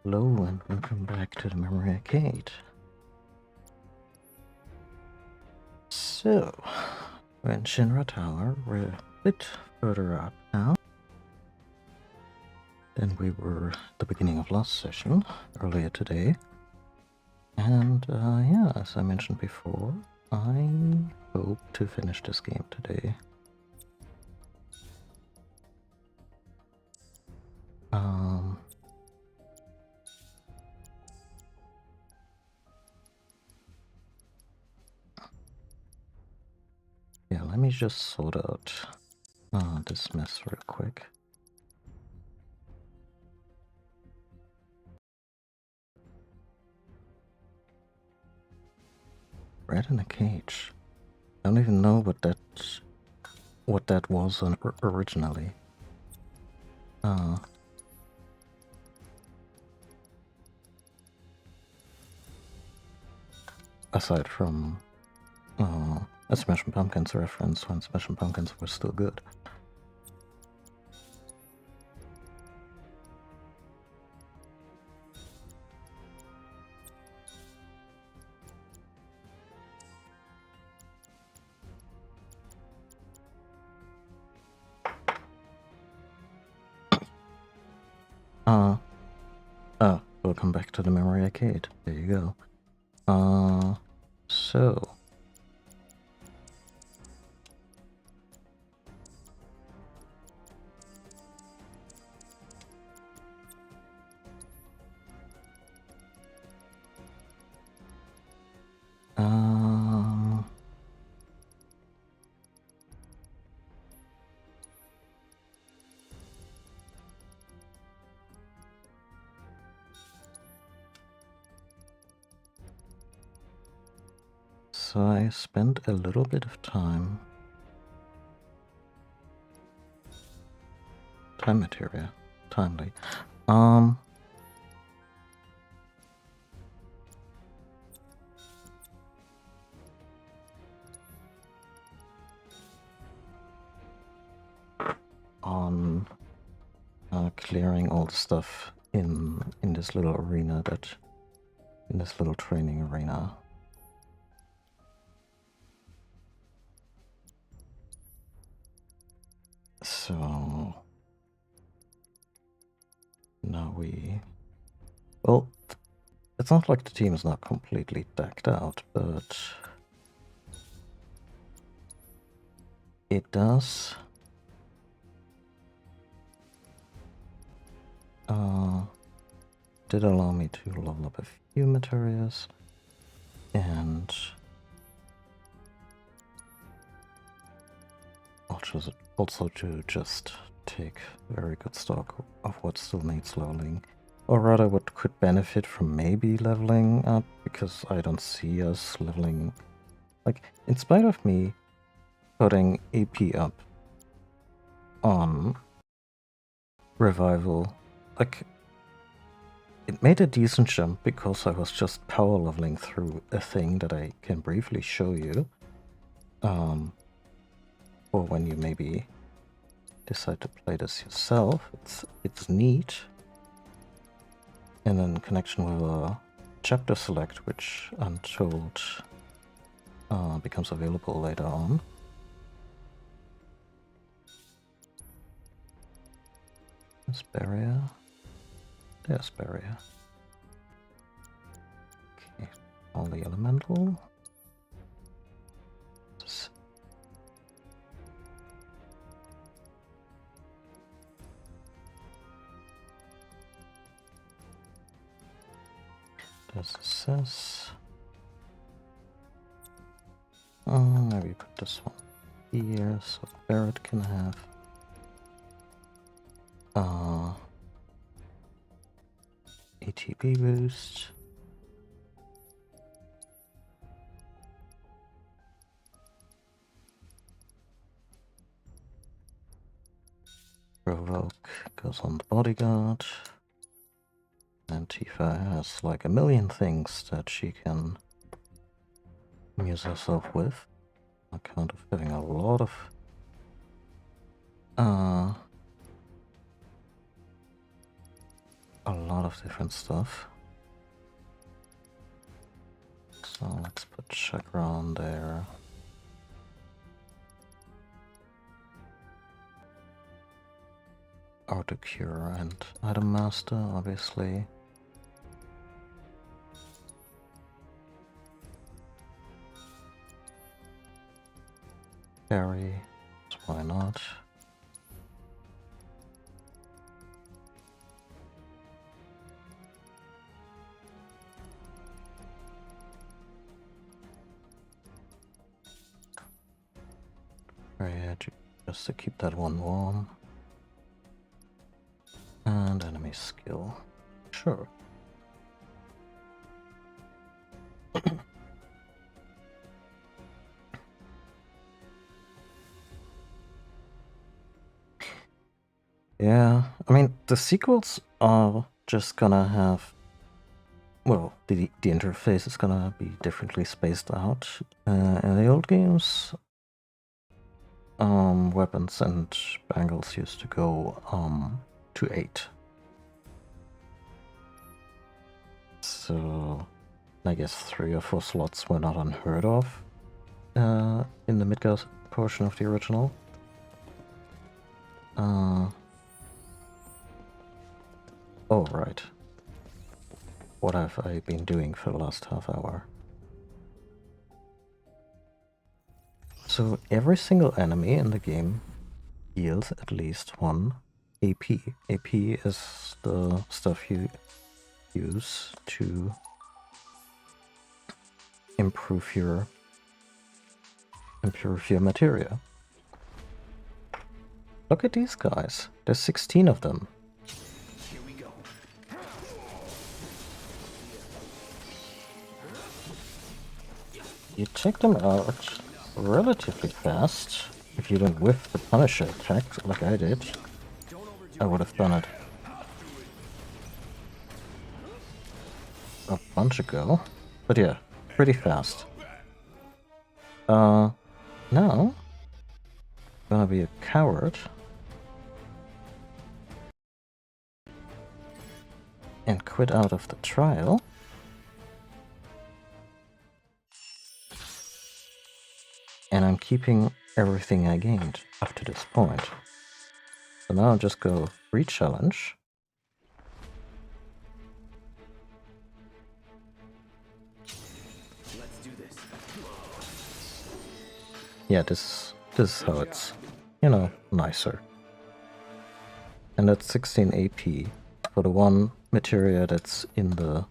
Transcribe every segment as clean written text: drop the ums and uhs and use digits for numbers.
Hello and welcome back to the Memory Arcade. So, we're in Shinra Tower. We're a bit further up now than we were at the beginning of last session, earlier today. And yeah, as I mentioned before, I hope to finish this game today. Yeah, let me just sort out this mess real quick. Rat in a cage. I don't even know what that was originally. Aside from a Smashing Pumpkins reference when Smashing Pumpkins were still good. Welcome back to the Memory Arcade. There you go. So... So I spent a little bit of time... Time materia. Timely. On clearing all the stuff in this little arena in this little training arena. So now well, it's not like the team is not completely decked out, but it does did allow me to level up a few materials and also to just take very good stock of what still needs leveling, or rather what could benefit from maybe leveling up, because I don't see us leveling, like, in spite of me putting AP up on revival, like, it made a decent jump because I was just power leveling through a thing that I can briefly show you. Or when you maybe decide to play this yourself, it's neat. And in connection with a chapter select, which I'm told becomes available later on. There's barrier. There's barrier. Okay, all the elemental. There's assess. Maybe put this one here so Barret can have ATB boost. Provoke goes on the bodyguard. And Tifa has like a million things that she can amuse herself with, on account of having a lot of a lot of different stuff. So let's put Chakra on there. Auto Cure and Item Master, obviously. Carry, so why not? Yeah, just to keep that one warm. And enemy skill. Sure. Yeah, I mean, the sequels are just gonna have... Well, the interface is gonna be differently spaced out. In the old games, weapons and bangles used to go to 8. So I guess 3 or 4 slots were not unheard of in the Midgard portion of the original. Oh, right. What have I been doing for the last half hour? So every single enemy in the game deals at least 1 AP. AP is the stuff you use to improve your materia. Look at these guys. There's 16 of them. Here we go. You take them out relatively fast. If you don't whiff the Punisher attack like I did, I would have done it a bunch ago. But yeah, pretty fast. Now, I'm gonna be a coward and quit out of the trial. And I'm keeping everything I gained up to this point. So now I'll just go re-challenge. Let's do this. Yeah, this is how it's, you know, nicer. And that's 16 AP for the one materia that's in the...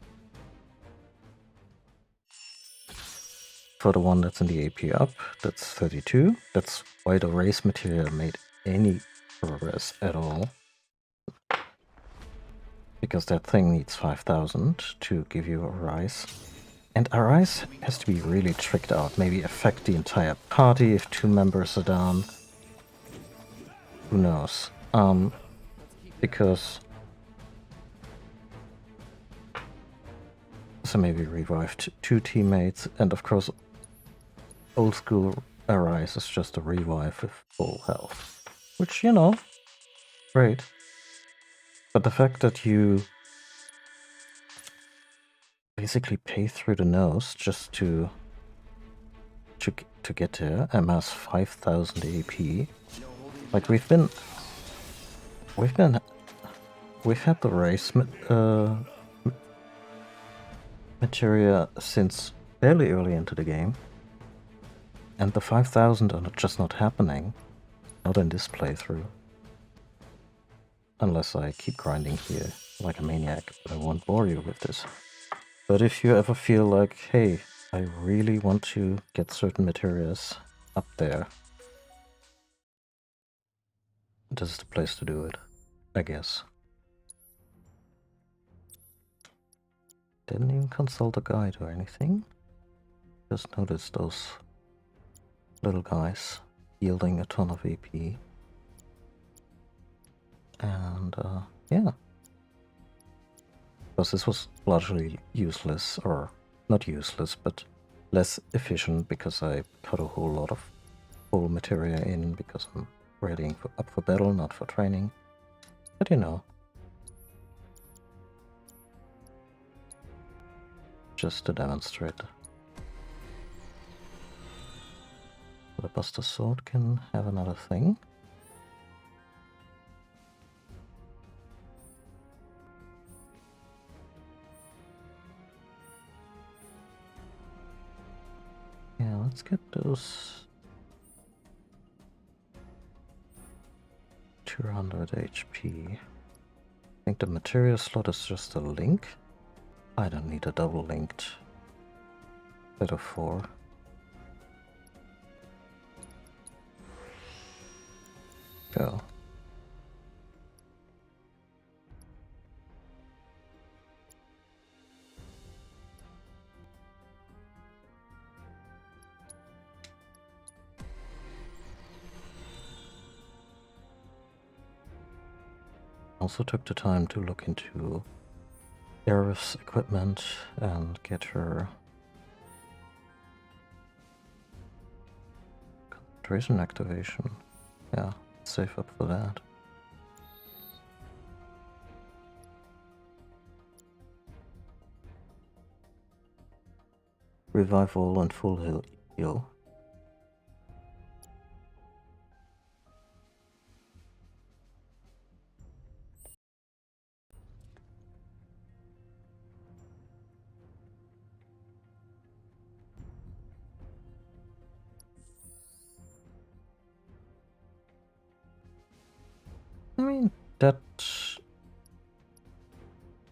For the one that's in the AP up, that's 32. That's why the race materia made any progress at all. Because that thing needs 5,000 to give you a rise. And a rise has to be really tricked out. Maybe affect the entire party if 2 members are down. Who knows? Because... So maybe revive 2 teammates, and of course old school Arise is just a revive with full health. Which, you know, great. But the fact that you basically pay through the nose just to get there, amass 5,000 AP. Like we've had the race materia since fairly early into the game. And the 5,000 are just not happening. Not in this playthrough. Unless I keep grinding here like a maniac, but I won't bore you with this. But if you ever feel like, hey, I really want to get certain materials up there, this is the place to do it, I guess. Didn't even consult a guide or anything. Just noticed those little guys yielding a ton of AP. And yeah. Because this was largely useless, or not useless, but less efficient because I put a whole lot of full materia in because I'm readying up for battle, not for training. But you know. just to demonstrate. The Buster Sword can have another thing. Yeah, let's get those 200 HP. I think the material slot is just a link. I don't need a double linked set of 4. Go. Also took the time to look into Aerith's equipment and get her concentration activation. Yeah, save up for that. Revival and full heal.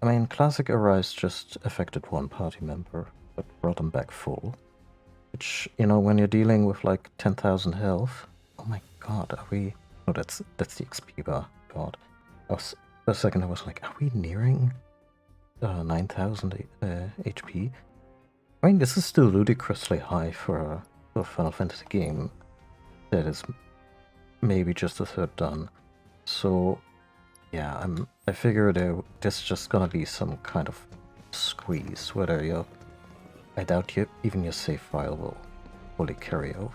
I mean, Classic Arise just affected one party member, but brought them back full. Which, you know, when you're dealing with like 10,000 health... Oh my god, are we... Oh, that's the XP bar. God. For a second I was like, are we nearing 9,000 HP? I mean, this is still ludicrously high for a Final Fantasy game that is maybe just a third done. So, yeah, I figure there's just gonna be some kind of squeeze, whether you... I doubt even your save file will fully carry over.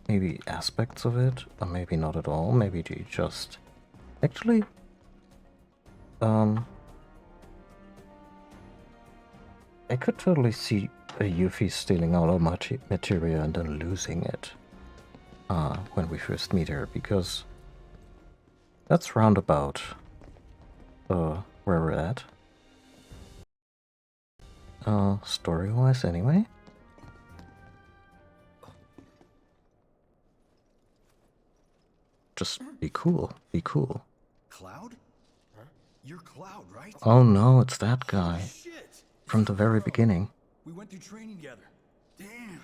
Maybe aspects of it, or maybe not at all. Maybe you just... Actually, I could totally see a Yuffie stealing all our materia and then losing it when we first meet her, because that's roundabout where we're at. Story-wise anyway. Just be cool, be cool. Cloud? Huh? You're Cloud, right? Oh no, it's that guy. Shit! From the very beginning. We went through training together. Damn.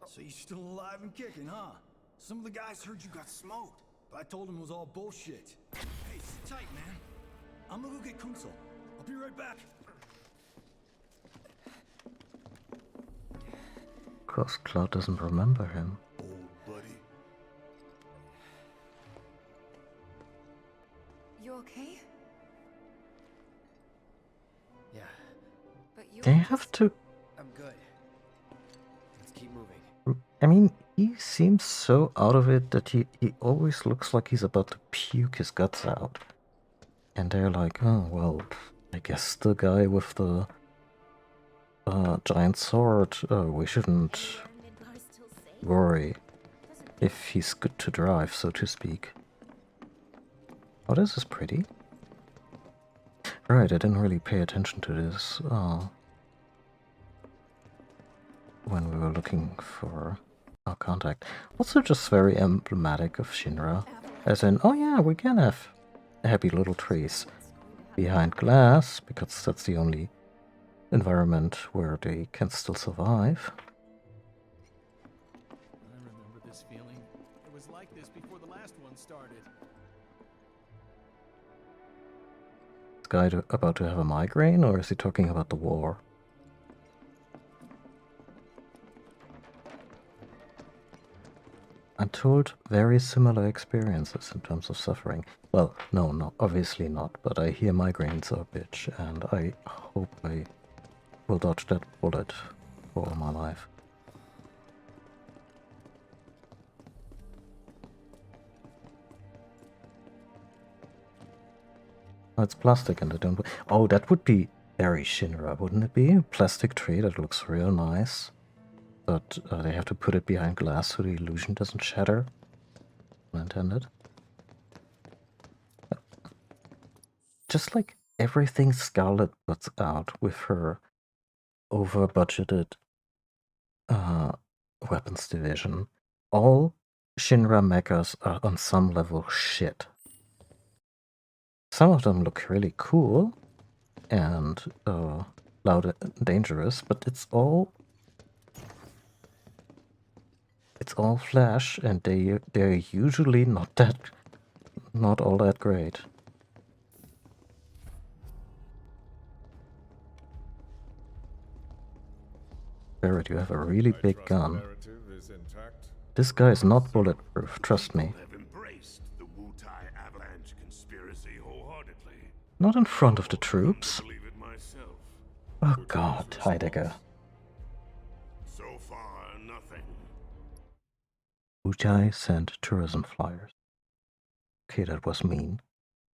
So you're still alive and kicking, huh? Some of the guys heard you got smoked, but I told them it was all bullshit. Hey, sit tight, man. I'm gonna go get Kunsel. I'll be right back. Of course, Cloud doesn't remember him. Old buddy. You okay? Yeah, But you They were have just... to... I'm good. Let's keep moving. I mean, he seems so out of it that he always looks like he's about to puke his guts out. And they're like, oh, well, I guess the guy with the giant sword, we shouldn't worry if he's good to drive, so to speak. Oh, this is pretty. Right, I didn't really pay attention to this when we were looking for our contact. Also just very emblematic of Shinra. As in, oh yeah, we can have happy little trees behind glass, because that's the only environment where they can still survive. I remember this feeling. It was like this before the last one started. Is this guy about to have a migraine, or is he talking about the war? I'm told very similar experiences in terms of suffering. Well, no, obviously not, but I hear migraines are a bitch, and I hope I will dodge that bullet for all my life. Oh, it's plastic and I don't... Oh, that would be very Shinra, wouldn't it be? A plastic tray that looks real nice, but they have to put it behind glass so the illusion doesn't shatter. Unintended. Just like everything Scarlet puts out with her over-budgeted weapons division, all Shinra mechas are on some level shit. Some of them look really cool and loud and dangerous, but it's all flash, and they're usually not all that great. Barrett, you have a really big gun. This guy is not bulletproof, trust me. Have embraced the Wu-Tai Avalanche conspiracy wholeheartedly. Not in front of the troops. Believe it myself. Oh god, Heidegger. So far, nothing. Wu-Tai sent tourism flyers. Okay, that was mean,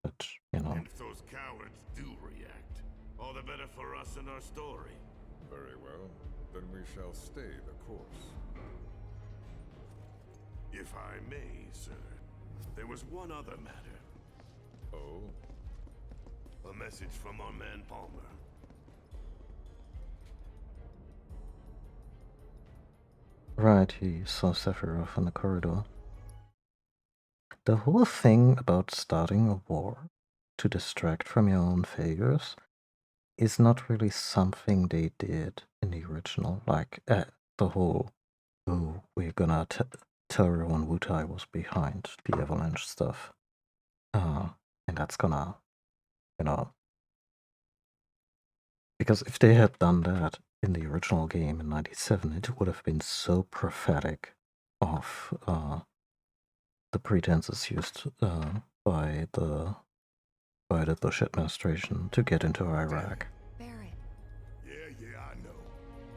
but, you know. And if those cowards do react, all the better for us and our story. Very well. Then we shall stay the course. If I may, sir, there was one other matter. Oh? A message from our man Palmer. Right, he saw Sephiroth in the corridor. The whole thing about starting a war to distract from your own failures is not really something they did in the original. Like, the whole, oh, we're gonna tell everyone Wu-Tai was behind the Avalanche stuff. And that's gonna, you know... Because if they had done that in the original game in '97, it would have been so prophetic of the pretenses used by the Bush administration to get into Iraq. Barrett. Yeah, I know.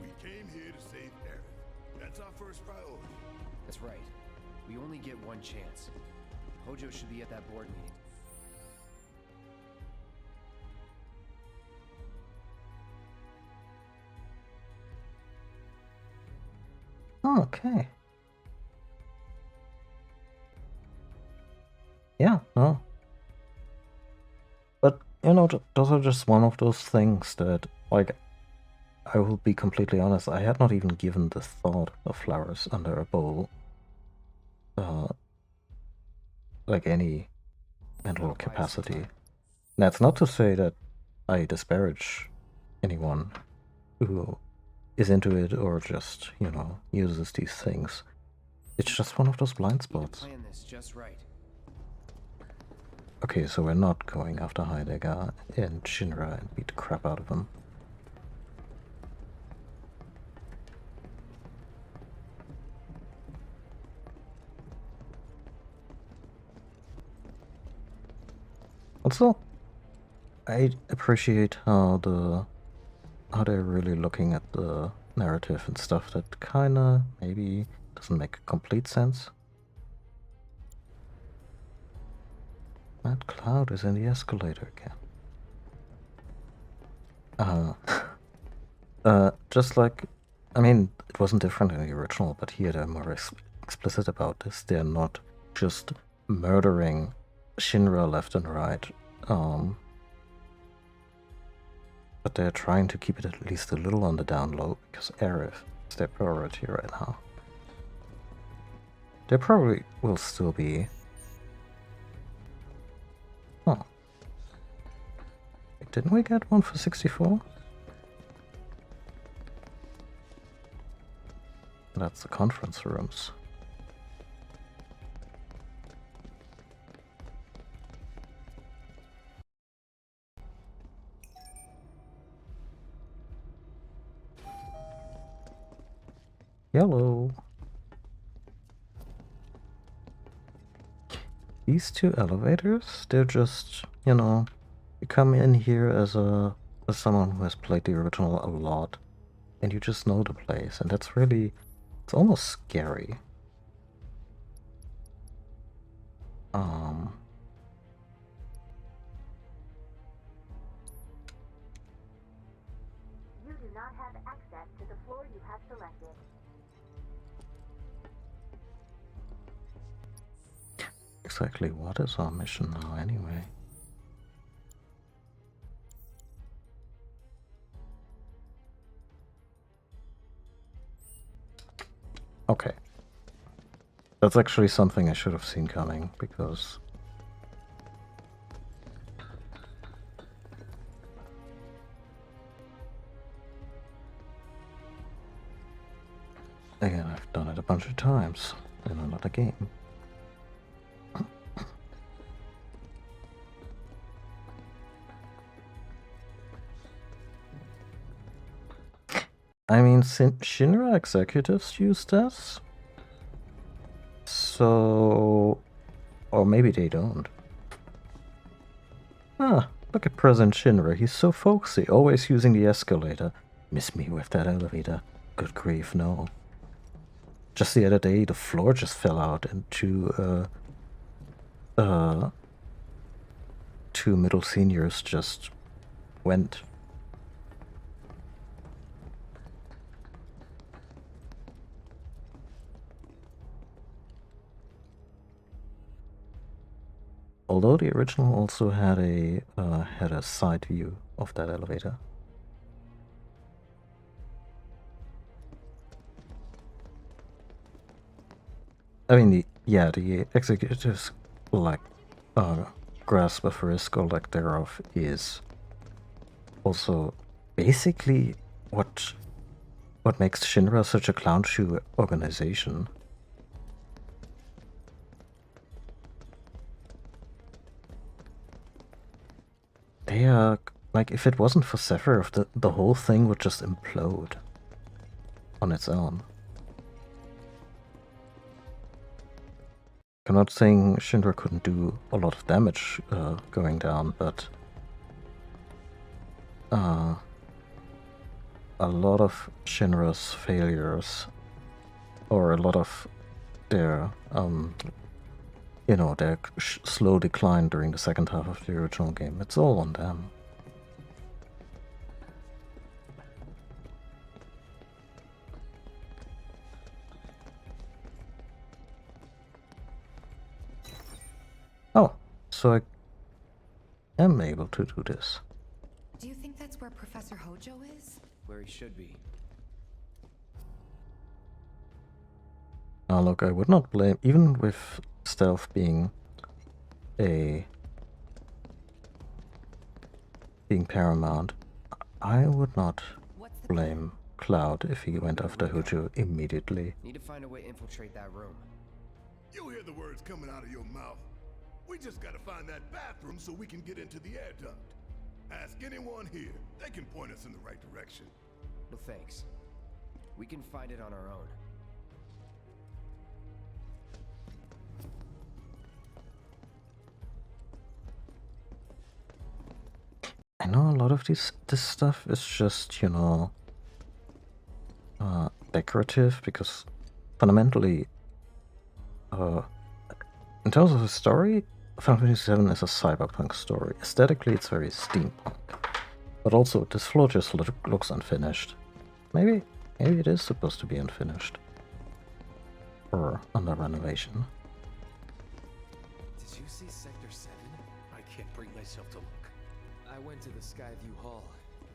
We came here to save Aerith. That's our first priority. That's right. We only get one chance. Hojo should be at that board meeting. Okay. Yeah, no. But, you know, those are just one of those things that, like, I will be completely honest, I had not even given the thought of flowers under a bowl, like any mental capacity. That's not to say that I disparage anyone who is into it or just, you know, uses these things. It's just one of those blind Need to spots. plan this just right. Okay, so we're not going after Heidegger and Shinra and beat the crap out of them. Also, I appreciate how they're really looking at the narrative and stuff that kinda maybe doesn't make complete sense. That cloud is in the escalator again. Just like, I mean, it wasn't different in the original, but here they're more explicit about this. They're not just murdering Shinra left and right, but they're trying to keep it at least a little on the down low because Aerith is their priority right now. There probably will still be. Oh. Wait, didn't we get one for 64? That's the conference rooms. Yellow. These two elevators, they're just, you know, you come in here as someone who has played the original a lot, and you just know the place, and that's really, it's almost scary. exactly what is our mission now, anyway? Okay. That's actually something I should have seen coming, because... Again, I've done it a bunch of times in another game. I mean, Shinra executives use this, so... Or maybe they don't. Ah, look at President Shinra, he's so folksy, always using the escalator. Miss me with that elevator. Good grief, no. Just the other day, the floor just fell out and two middle seniors just went. Although the original also had a side view of that elevator. I mean, the executives like grasp of risk or lack thereof is also basically what makes Shinra such a clown shoe organization. They are like, if it wasn't for Sephiroth, the whole thing would just implode on its own. I'm not saying Shinra couldn't do a lot of damage going down, but a lot of Shinra's failures, or a lot of their their slow decline during the second half of the original game, it's all on them. Oh, so I am able to do this. Do you think that's where Professor Hojo is? Where he should be. Now look, I would not blame, even with stealth being paramount, I would not blame Cloud if he went after Hojo immediately. Need to find a way to infiltrate that room. You hear the words coming out of your mouth. We just gotta find that bathroom so we can get into the air duct. Ask anyone here. They can point us in the right direction. No thanks. We can find it on our own. I know a lot of this stuff is just, decorative, because fundamentally, in terms of the story, Final Fantasy VII is a cyberpunk story. Aesthetically, it's very steampunk. But also, this floor just looks unfinished. Maybe it is supposed to be unfinished. Or under renovation. Did you see Sector 7? I can't bring myself to look. I went to the Skyview Hall.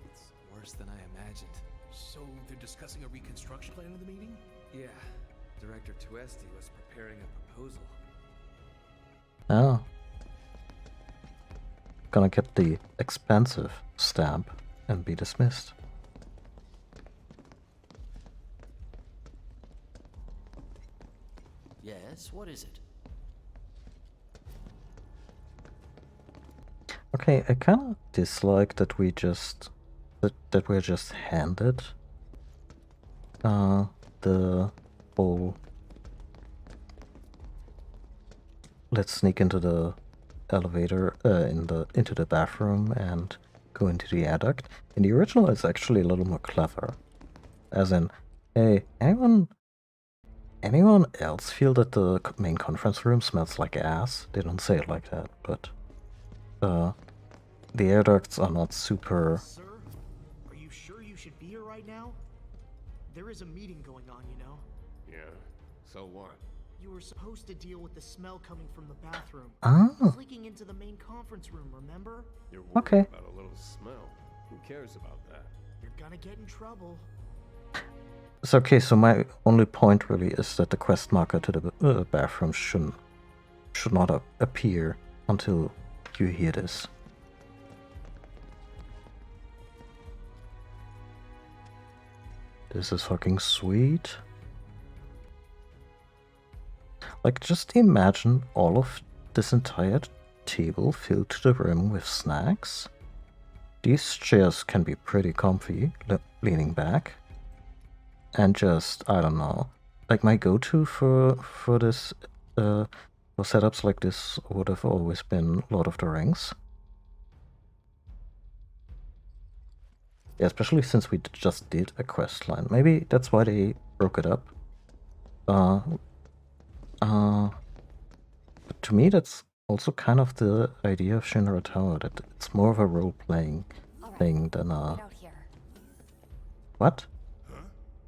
It's worse than I imagined. So they're discussing a reconstruction plan in the meeting? Yeah. Director Tuesti was preparing a proposal. Oh. Gonna get the expensive stamp and be dismissed. Yes, what is it? Okay, I kinda dislike that we're just handed the whole let's sneak into the elevator into the bathroom and go into the air duct. In the original, it's actually a little more clever, as in, hey, anyone else feel that the main conference room smells like ass? They don't say it like that, but the air ducts are not super. Sir, are you sure you should be here right now? There is a meeting going on, you know. Yeah, so what? You were supposed to deal with the smell coming from the bathroom. Ah, It's leaking into the main conference room, remember? You're worried Okay. about a little smell. Who cares about that? You're gonna get in trouble. it's okay. So my only point really is that the quest marker to the bathroom should not appear until you hear this. This is fucking sweet. Like, just imagine all of this entire table filled to the rim with snacks. These chairs can be pretty comfy, leaning back. And just, I don't know, like my go-to for this, for setups like this would have always been Lord of the Rings. Yeah, especially since we just did a quest line. Maybe that's why they broke it up. But to me, that's also kind of the idea of Shinra Tower, that it's more of a role-playing thing than a... Get out here. What? Huh?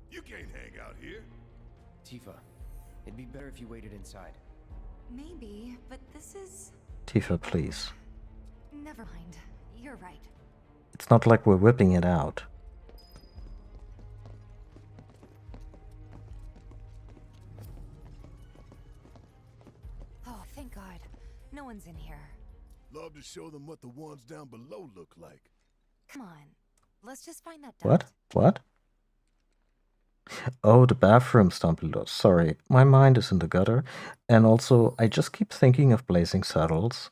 You can't hang out here. Tifa, it'd be better if you waited inside. Maybe, but this is... Tifa, please. Never mind. You're right. It's not like we're whipping it out. Oh, thank God. No one's in here. Love to show them what the ones down below look like. Come on. Let's just find that What? duct. What? Oh, the bathroom's down below. Sorry, my mind is in the gutter. And also, I just keep thinking of Blazing Saddles.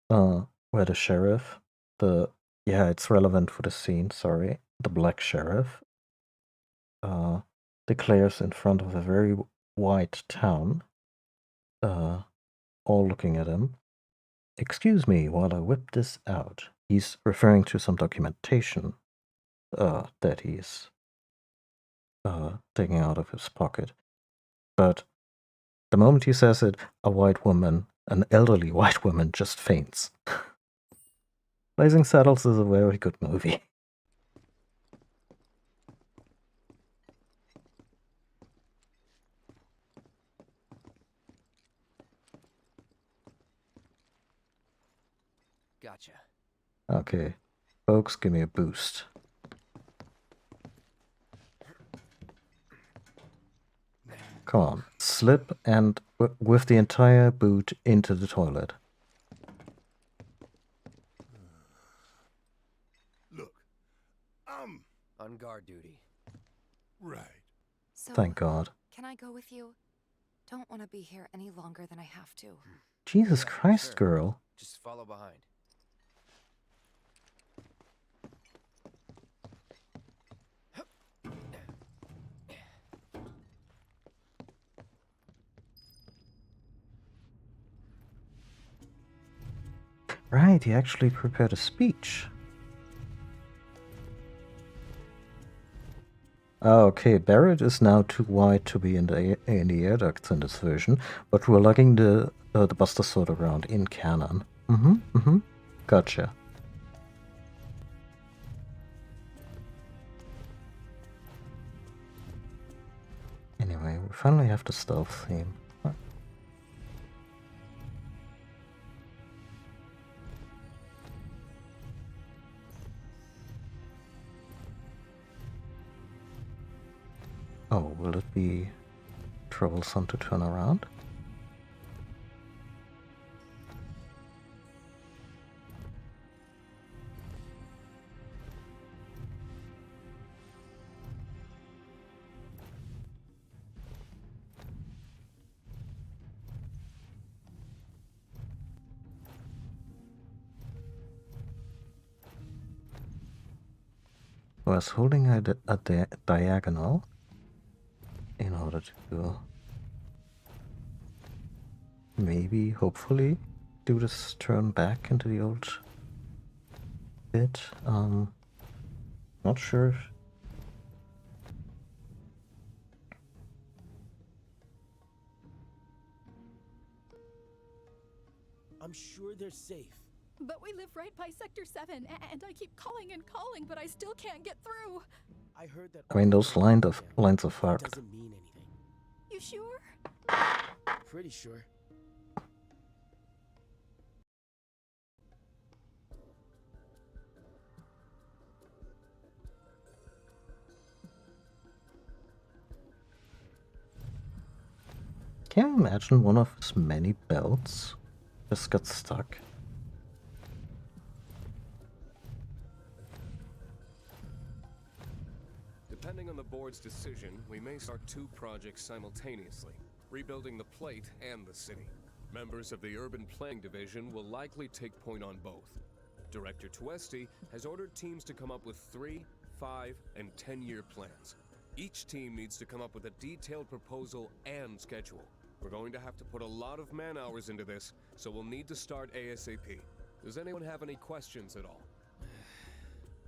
Where the sheriff, yeah, it's relevant for the scene, sorry. The black sheriff declares in front of a very white town, all looking at him. Excuse me while I whip this out. He's referring to some documentation that he's taking out of his pocket. But the moment he says it, a white woman, an elderly white woman, just faints. Blazing Saddles is a very good movie. Gotcha. Okay, folks, give me a boost. Come on, slip and with the entire boot into the toilet. Look, I'm On guard duty. right. So, Thank God. can I go with you? Don't want to be here any longer than I have to. Jesus Yeah, Christ, sure. girl. Just follow behind. Right, he actually prepared a speech. Okay, Barrett is now too wide to be in the air ducts in this version, but we're lugging the Buster Sword around in canon. Gotcha. Anyway, we finally have the stealth theme. Oh, will it be troublesome to turn around? I was holding a diagonal in order to maybe, hopefully, do this turn back into the old bit. Not sure if... I'm sure they're safe. But we live right by Sector 7, and I keep calling and calling, but I still can't get through. I heard that. I mean, those lines of fire. Doesn't mean anything. You sure? pretty sure. Can you imagine one of his many belts just got stuck? Depending on the board's decision, we may start 2 projects simultaneously, rebuilding the plate and the city. Members of the Urban Planning Division will likely take point on both. Director Tuesti has ordered teams to come up with 3, 5, and 10-year plans. Each team needs to come up with a detailed proposal and schedule. We're going to have to put a lot of man-hours into this, so we'll need to start ASAP. Does anyone have any questions at all?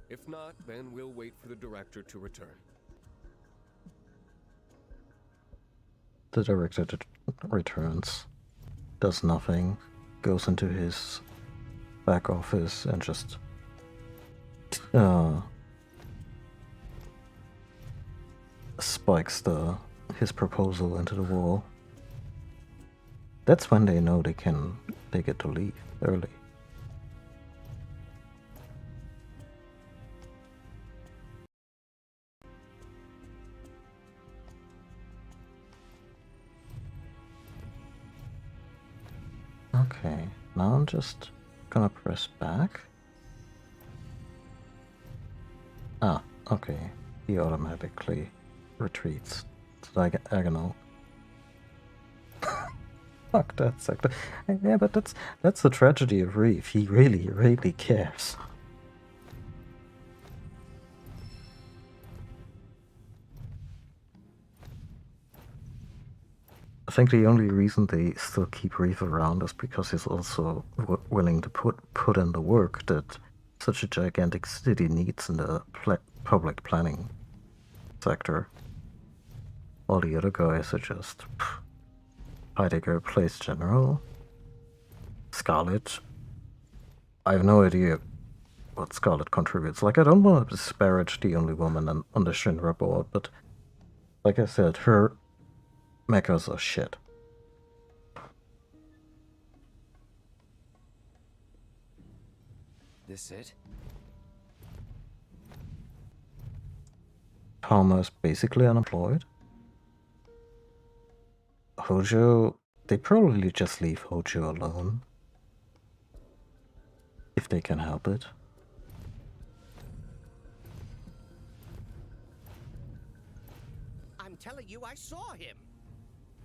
If not, then we'll wait for the director to return. The director returns, does nothing, goes into his back office and just spikes his proposal into the wall. That's when they know they get to leave early. Okay, now I'm just gonna press back. Ah, okay. He automatically retreats to diagonal. Fuck that sector. Yeah, but that's the tragedy of Reeve. He really cares. I think the only reason they still keep Reeve around is because he's also willing to put in the work that such a gigantic city needs in the public planning sector. All the other guys are just Heidegger plays general. Scarlet. I have no idea what Scarlet contributes. Like, I don't want to disparage the only woman on the Shinra board, but like I said, her mechas are shit. This it? Palmer is basically unemployed. Hojo, they probably just leave Hojo alone. If they can help it. I'm telling you, I saw him.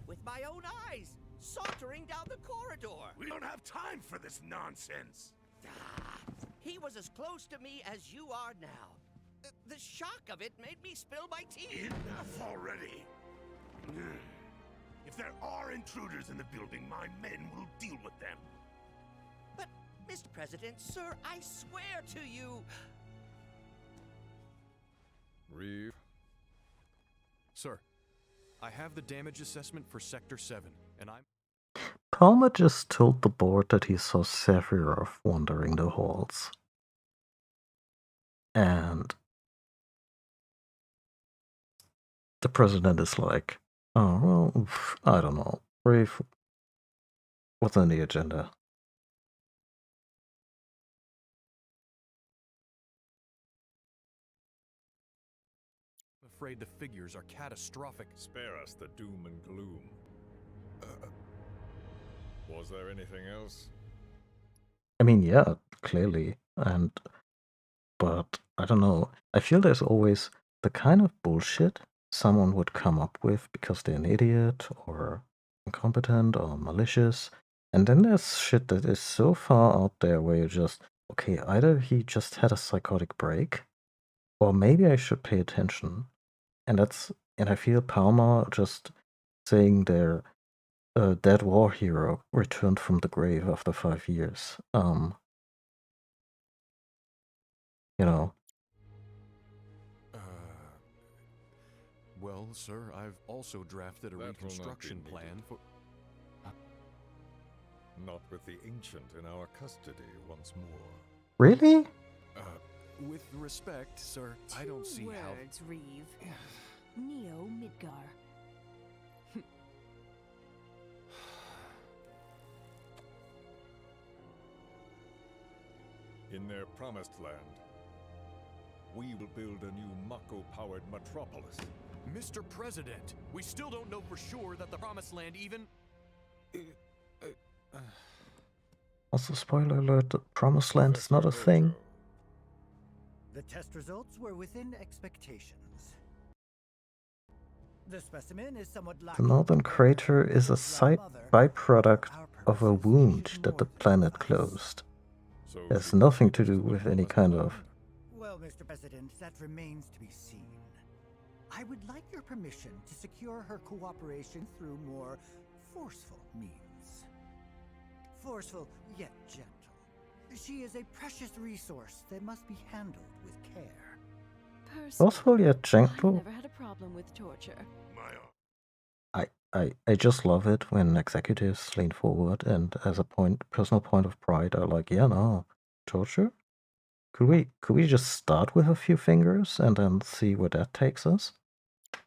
With my own eyes, sauntering down the corridor. We don't have time for this nonsense. He was as close to me as you are now. The shock of it made me spill my tea. Enough already. If there are intruders in the building, my men will deal with them. But, Mr. President, sir, I swear to you... Reeve? Sir, I have the damage assessment for Sector 7, and I'm... Palmer just told the board that he saw Sephiroth wandering the halls. And the president is like, oh, well, I don't know. Reeve, what's on the agenda? I'm afraid the figures are catastrophic. Spare us the doom and gloom. Was there anything else? I mean, yeah, clearly. But I don't know. I feel there's always the kind of bullshit someone would come up with because they're an idiot or incompetent or malicious. And then there's shit that is so far out there where you're just, okay, either he just had a psychotic break or maybe I should pay attention. And I feel Palmer just saying their dead war hero returned from the grave after 5 years. You know. Well, sir, I've also drafted a That will not be reconstruction needed. plan for... Not with the Ancient in our custody once more. Really? With respect, sir, I don't see how... words, Reeve. Neo Midgar. In their promised land, we will build a new Mako-powered metropolis. Mr. President, we still don't know for sure that the Promised Land even... Also, spoiler alert, the Promised Land is not a thing. The test results were within expectations. The specimen is somewhat The lacking. northern crater is a byproduct of a wound that the planet closed. It has nothing to do with any kind of... Well, Mr. President, that remains to be seen. I would like your permission to secure her cooperation through more forceful means. Forceful, yet gentle. She is a precious resource that must be handled with care. Forceful yet gentle? I've never had a problem with torture. I just love it when executives lean forward and as a personal point of pride are like, yeah, no, torture? Could we just start with a few fingers and then see where that takes us?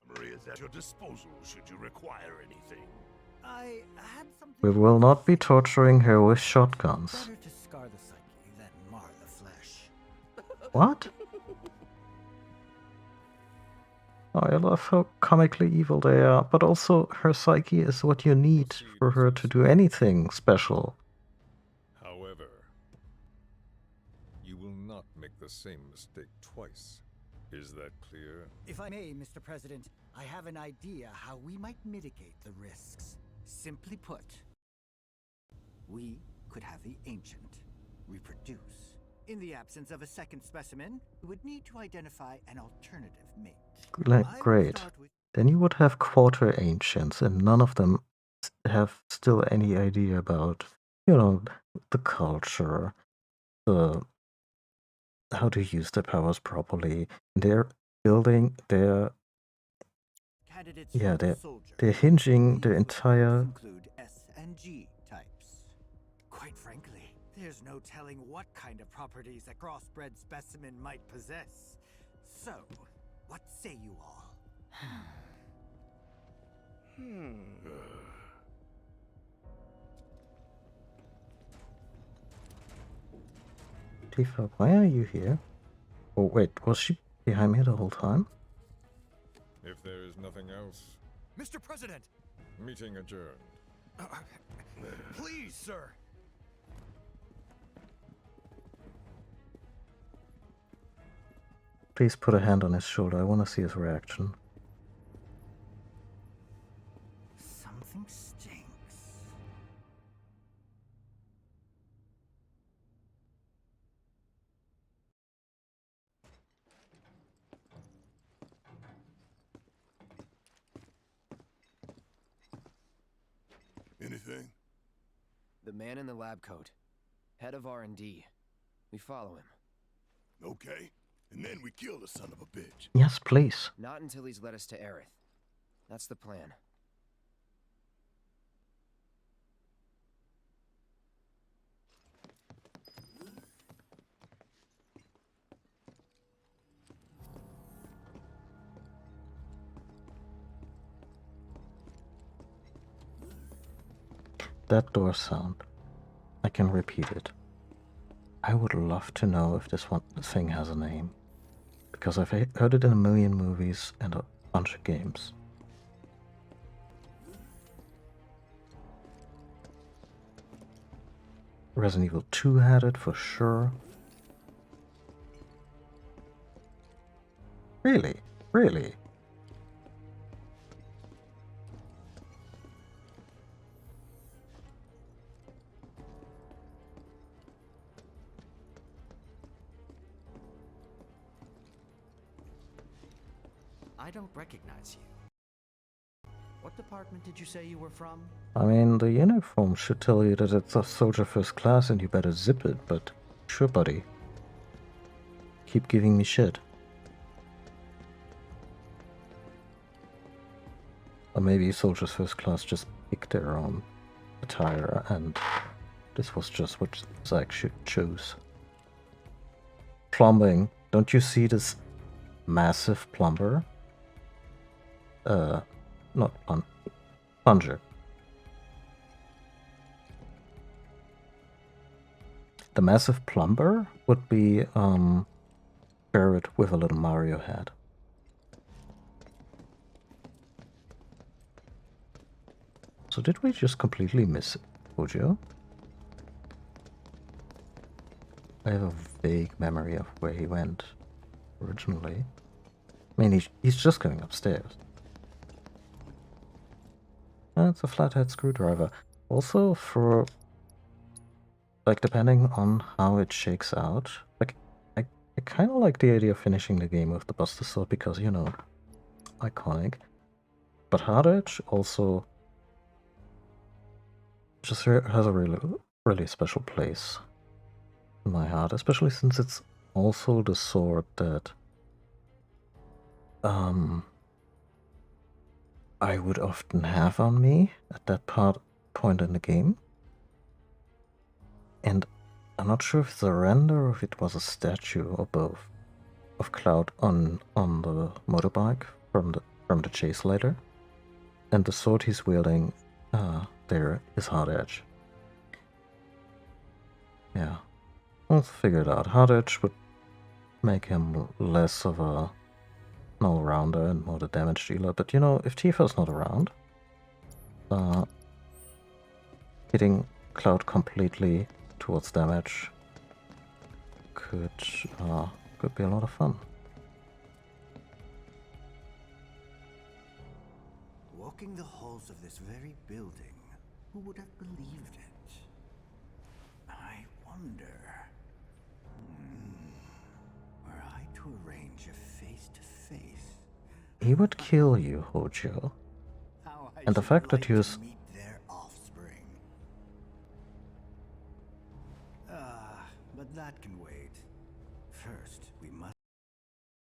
Maria's at your disposal should you require anything. I had something... We will not be torturing her with shotguns. Better to scar the psyche than mar the flesh. What? Oh, I love how comically evil they are, but also her psyche is what you need for her to do anything special. However, you will not make the same mistake twice. Is that clear? If I may, Mr. President, I have an idea how we might mitigate the risks. Simply put, we could have the Ancient reproduce. In the absence of a second specimen, we would need to identify an alternative mate. Great. Then you would have quarter ancients, and none of them have still any idea about, you know, the culture, the how to use their powers properly. They're building their they're hinging their entire include S and G types. Quite frankly, there's no telling what kind of properties a crossbred specimen might possess. So, what say you all? Tifa, why are you here? Oh wait, was she behind me the whole time? If there is nothing else, Mr. President! meeting adjourned. Please, sir! Please put a hand on his shoulder. I want to see his reaction. Something stinks. Anything? The man in the lab coat. Head of R&D. We follow him. Okay. And then we kill the son of a bitch. Yes, please. Not until he's led us to Aerith. That's the plan. That door sound. I can repeat it. I would love to know if this thing has a name. Because I've heard it in a million movies and a bunch of games. Resident Evil 2 had it for sure. Really? Really? I don't recognize you. What department did you say you were from? I mean, the uniform should tell you that it's a soldier first class and you better zip it, but sure, buddy. Keep giving me shit. Or maybe soldiers first class just picked their own attire and this was just what Zack should choose. Plumbing. Don't you see this massive plumber? Not plunger. the massive plumber would be Barret with a little Mario head. So did we just completely miss Hojo? I have a vague memory of where he went originally. I mean, he's just going upstairs. It's a flathead screwdriver. Also, for like, depending on how it shakes out, like, I kind of like the idea of finishing the game with the Buster Sword because, you know, iconic. But Hard Edge also just has a really special place in my heart, especially since it's also the sword that I would often have on me at that point in the game. And I'm not sure if it's a render or if it was a statue or both of Cloud on the motorbike from the chase later. And the sword he's wielding there is Hard Edge. Yeah. Let's figure it out. Hard Edge would make him less of an all-rounder and more the damage dealer. But you know, if Tifa's not around, hitting Cloud completely towards damage could be a lot of fun. Walking the halls of this very building, who would have believed it? I wonder. Were I to arrange a face-to-face, He would kill you, Hojo. And the fact that you meet their offspring. But that can wait. First, we must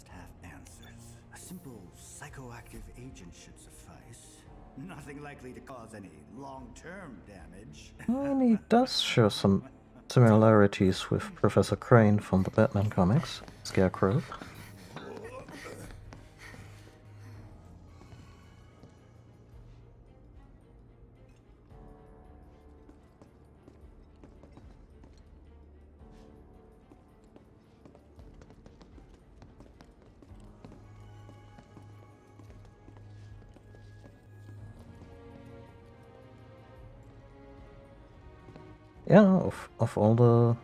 have answers. A simple psychoactive agent should suffice. Nothing likely to cause any long-term damage. And he does show some similarities with Professor Crane from the Batman comics, Scarecrow. Yeah, of all the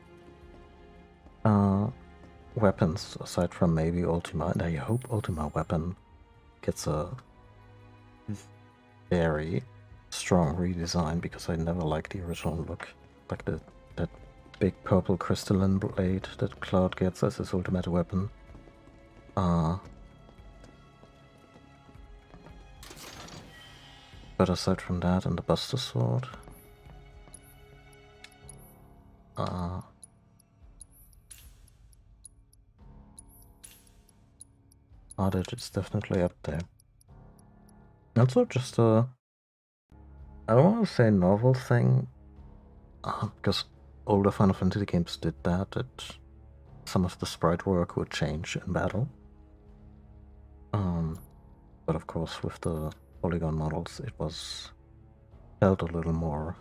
weapons, aside from maybe Ultima, and I hope Ultima weapon gets a very strong redesign because I never liked the original look, like that big purple crystalline blade that Cloud gets as his ultimate weapon. But aside from that and the Buster Sword, Hard Edge is definitely up there. Also, just I don't want to say novel thing, because older Final Fantasy games did that some of the sprite work would change in battle. But of course, with the polygon models, it was felt a little more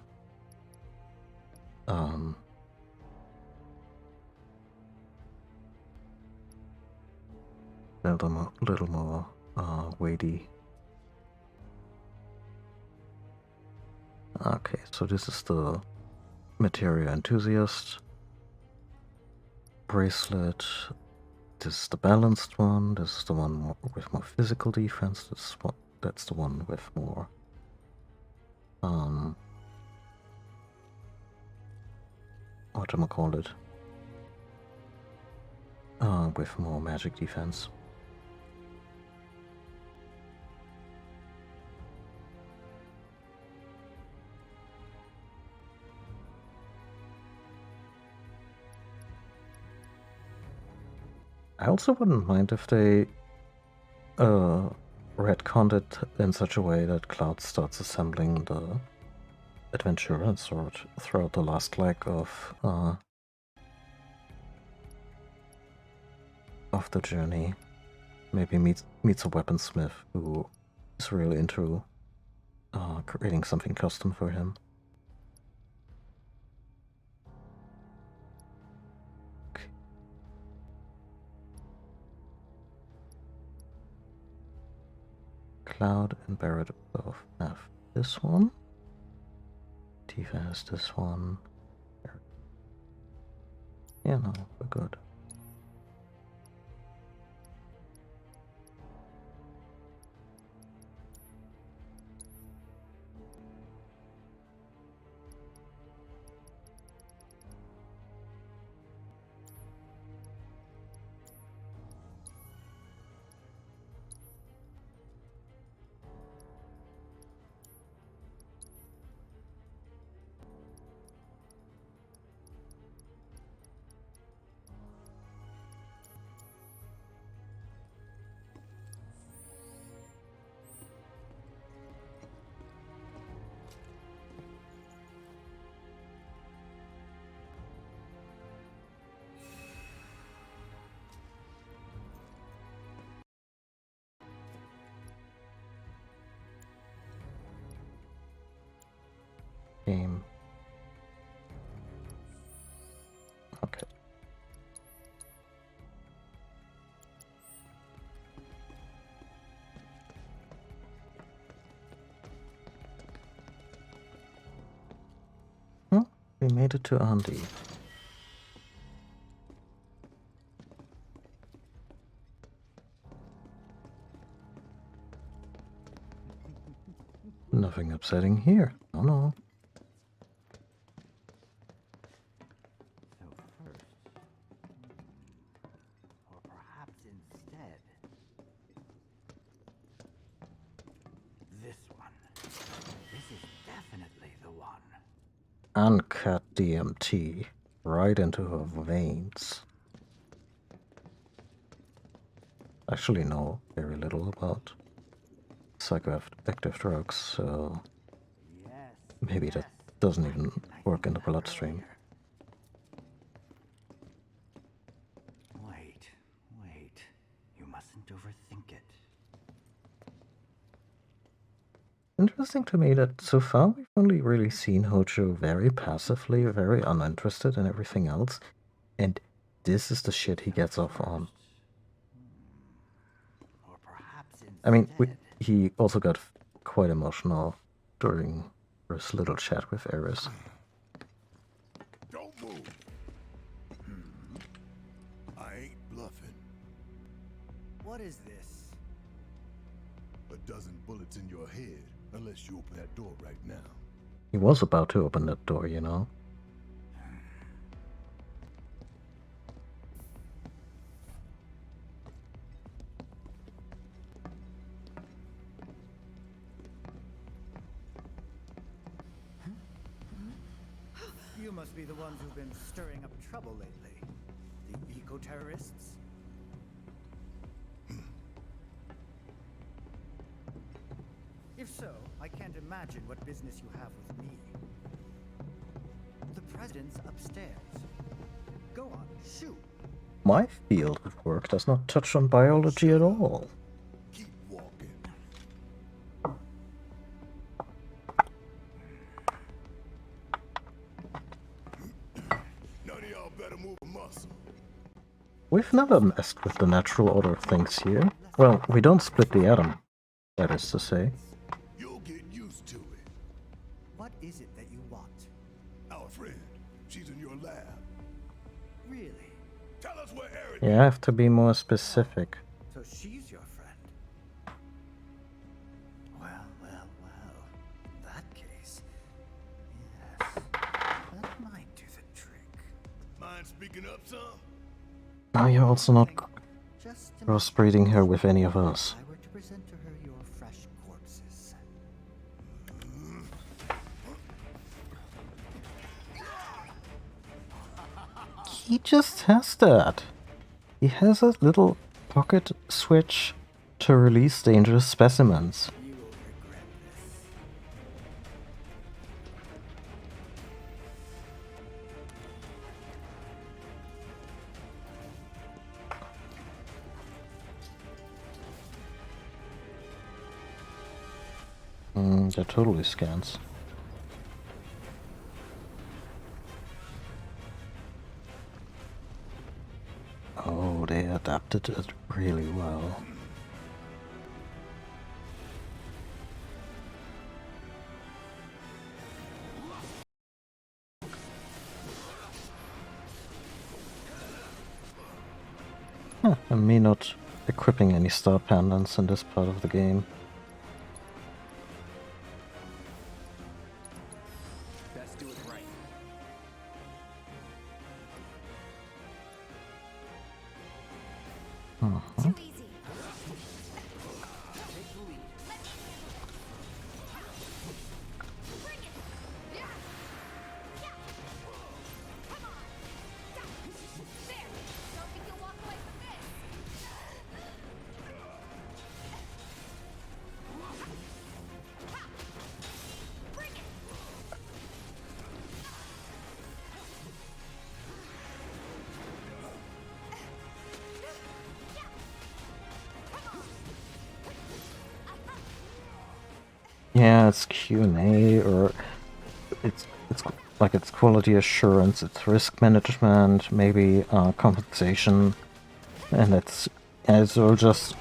little more weighty. Okay, so this is the Materia Enthusiast bracelet. This is the balanced one. This is the one with more physical defense. That's the one with more whatchamacallit, with more magic defense. I also wouldn't mind if they retconned it in such a way that Cloud starts assembling the Adventurer sword throughout the last leg of the journey. Maybe meets a weaponsmith who is really into creating something custom for him. Cloud and Barret both have this one. Tifa has this one. Yeah, no, we're good. Game. Okay. Well, we made it to Andy. Nothing upsetting here. Oh no. Uncut DMT right into her veins. Actually know very little about psychoactive drugs, so maybe that doesn't even work in the bloodstream. Wait. You mustn't overthink it. Interesting to me that so far we've only really seen Hojo very passively, very uninterested in everything else, and this is the shit he gets off on. I mean, he also got quite emotional during his little chat with Eris. Don't move. I ain't bluffing. What is this? A dozen bullets in your head, unless you open that door right now. He was about to open that door, you know. You must be the ones who've been stirring up trouble lately. The eco-terrorists? If so, I can't imagine what business you have with me. The president's upstairs. Go on, shoot. My field of work does not touch on biology at all. Keep walking. None of y'all better move a muscle. We've never messed with the natural order of things here. Well, we don't split the atom, that is to say. You'll get used to it. What is it that you want? Our friend, she's in your lab. Really? Tell us where Erin You have to be more specific. So she's your friend? Well. In that case, yes, that might do the trick. Mind speaking up, son? Now you're also not crossbreeding her with any of us. I were to present to her your fresh corpses. He just has that. He has a little pocket switch to release dangerous specimens. You will regret this. They're totally scans. Oh, they adapted it really well. And me not equipping any star pendants in this part of the game. Best do it right. Uh-huh. Yeah, it's Q&A, or it's like it's quality assurance, it's risk management, maybe compensation, and it's all just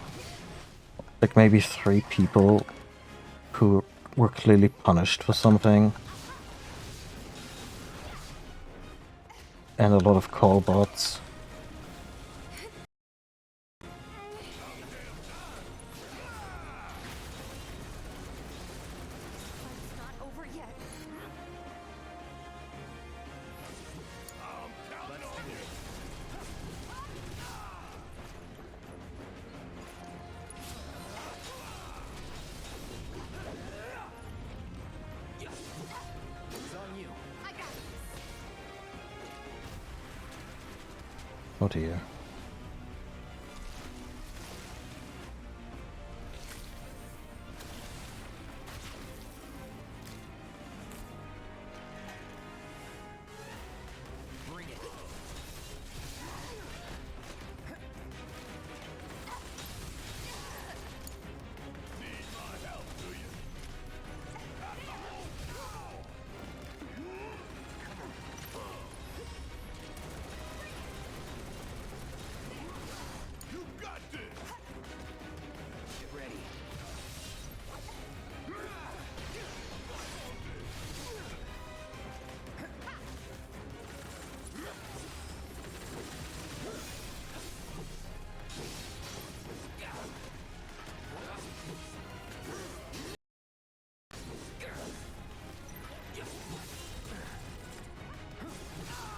like maybe 3 people who were clearly punished for something, and a lot of call bots. Oh dear.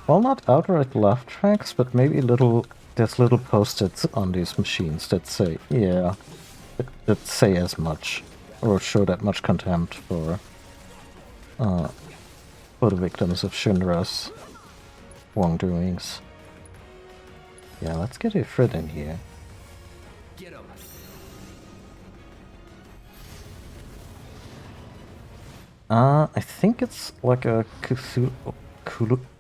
Well, not outright love tracks, but maybe there's little post-its on these machines that say, yeah, that say as much, or show that much contempt for the victims of Shinra's wrongdoings. Yeah, let's get Ifrit in here. Get him. I think it's like a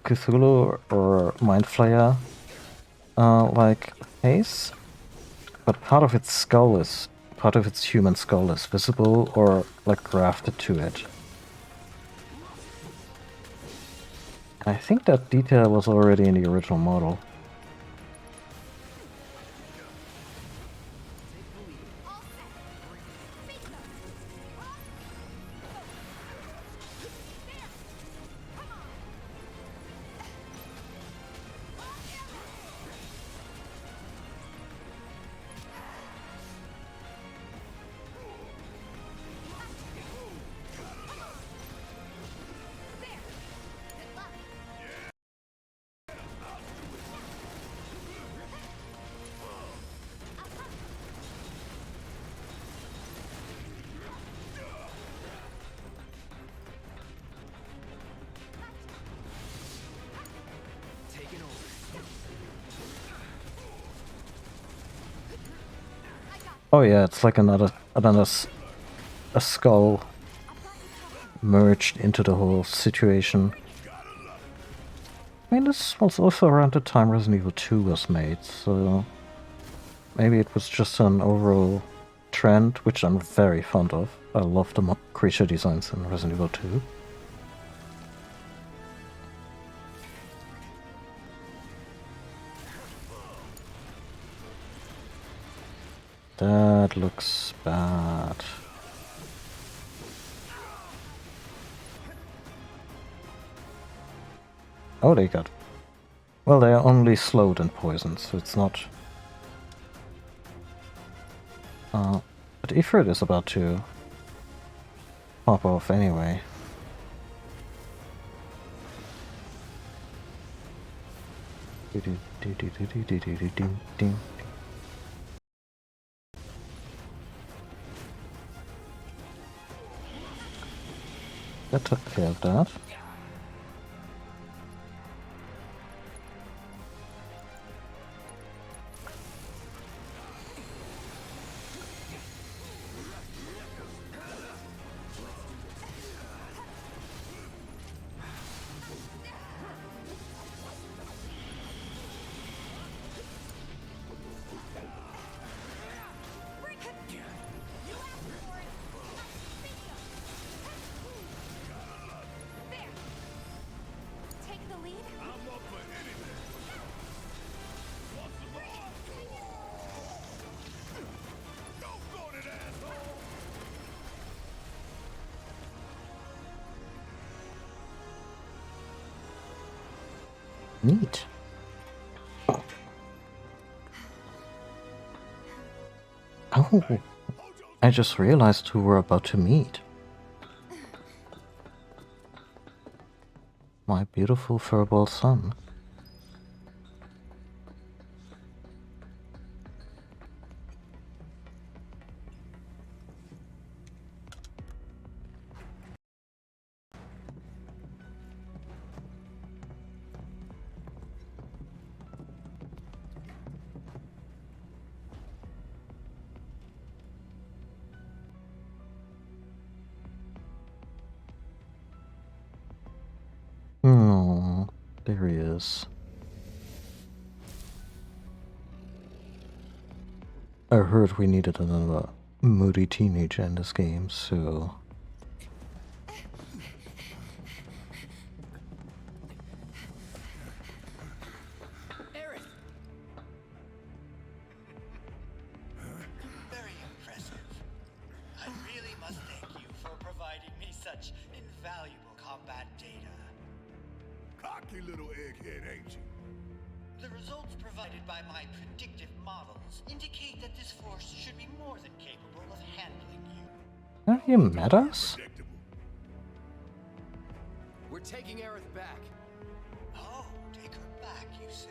Cthulhu or Mind Flayer like face, but part of its human skull is visible or like grafted to it. I think that detail was already in the original model. Oh yeah, it's like a skull merged into the whole situation. I mean, this was also around the time Resident Evil 2 was made, so maybe it was just an overall trend, which I'm very fond of. I love the creature designs in Resident Evil 2. That looks bad. Oh, they got... Well, they are only slowed and poisoned, so it's not But Ifrit is about to pop off anyway. That took care of that. Take the lead. Neat. Oh, I just realized who we're about to meet. My beautiful furball son. Oh, there he is. I heard we needed another moody teenager in this game, so... Very impressive. I really must thank you for providing me such invaluable combat data. Cocky little egghead, ain't you? The results provided by my predictive models indicate that this force should be more than capable of handling you. Have you met us? We're taking Aerith back. Oh, take her back, you say?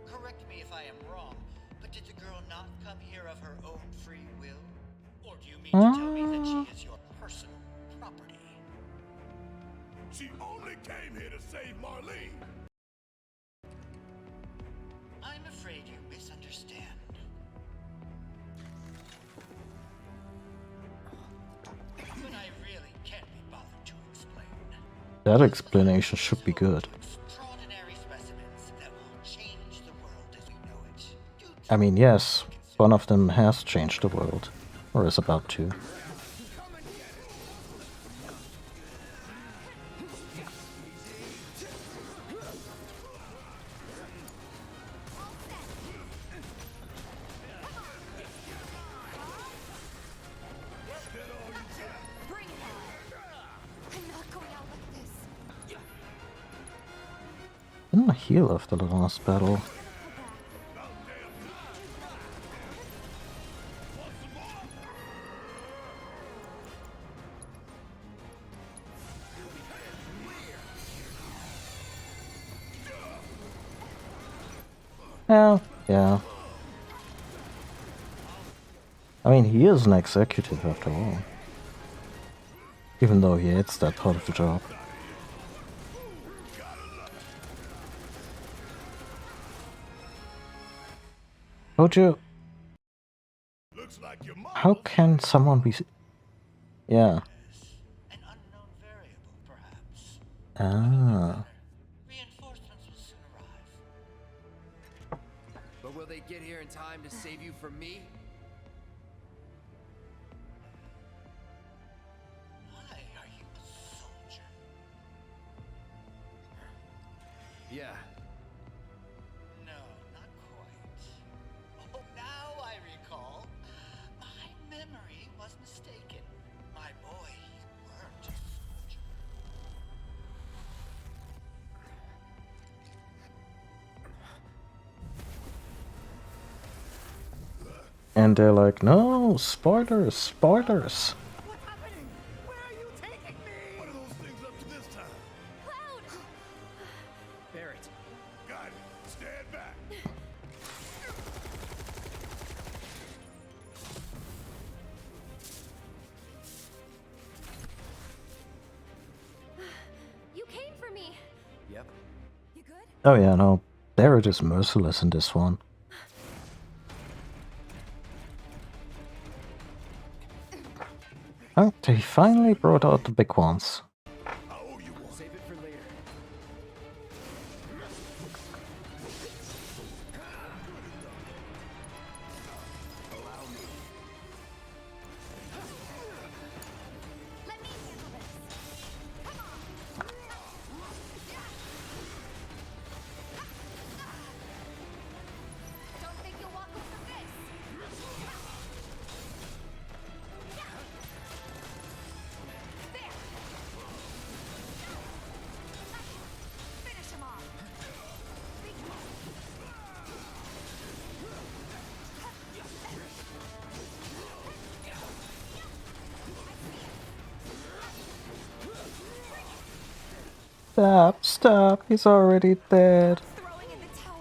Correct me if I am wrong, but did the girl not come here of her own free will? Or do you mean to tell me that she is your personal property? She only came here to save Marlene. I'm afraid you misunderstand. But I really can't be bothered to explain. That explanation should be good. Extraordinary specimens that will change the world as we know it. I mean, yes, one of them has changed the world. Or is about to. Bring it on. I'm not going out like this. Didn't I heal after the last battle? Yeah. I mean, he is an executive after all. Even though he hates that part of the job. Hojo, how can someone be... Yeah. Ah. Reinforcements will soon arrive. But will they get here in time to save you from me? Why are you a soldier? Yeah. No, not quite. Oh, now I recall. My memory was mistaken. My boy, you weren't a soldier. And they're like, no, spoilers, spoilers. What are those things up to this time? Barrett. Got it. Stand back. You came for me. Yep. You good? Oh yeah, no, Barrett is merciless in this one. Oh, they finally brought out the big ones. Save it for later. Allow me. Let me handle this. Come on. Don't think you'll walk away from this. There. Finish him off. Stop, stop, he's already dead. Throwing in the towel.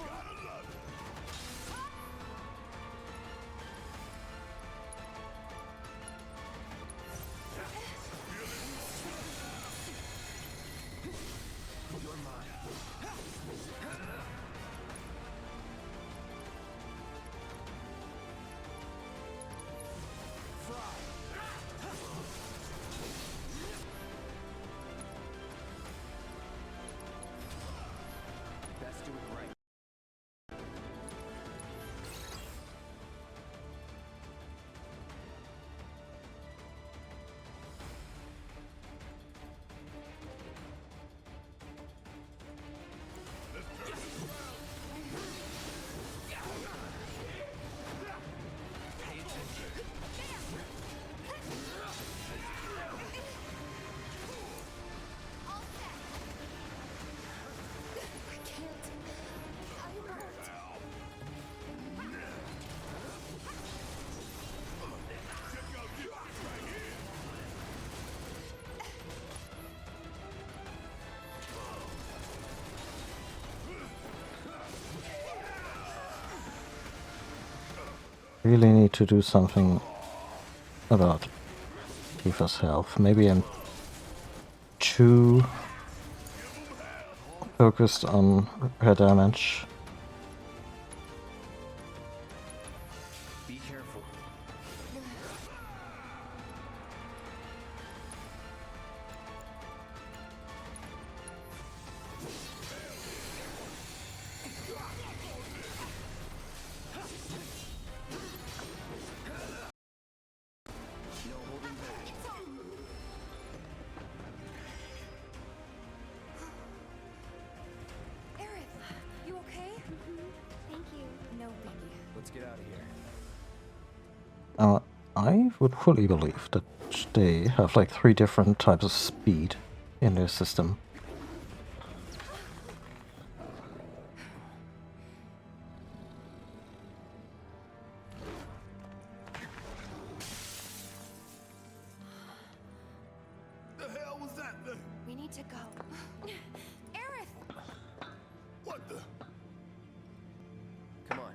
You're mine. Best do it right. I can't. I'm hurt. Really need to do something about Tifa's health. Maybe I'm too focused on her damage. Be careful. No holding back. Aerith, you okay? Thank you. No biggie. Let's get out of here. I would fully believe that they have like 3 different types of speed in their system. The hell was that thing? We need to go. Aerith! What the? Come on.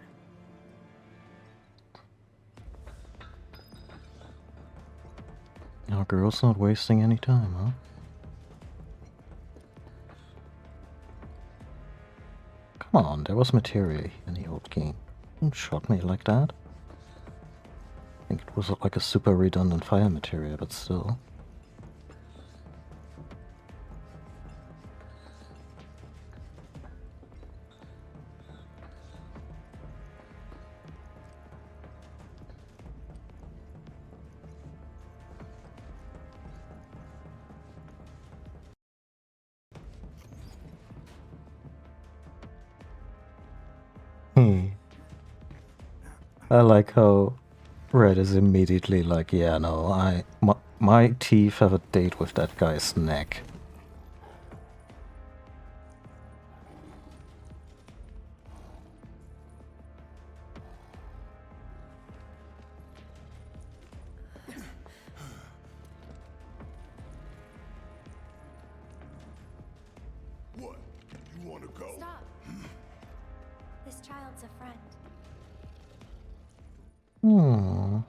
Our girl's not wasting any time, huh? Come on, there was materia in the old game. Don't shot me like that. I think it was like a super redundant fire materia, but still. I like how Red is immediately like, yeah, no, my teeth have a date with that guy's neck. go. Stop. This child's a friend. Hmm.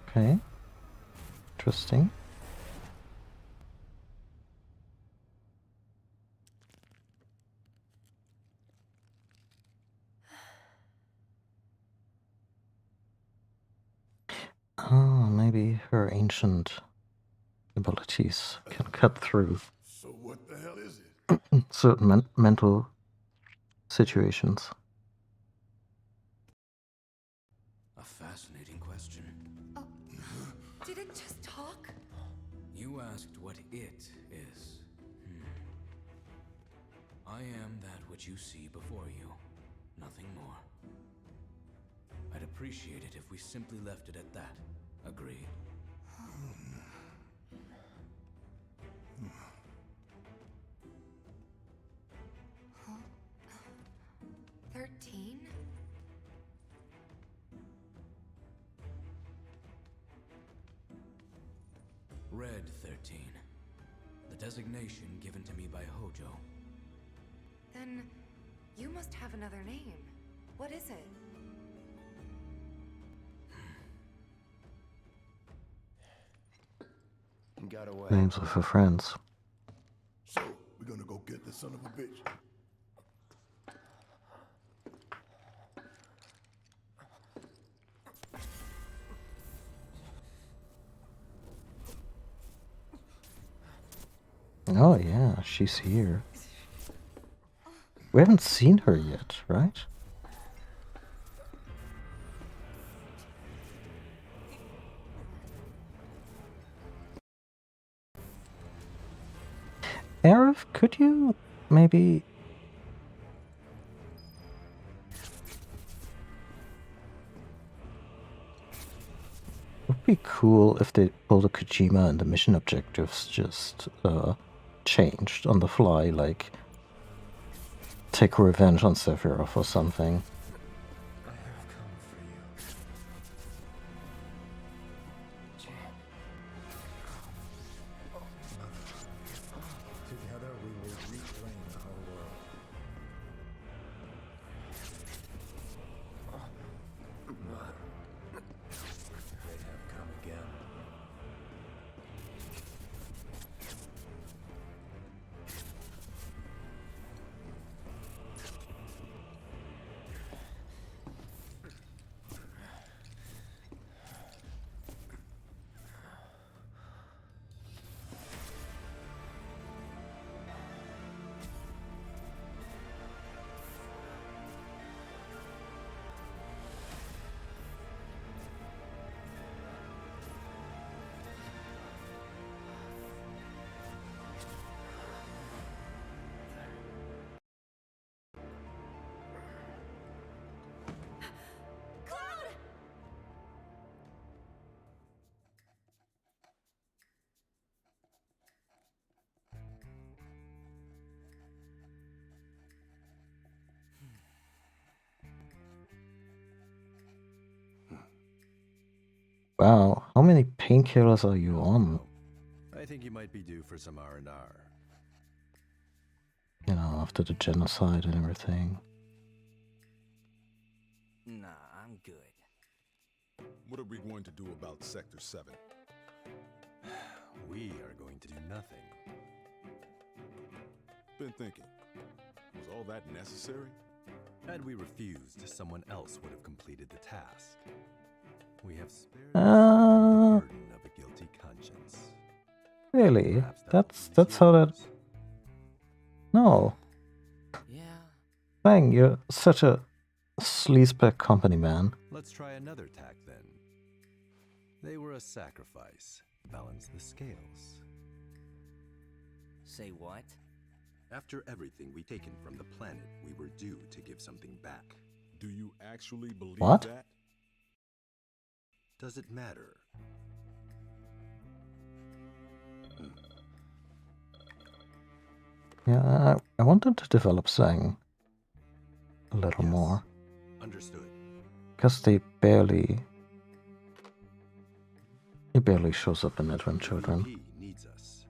Okay. Interesting. Ah, maybe her ancient abilities can cut through So what the hell is it? certain mental situations. A fascinating question. Oh, did it just talk? You asked what it is. I am that which you see before you. Nothing more. I'd appreciate it if we simply left it at that. Agreed? 13? Red 13. The designation given to me by Hojo. Then you must have another name. What is it? Got away. Names of her friends. So, we're gonna go get the son of a bitch. Oh yeah, she's here. We haven't seen her yet, right? Aerith, could you maybe... It would be cool if they pulled a Kojima and the mission objectives just changed on the fly, like take revenge on Sephiroth or something. Together we will reclaim our world. They have come again. Wow, how many painkillers are you on? I think you might be due for some R&R. You know, after the genocide and everything. Nah, I'm good. What are we going to do about Sector 7? We are going to do nothing. Been thinking, was all that necessary? Had we refused, someone else would have completed the task. We have spared the burden of a guilty conscience. Really? That's how that... No. Yeah. Dang, you're such a sleazebag company man. Let's try another tack then. They were a sacrifice. Balance the scales. Say what? After everything we taken from the planet, we were due to give something back. Do you actually believe What? that? Does it matter? Yeah, I wanted to develop Zhang. a little more. Understood. Because he barely shows up in Advent Children. He needs us.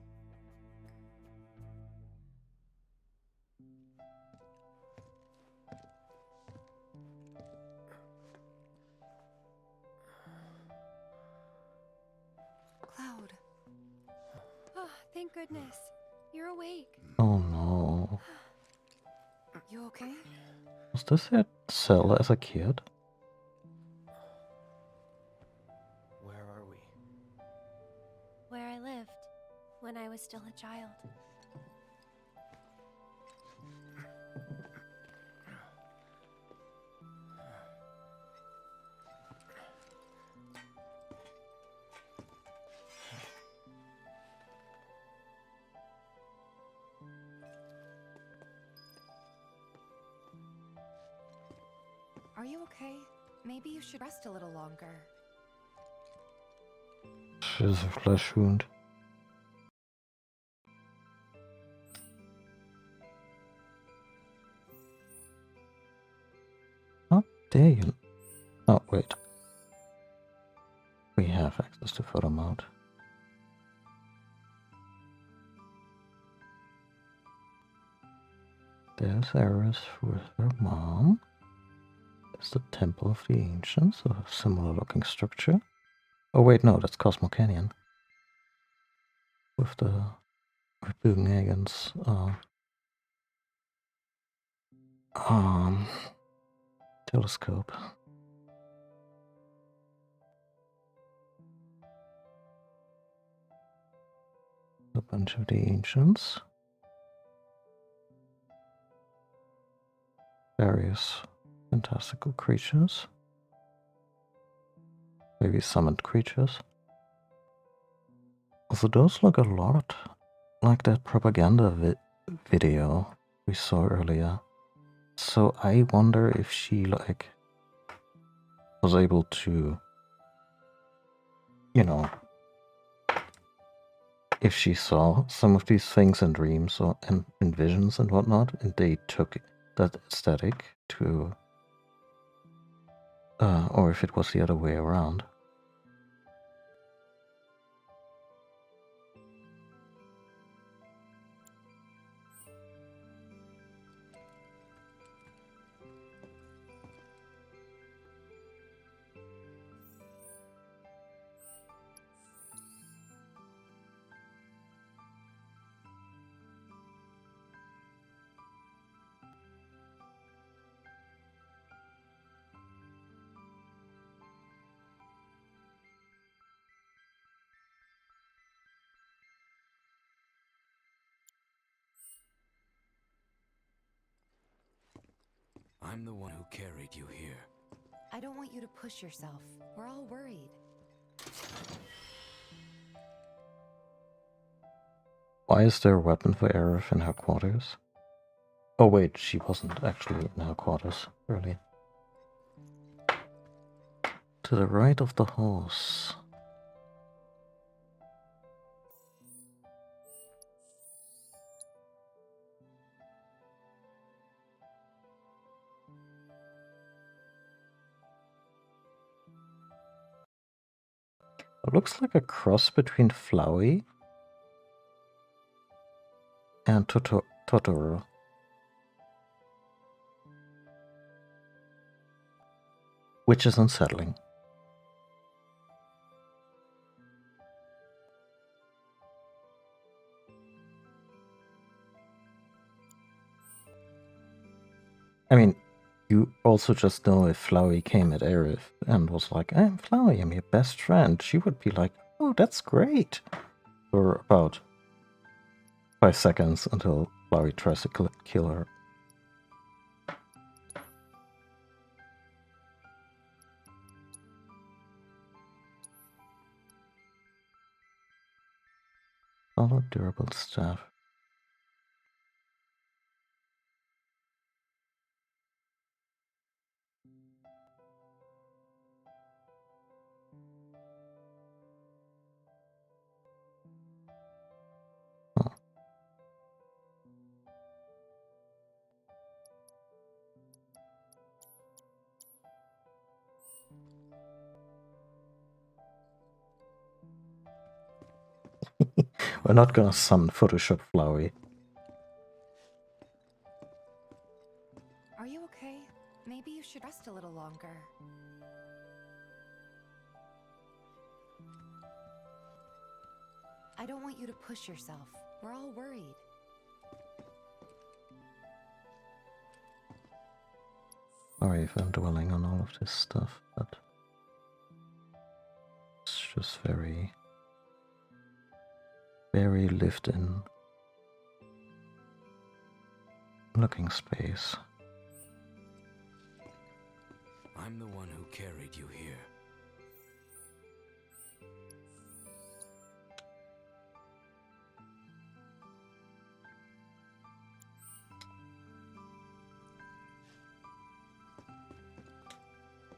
Cloud. Oh, thank goodness. You're awake. Oh no. You okay? Was this your cell as a kid? Where are we? Where I lived when I was still a child. Are you okay? Maybe you should rest a little longer. She has a flesh wound. How dare you? Oh, wait. We have access to photo mode. There's Eris with her mom. There's the Temple of the Ancients, a similar looking structure. Oh wait, no, that's Cosmo Canyon. With the Ripponen's telescope. A bunch of the ancients. Various fantastical creatures. Maybe summoned creatures. Also, those look a lot like that propaganda video we saw earlier. So I wonder if she was able to, you know, if she saw some of these things in dreams or in visions and whatnot, and they took that aesthetic to, or if it was the other way around. I'm the one who carried you here. I don't want you to push yourself. We're all worried. Why is there a weapon for Aerith in her quarters? Oh wait, she wasn't actually in her quarters, really. To the right of the horse. It looks like a cross between Flowey and Totoro. Which is unsettling. I mean, you also just know if Flowey came at Aerith and was like, I'm Flowey, I'm your best friend, she would be like, oh, that's great. For about 5 seconds until Flowey tries to kill her. Solid, durable staff. We're not gonna summon Photoshop Flowey. Are you okay? Maybe you should rest a little longer. I don't want you to push yourself. We're all worried. Sorry if I'm dwelling on all of this stuff, but it's just very, very lived in looking space. I'm the one who carried you here.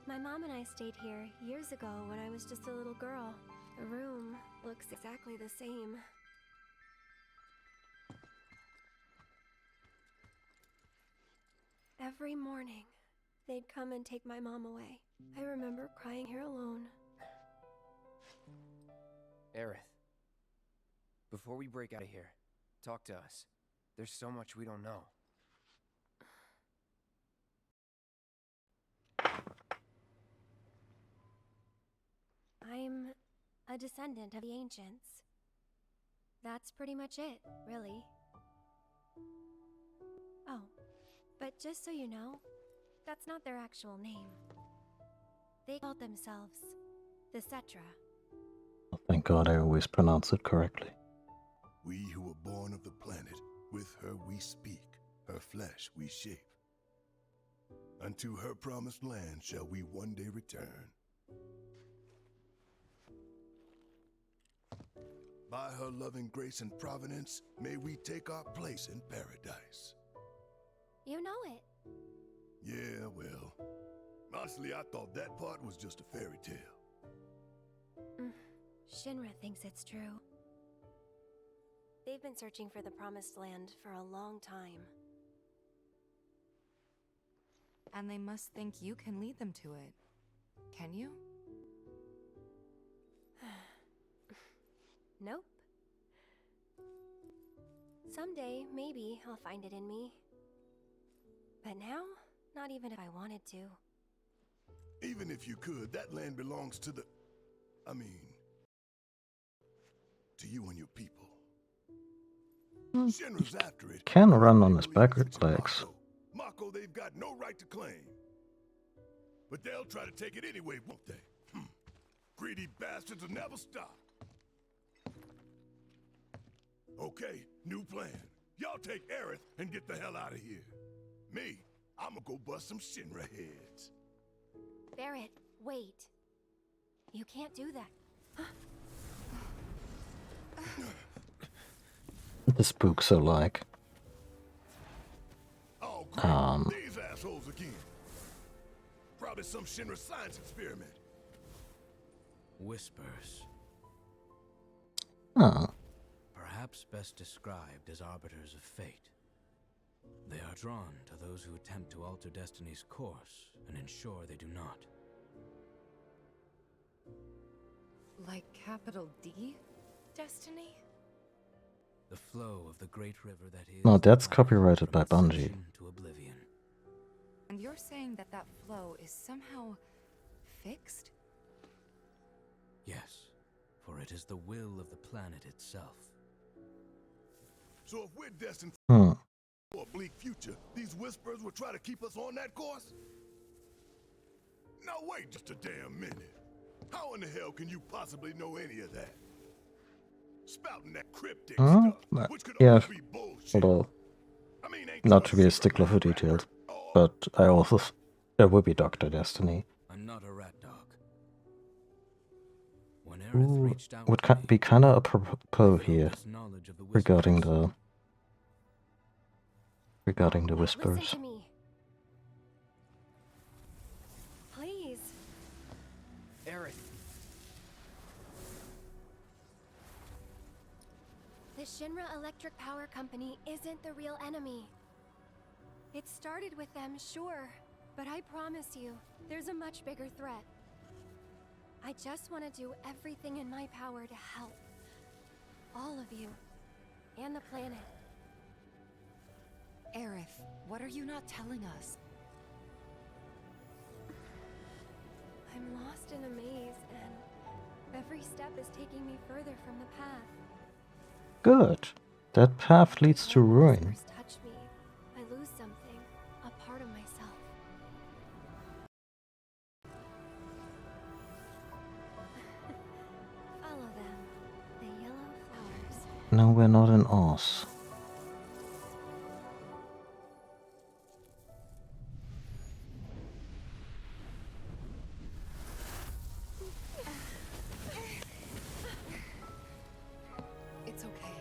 My mom and I stayed here years ago when I was just a little girl. The room looks exactly the same. Every morning, they'd come and take my mom away. I remember crying here alone. Aerith, before we break out of here, talk to us. There's so much we don't know. I'm a descendant of the ancients. That's pretty much it, really. Oh, but just so you know, that's not their actual name. They called themselves the Cetra. Oh, thank God I always pronounce it correctly. We who were born of the planet, with her we speak, her flesh we shape. Unto her promised land shall we one day return. By her loving grace and providence, may we take our place in paradise. You know it. Yeah, well, honestly, I thought that part was just a fairy tale. Shinra thinks it's true. They've been searching for the Promised Land for a long time. And they must think you can lead them to it. Can you? Nope. Someday, maybe, I'll find it in me. But now, not even if I wanted to. Even if you could, that land belongs to the... to you and your people. Shinra's after it. Can run on his back legs. Mako they've got no right to claim. But they'll try to take it anyway, won't they? Greedy bastards will never stop. Okay, new plan. Y'all take Aerith and get the hell out of here. Me, I'ma go bust some Shinra heads. Barret, wait. You can't do that. The spooks are like. Oh, great. These assholes again. Probably some Shinra science experiment. Whispers. Oh. Perhaps best described as arbiters of fate. They are drawn to those who attempt to alter destiny's course and ensure they do not. Like capital D? Destiny? The flow of the great river that is... No, that's copyrighted by Bungie. ...to oblivion. And you're saying that that flow is somehow fixed? Yes, for it is the will of the planet itself. So if we're destined for a bleak future, these whispers will try to keep us on that course? Now wait just a damn minute. How in the hell can you possibly know any of that? Spouting that cryptic stuff, which could yeah, only be bullshit. although not to be a stickler for details, but I also there will be Dr. Destiny. I'm not a rat dog. When Aerith Ooh, reached out would to me, be kind of apropos here regarding the whispers. Listen to me. Please. Aerith. The Shinra Electric Power Company isn't the real enemy. It started with them, sure, but I promise you, there's a much bigger threat. I just want to do everything in my power to help. All of you. And the planet. Aerith, what are you not telling us? I'm lost in a maze, and every step is taking me further from the path. Good. That path leads to ruin. First touch me, I lose something, a part of myself. Follow them, the yellow flowers. No, we're not in Oz. It's okay.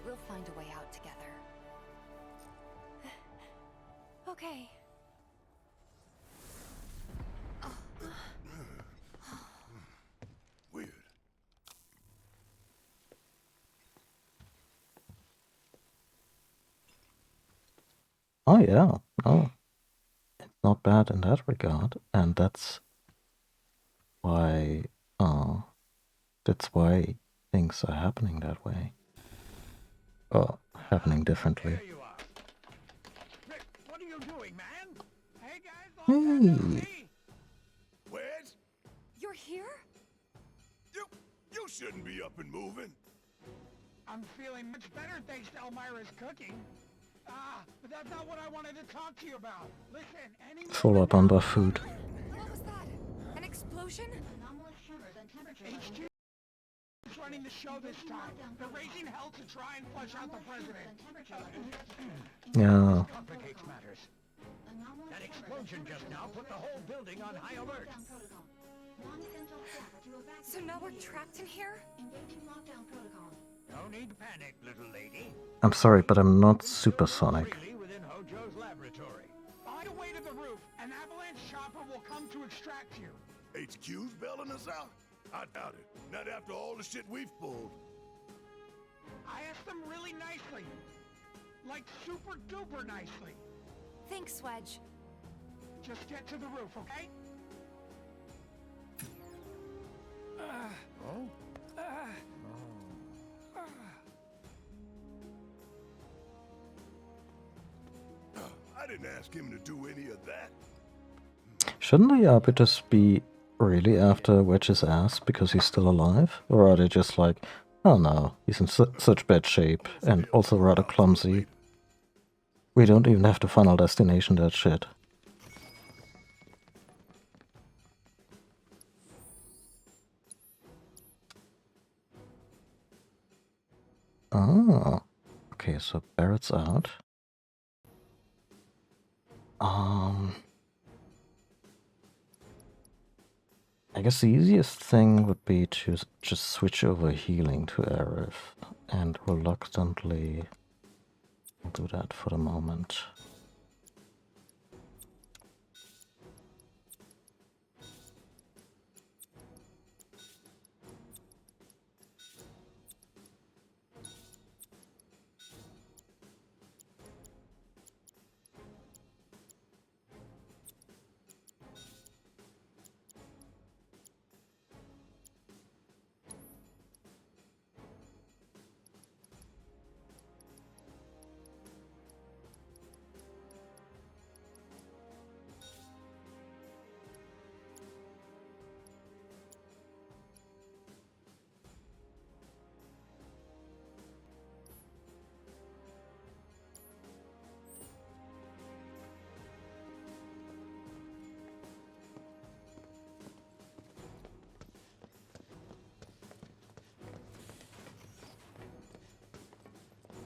We'll find a way out together. Okay. Weird. Oh yeah. Oh. It's not bad in that regard. And that's why things are happening that way. Or happening differently. What are you doing, man? Hey guys, Hey. Wedge? You're here? You shouldn't be up and moving. I'm feeling much better thanks to Elmira's cooking. But that's not what I wanted to talk to you about. Listen, any Full up on buff food. What was that? An explosion? HQ is running the show this time. They're raising hell to try and flush out the president. Yeah. Complicates matters. That explosion just now put the whole building on high alert. So now we're trapped in here? No need to panic, little lady. I'm sorry, but I'm not supersonic. Freely within Hojo's laboratory. Find a way to the roof. An avalanche chopper will come to extract you. HQ's bailing us out? I doubt it. Not after all the shit we've pulled. I asked them really nicely. Like super duper nicely. Thanks, Wedge. Just get to the roof, okay? Oh? I didn't ask him to do any of that. Shouldn't the arbiters be really after Wedge's ass because he's still alive? Or are they just like, oh no, he's in such bad shape and also rather clumsy. We don't even have to Final Destination that shit. Ah, okay, so Barrett's out. I guess the easiest thing would be to just switch over healing to Aerith, and reluctantly I'll do that for the moment.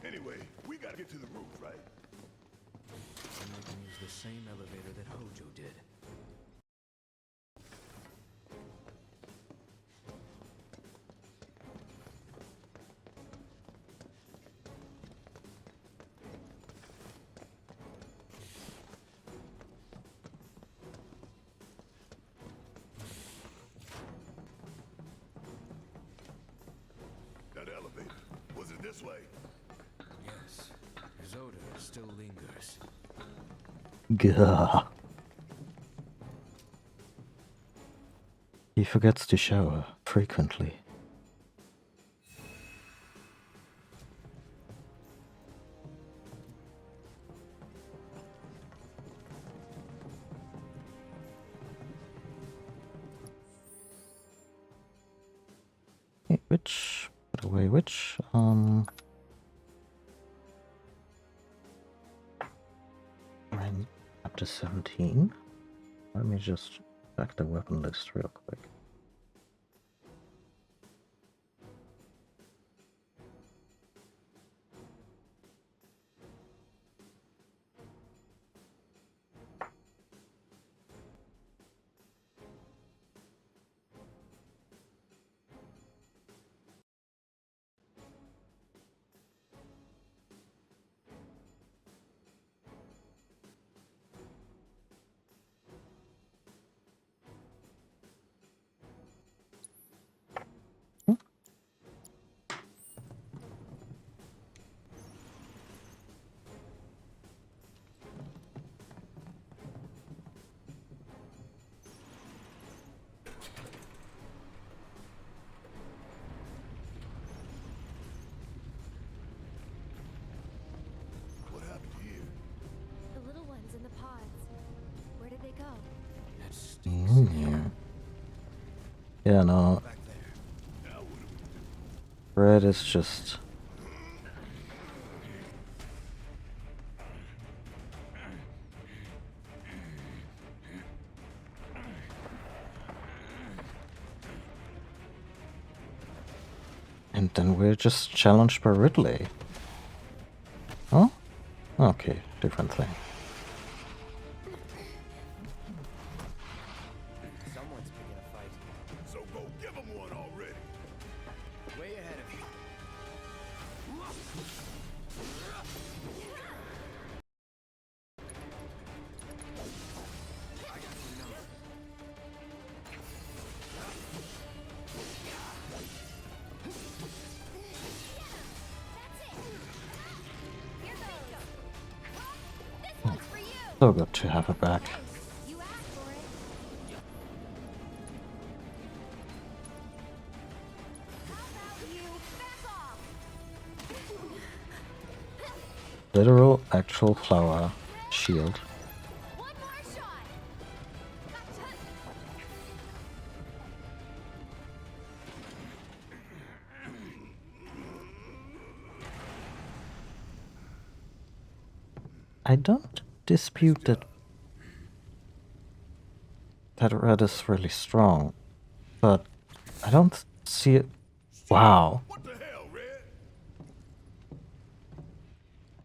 Anyway, we gotta get to the roof, right? And they can use the same elevator that Hojo did. That elevator, was it this way? Yes, his odor still lingers. Gah. He forgets to shower frequently. which, by the way, which, we're in chapter 17. Let me just check the weapon list real quick. What happened here? The little ones in the pods. Where did they go? Yeah, no. Red is just... And then we're just challenged by Ridley. Oh? Okay, different thing. Someone's picking a fight. So go give him one already. Way ahead of you. I got your number. So good to have her back. You asked for it. How about you back off? Literal, actual flower shield. One more shot. I don't dispute that Red is really strong, but I don't see it. Wow. What the hell, Red?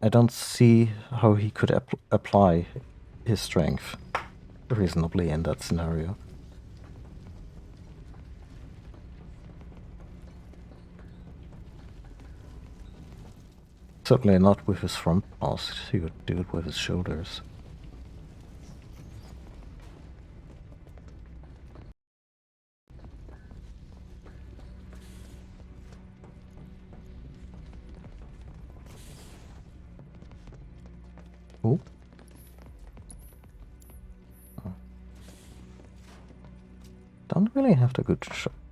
I don't see how he could apply his strength reasonably in that scenario. Certainly not with his front paws, he would do it with his shoulders. Oh. Don't really have to go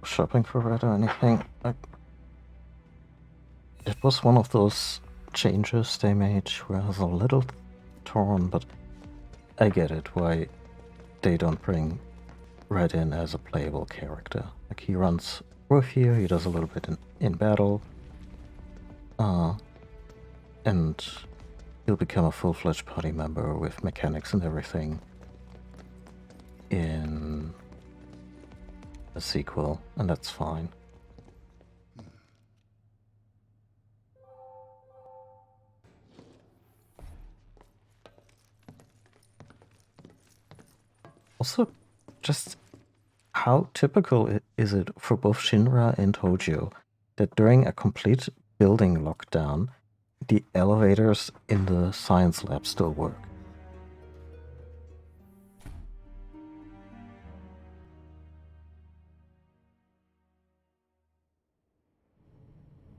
shopping for Red or anything. It was one of those changes they made where I was a little torn, but I get it why they don't bring Red in as a playable character. Like, he runs through here, he does a little bit in battle, and he'll become a full-fledged party member with mechanics and everything in a sequel, and that's fine. Also, just how typical is it for both Shinra and Hojo that during a complete building lockdown, the elevators in the science lab still work?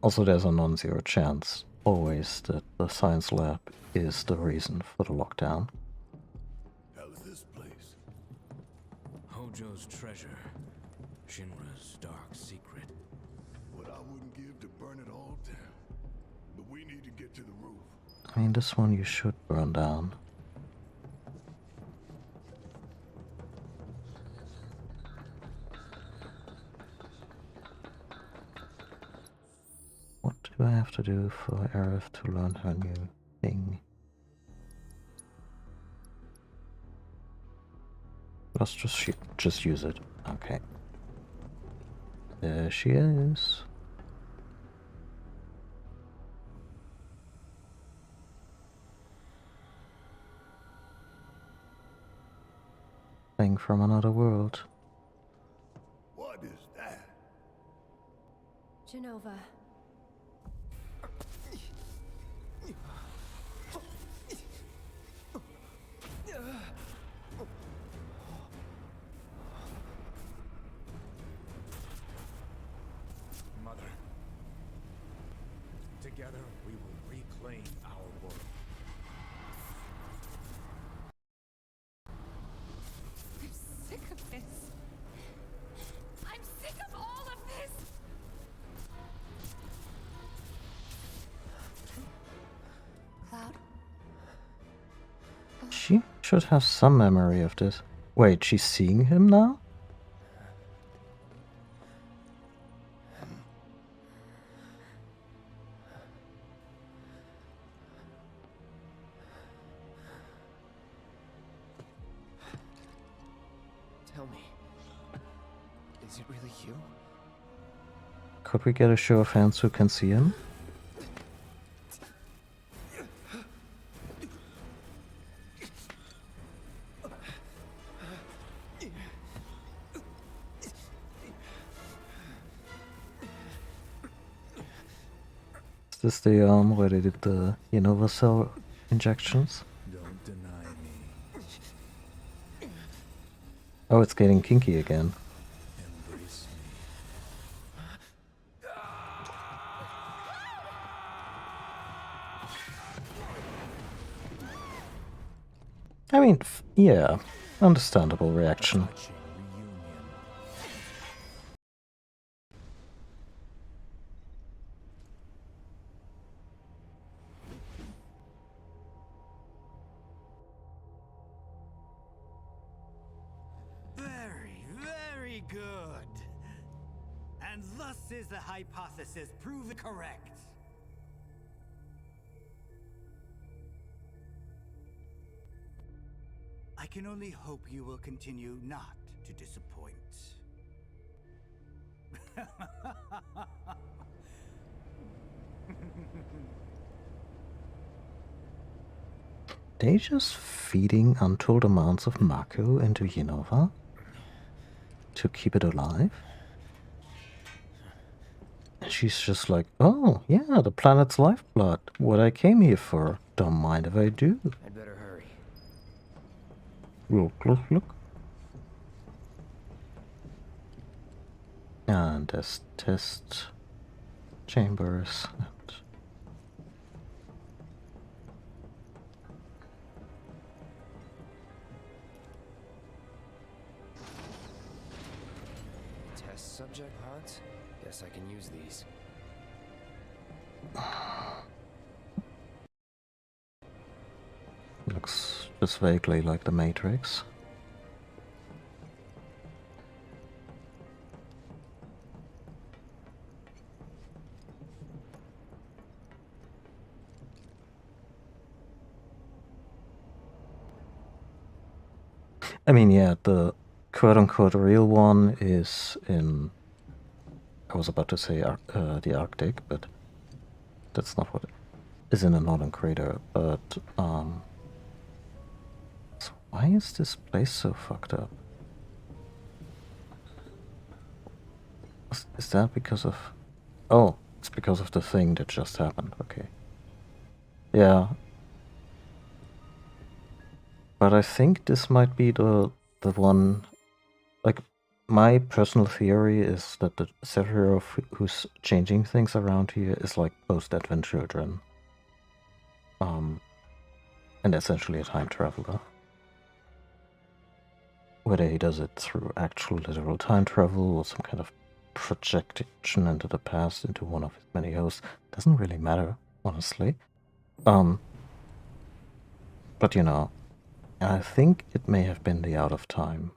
Also, there's a non-zero chance, always, that the science lab is the reason for the lockdown. Hell is this place? Hojo's treasure. Shinra's dark secret. What I wouldn't give to burn it all down. But we need to get to the roof. I mean, this one you should burn down. do I have to do for Aerith to learn her new thing? Let's just use it. Okay. There she is. Thing from another world. What is that? Genova. Mother. Together we will reclaim our world. I'm sick of this. I'm sick of all of this. Cloud? She should have some memory of this. Wait, she's seeing him now? Tell me, is it really you? Could we get a show of hands who can see him? Is this the where they did the Unova cell injections? Don't deny me. Oh, it's getting kinky again. Embrace I mean, yeah, understandable reaction. Very, very good. And thus is the hypothesis proven correct. I can only hope you will continue not to disappoint. They just feeding untold amounts of Mako into Unova to keep it alive? And she's just like, oh, yeah, the planet's lifeblood. What I came here for. Don't mind if I do. I'd better hurry. Look, look, look. And there's test chambers. Test subject pods? Guess I can use these. Looks just vaguely like the Matrix. I mean, yeah, the quote-unquote real one is in, I was about to say the Arctic, but that's not what it is, in a northern crater, but, so why is this place so fucked up? Is that because of, oh, it's because of the thing that just happened, okay. Yeah. But I think this might be the one, like, my personal theory is that the Sephiroth who's changing things around here is like post-Advent children. And essentially a time traveler. Whether he does it through actual literal time travel or some kind of projection into the past into one of his many hosts, doesn't really matter, honestly. But you know, I think it may have been the out of time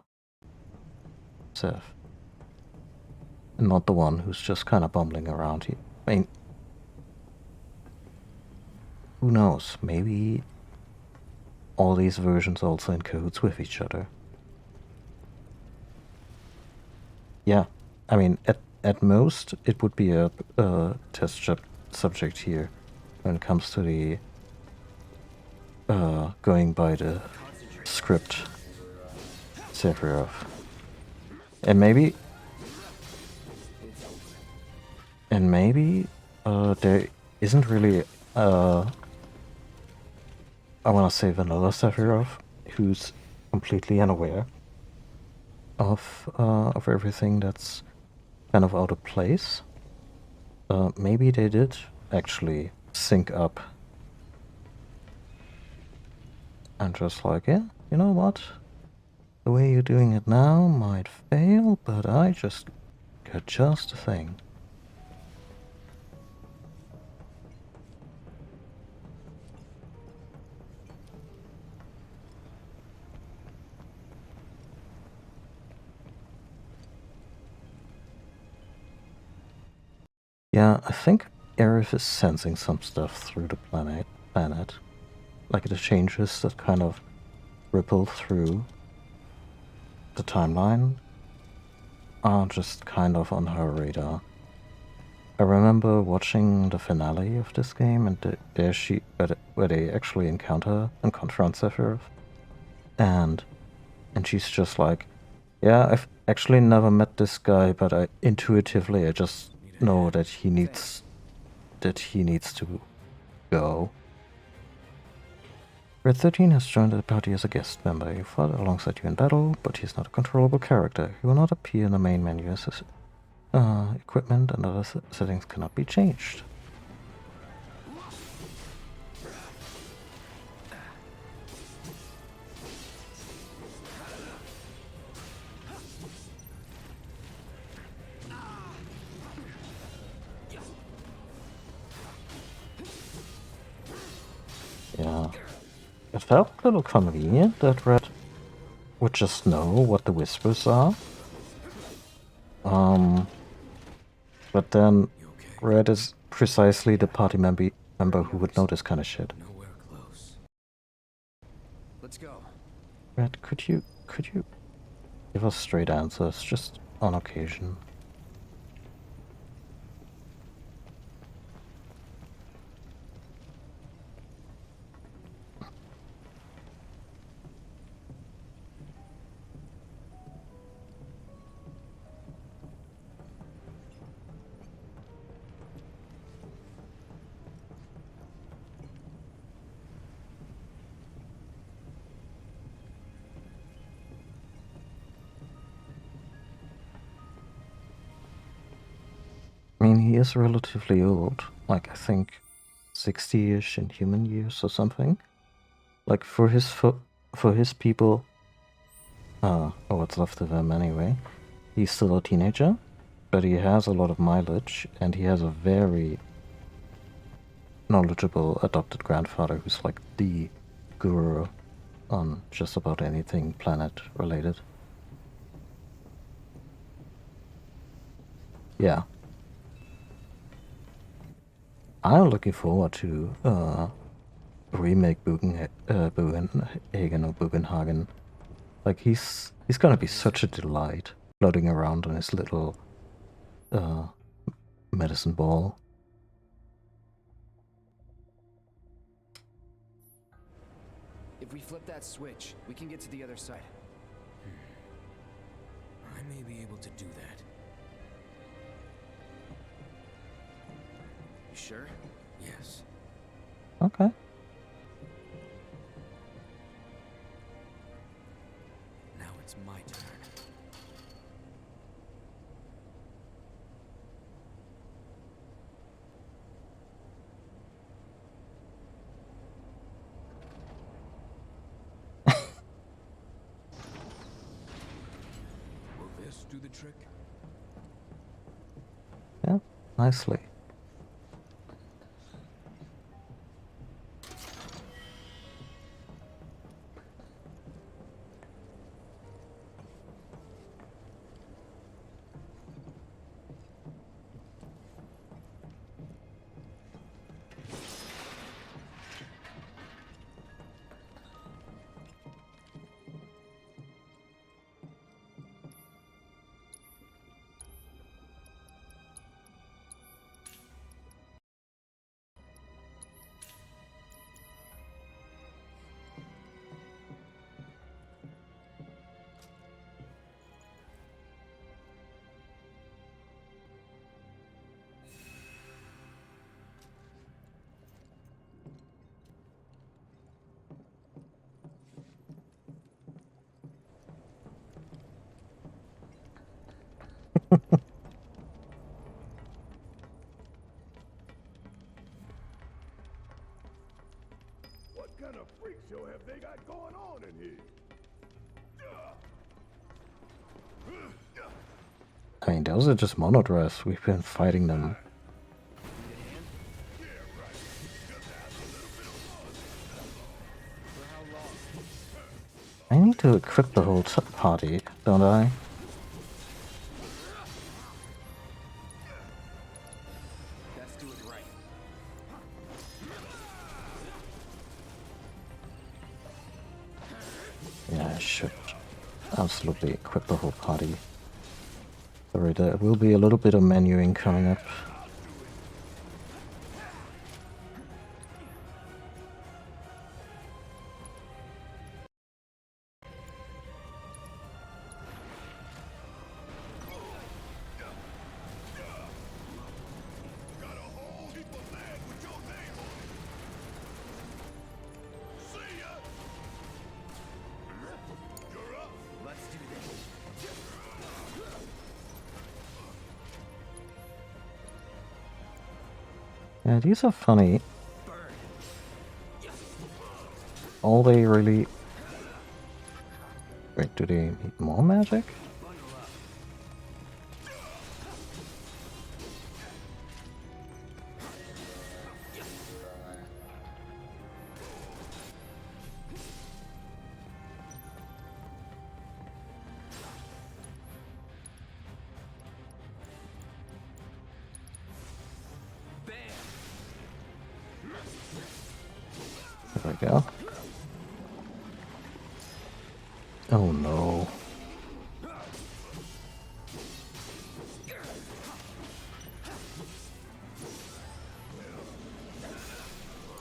Seth. And not the one who's just kind of bumbling around here. I mean, who knows? Maybe all these versions also in cahoots with each other. Yeah, I mean, at most, it would be a test subject here when it comes to the going by the script Sephiroth. And maybe there isn't really I want to say vanilla Sephiroth who's completely unaware of everything that's kind of out of place. Maybe they did actually sync up and just like, yeah, you know what? The way you're doing it now might fail, but I just got just the thing. Yeah, I think Aerith is sensing some stuff through the planet. Like the changes that kind of ripple through the timeline are just kind of on her radar. I remember watching the finale of this game, and where they actually encounter and confront Sephiroth, and she's just like, yeah, I've actually never met this guy, but I just know that he needs to go. Red 13 has joined the party as a guest member. He fought alongside you in battle, but he's not a controllable character. He will not appear in the main menu as his equipment and other settings cannot be changed. Yeah. It felt a little convenient that Red would just know what the whispers are. But then Red is precisely the party member who would know this kind of shit. Let's go. Red, could you give us straight answers, just on occasion? I mean, he is relatively old, like I think 60-ish in human years or something. Like for his people, or what's left of him anyway, he's still a teenager, but he has a lot of mileage, and he has a very knowledgeable adopted grandfather who's like the guru on just about anything planet related. Yeah. I'm looking forward to remake Bugenhagen or Bugenhagen. Like he's gonna be such a delight floating around on his little medicine ball. If we flip that switch, we can get to the other side. I may be able to do that. You sure? Yes. Okay. Now it's my turn. Will this do the trick? Yeah, nicely. kind of freak show have they got going on in here? I mean, those are just monodress. We've been fighting them. I need to equip the whole party, don't I? Let's do it right. Yeah, I should absolutely equip the whole party. Sorry, there will be a little bit of menuing coming up. Yeah, these are funny. All they really... Wait, do they need more magic? There we go. Oh no.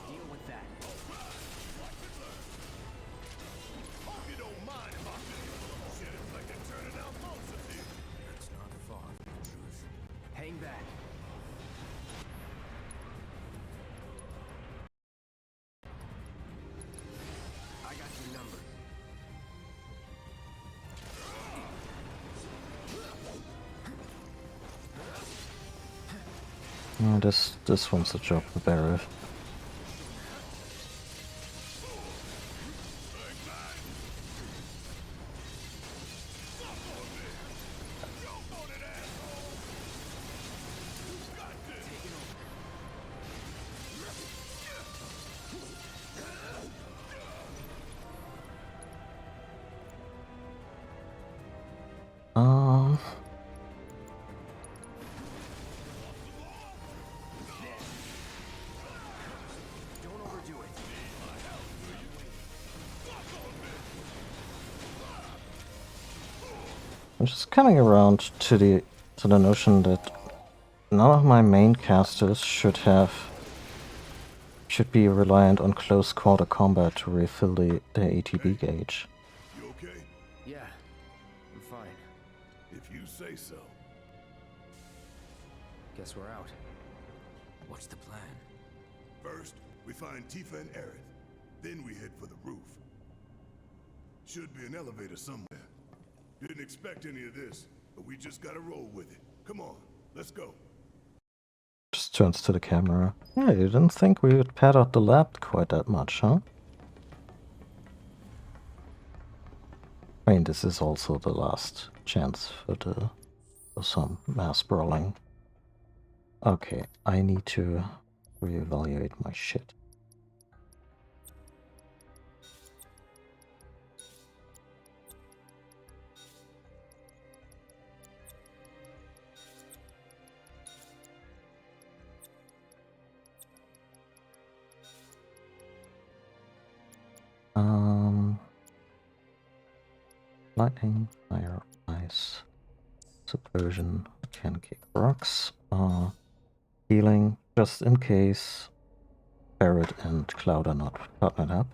Deal with that. You don't mind if I feel shit it's like they're turning out monsters here. That's not far from the truth. Hang back. I got your number. Oh, this one's a job for better. Don't overdo it. I'm just coming around to the notion that none of my main casters should be reliant on close quarter combat to refill their ATB gauge. You okay? Yeah, I'm fine. If you say so. Guess we're out. What's the plan? First, we find Tifa and Aerith. Then we head for the roof. Should be an elevator somewhere. Didn't expect any of this, but we just gotta roll with it. Come on, let's go. Just turns to the camera. Yeah, you didn't think we would pad out the lab quite that much, huh? I mean, this is also the last chance for some mass brawling. Okay, I need to reevaluate my shit. Lightning, fire, ice, subversion, can kick rocks, healing, just in case Barret and Cloud are not partnered up.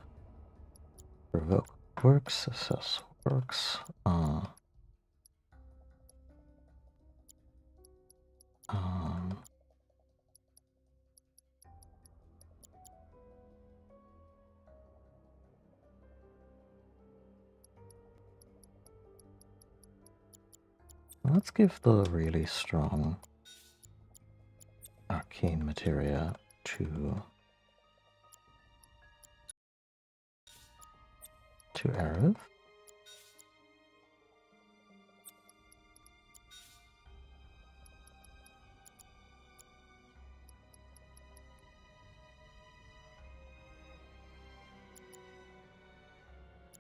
Provoke works, assess works, let's give the really strong arcane materia to to Aerith.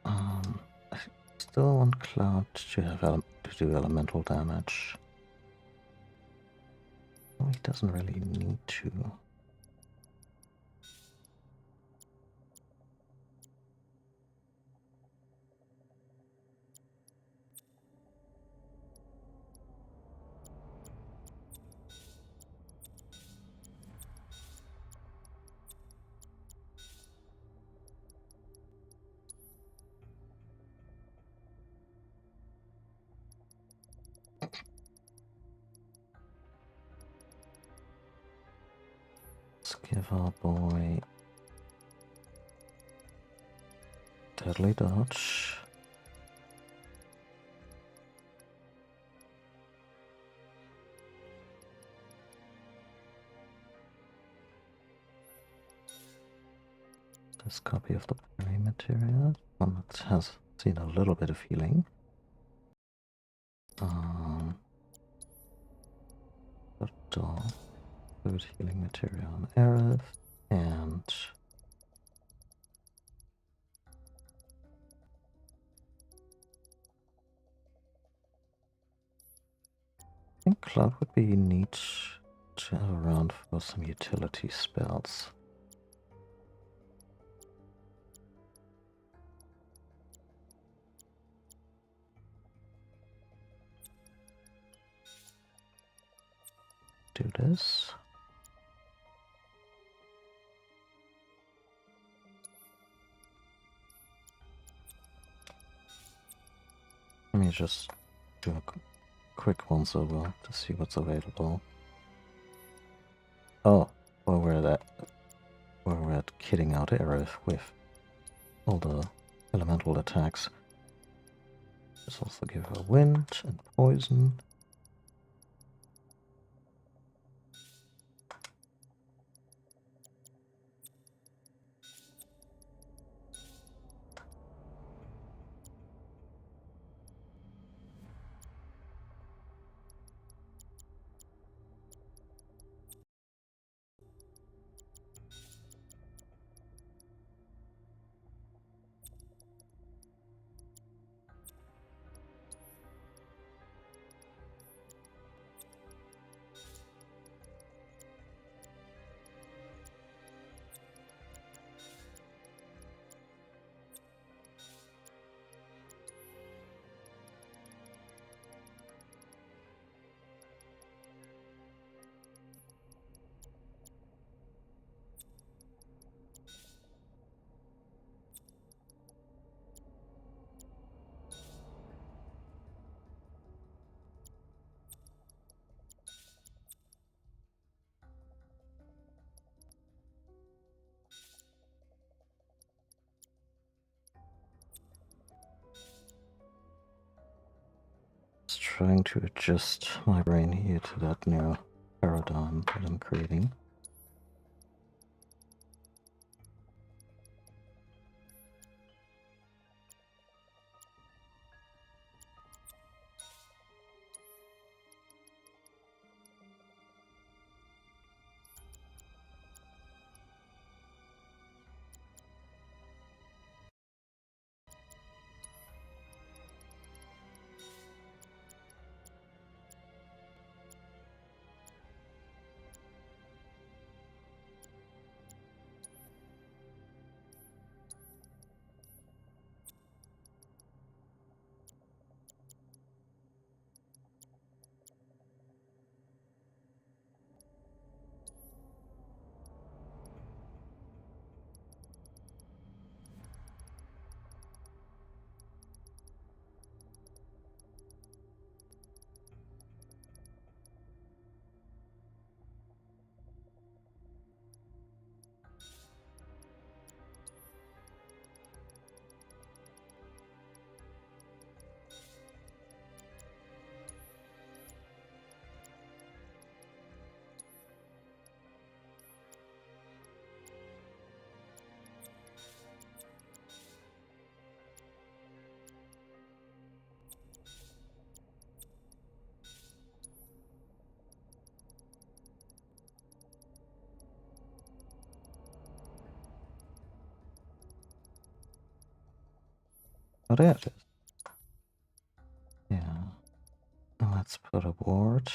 I still want Cloud to have to do elemental damage. Well, he doesn't really need to. Let's give our boy Deadly Dodge. This copy of the Prairie Materia, one that has seen a little bit of healing. Food healing materia on Aerith, and I think Cloud would be neat to have around for some utility spells. Do this. Let me just do a quick once over to see what's available. Oh, well, we're at kitting out Aerith with all the elemental attacks. Let's also give her wind and poison. Trying to adjust my brain here to that new paradigm that I'm creating. Oh, there it is. Yeah. And let's put a ward.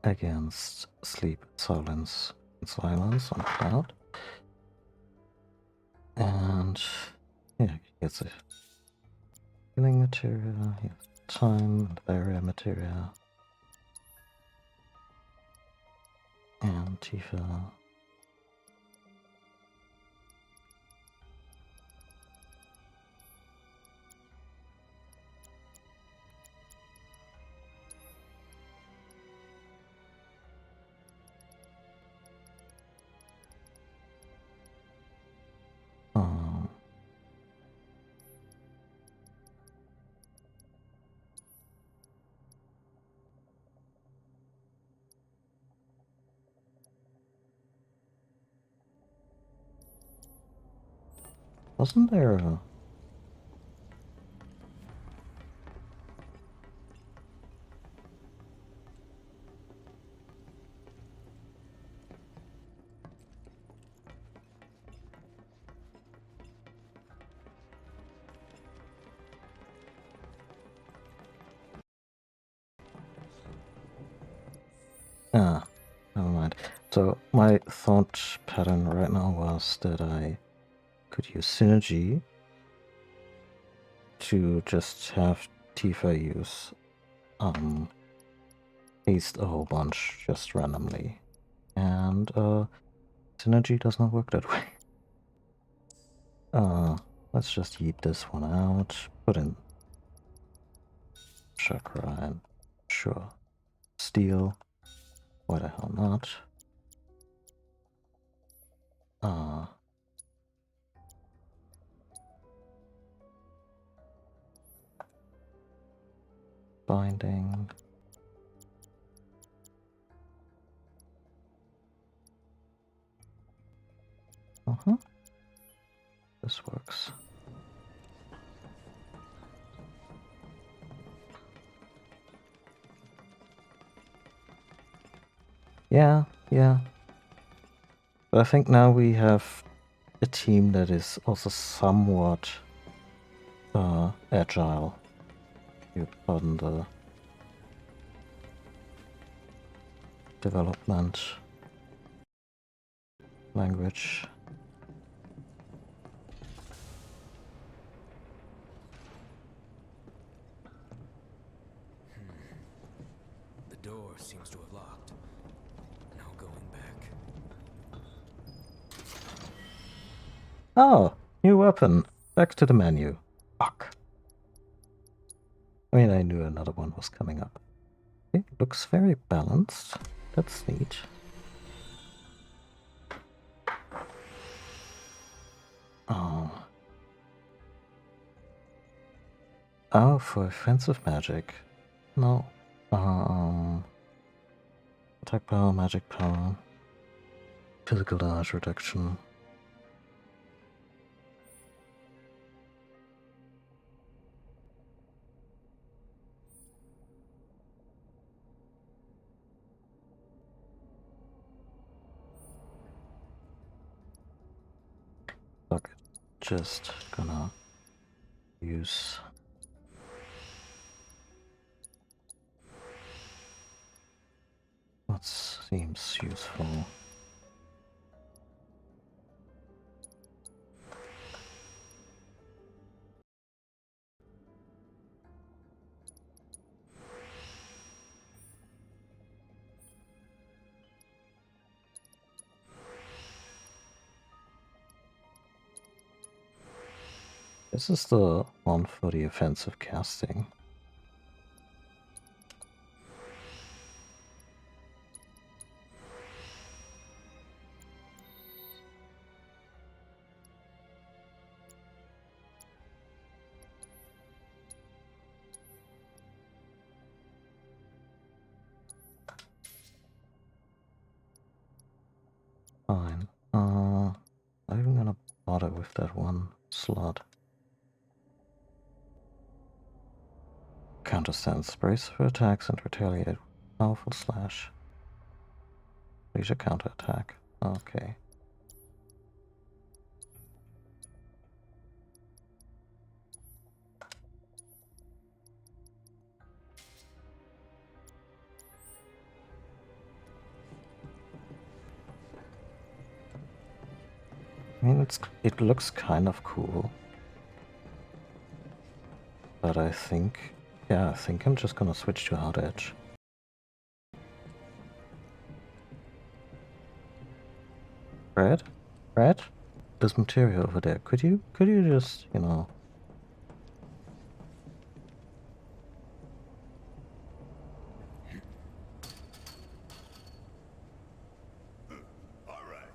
Against sleep, silence, and silence on cloud. And yeah, he gets a healing material, he has time and barrier material. And Tifa. Wasn't there a... Ah, never mind. So my thought pattern right now was that I could use synergy to just have Tifa use haste a whole bunch just randomly. And synergy does not work that way. Let's just eat this one out, put in chakra and sure. Steel. Why the hell not? Binding. This works. Yeah. But I think now we have a team that is also somewhat agile. You pardon the development language. The door seems to have locked. No going back. Oh, new weapon. Back to the menu. Fuck. I mean, I knew another one was coming up. It looks very balanced. That's neat. Oh, for offensive magic. No. Attack power, magic power, physical damage reduction. Fuck it. Just gonna use what seems useful. This is the one for the offensive casting. Fine. Not even gonna bother with that one slot. Counterstance. Brace for attacks and retaliate. Powerful slash. Leisure counterattack. Okay. I mean, it looks kind of cool. But I think, yeah, I think I'm just gonna switch to Hard Edge. Brad? Brad? There's material over there. Could you just, you know... Alright,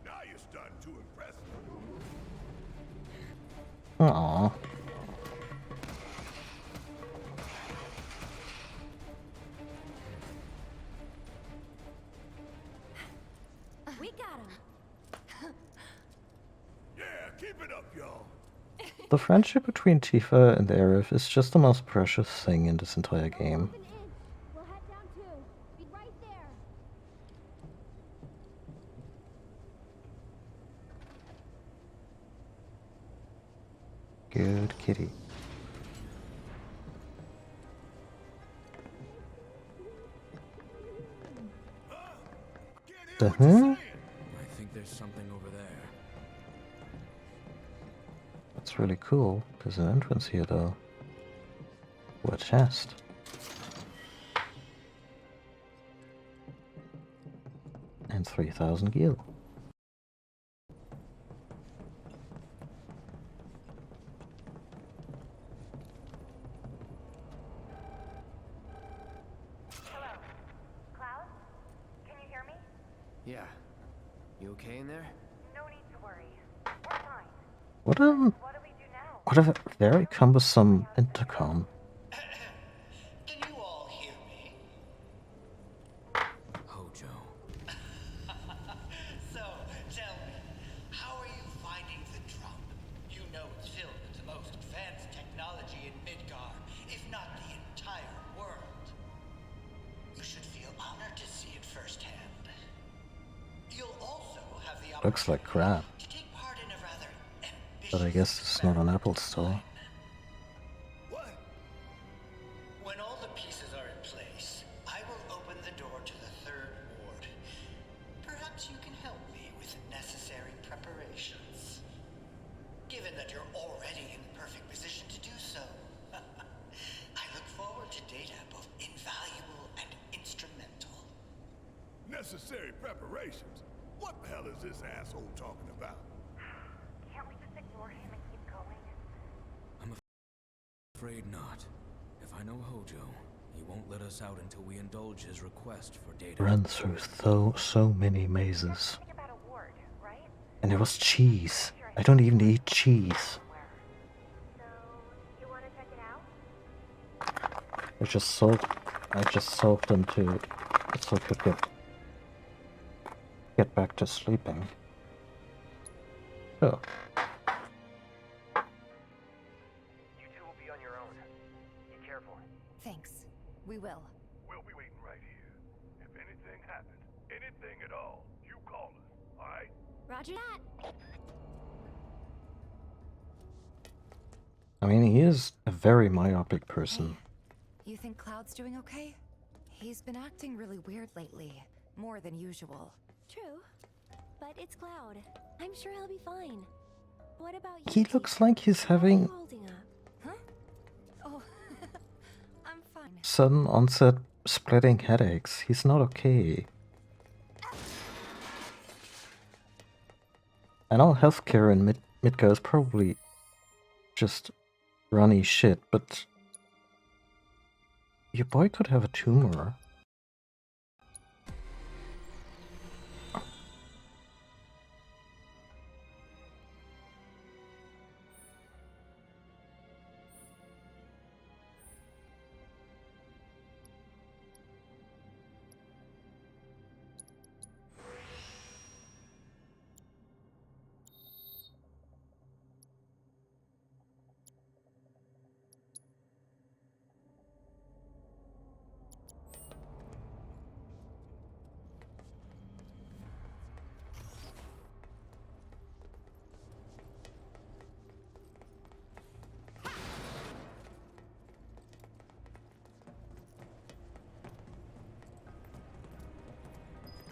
now you're starting to impress me. Aww. We got him. Yeah, keep it up, y'all. The friendship between Tifa and Aerith is just the most precious thing in this entire game. We'll head down too. Be right there. Good kitty. The huh? I think there's something over there. That's really cool. There's an entrance here though. What chest? And 3000 gil. Yeah. You okay in there? What a very cumbersome intercom. Can you all hear me? Hojo. So, tell me, how are you finding the drum? You know it's filled with the most advanced technology in Midgar, if not the entire world. You should feel honored to see it firsthand. You'll also have the Looks like crap. to take part in a rather But I guess it's not an Apple store. When all the pieces are in place, I will open the door to the third ward. Perhaps you can help me with necessary preparations. Given that you're already in perfect position to do so, I look forward to data both invaluable and instrumental. Necessary preparations? What the hell is this asshole talking about? Can't we just ignore him and keep going? I'm afraid not. If I know Hojo, he won't let us out until we indulge his request for data. Run through so many mazes. And there was cheese. I don't even eat cheese. I just sold them to so I could get back to sleeping. Oh. You two will be on your own. Be careful. Thanks. We will. We'll be waiting right here. If anything happens, anything at all, you call us, alright? Roger that. I mean, he is a very myopic person. You think Cloud's doing okay? He's been acting really weird lately. More than usual. True. But it's Cloud. I'm sure he'll be fine. What about you? He looks like he's having Holding up. Huh? Oh, I'm fine. sudden onset splitting headaches. He's not okay. I know healthcare in Midgar is probably just runny shit, but your boy could have a tumor.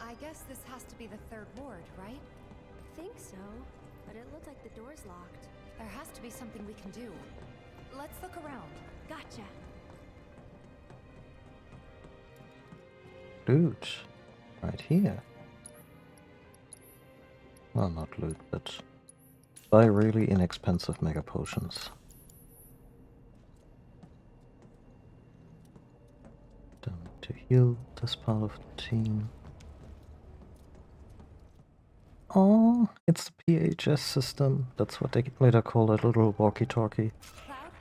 I guess this has to be the third ward, right? Think so, but it looked like the door's locked. There has to be something we can do. Let's look around. Gotcha. Loot. Right here. Well, not loot, but buy really inexpensive mega potions. Don't need to heal this part of the team. Oh, it's the PHS system. That's what they later call that little walkie-talkie. Cloud?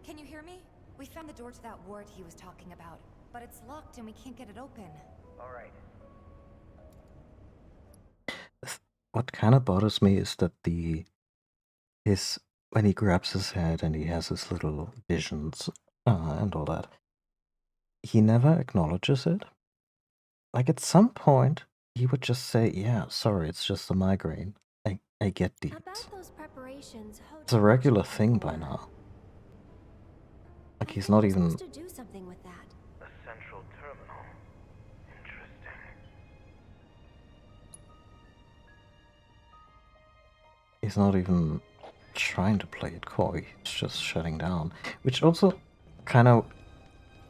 Can you hear me? We found the door to that ward he was talking about, but it's locked and we can't get it open. Alright. What kind of bothers me is that when he grabs his head and he has his little visions and all that, he never acknowledges it. Like at some point, he would just say, "Yeah, sorry, it's just a migraine. I get these." About those preparations, It's a regular thing by now. Like he's not even. supposed to do something with that. A central terminal. Interesting. He's not even trying to play it coy. He's just shutting down, which also kind of,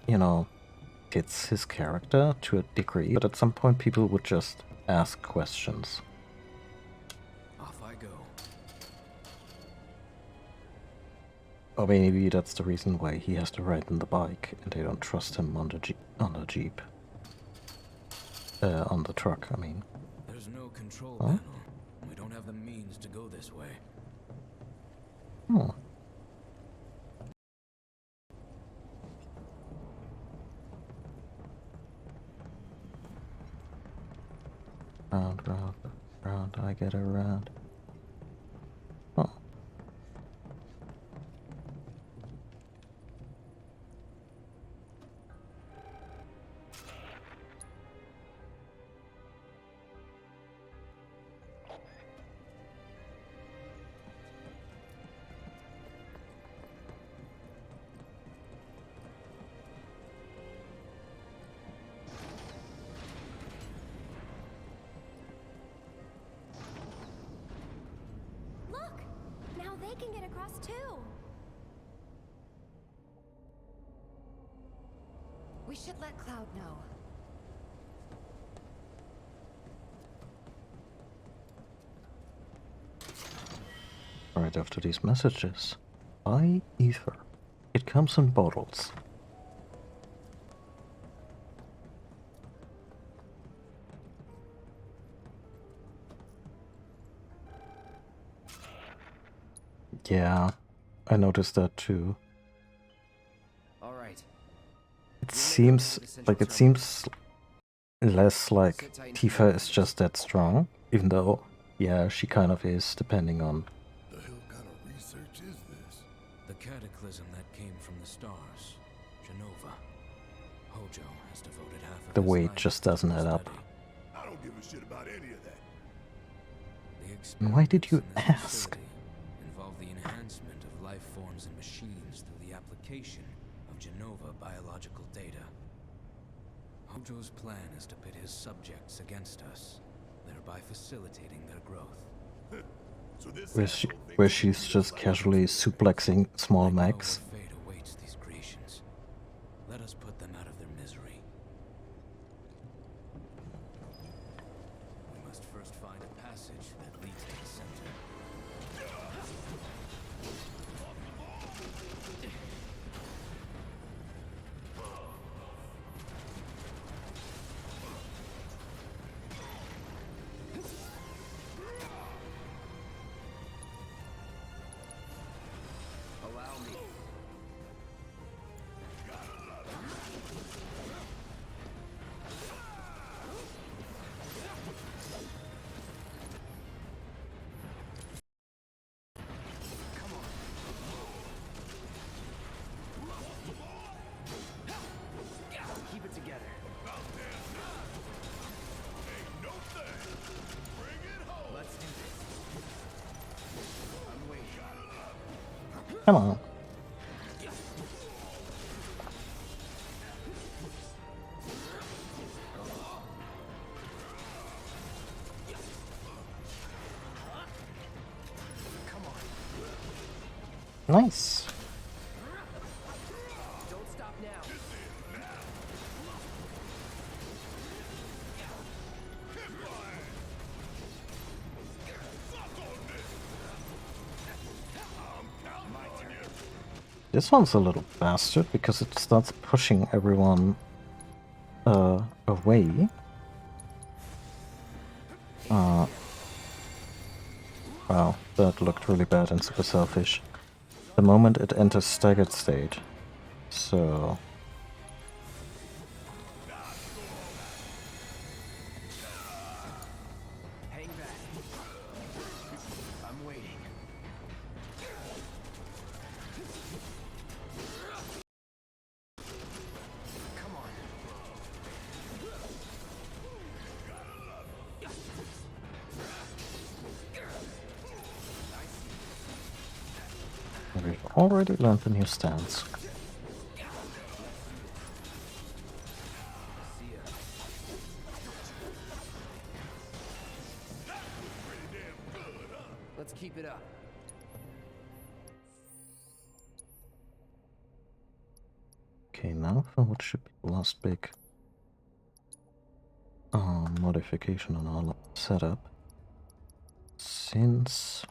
you know, fits his character to a degree. But at some point, people would just ask questions. Off I go. Or maybe that's the reason why he has to ride in the bike, and they don't trust him on the jeep. On the truck, I mean. There's no control Huh? panel. We don't have the means to go this way. Oh. Round, round, round, I get around. Oh. Look! Now they can get across too. We should let Cloud know. Right after these messages. Buy ether. It comes in bottles. Yeah, I noticed that too. Alright. It seems less like Tifa is just that strong, even though, yeah, she kind of is, depending on. The hell kind of research is this? The cataclysm that came from the stars. Genova. Hojo has devoted half of The his weight life just to doesn't add up. study. I don't give a shit about any of that. The Why did you experiments in this ask? facility involve the enhancement of life forms and machines through the application of Genova biological data. Hojo's plan is to pit his subjects against us, thereby facilitating their growth. So this Where she's just casually suplexing small I know mechs. what fate awaits these creations. Let us put them out of their misery. We must first find a passage that leads to the center. Allow me. Keep it together. Let's do this. I'm waiting. Come on. Nice. Don't stop now. This one's a little bastard because it starts pushing everyone away. Wow, that looked really bad and super selfish. The moment it enters staggered state. So... Hang back. I'm waiting. Come on. We've already learned the new stance. Let's keep it up. Okay, now for what should be the last big modification on our setup. Since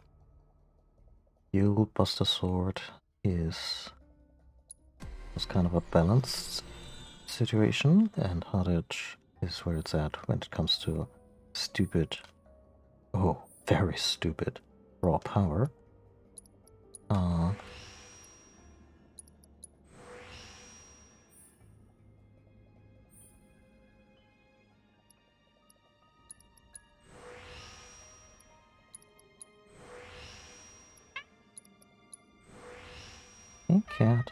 Yield Buster Sword was kind of a balanced situation, and Hard Edge is where it's at when it comes to stupid, oh, very stupid raw power. Hey, cat.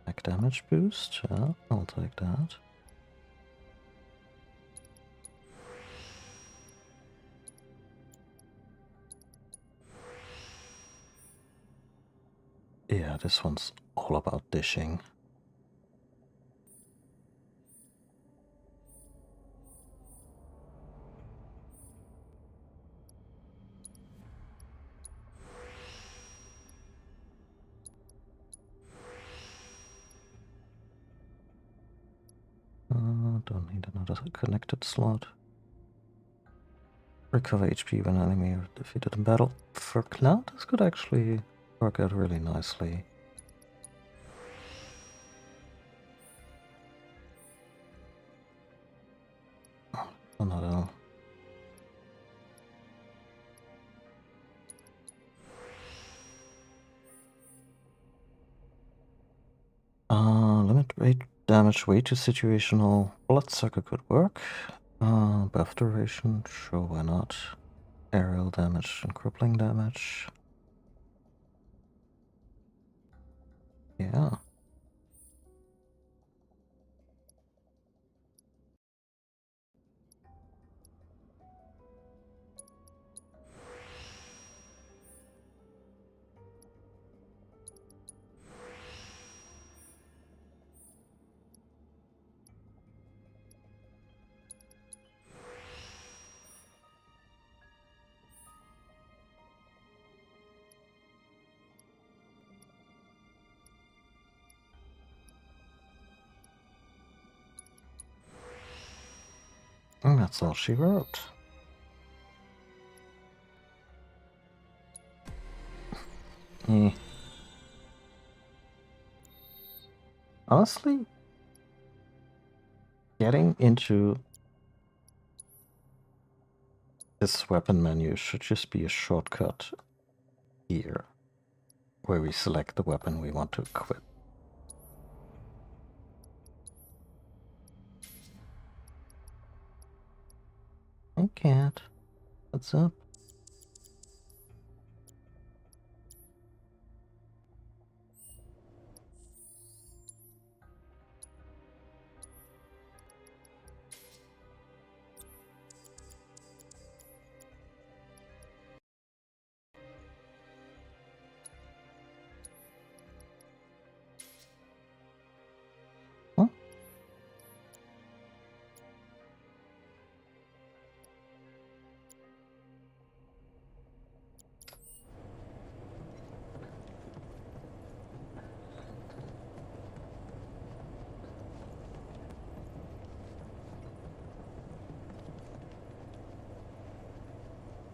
Back damage boost, yeah, I'll take that. Yeah, this one's all about dishing. Don't need another connected slot. Recover HP when enemy are defeated in battle. For Cloud, this could actually work out really nicely. Oh, not at all. Limit rate damage way too situational. Bloodsucker could work. Buff duration, sure, why not? Aerial damage and crippling damage. Yeah. And that's all she wrote. Honestly, getting into this weapon menu should just be a shortcut here, where we select the weapon we want to equip. Hey cat, what's up?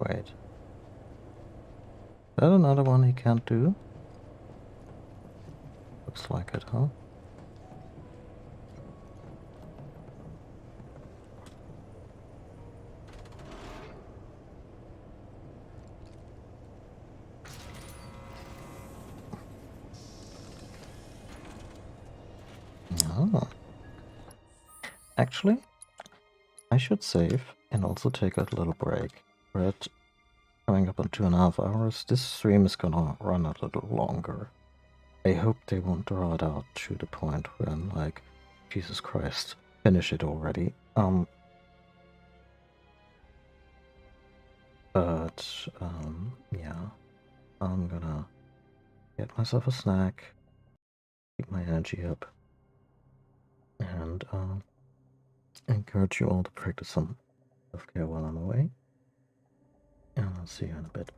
Wait. Is that another one he can't do? Looks like it, huh? Oh. Actually, I should save and also take a little break. We're at coming up on 2.5 hours. This stream is gonna run a little longer. I hope they won't draw it out to the point where I'm like, Jesus Christ, finish it already. Yeah, I'm gonna get myself a snack, keep my energy up, and encourage you all to practice some self-care while I'm away. And I'll see you in a bit.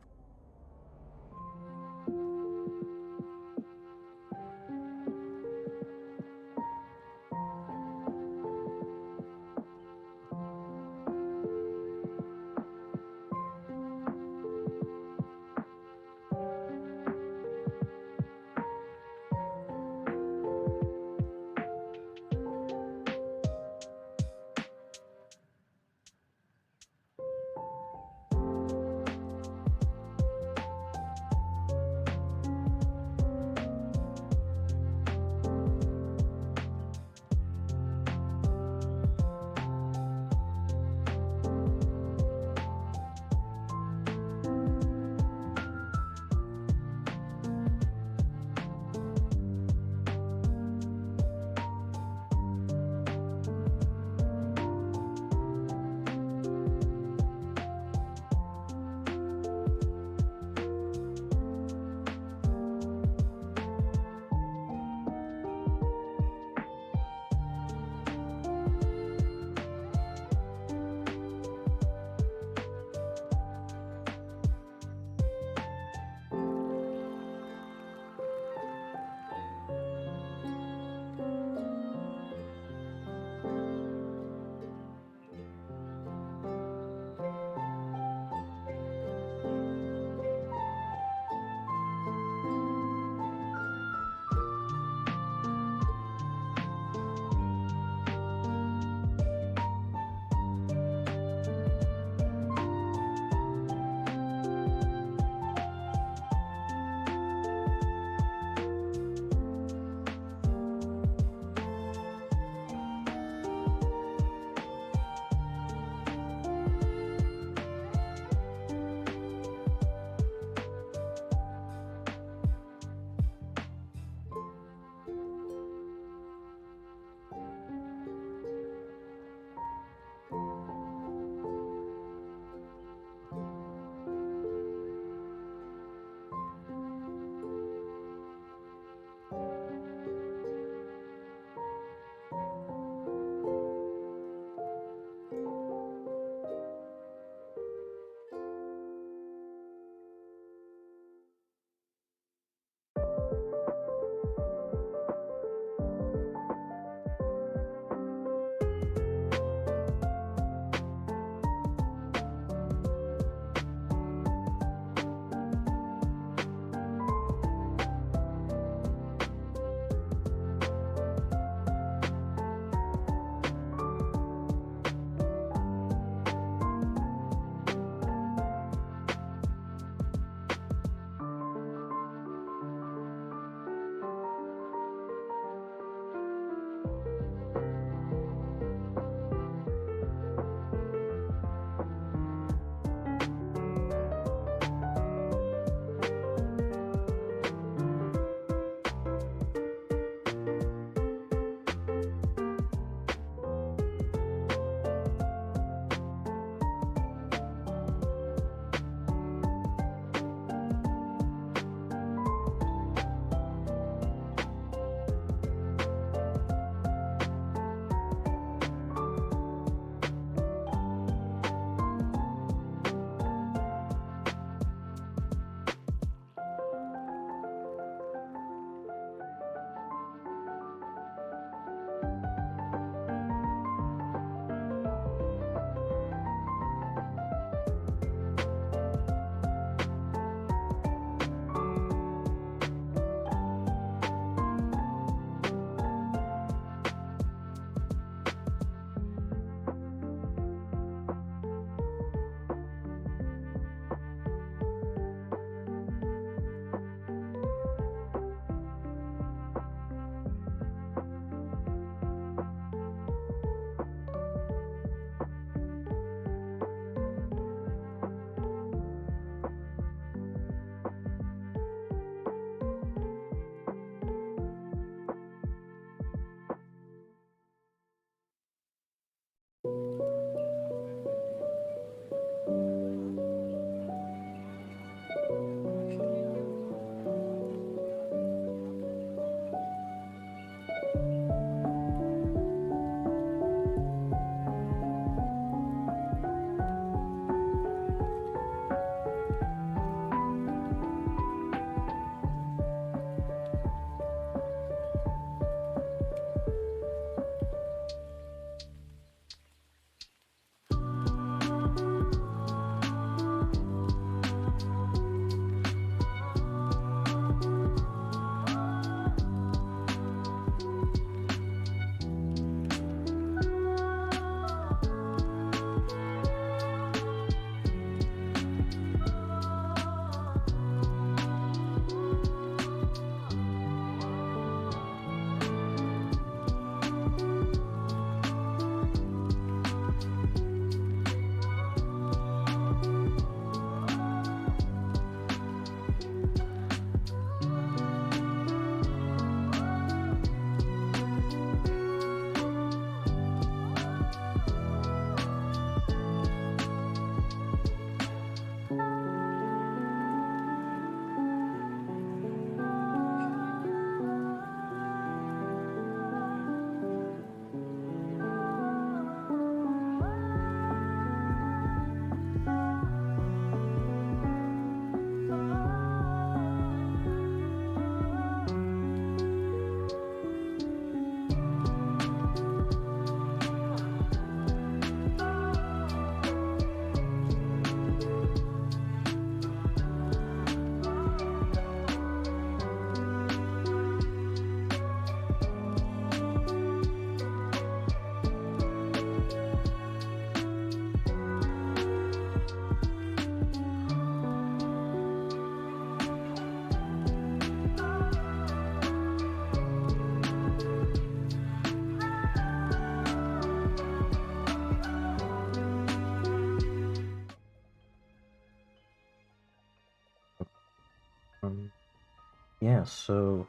Yeah, so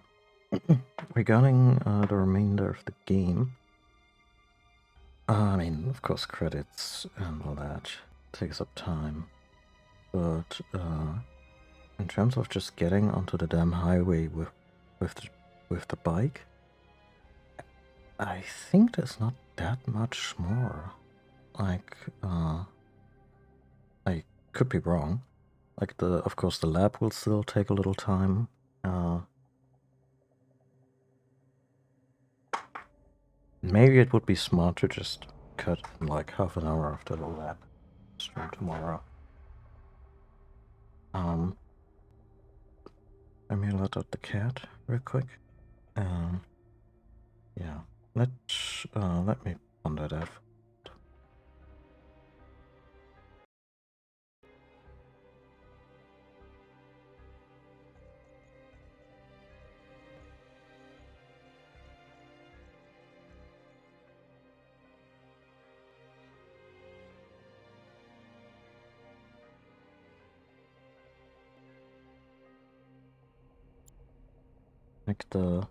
regarding the remainder of the game, I mean, of course, credits and all that takes up time, but in terms of just getting onto the damn highway with the bike, I think there's not that much more. Like, I could be wrong. Like of course, the lab will still take a little time. Maybe it would be smart to just cut in like half an hour after the lab stream tomorrow. Let me let out the cat real quick. Yeah, let me ponder that. Like the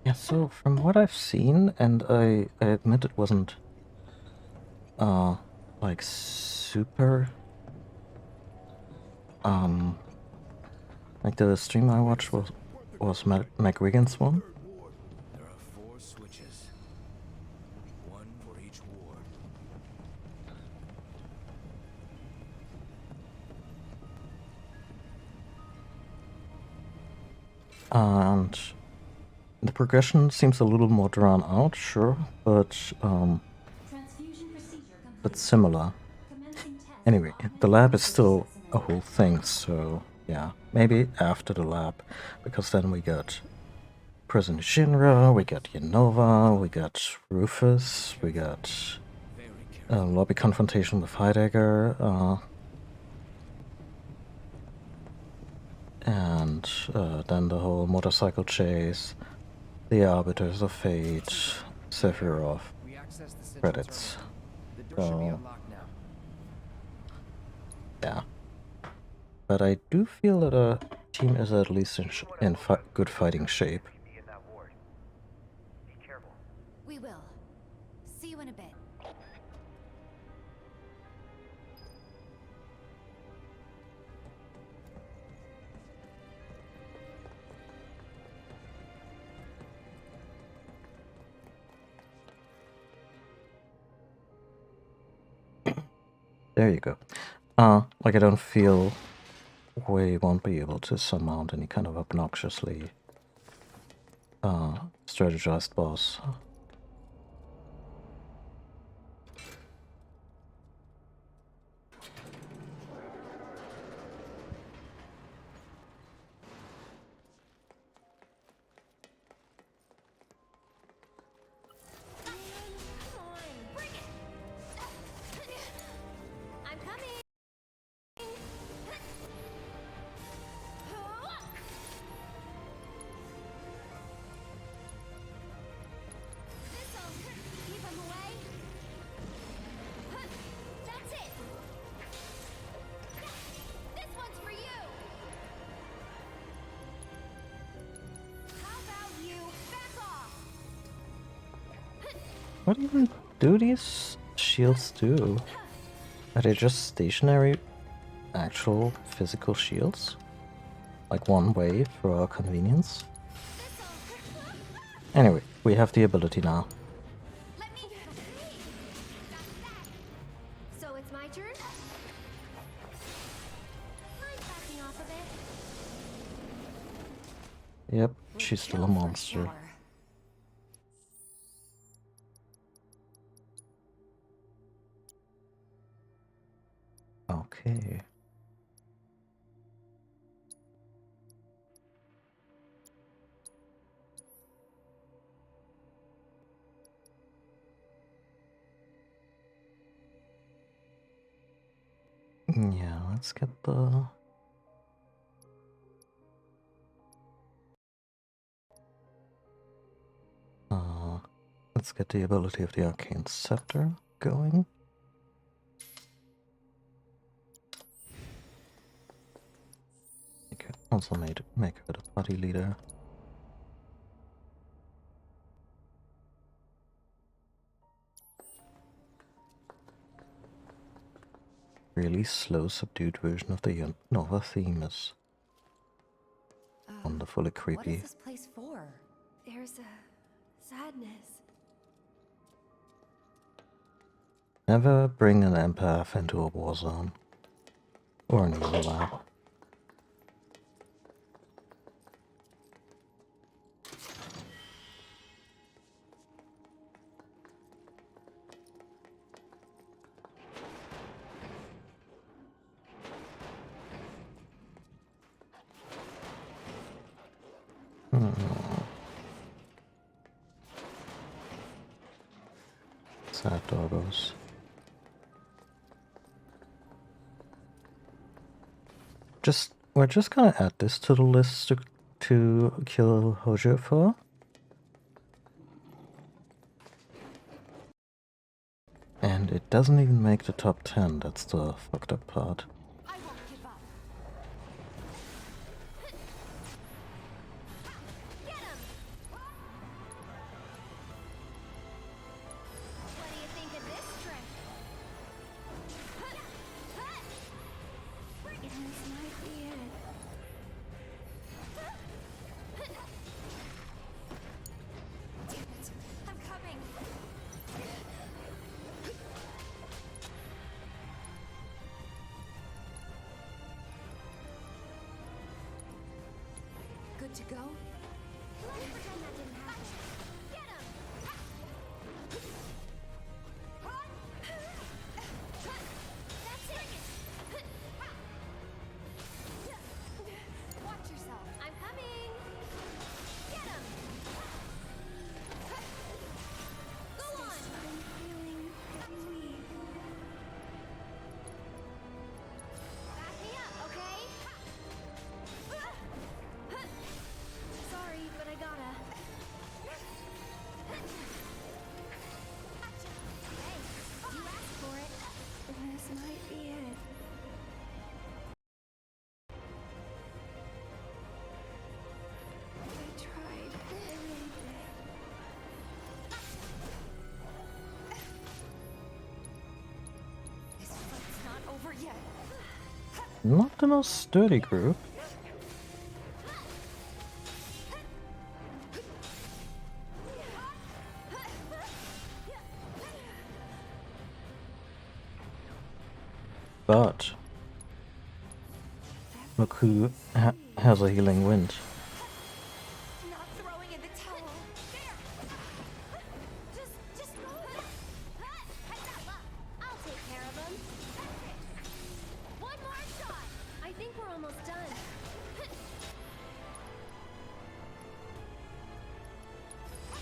yeah, so from what I've seen, and I admit it wasn't like super like the stream I watched was McWiggins one. There are 4 switches. 1 for each ward. And the progression seems a little more drawn out, sure, but similar. Anyway, the lab is still a whole thing, so yeah, maybe after the lab, because then we got President Shinra, we got Unova, we got Rufus, we got lobby confrontation with Heidegger, and then the whole motorcycle chase, the Arbiters of Fate, Sephiroth, credits. So, yeah. But I do feel that our team is at least in good fighting shape. We will. See you in a bit. There you go. Like I don't feel we won't be able to surmount any kind of obnoxiously strategized boss. What even do these shields do? Are they just stationary, actual physical shields? Like one way for our convenience? Anyway, we have the ability now. So it's my turn? Mind backing off a bit? Yep, she's still a monster. Okay. Yeah, let's get the... Let's get the ability of the Arcane Scepter going. Also make her the party leader. Really slow, subdued version of the Nova theme is wonderfully What creepy. is this place for? There's a sadness. Never bring an empath into a war zone or an evil lab. Sad doggos. We're just gonna add this to the list to kill Hojo for. And it doesn't even make the top 10, that's the fucked up part. Good to go? Let's pretend that didn't happen. Get him! That's it! Watch yourself. I'm coming! Get him! Go on! I'm feeling weak. Back me up, okay? Sorry, but I gotta. Hey, you asked for it. This might be it. I tried. I really did. This fight's not over yet. Not the most sturdy group. But look who has a healing wind. Not throwing in the towel. There. Just go. I'll take care of him. One more shot. I think we're almost done.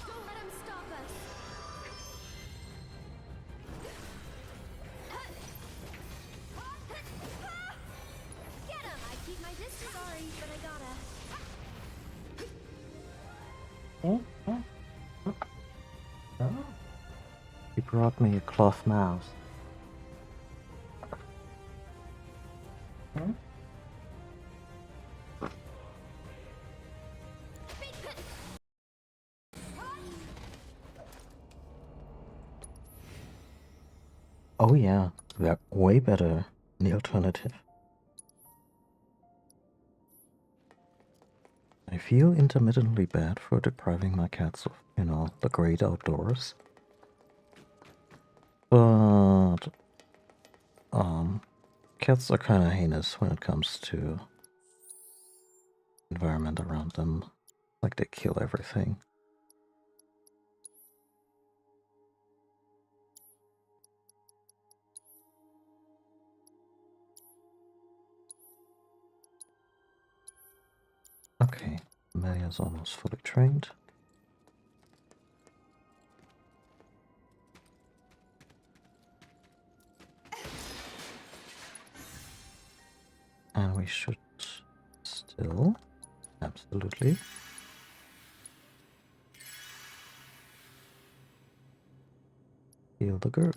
Don't let him stop us. Get him! I keep my distance. Sorry, but I gotta. He brought me a cloth mouse. Oh yeah, they're way better than the alternative. I feel intermittently bad for depriving my cats of, the great outdoors. But cats are kind of heinous when it comes to environment around them. Like they kill everything. Okay, Amelia's almost fully trained. And we should still, absolutely. Heal the girl.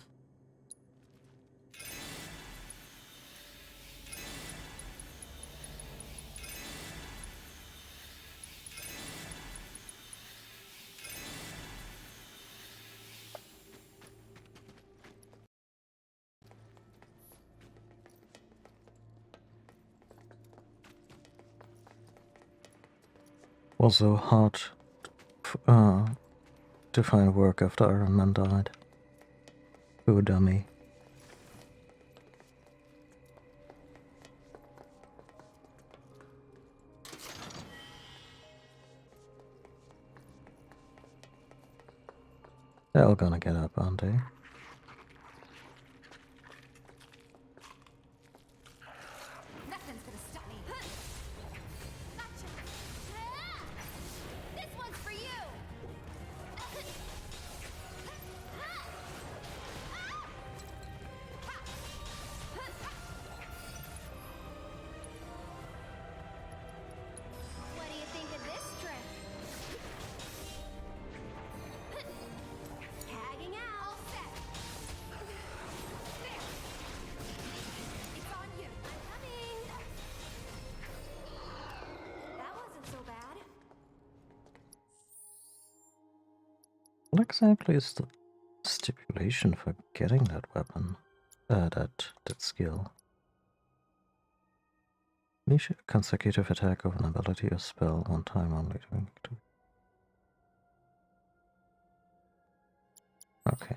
Also hard to find work after Iron Man died. Poor dummy. They're all gonna get up, aren't they? Nothing's gonna stop me. Gotcha. This one's for you. What do you think of this trick? Tagging out. All set. There. It's on you. I'm coming. That wasn't so bad. What exactly is the stipulation for getting that weapon? That skill. Unleash a consecutive attack of an ability or spell one time only during activity. Okay.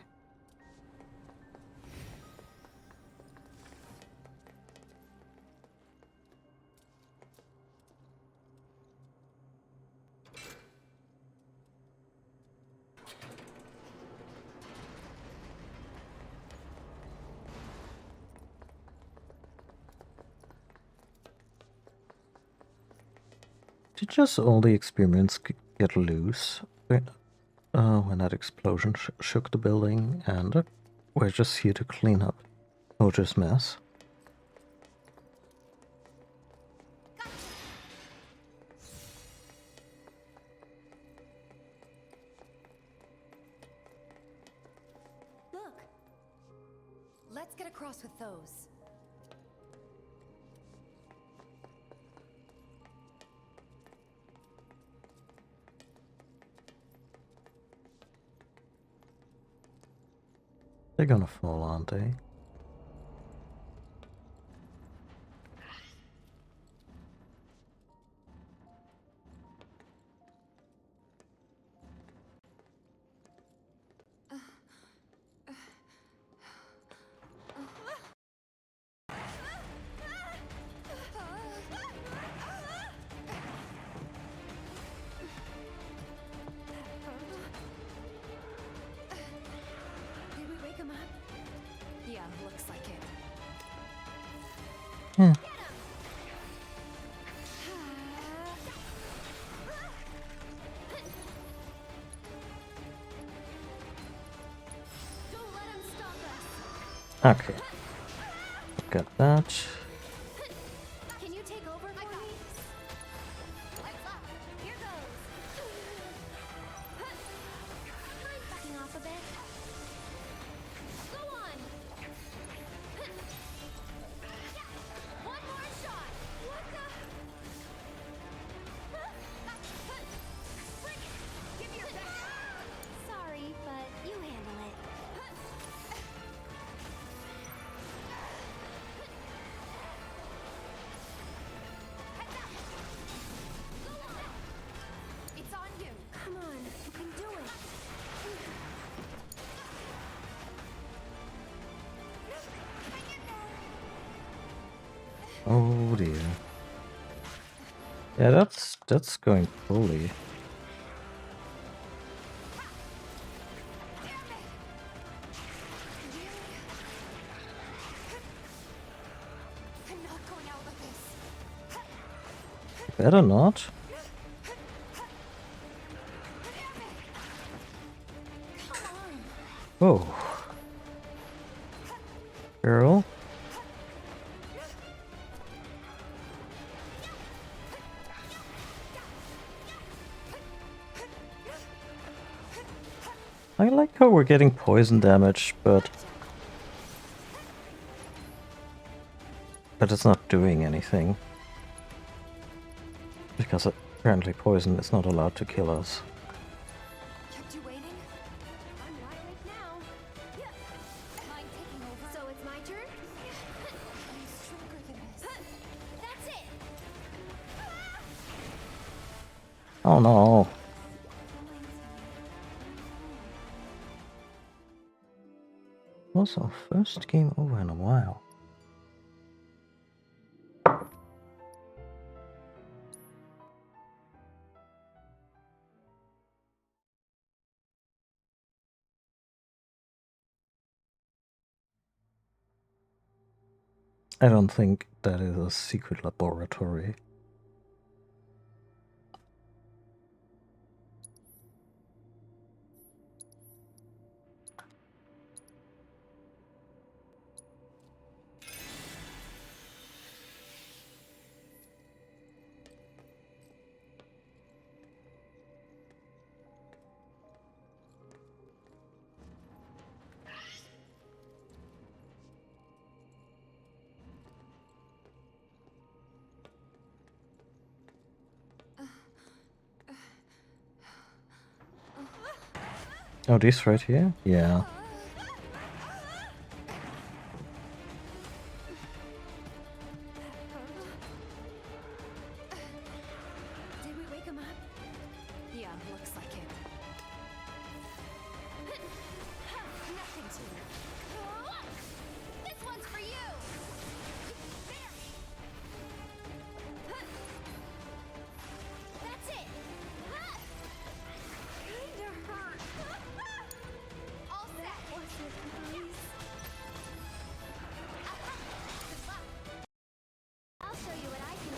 Did just all the experiments get loose when that explosion shook the building, and we're just here to clean up Mojo's mess? Look. Let's get across with those. They're gonna fall, aren't they? Did we wake him up? Yeah, looks like it. Yeah. Don't let him stop us. Okay. Got that. Can you take over for me? Lights up. Here goes. Mind backing off a bit? Go on. One more shot. What the? Bring it. Give me your best. Sorry, but you handle it. It's on you. Come on, you can do it. Oh dear. Yeah, that's going poorly. I'm not going out with this. Better not. Oh. Girl. I like how we're getting poison damage, but it's not doing anything. Because apparently poison is not allowed to kill us. Kept you waiting? I'm wide awake now. Mind taking over? So it's my turn? I'm stronger than this. That's it! Oh no. Was our first game over in a while. I don't think that is a secret laboratory. Oh, this right here? Yeah. Did we wake him up? Yeah, looks like it. Nothing to it. This one's for you! That's it! Kinda hurt. All set! I'll show you what I can do.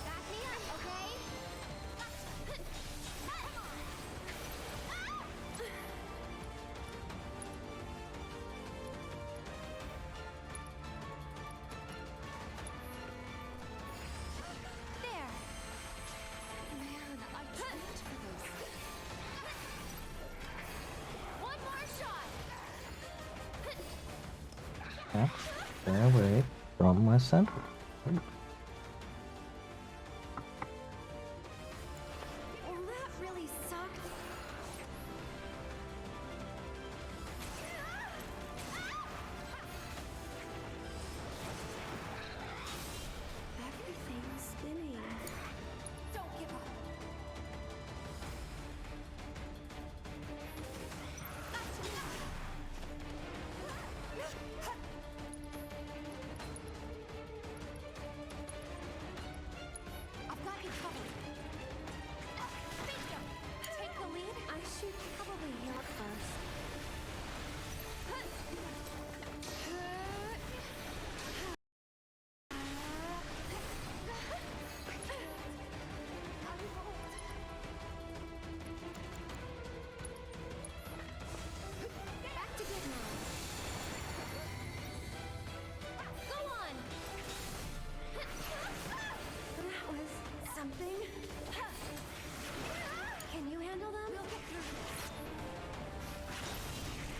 Back me up, okay? There. Man, I trained for this. One more shot. Stay away from my center. Well, that really sucked. Everything's spinning. Don't give up. I've got you covered. Bingo! Take the lead? I should probably heal up first. Back to good now. Go on! That was something. Can you handle them? We'll get through this.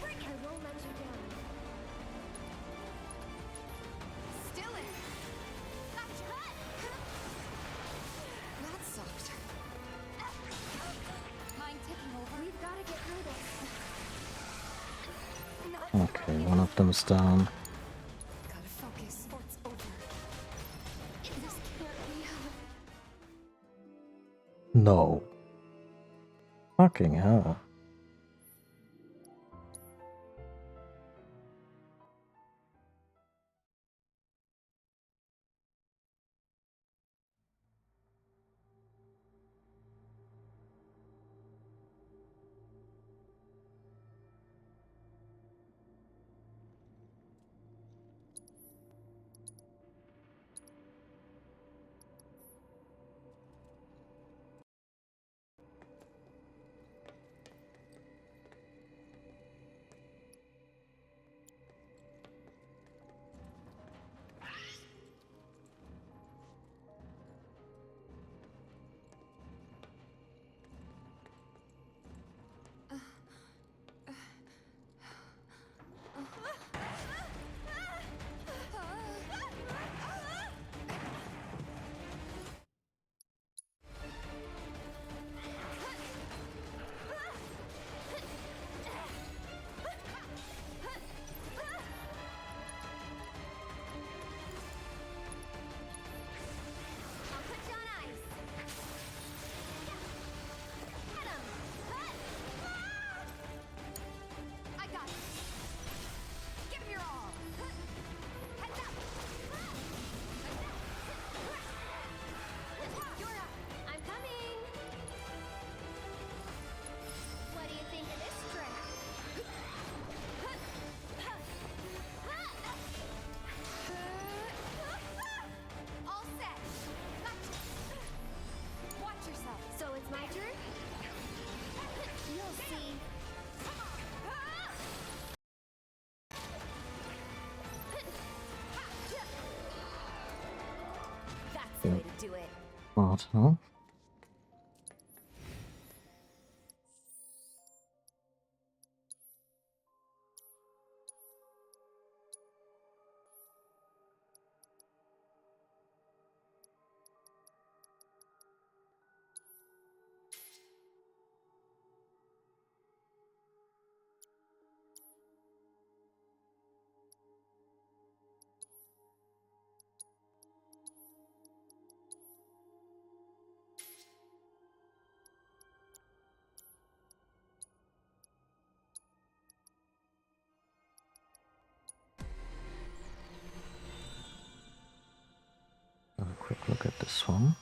I won't let you down. Still in. That sucked. Mind taking over? We've got to get through this. Okay, one of them is down. Gotta focus or it's over. This can't be how. No. Fucking hell. way to do it. Smart, huh? Have a quick look at this one.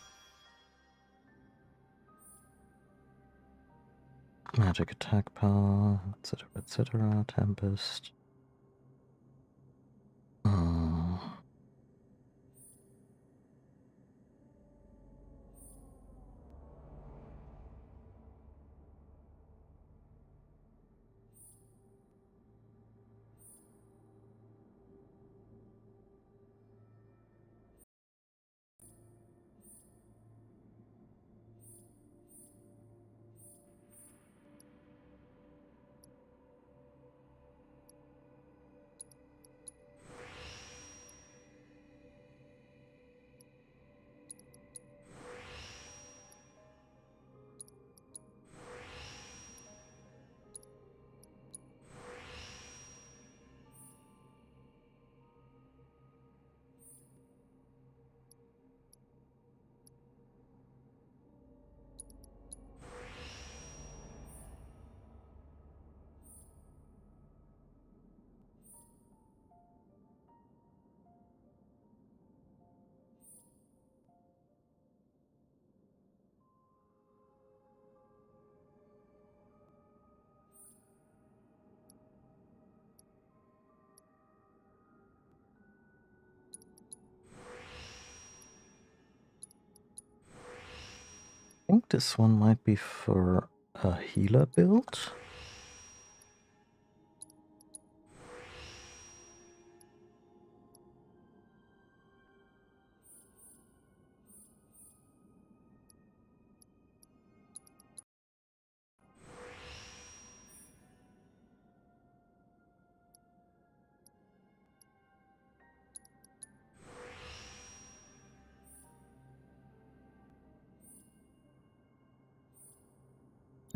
Magic attack power, etc., etc. Tempest. I think this one might be for a healer build.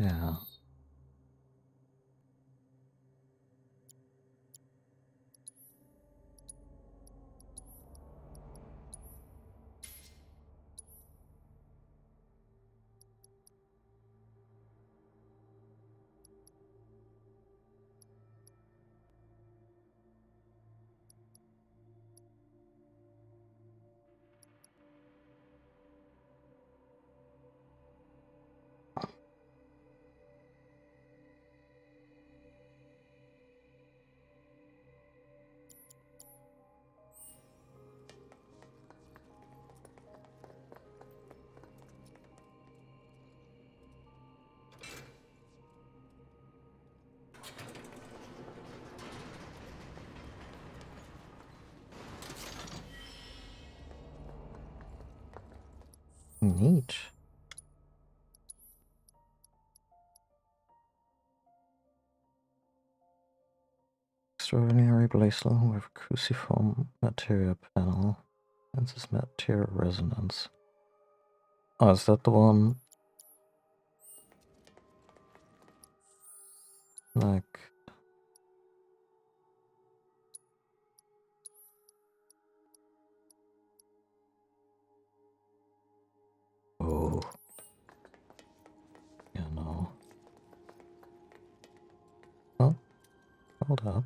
Yeah. Neat. Extraordinary bracelet with cruciform material panel and this material resonance. Oh, is that the one? Like... Oh. Yeah, no. Oh, hold up.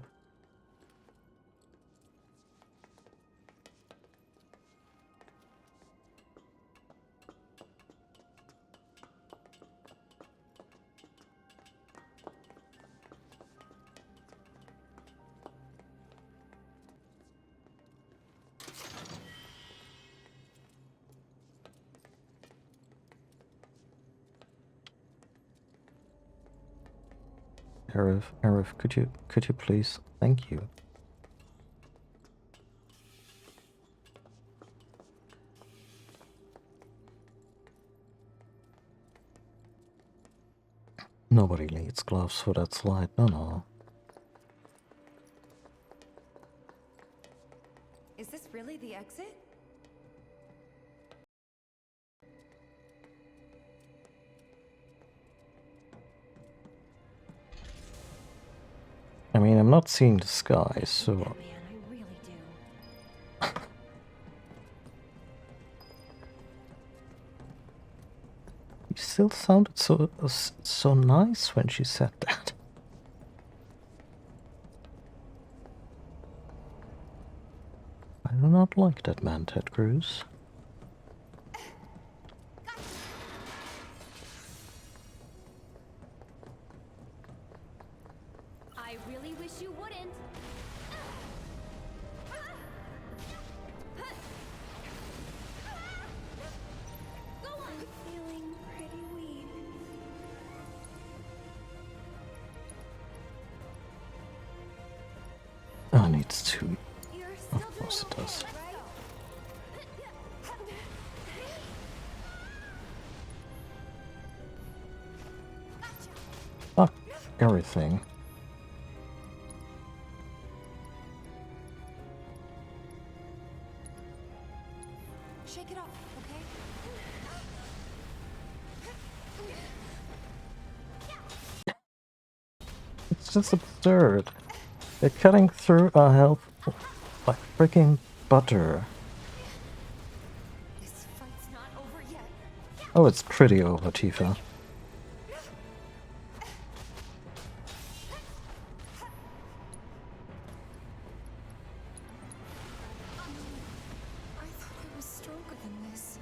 Arif, could you please? Thank you. Nobody needs gloves for that slide, no. Is this really the exit? I mean, I'm not seeing the sky, so... Man, I really do. She still sounded so nice when she said that. I do not like that man, Ted Cruz. I really wish you wouldn't. Go on. I'm feeling pretty weak. Oh, it needs to. You're still Of course it does. right? Fuck everything. Shake it off, okay? It's just absurd. They're cutting through our health like freaking butter. This fight's not over yet. Oh, it's pretty over, Tifa. I thought I was stronger than this.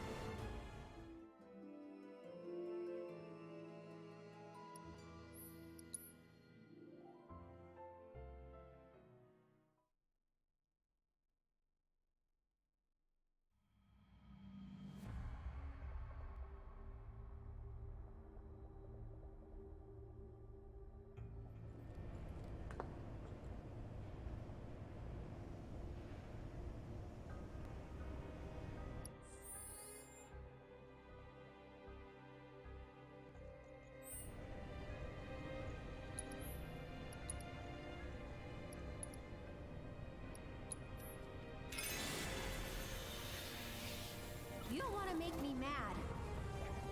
You don't want to make me mad.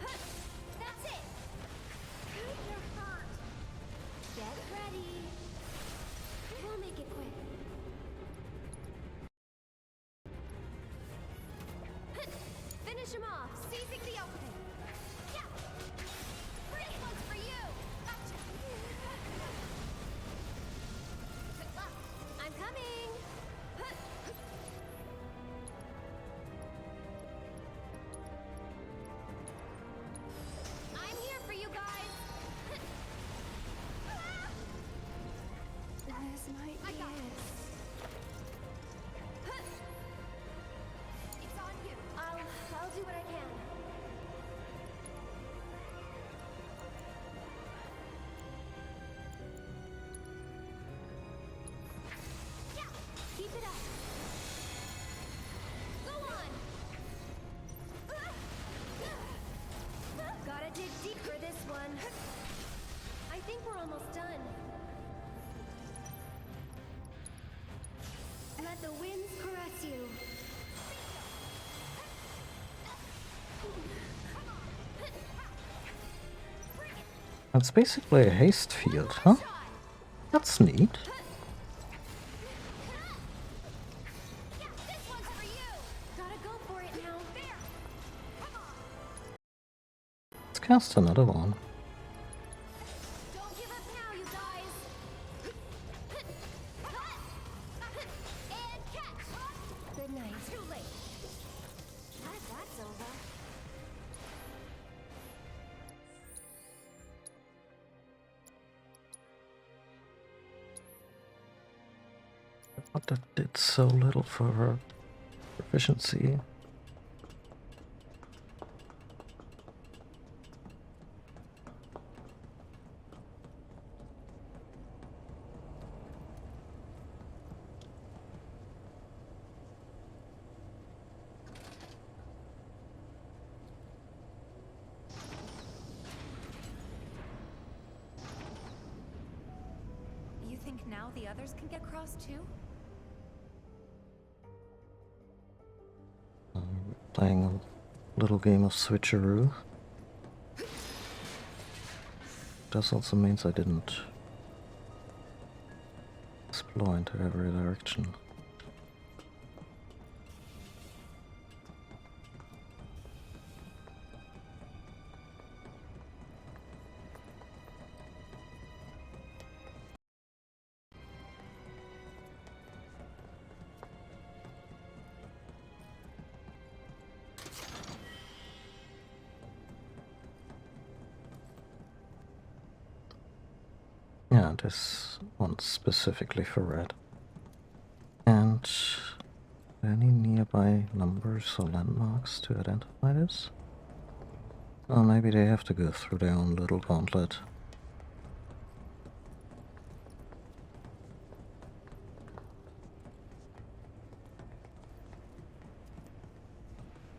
That's it. You're hurt. Get ready. We'll make it quick. Finish him off. Seizing the opening. Yeah. This one's for you. Gotcha. I'm coming. I'm here for you guys. Where's my ears? It's on you. I'll do what I can. Yeah, keep it up. Go on. Gotta dig deep for this one. I think we're almost done. Let the winds caress you. It's basically a haste field, huh? That's neat. This one's for you. Gotta go for it now. There. Come on. Let's cast another one. Don't give up now, you guys. And catch. Good night. Too late. That's over. But that did so little for her proficiency. now the others can get cross too? Playing a little game of switcheroo. That also means I didn't explore into every direction. Yeah, this one's specifically for red. And any nearby numbers or landmarks to identify this? Or maybe they have to go through their own little gauntlet.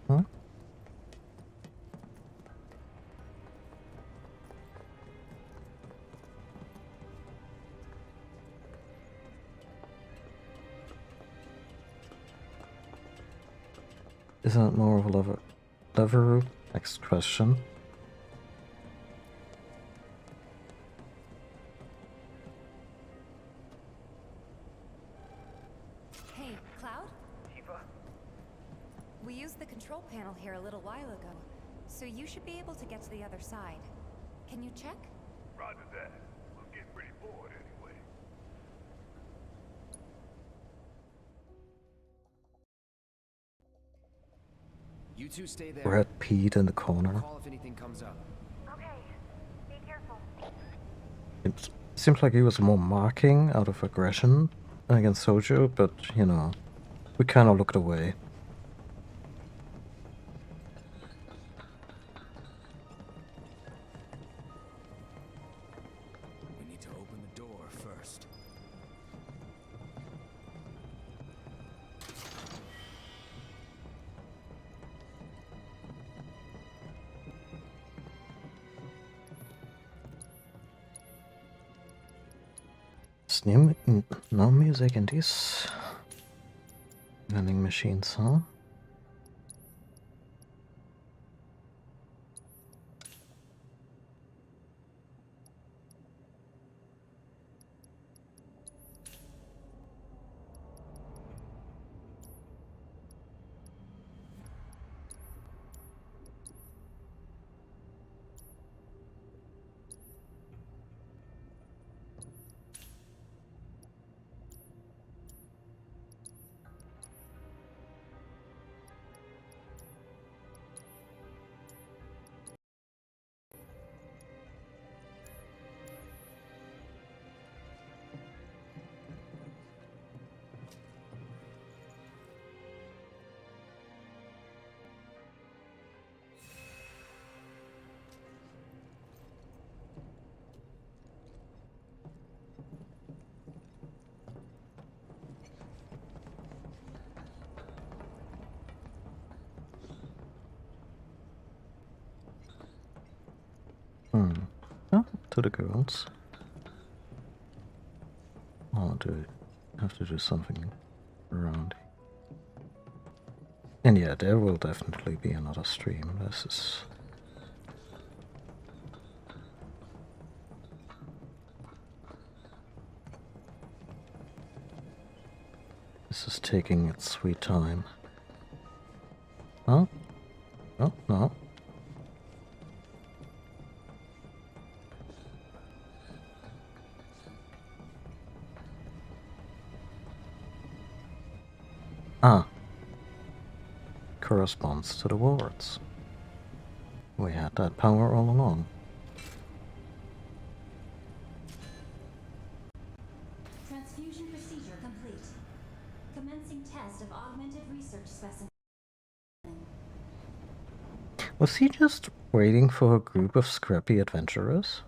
Huh? Isn't it more of a lever? Next question. Hey, Cloud? Tifa? We used the control panel here a little while ago, so you should be able to get to the other side. Can you check? Roger that. We're getting pretty bored anyway. You two stay there. Red Pete in the corner. Call if anything comes up. Okay. Be careful. It seems like he was more marking out of aggression against Sojo, but you know, we kind of looked away. We need to open the door first. No music in these vending machines, huh? Oh, to the girls. Oh, do I have to do something around? And yeah, there will definitely be another stream. This is taking its sweet time. Huh? Oh, no. Ah. Corresponds to the wards. We had that power all along. Transfusion procedure complete. Commencing test of augmented research specimen. Was he just waiting for a group of scrappy adventurers?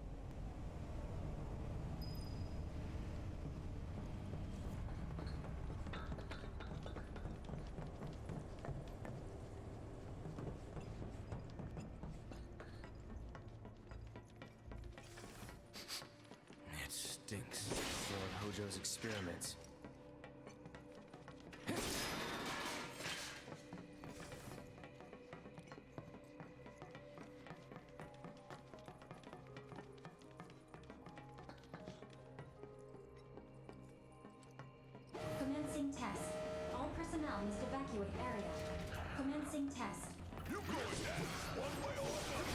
It stinks. Lord Hojo's experiments. Commencing test. All personnel must evacuate area. Commencing test. You going down, one way or another.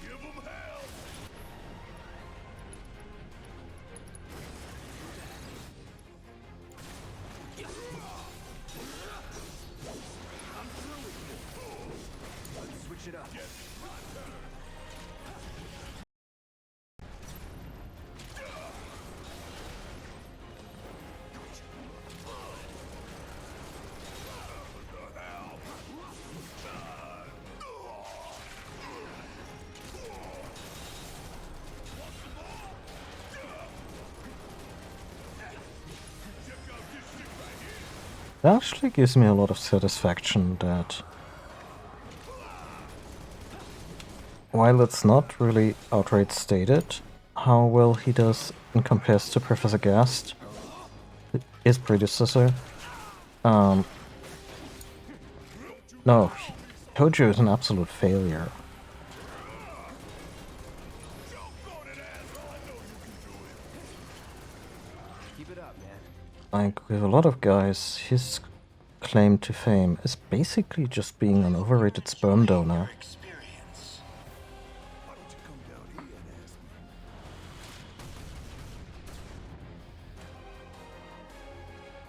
Give 'em hell. I'm through with you. Let's switch it up. It actually gives me a lot of satisfaction that while it's not really outright stated how well he does in comparison to Professor Gast, his predecessor, no, Hojo is an absolute failure. Keep it up, man. Like, with a lot of guys, his claim to fame is basically just being an overrated sperm donor.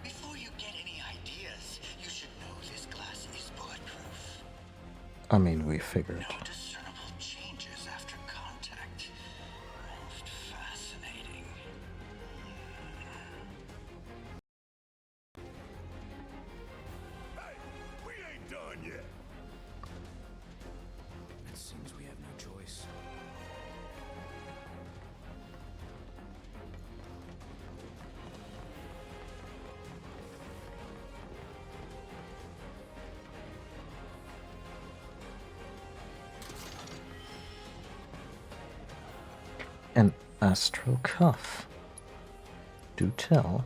Before you get any ideas, you should know this glass is bulletproof. I mean, we figured. No discernible changes after contact. Most fascinating. Hey, we ain't done yet. It seems we have no choice. An astral cuff. Do tell.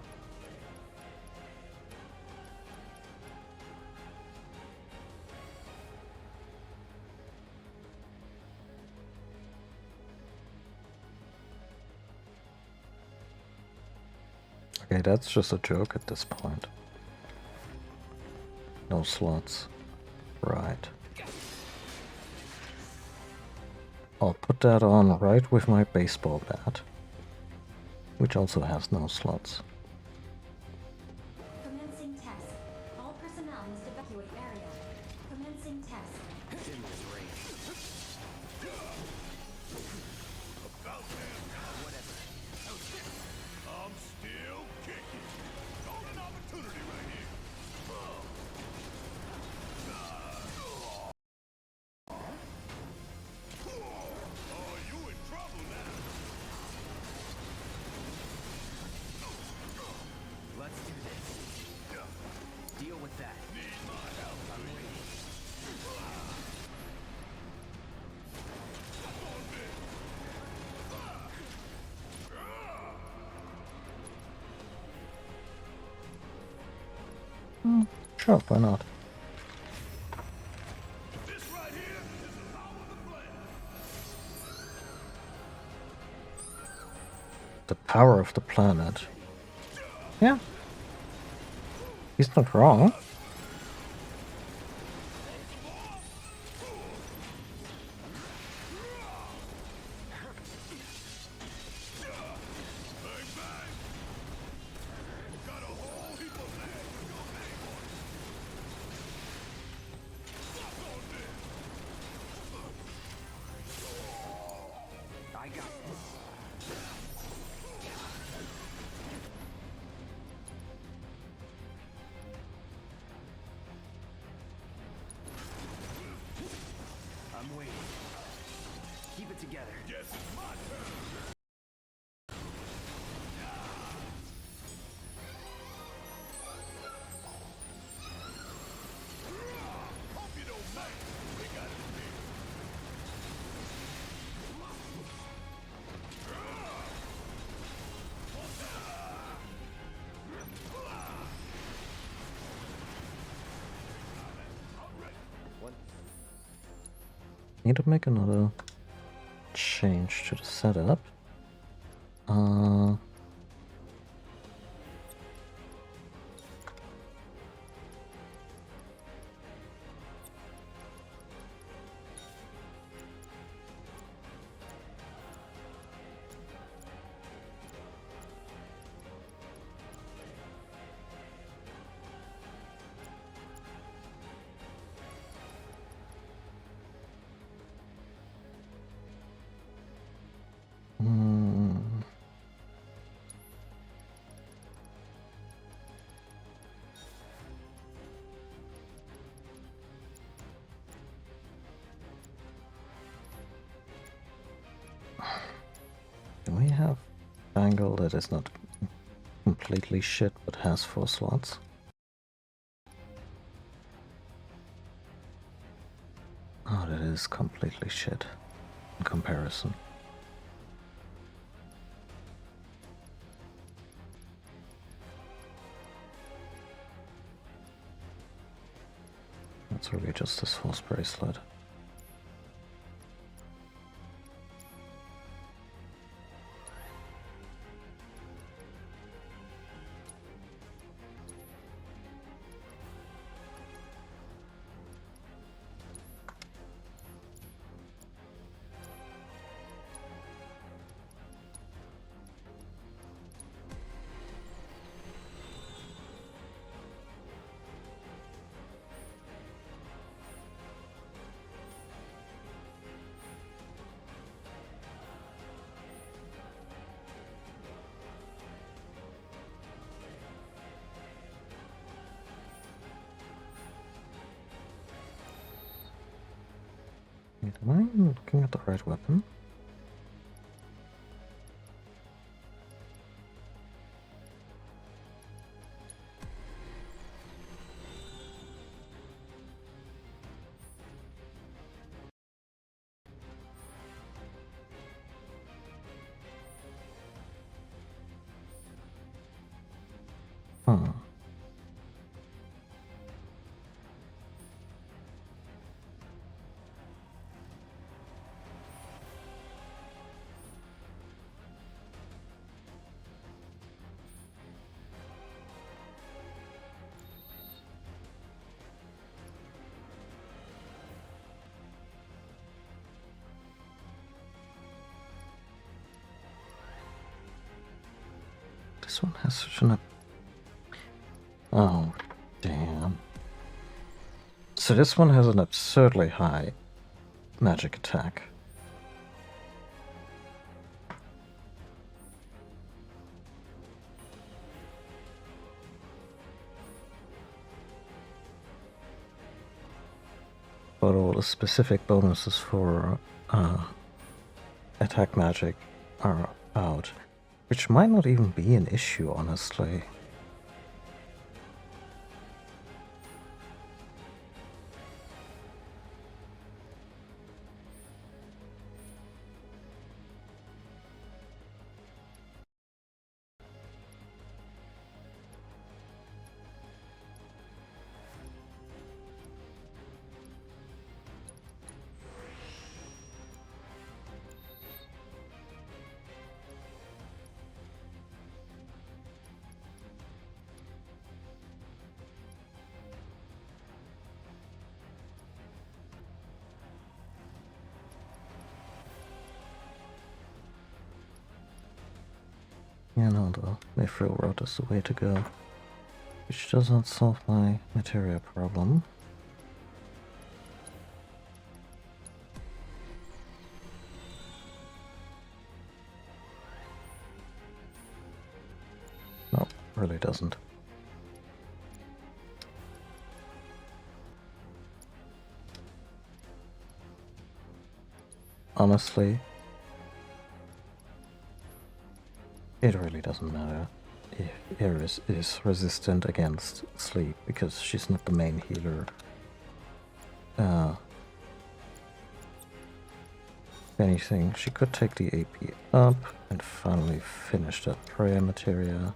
Okay, that's just a joke at this point. No slots. Right. I'll put that on right with my baseball bat, which also has no slots. Commencing test. All personnel must evacuate area. Commencing test. I'm still kicking. Golden opportunity right here. Oh, you in trouble now. Let's do this. Deal with that. Need my help. I'm waiting. Sure, why not? This right here is the power of the plan. The power of the planet. Yeah. He's not wrong. I got this. I'm waiting. Keep it together. Guess it's my turn. Need to make another change to the setup. Do we have angle that is not completely shit but has 4 slots? Oh, that is completely shit in comparison. That's really just this false bracelet. Wait, am I looking at the right weapon? Huh. This one has such an... Oh, damn. So this one has an absurdly high magic attack. But all the specific bonuses for attack magic are out, which might not even be an issue, honestly. Yeah, no, the Mithril Rod is the way to go, which does not solve my materia problem. No, really doesn't. Honestly, it really doesn't matter if Eris is resistant against sleep, because she's not the main healer. If anything, she could take the AP up and finally finish that prayer materia.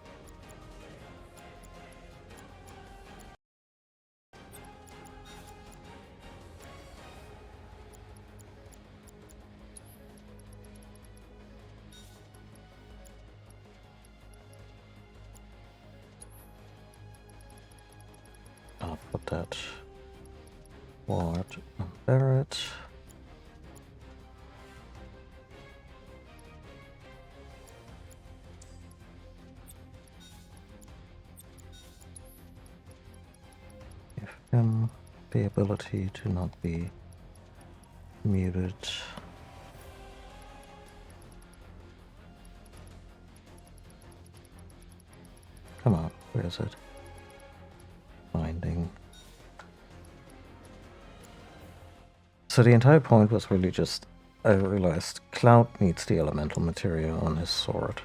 that ward on Barret. Give him the ability to not be muted. Come on, where is it? Finding. So the entire point was really just, I realized Cloud needs the elemental material on his sword.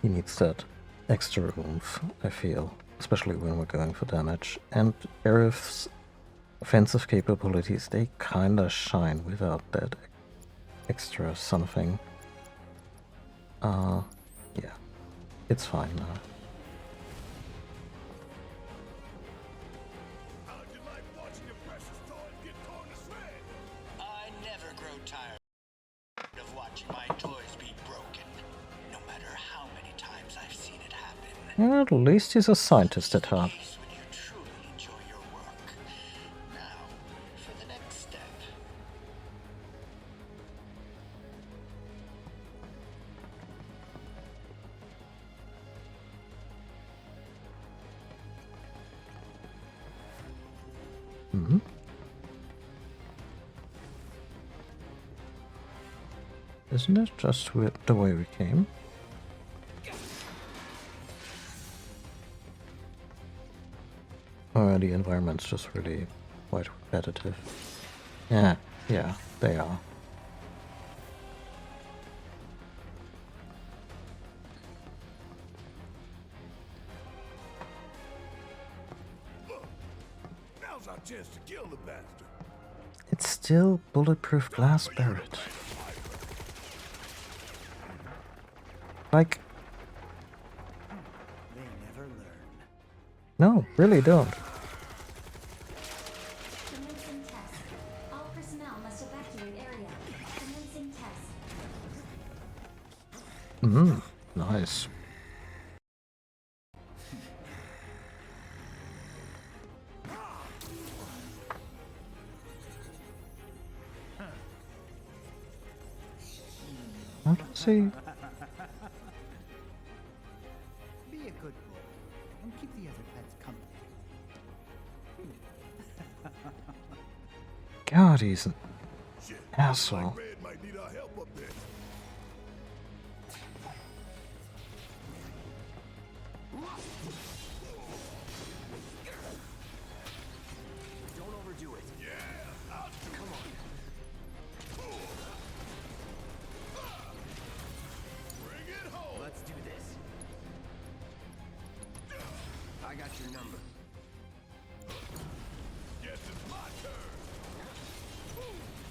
He needs that extra oomph, I feel, especially when we're going for damage. And Aerith's offensive capabilities, they kinda shine without that extra something. Yeah, it's fine now. I never grow tired of watching my toys be broken, no matter how many times I've seen it happen. Well, at least he's a scientist at heart. When you truly enjoy your work. Now, for the next step. Mm-hmm. Isn't it just the way we came? Or the environment's just really quite repetitive. Yeah, they are. Now's our chance to kill the bastard. It's still bulletproof glass, Barret. Like, They never learn. no, really don't. Commencing test. All personnel must evacuate area. Commencing test. Nice. How does he? Be a good boy and keep the other pets company. God, he's an asshole. Red might need our help up there. Don't overdo it. Yeah, Come on. bring it home. Let's do this. I got your number. Guess it's my turn.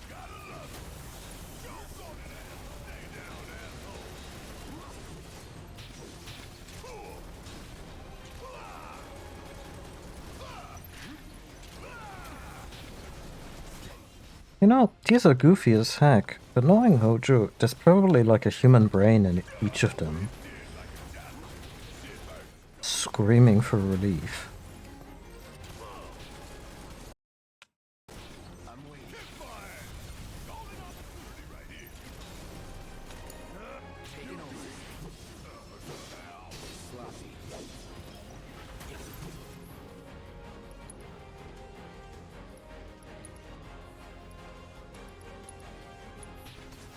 Gotta love it. Joke on it, ass. Stay down, asshole. You know, these are goofy as heck, but knowing Hojo, there's probably like a human brain in each of them. Screaming for relief.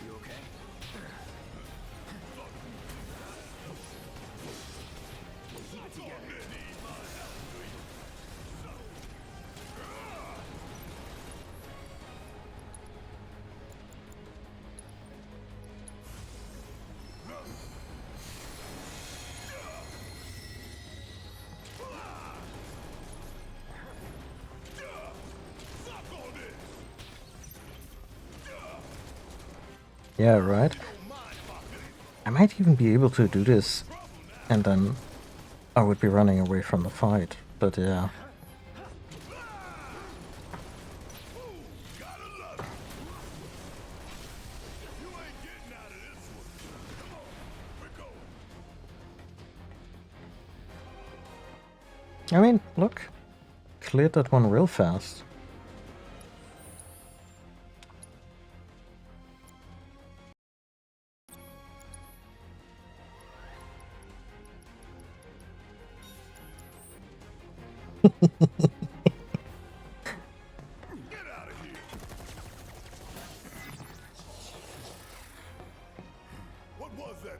You okay? Keep it together. Yeah, right? I might even be able to do this, and then I would be running away from the fight, but yeah. I mean, look. cleared that one real fast.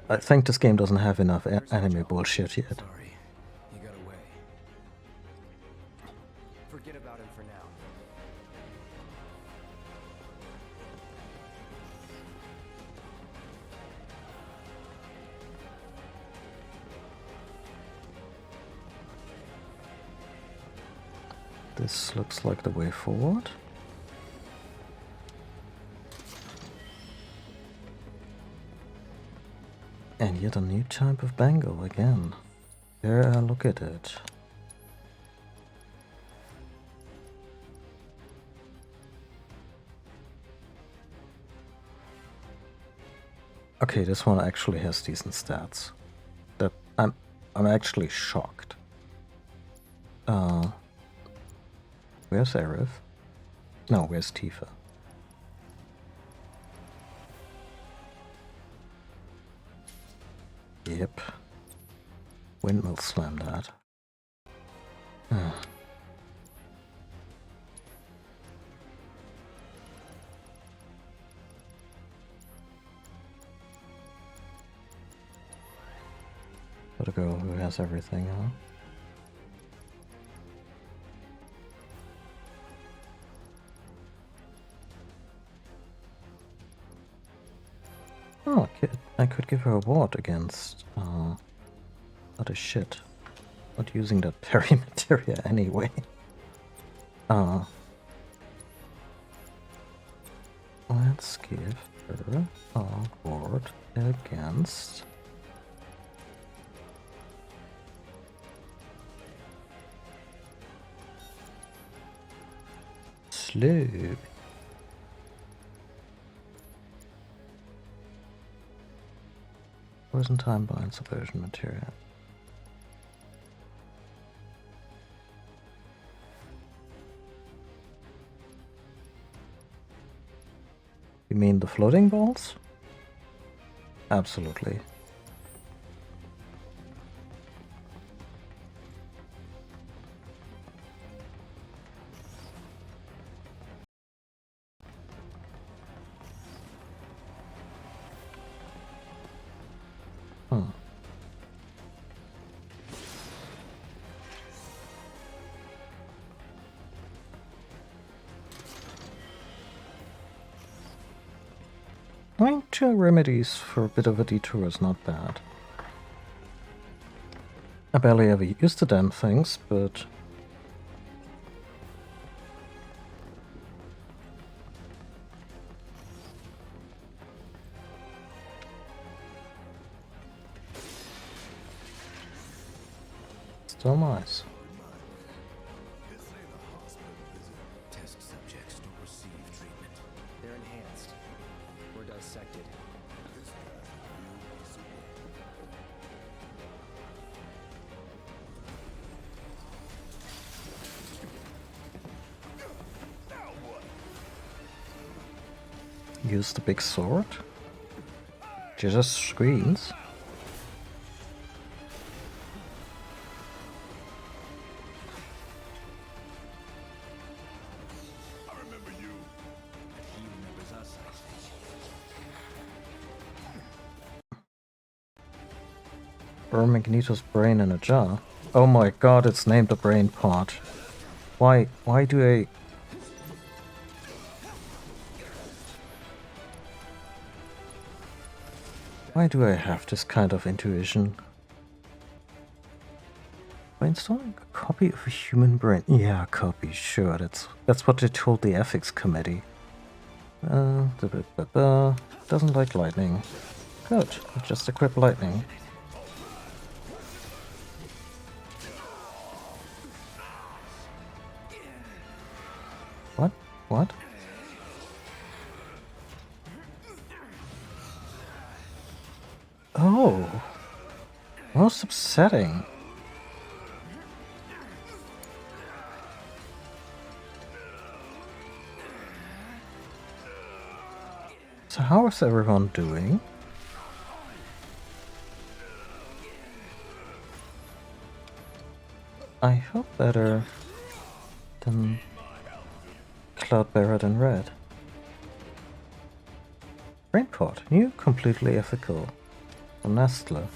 I think this game doesn't have enough anime bullshit yet. Sorry, he got away. Forget about him for now. This looks like the way forward. And yet a new type of bangle again. There, look at it. Okay, this one actually has decent stats. That I'm actually shocked. Where's Aerith? No, where's Tifa? Yep. Windmill slam that. What a girl who has everything, huh? Oh, I could give her a ward against other shit. Not using that parry materia anyway. Let's give her a ward against Sloop. Poison time bind subversion material. You mean the floating balls? Absolutely. I mean, 2 remedies for a bit of a detour is not bad. I barely ever use the damn things, but... still nice. Test subjects don't receive treatment. They're enhanced. We're dissected. Use the big sword? Jesus screens. Burn Magneto's brain in a jar. Oh my god, it's named the brain part. Why do I... Why do I have this kind of intuition? By installing a copy of a human brain... Yeah, copy, sure, that's what they told the ethics committee. Doesn't like lightning. Good, just equip lightning. What? Oh! Most upsetting. So how is everyone doing? I hope better than Cloud Barret and Red. Brainport, new, completely ethical. From Nestler.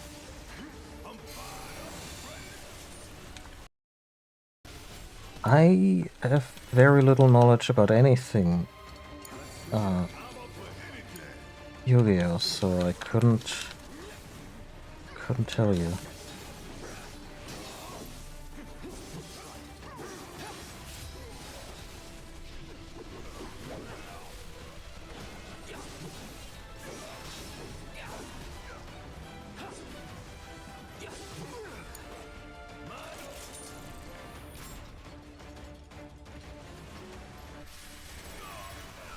I have very little knowledge about anything Yu-Gi-Oh, so I couldn't tell you.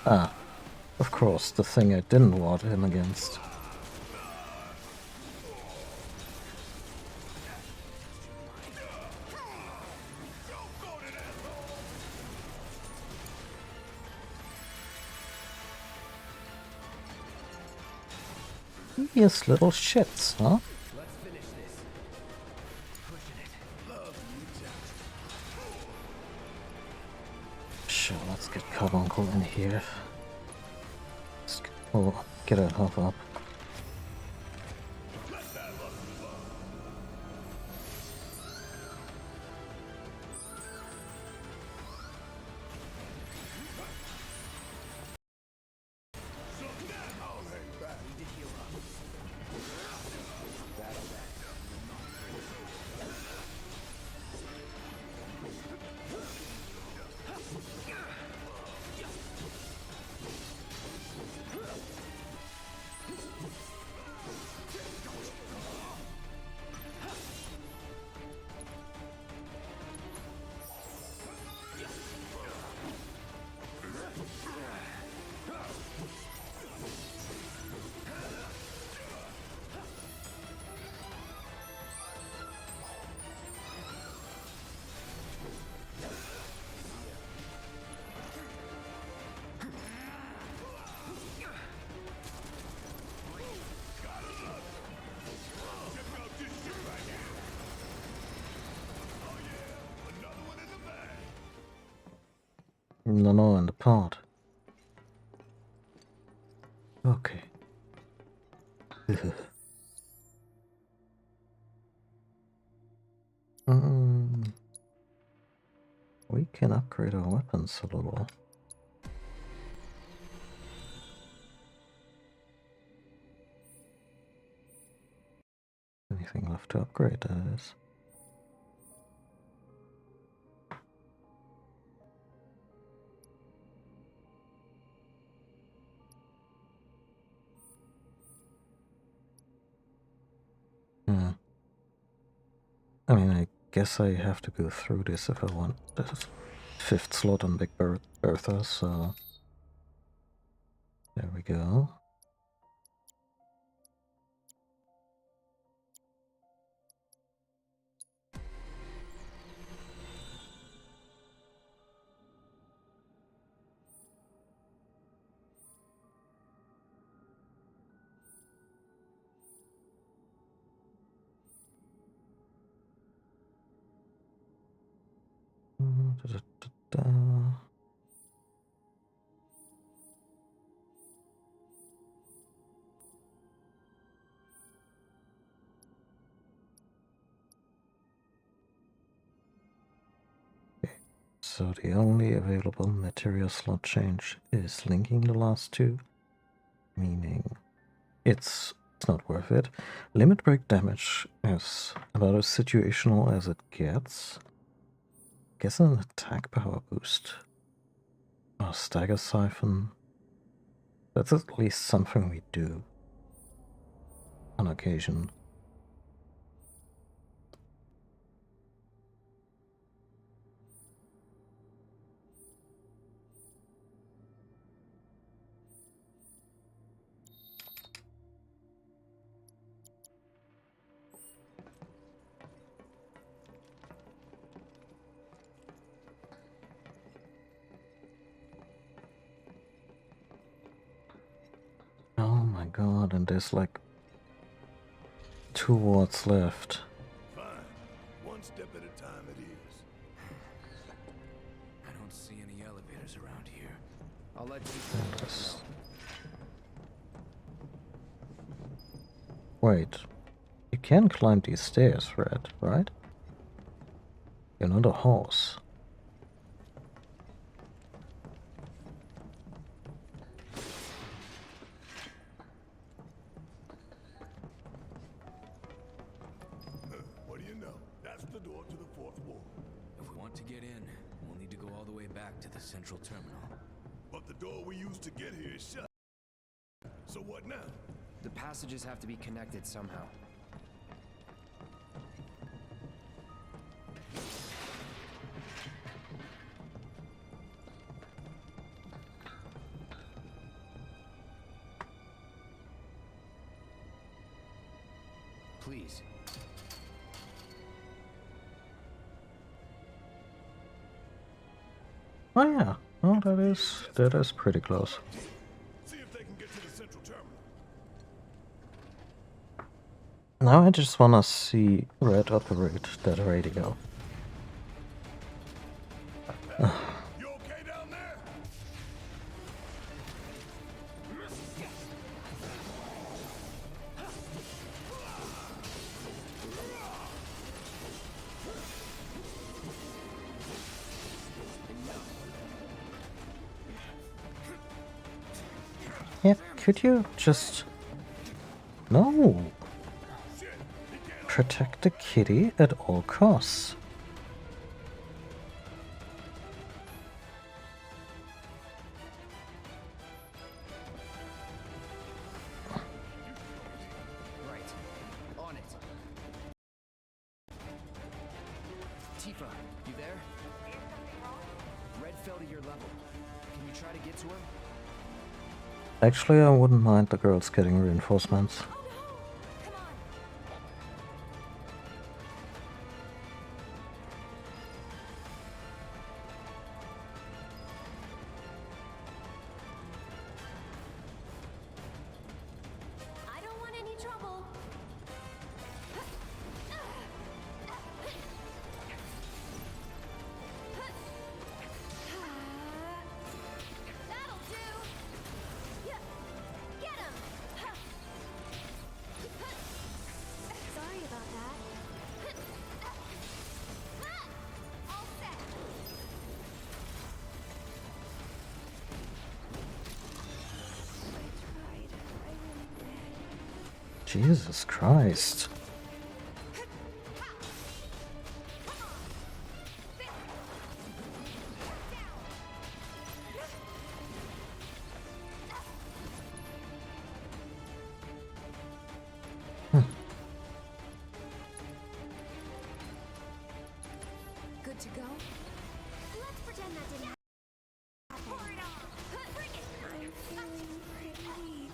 Ah, of course, the thing I didn't want him against. Yes, little shits, huh? Sure, let's get Carbuncle in here. Oh, get a half up. No, in the pod. Okay. We can upgrade our weapons a little. Anything left to upgrade, that is. I mean, I guess I have to go through this if I want this 5th slot on Big Bertha, so there we go. So the only available material slot change is linking the last two, meaning it's not worth it. Limit break damage is about as situational as it gets. Guess an attack power boost. Or stagger siphon. That's at least something we do on occasion. god, and there's like 2 wards left. Fine. One step at a time it is. I don't see any elevators around here. I'll let Yes. Wait. You can climb these stairs, Red, right? You're not a horse. What do you know? That's the door to the 4th ward. If we want to get in, we'll need to go all the way back to the central terminal. But the door we used to get here is shut. So what now? The passages have to be connected somehow. Please. Oh yeah. Oh, that is pretty close. See if they can get to the central terminal. Now I just wanna see Red operate that radio. You okay down there? Yeah, could you just... No! Protect the kitty at all costs. Right. On it. Tifa, you there? Red fell to your level. Can you try to get to him? Actually, I wouldn't mind the girls getting reinforcements. I don't want any trouble. That'll do. Yeah. Get him. Sorry about that. All set. I tried. I really did. Jesus Christ. Good to go? Let's pretend that didn't happen. Pour it on. Bring it. I'm feeling pretty weak.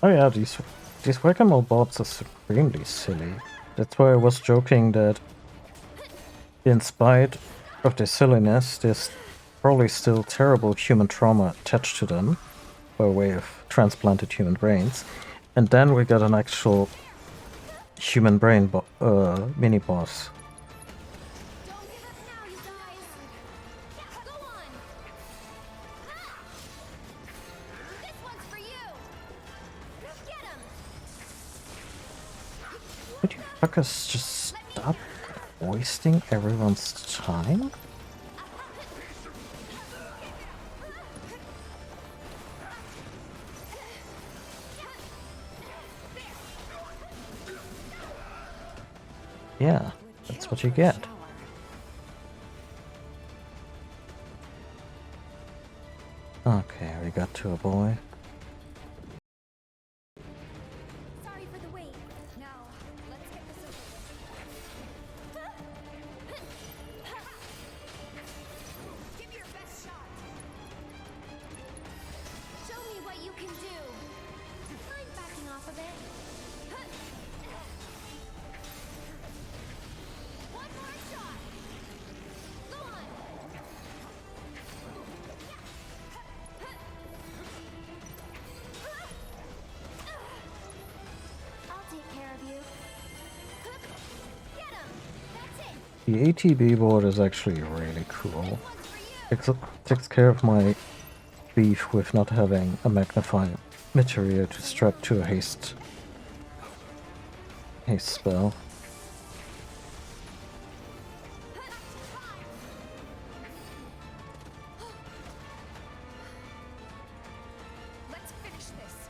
Oh yeah, these whack-a-mole bots are supremely silly. That's why I was joking that in spite of their silliness, there's probably still terrible human trauma attached to them by way of transplanted human brains. And then we got an actual human brain mini-boss. Would you fuckers just stop wasting everyone's time? Yeah, that's what you get. Okay, we got to a boy. Sorry for the wait. Now, let's get this over with. Give me your best shot. Show me what you can do. I'm backing off a bit. One more shot. Go on. I'll take care of you. Get him. That's it. The ATB board is actually really cool. It takes care of my beef with not having a magnified material to strap to a haste spell. Let's finish this.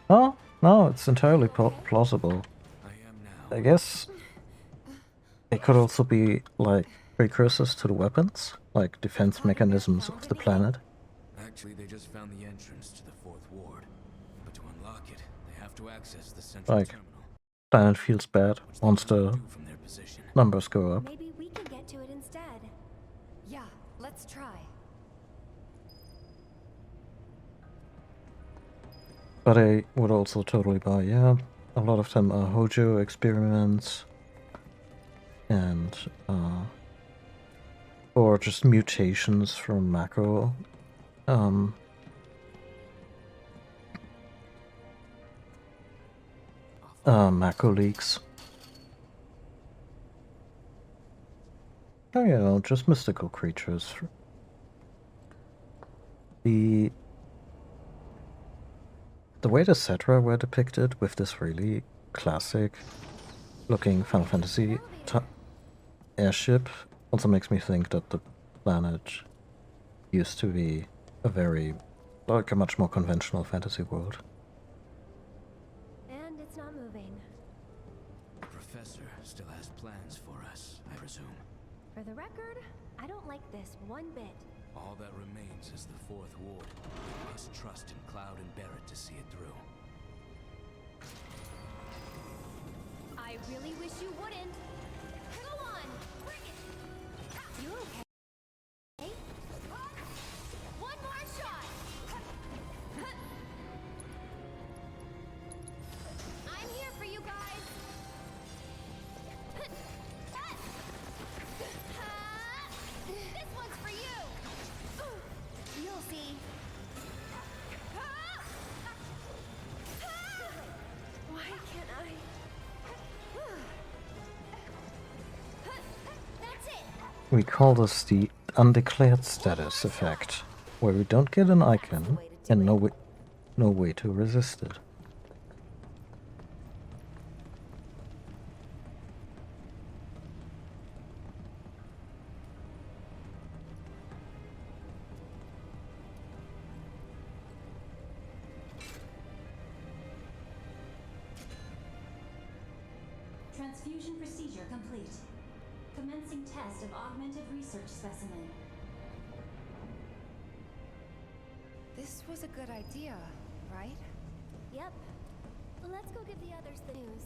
Oh, no, it's entirely plausible. I guess it could also be like precursors to the weapons, like defense mechanisms of the planet. Actually, they just found the entrance to the fourth ward. But to unlock it, they have to access the central Like, terminal. planet feels bad once the numbers go up. Maybe we can get to it instead. Yeah, let's try. But I would also totally buy, yeah, a lot of them are Hojo experiments and or just mutations from macro macro leaks. Oh yeah, just mystical creatures. The way the Cetra were depicted with this really classic looking Final Fantasy airship also makes me think that the planet used to be a much more conventional fantasy world. And it's not moving. The professor still has plans for us, I presume. For the record, I don't like this one bit. All that remains is the fourth ward. We must trust in Cloud and Barrett to see it through. I really wish you wouldn't. Go on, bring it. You okay? One more shot. I'm here for you guys. This one's for you. You'll see. Why can't I? That's it. We call this the undeclared status effect, where we don't get an icon and no way to resist it. Transfusion procedure complete. Commencing test of augmented research specimen. This was a good idea, right? Yep. Let's go give the others the news.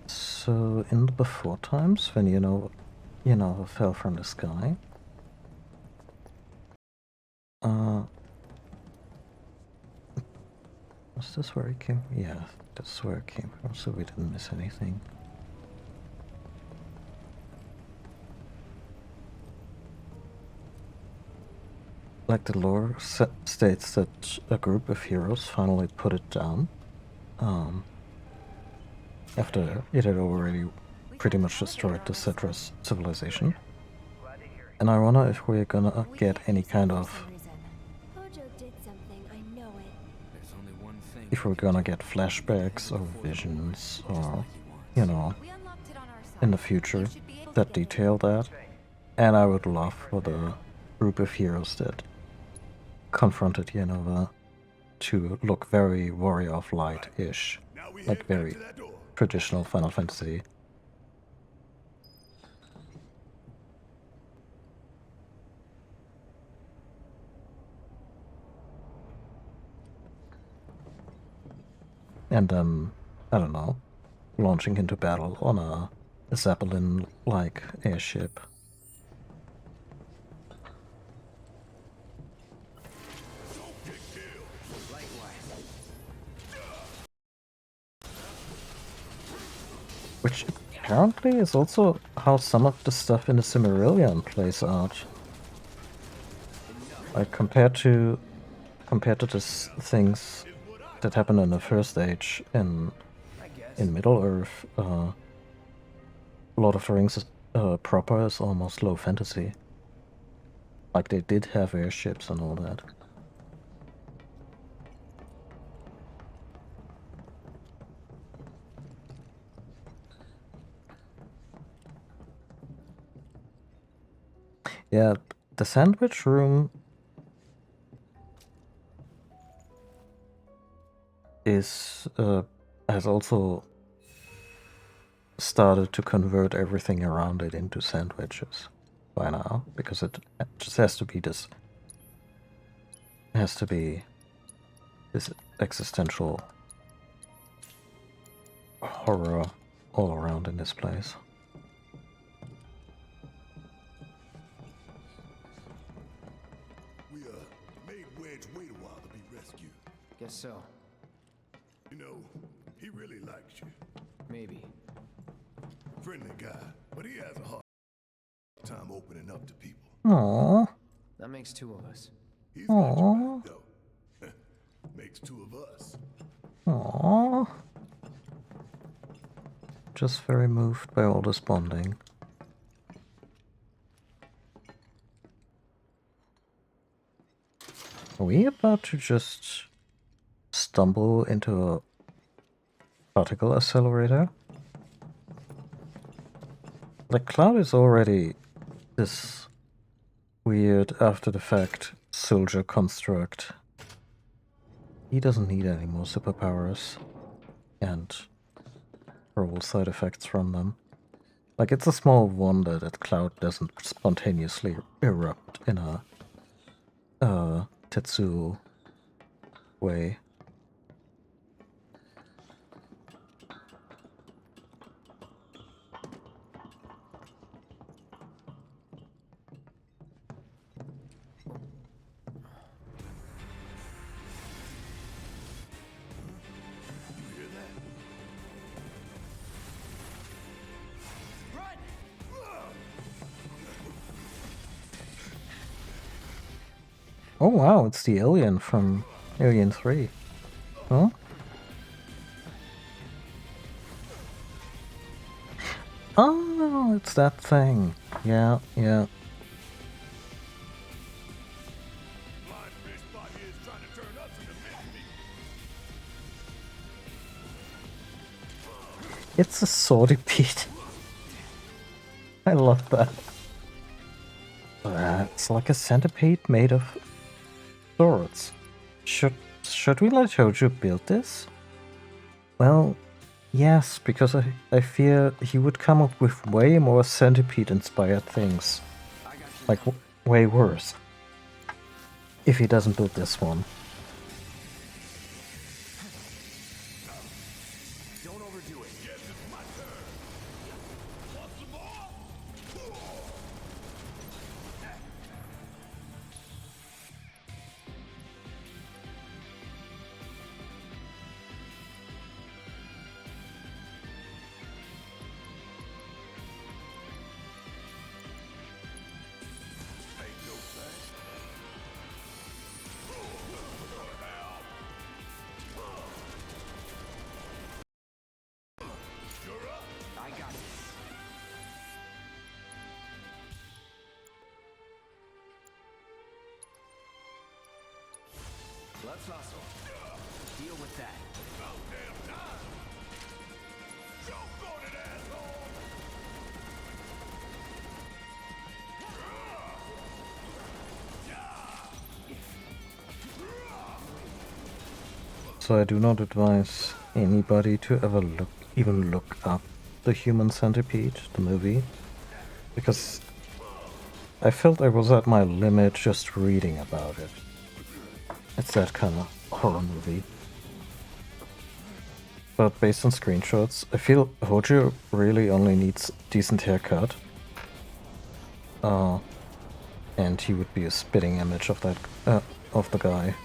So in the before times, when you know, fell from the sky, this where it came? Yeah, that's where it came from, so we didn't miss anything. Like the lore states that a group of heroes finally put it down. After it had already pretty much destroyed the Cetra's civilization. And I wonder if we're gonna get any kind of... Hojo did something, I know it. There's only one thing. If we're gonna get flashbacks or visions or, you know, in the future that detail that. And I would love for the group of heroes that confronted Jenova to look very Warrior of Light-ish. Like very traditional Final Fantasy. And then, I don't know, launching into battle on a Zeppelin-like airship. Which apparently is also how some of the stuff in the Cimmerillion plays out. Like compared to the things that happen in the First Age in Middle-earth, Lord of the Rings proper is almost low fantasy. Like they did have airships and all that. Yeah, the sandwich room has also started to convert everything around it into sandwiches by now, because it just has to be this existential horror all around in this place. We made Wedge wait a while to be rescued. Guess so. You know, he really likes you. Maybe. Friendly guy, but he has a hard time opening up to people. Aww. That makes two of us. He's got your back, though. Makes two of us. Aww. Just very moved by all this bonding. Are we about to just stumble into a particle accelerator? Like, Cloud is already this weird after-the-fact soldier construct. He doesn't need any more superpowers and horrible side effects from them. Like, it's a small wonder that Cloud doesn't spontaneously erupt in a Tetsuo way. Oh wow, it's the alien from Alien 3. Huh? Oh, it's that thing. Yeah, yeah. It's a centipede. I love that. It's like a centipede made of swords. Should we let Hojo build this? Well, yes, because I fear he would come up with way more centipede-inspired things. Like, way worse. If he doesn't build this one. Don't overdo it. Yes, it's my turn. Want some more? Let's hustle. Deal with that. So I do not advise anybody to ever even look up the Human Centipede, the movie, because I felt I was at my limit just reading about it. It's that kind of horror movie. But based on screenshots, I feel Hojo really only needs decent haircut. And he would be a spitting image of that of the guy.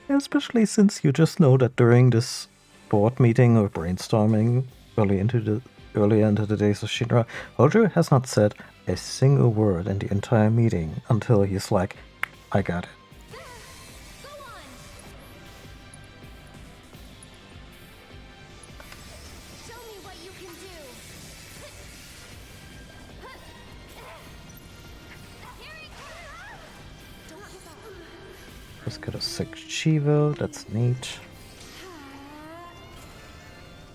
Especially since you just know that during this board meeting or brainstorming earlier into the days of Shinra, Hojo has not said a single word in the entire meeting until he's like, I got it. Just got a sick Chivo, that's neat.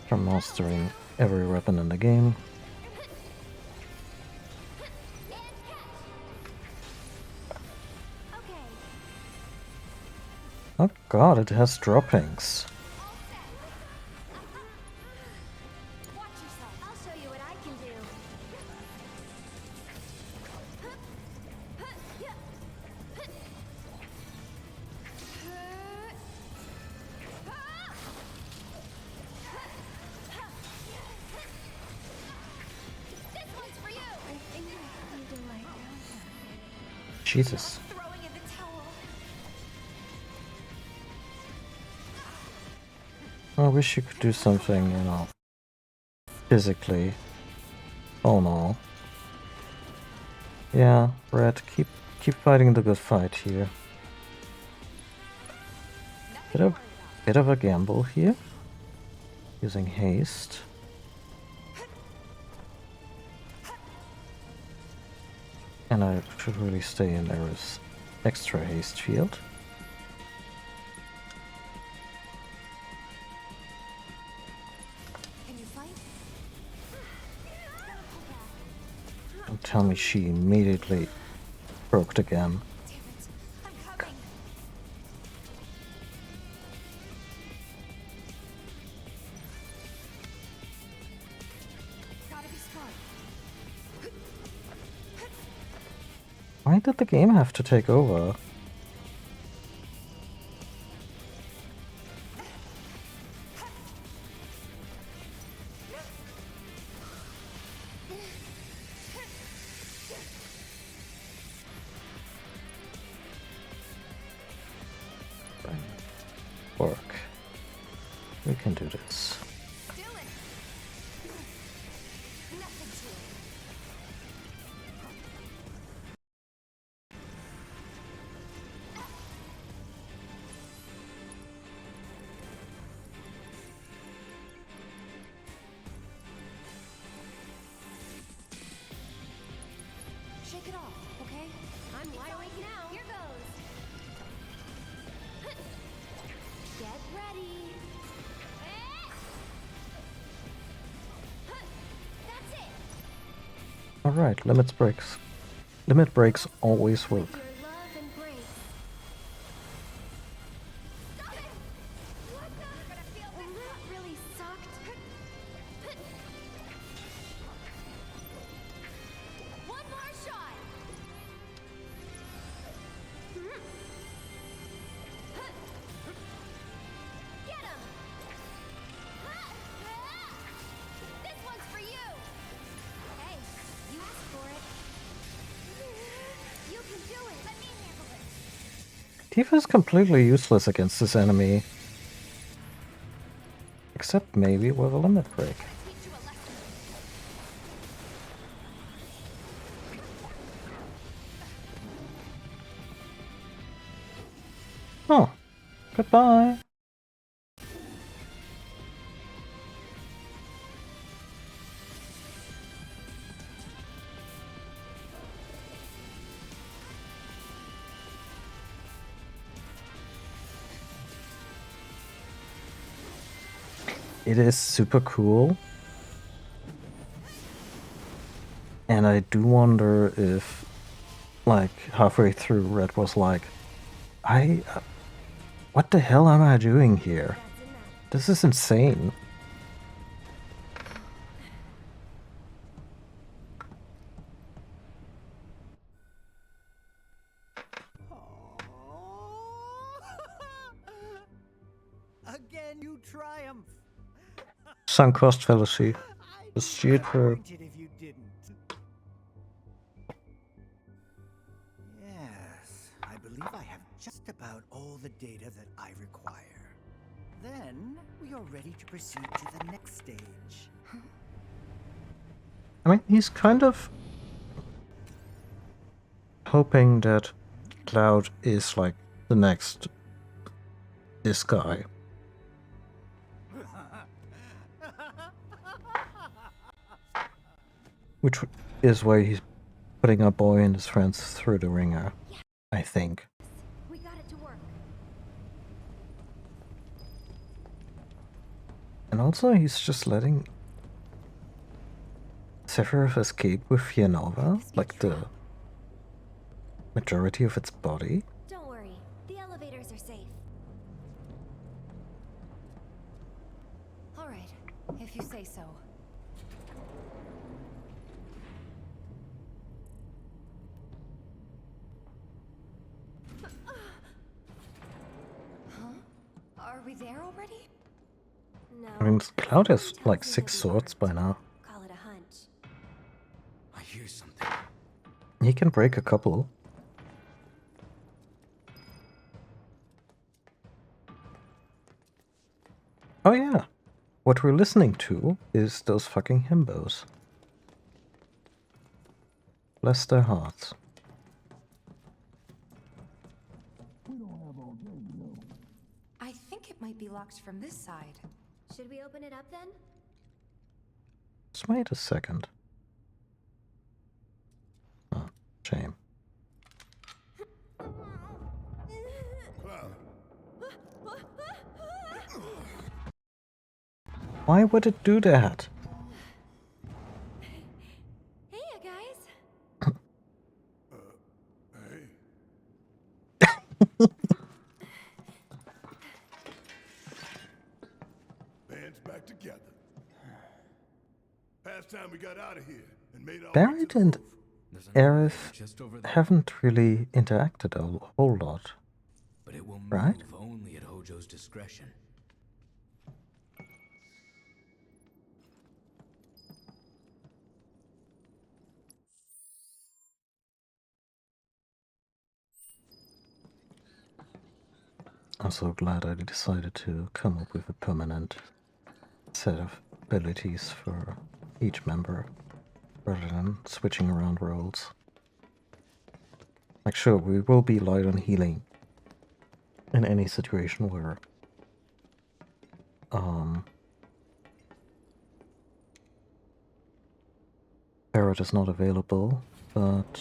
From mastering every weapon in the game. Oh god, it has droppings. Jesus. I wish you could do something, you know, physically. Oh no. Yeah, Red, keep fighting the good fight here. Bit of a gamble here. Using haste. And I should really stay in Era's extra haste field. Don't tell me she immediately broke the gem. Why did the game have to take over? Work. We can do this. Shake it off, okay? I'm wide awake now. Here goes. Get ready. That's it. Alright, limit breaks. Limit breaks always work. Your love and grace. Stop it! What the? You're gonna feel that really sucked. One more shot. Get him. This one's for you. Hey, you asked for it. You can do it. Let me handle it. Tifa is completely useless against this enemy. Except maybe with a limit break. Oh, goodbye. It is super cool. And I do wonder if, like, halfway through, Red was like, what the hell am I doing here? This is insane. Again, you triumph. Sunk cost fallacy. The cheaper. If you didn't. Yes, I believe I have just about all the data that I require. Then we are ready to proceed to the next stage. I mean, he's kind of hoping that Cloud is like the next this guy. Which is why he's putting a boy and his friends through the ringer, I think. We got it to work. And also he's just letting Sephiroth escape with Fianova, like the majority of its body. Don't worry, the elevators are safe. All right, if you say so. Are we there already? No. I mean, Cloud has like 6 swords by now. Call it a hunch. I hear something. He can break a couple. Oh yeah, what we're listening to is those fucking himbos. Bless their hearts. I think it might be locked from this side. Should we open it up then? Just wait a second. Oh, shame. Why would it do that? Hey, you guys. Band's back together. Past time we got out of here and made our Barret and Aerith haven't really interacted a whole lot. But it will move right? only at Hojo's discretion. I'm so glad I decided to come up with a permanent set of abilities for each member, rather than switching around roles. Like, sure, we will be light on healing in any situation where Barret is not available, but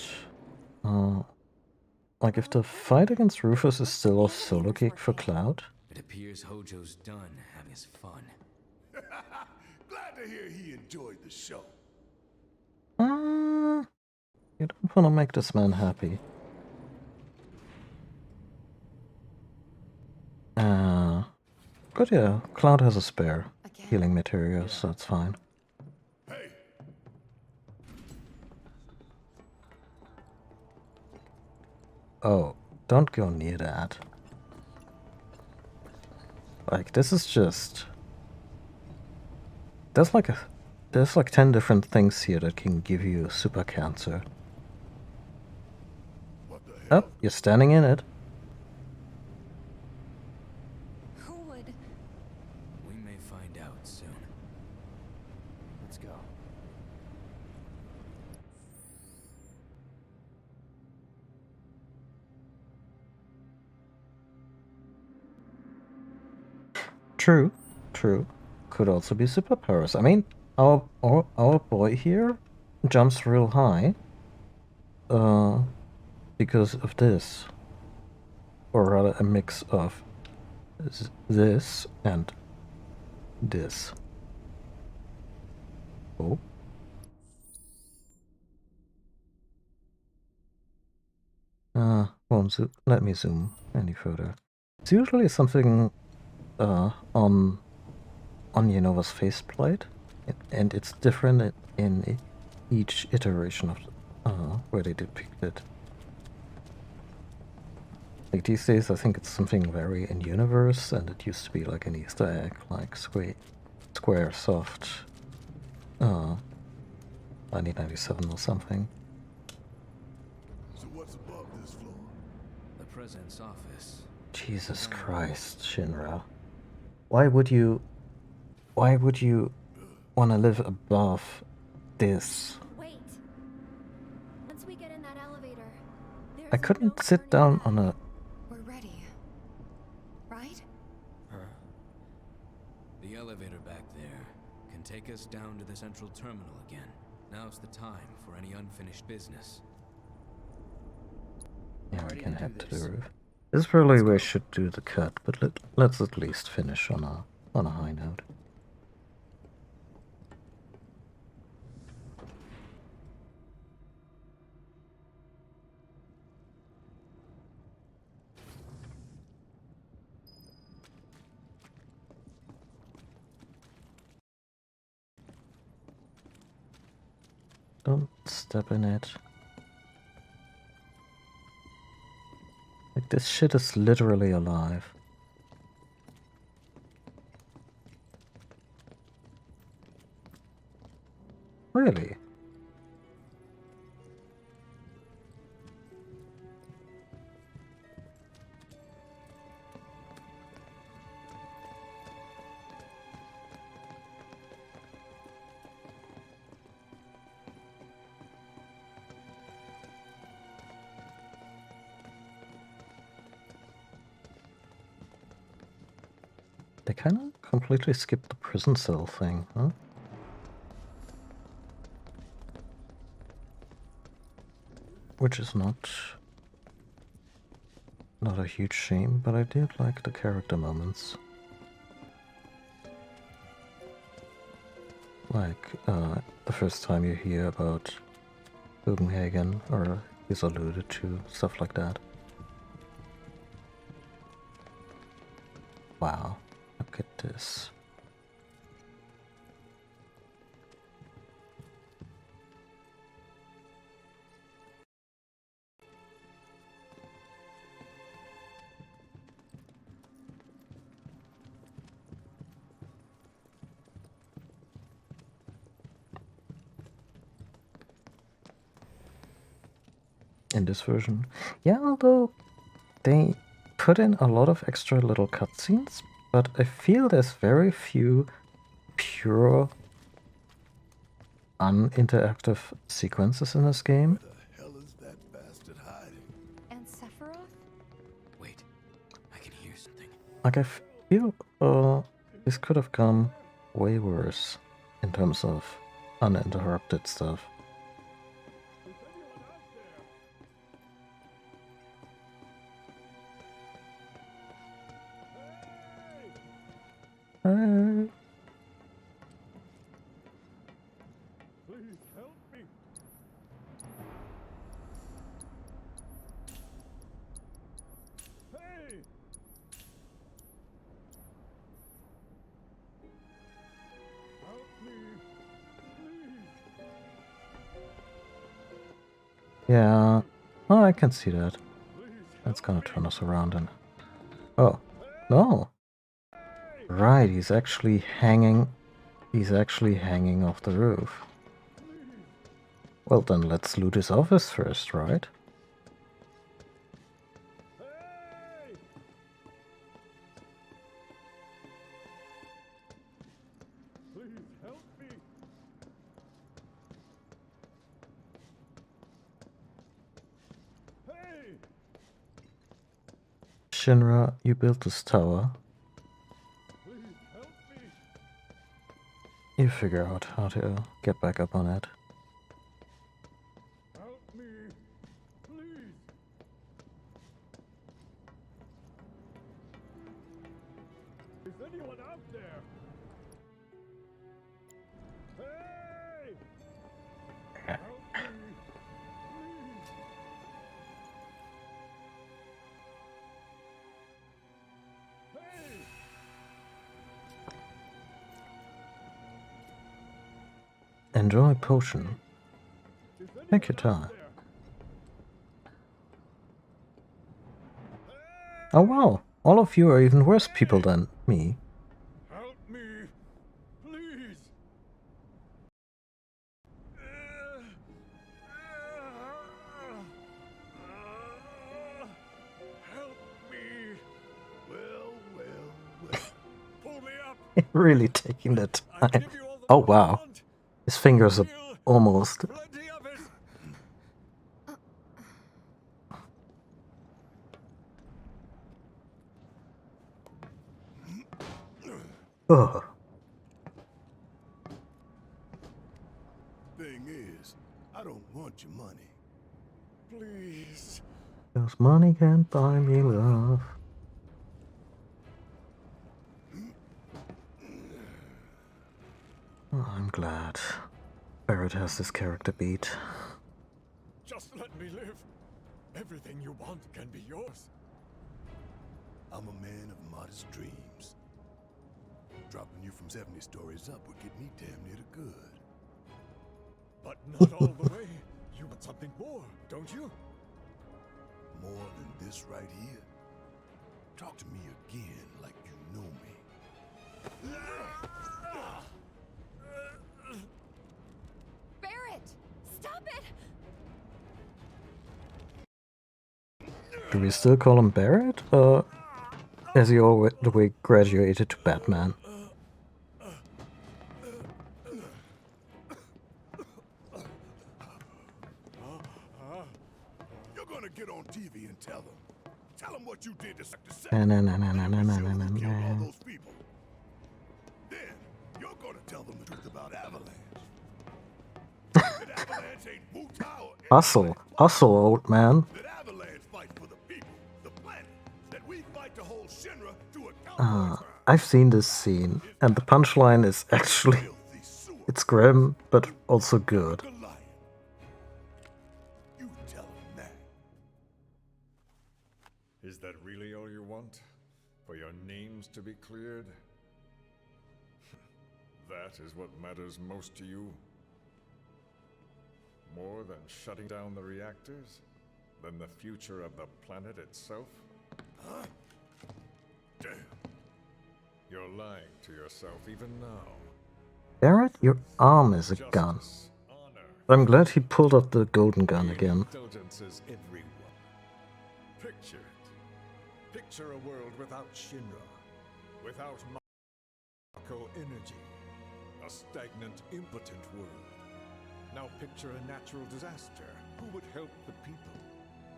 like if the fight against Rufus is still a solo gig for Cloud. It appears Hojo's done having his fun. Glad to hear he enjoyed the show. You don't want to make this man happy. But yeah, Cloud has a spare healing materials, so that's fine. Hey. Oh, don't go near that. Like, this is just... There's like 10 different things here that can give you super cancer. Oh, you're standing in it. Who would? We may find out. True, true. Could also be superpowers. I mean, our boy here jumps real high because of this. Or rather a mix of this and this. Oh. Won't let me zoom any further. It's usually something on Unova's faceplate, and it's different in each iteration of where they depict it. Like these days, I think it's something very in universe, and it used to be like an Easter egg, like Squaresoft 1997 or something. So what's above this floor? The president's office. Jesus Christ, Shinra. Why would you want to live above this? Wait. Once we get in that elevator, I couldn't sit down on a... we're ready. Right? Huh? The elevator back there can take us down to the central terminal again. Now's the time for any unfinished business. Yeah, we can head to the roof. This is probably where I should do the cut, but let's at least finish on a high note. Don't step in it. Like, this shit is literally alive. Really? They kind of completely skipped the prison cell thing, huh? Which is not a huge shame, but I did like the character moments. Like, the first time you hear about Copenhagen, or is alluded to, stuff like that. Wow. Look at this. In this version. Yeah, although they put in a lot of extra little cutscenes, but I feel there's very few pure uninteractive sequences in this game. Where the hell is that bastard hiding? And Sephiroth? Wait, I can hear something. Like, I feel this could have gone way worse in terms of uninterrupted stuff. Please help me. Hey! Help me. Please. Yeah, oh, I can see that. That's gonna turn us around and... Oh, no! Right, he's actually hanging off the roof. Well then, let's loot his office first, right? Please help me. Hey! Shinra, you built this tower. You figure out how to get back up on it. Help me, please. Is anyone out there? Hey! Help me, please. Hey! Enjoy potion. Take your time. Oh wow, all of you are even worse people than me. Help me, please. Help me. Well. Pull me up. Really taking the time. Oh wow, his fingers are almost. Plenty of it. Ugh. Thing is, I don't want your money. Please. 'Cause money can't buy me love. Oh, I'm glad Barrett has this character beat. Just let me live. Everything you want can be yours. I'm a man of modest dreams. Dropping you from 70 stories up would get me damn near to good. But not all the way. You want something more, don't you? More than this right here? Talk to me again like you know me. Barrett! Stop it! Do we still call him Barrett? Or has he all the way graduated to Batman? You're gonna get on TV and tell them. Tell them what you did to Sector 7. Na, na, na, na, And na, you na, show na, who na, killed all na. those people. Then you're gonna tell them the truth about Avalanche. That Avalanche ain't Wu Tao. Hustle, hustle, old man. That Avalanche fights for the people, the planet. That we fight to hold Shinra to account. I've seen this scene, and the punchline is actually, it's grim, but also good. You tell them that. Is that really all you want? For your names to be cleared? That is what matters most to you? More than shutting down the reactors? Than the future of the planet itself? Huh? Damn. You're lying to yourself even now. Barrett, your arm is a gun. I'm glad he pulled up the golden gun again. Indulgences everyone. Picture it. Picture a world without Shinra. Without Mako energy. A stagnant, impotent world. Now picture a natural disaster. Who would help the people?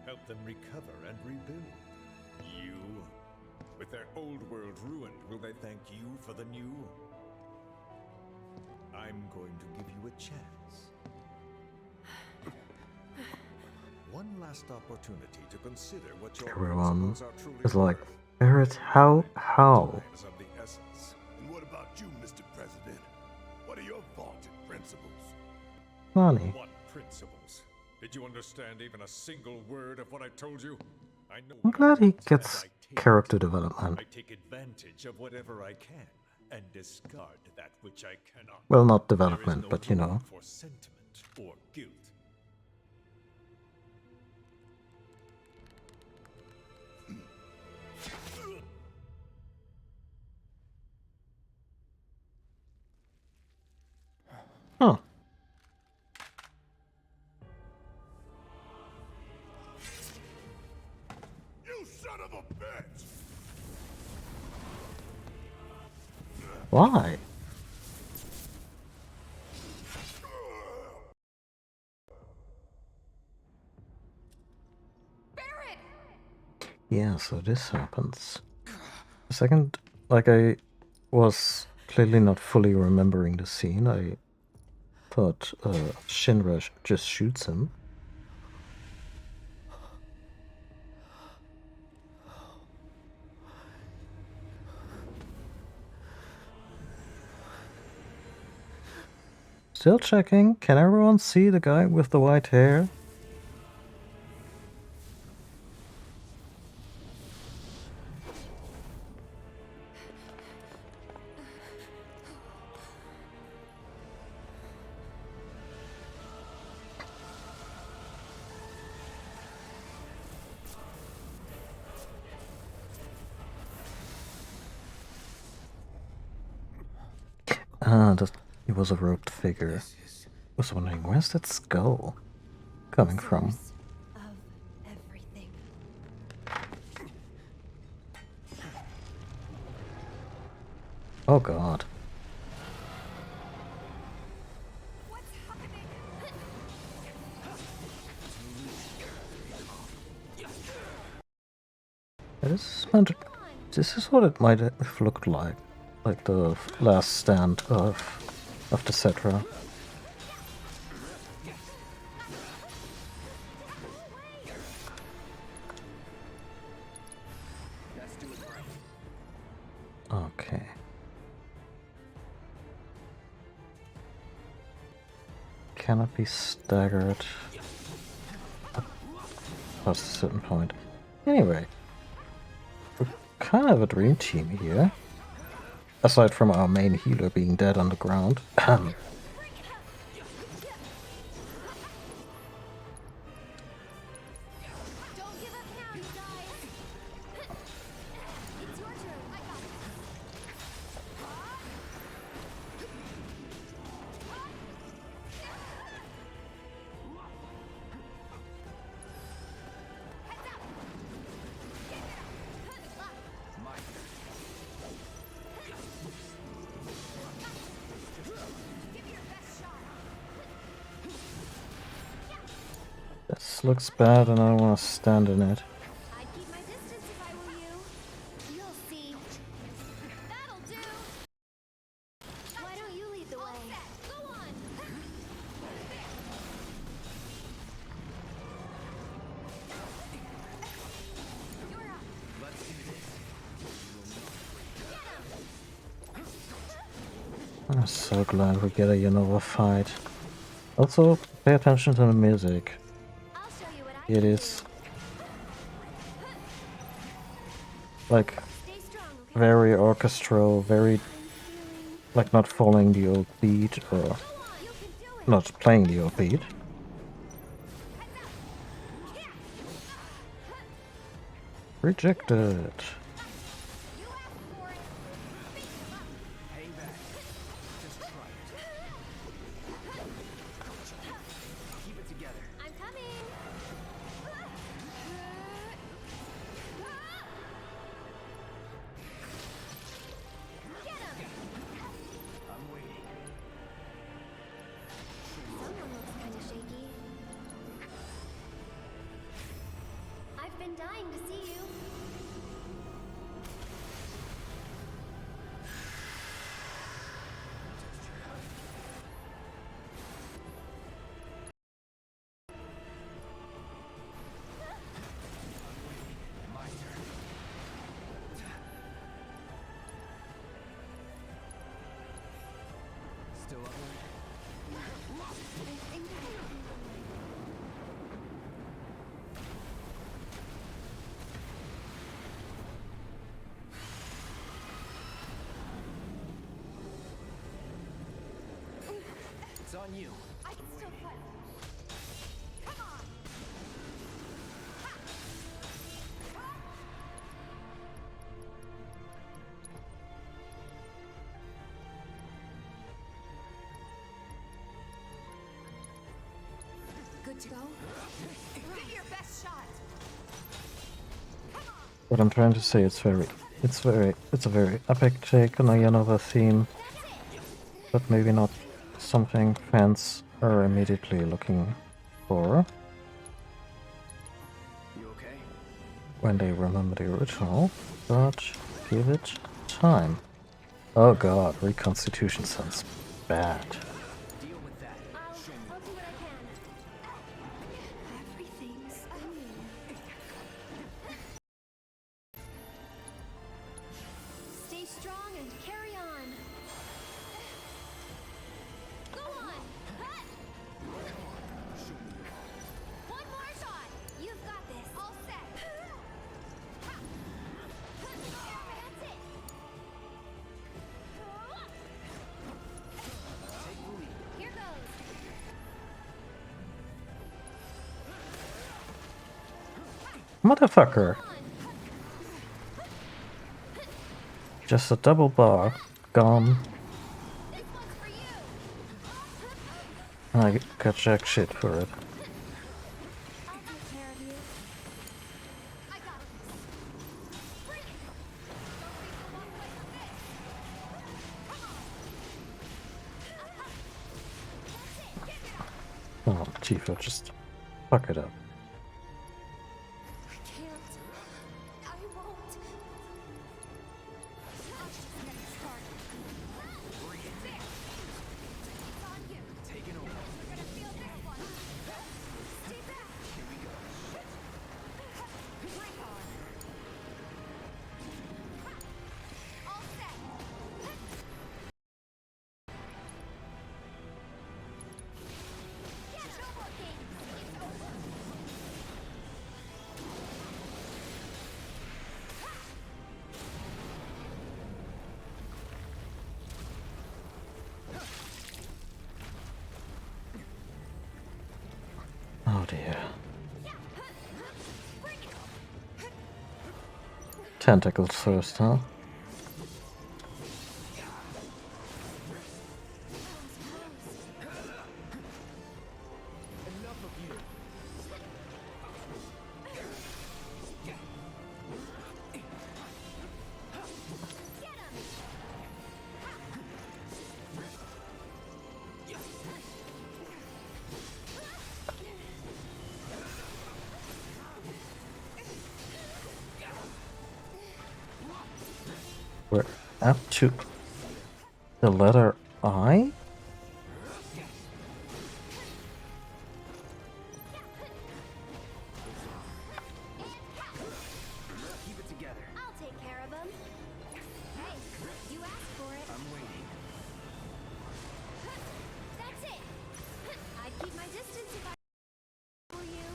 Help them recover and rebuild? You? With their old world ruined, will they thank you for the new? I'm going to give you a chance. One last opportunity to consider what your Everyone principles are truly is like, worth. Barrett, how? Is of the essence. And what about you, Mr. President? What are your vaunted principles? Money. What principles? Did you understand even a single word of what I told you? I know I'm what I glad he want, gets and I take character it. development. I take advantage of whatever I can and discard that which I cannot. Well, not There is development, no but you room know. for sentiment or guilt. Huh. You son of a bitch! Why? Yeah, so this happens. The second, like I was clearly not fully remembering the scene. I thought Shinra just shoots him. Still checking. Can everyone see the guy with the white hair? Ah, it was a robed figure. I was wondering, where's that skull coming from? Oh god. This is what it might have looked like the last stand of the Cetra. Okay. Cannot be staggered past a certain point. Anyway, we're kind of a dream team here. Aside from our main healer being dead on the ground. This looks bad and I don't want to stand in it. I'd keep my distance if I were you. You'll see. That'll do. Why don't you lead the way? Go on. You're up. Let's do this. I'm so glad we get a Unova fight. Also, pay attention to the music. It is like very orchestral, very like not following the old beat or not playing the old beat. Rejected. Dying to see you. Still up? It's on you. I can still fight. Come on. Good to go. Give your best shot. What I'm trying to say, it's a very epic take on a Unova theme, but maybe not something fans are immediately looking for when they remember the original, but give it time. Oh god, reconstitution sounds bad. I'll do what I can. Everything's spinning. Stay strong and carry on. Go on. One more shot. You've got this. All set. That's it. Here goes. Motherfucker! Just a double bar. Gone. And I got jack shit for it. I'll take care of you. I got this. Bring it. Don't be so long away from this. Oh, Tifa, just fuck it up. I can't. I won't. I'll just get it started. Bring it. It's on you. Take it over. You're gonna feel this one. Stay back. Here we go. Bring on. All set. Get no more games. It's over. Oh dear. Tentacles first, huh? Enough of you. We're up to the letter I? Keep it together. I'll take care of him. Hey, you asked for it. I'm waiting. That's it. I'd keep my distance if I were you.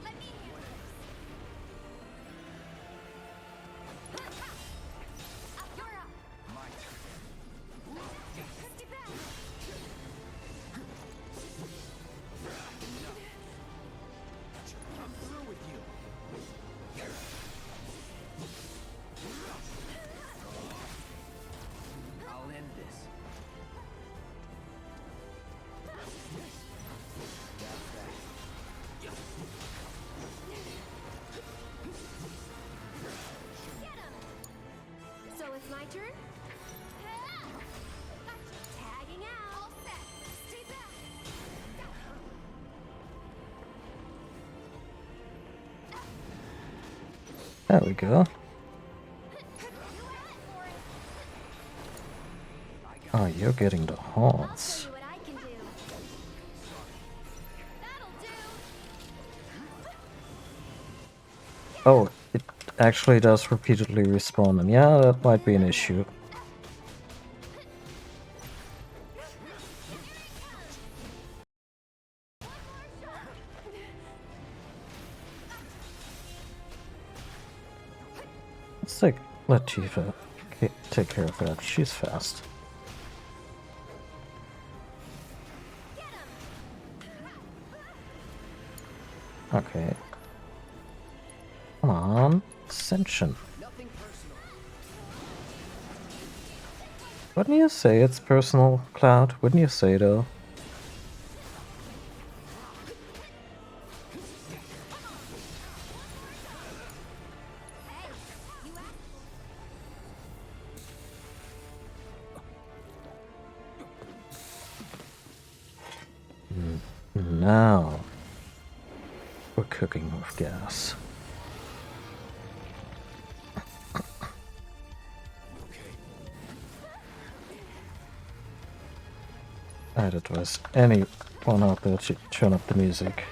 Let me handle this. You're up. My turn. Stay back. I'm through with you. I'll end this. Get him. So it's my turn? Tagging out. All set. Stay back. There we go. Oh, you're getting the horns. What I can do. That'll do. Oh, it actually does repeatedly respawn, and yeah, that might be an issue. Let's let Tifa take care of that. She's fast. Okay. Come on. Ascension. Wouldn't you say it's personal, Cloud? Wouldn't you say though? We're cooking with gas. I'd advise anyone out there to turn up the music.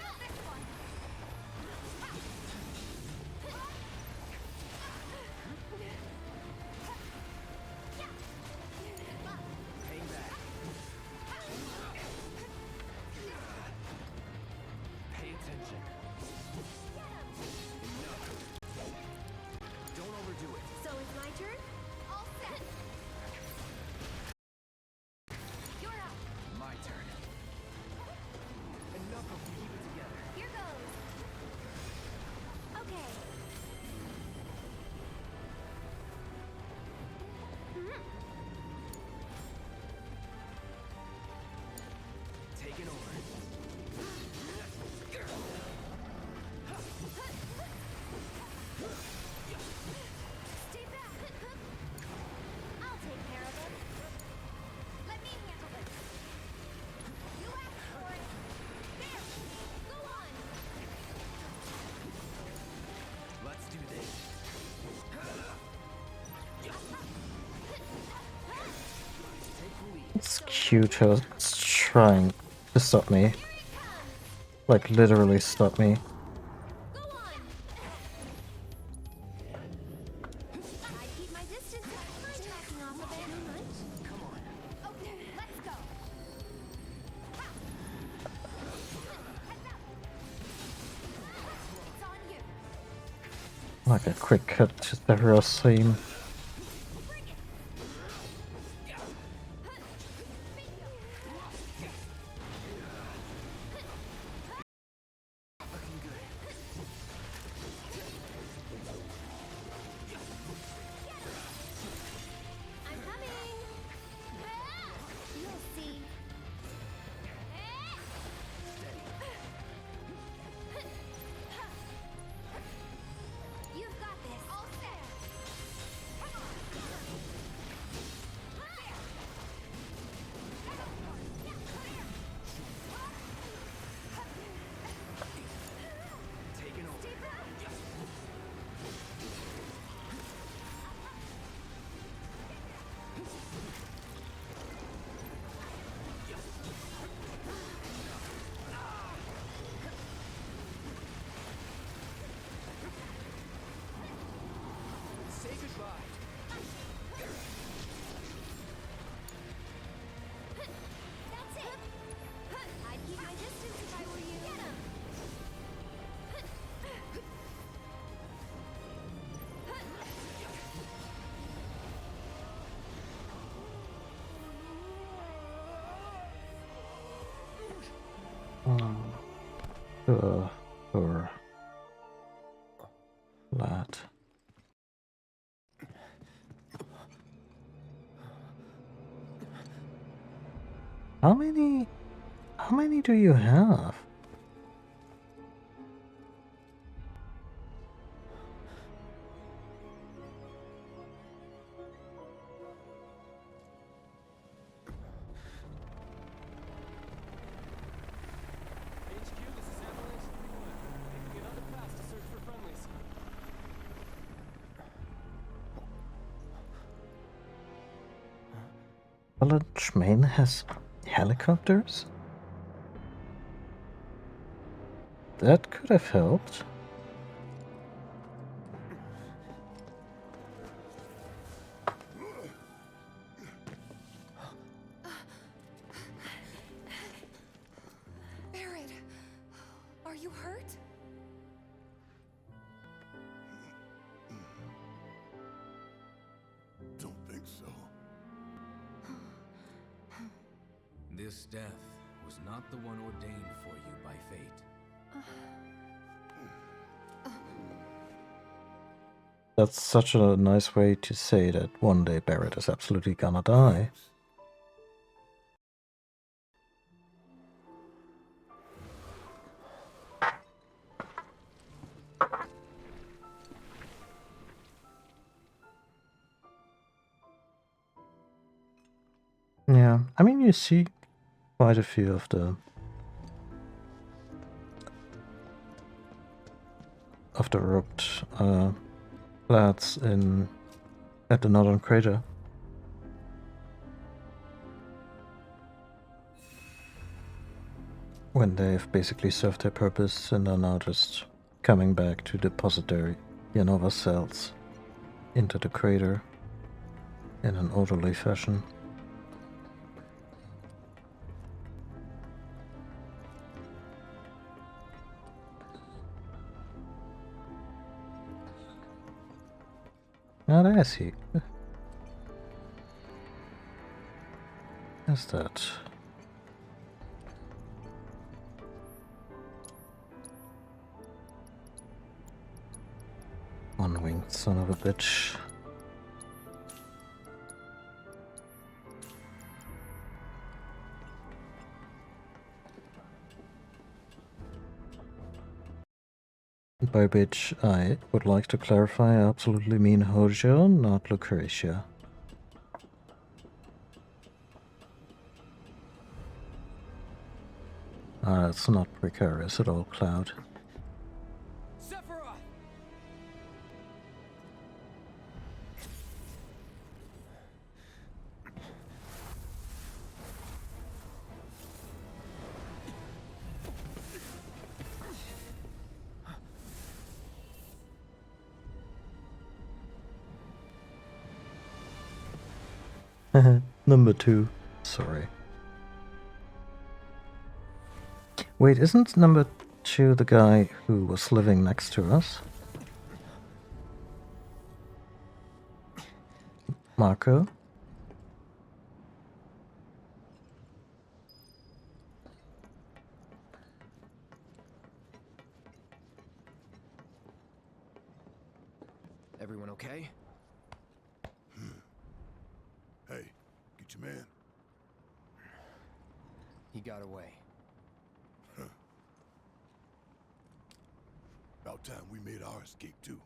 Pay attention. Enough. Don't overdo it. So it's my turn? All set. You're up. My turn. Enough of you. Keep it together. Here goes. Okay. Taking over. Stay back. I'll take care of it. Let me handle this. You asked for it. There. Go on. Let's do this. Take the lead. It's cute how it's trying to stop me. Like, literally stop me. Go on. I keep my distance. I'm backing off a bit. Too much? Come on. Okay, let's go. It's on you. Like a quick cut to the real scene. I'm coming. You'll see. You've got this. All set. Come on. Taking over. Say goodbye. That's it. I'd keep my distance if I were you. Get him. Or that. How many do you have? HQ, this is Avalanche 3-1. Making another pass to search for friendlies. Avalanche Main has helicopters? That could have helped. Barret, are you hurt? Don't think so. This death was not the one ordained for you by fate. That's such a nice way to say that one day Barret is absolutely gonna die. Yeah, I mean, you see quite a few of the of the roped lads at the northern crater. When they've basically served their purpose and are now just coming back to deposit their Jenova cells into the crater in an orderly fashion. Ah, there I see. What's that? One-winged son of a bitch. By bitch, I would like to clarify, I absolutely mean Hojo, not Lucretia. It's not precarious at all, Cloud. Number 2. Sorry. Wait, isn't number 2 the guy who was living next to us? Marco? Everyone okay? Hey, get your man. He got away. About time we made our escape too.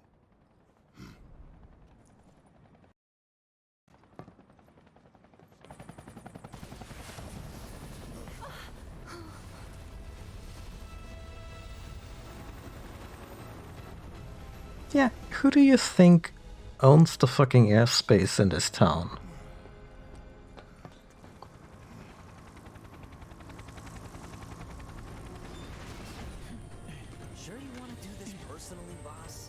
Yeah, who do you think owns the fucking airspace in this town? Sure you want to do this personally, boss?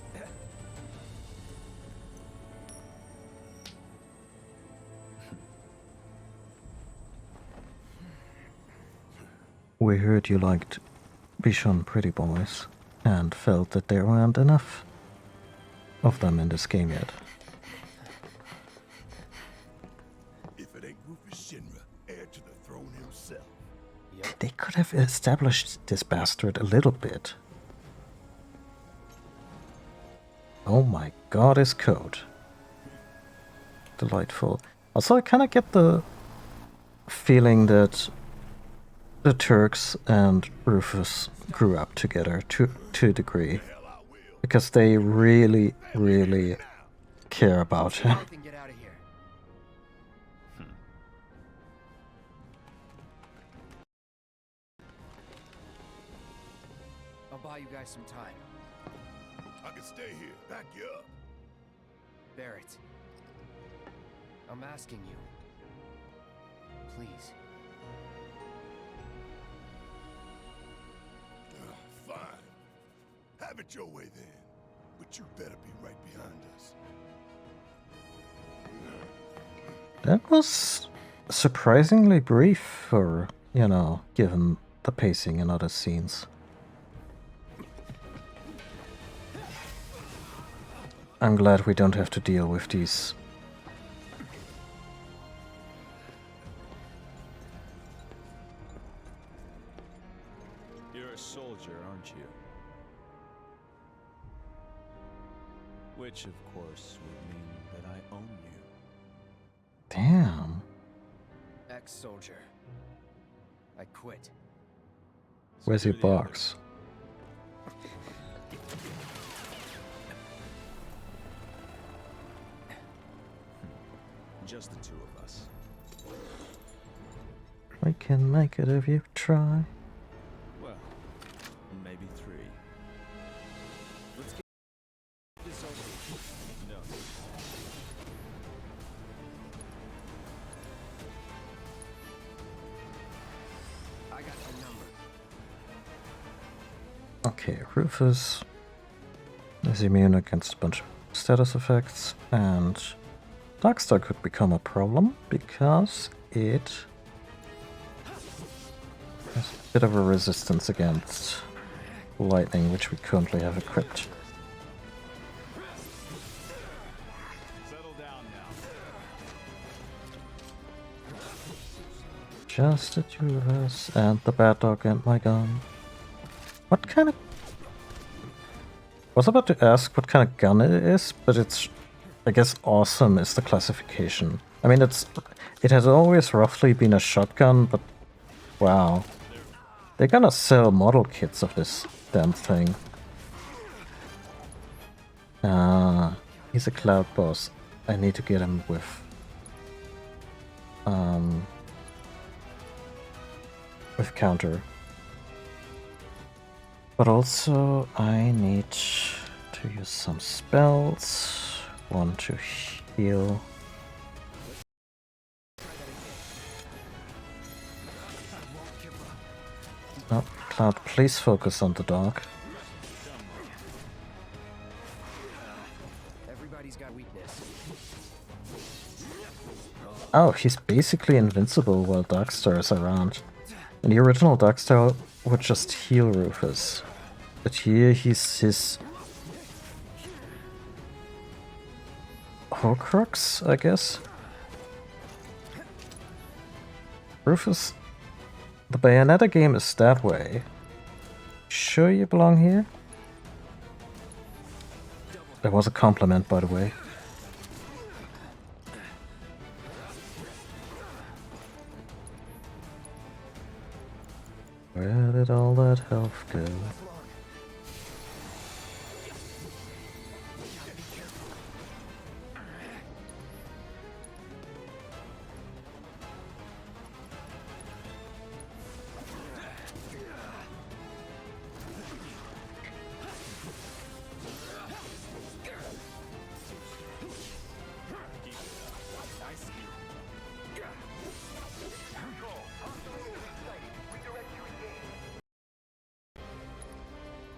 We heard you liked Bichon Pretty Boys and felt that there weren't enough of them in this game yet. If it ain't Rufus Shinra, heir to the throne himself. They could have established this bastard a little bit. Oh my god, his code. Delightful. Also, I kind of get the feeling that the Turks and Rufus grew up together to a degree. Because they really, really care about him. Get out of here. I'll buy you guys some time. I can stay here, back you up. Barrett, I'm asking you. Please. Fine. Have it your way then. But you better be right behind us. That was surprisingly brief for, you know, given the pacing in other scenes. I'm glad we don't have to deal with these. You're a soldier, aren't you? Which, of course, would mean that I own you. Damn. Ex-soldier. I quit. Where's your box? Just the two of us. We can make it if you try. Okay, Rufus is immune against a bunch of status effects, and Darkstar could become a problem because it has a bit of a resistance against lightning, which we currently have equipped. Just the two of us and the bad dog and my gun. What kind of... I was about to ask what kind of gun it is, but it's... I guess awesome is the classification. I mean, it has always roughly been a shotgun, but wow. They're gonna sell model kits of this damn thing. Ah, he's a cloud boss. I need to get him with... with counter. But also I need to use some spells. One to heal. Oh, Cloud, please focus on the dog. Everybody's got weakness. Oh, he's basically invincible while Darkstar is around. In the original Darkstar would just heal Rufus. But here he's his Horcrux, I guess? Rufus, the Bayonetta game is that way. Sure you belong here? That was a compliment, by the way. Where did all that health go?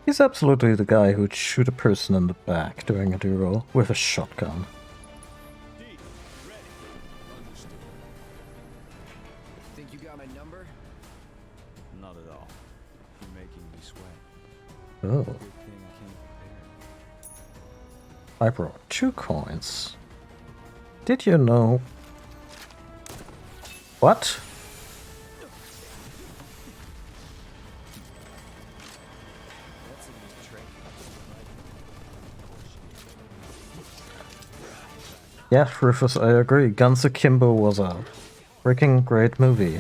He's absolutely the guy who'd shoot a person in the back during a duel with a shotgun. Think you got my number? Not at all. You're making me sweat. Oh. Good thing I came prepared. I brought 2 coins. Did you know? What? Yeah, Rufus, I agree. Guns Akimbo was a freaking great movie.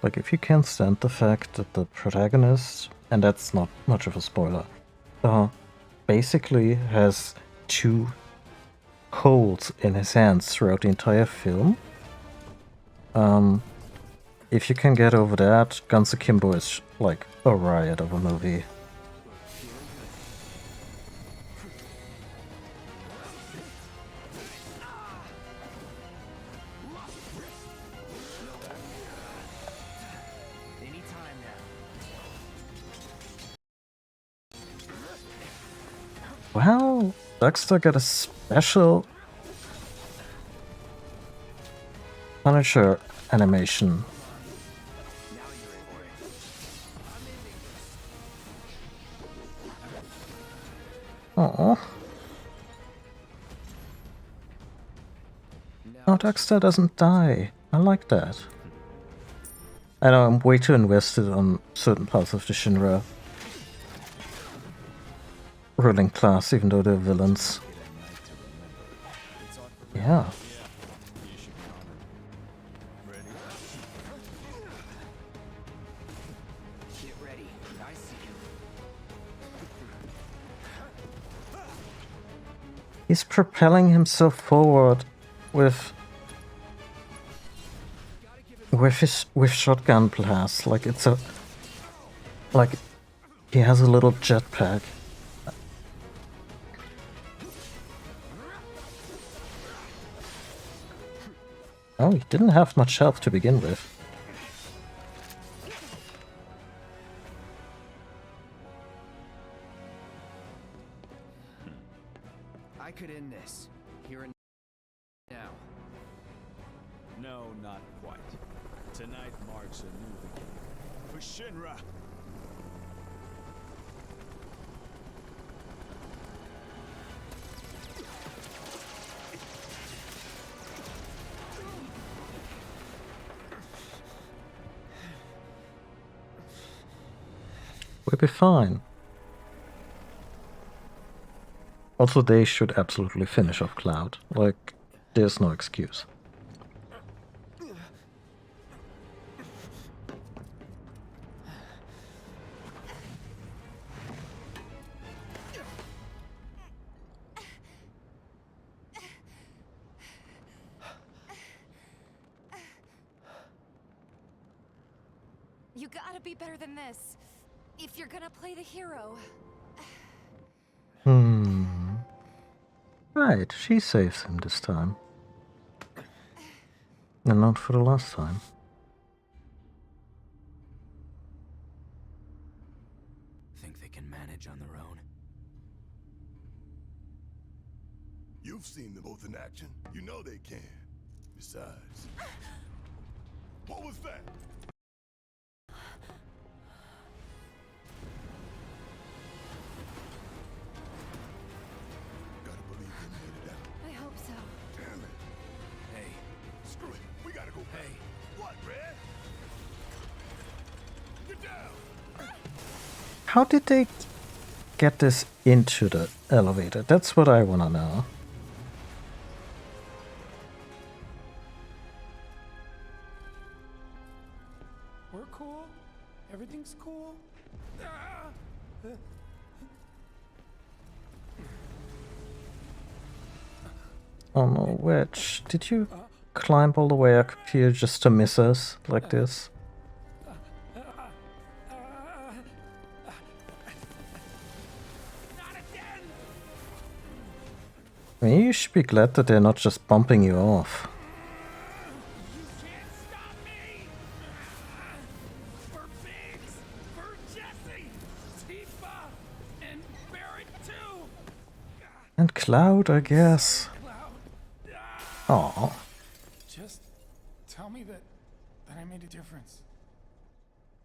Like, if you can't stand the fact that the protagonist, and that's not much of a spoiler, basically has 2 holes in his hands throughout the entire film. If you can get over that, Guns Akimbo is like a riot of a movie. Wow, Darkstar got a special Punisher animation. Oh, Darkstar doesn't die. I like that. I know I'm way too invested on certain parts of the Shinra ruling class, even though they're villains. Yeah. Get ready. I see you. He's propelling himself forward with shotgun blast. Like it's a he has a little jetpack. Oh, he didn't have much health to begin with. Now. No, not quite. Tonight marks a new beginning. For Shinra! We'll be fine. Also, they should absolutely finish off Cloud. Like, there's no excuse. You gotta be better than this. If you're gonna play the hero. Right, she saves him this time. And not for the last time. Think they can manage on their own? You've seen them both in action. You know they can. Besides... What was that? I hope so. Damn it. Hey. Screw it. We gotta go. Hey. What, Red? Get down. How did they get this into the elevator? That's what I wanna know. We're cool. Everything's cool. Oh no, Wedge, did you climb all the way up here just to miss us like this? I mean, you should be glad that they're not just bumping you off. And Cloud, I guess. Aww. Just tell me that I made a difference.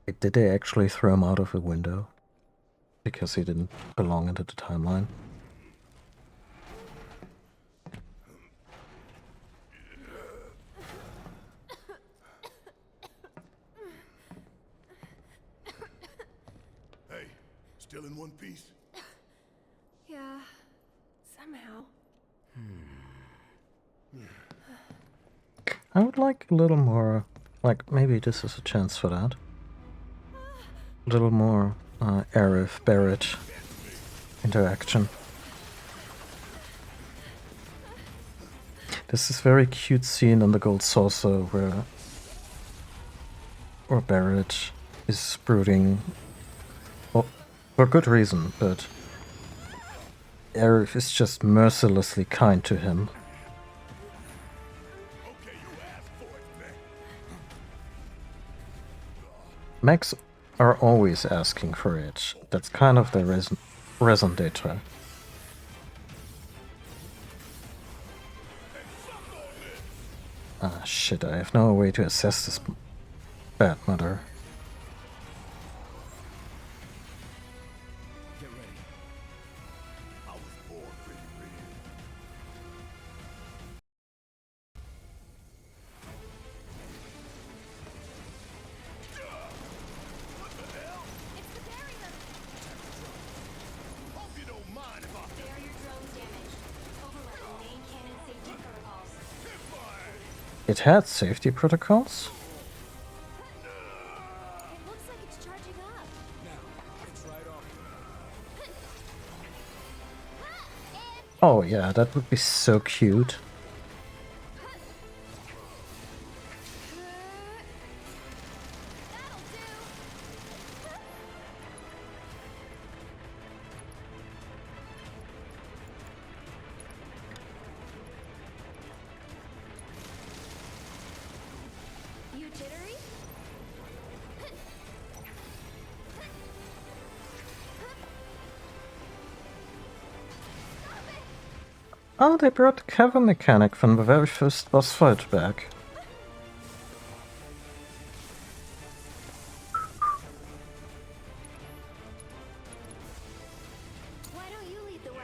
Wait, did they actually throw him out of a window? Because he didn't belong into the timeline? Hey, still in one piece? Yeah, somehow. I would like a little more, like maybe this is a chance for that. A little more Aerith Barrett interaction. This is very cute scene on the Gold Saucer where Barrett is brooding, well, for good reason, but Aerith is just mercilessly kind to him. Mechs are always asking for it. That's kind of their raison d'etre. Ah shit, I have no way to assess this bad mother. Get ready. I was born pretty red. What the hell? It's the barrier! Hope you don't mind if I... Barrier drone damaged. Overriding main cannon safety protocols. It had safety protocols? It looks like it's charging up. It's right off. Oh yeah, that would be so cute. You jittery? Oh, they brought the cover mechanic from the very first boss fight back. Why don't you lead the way?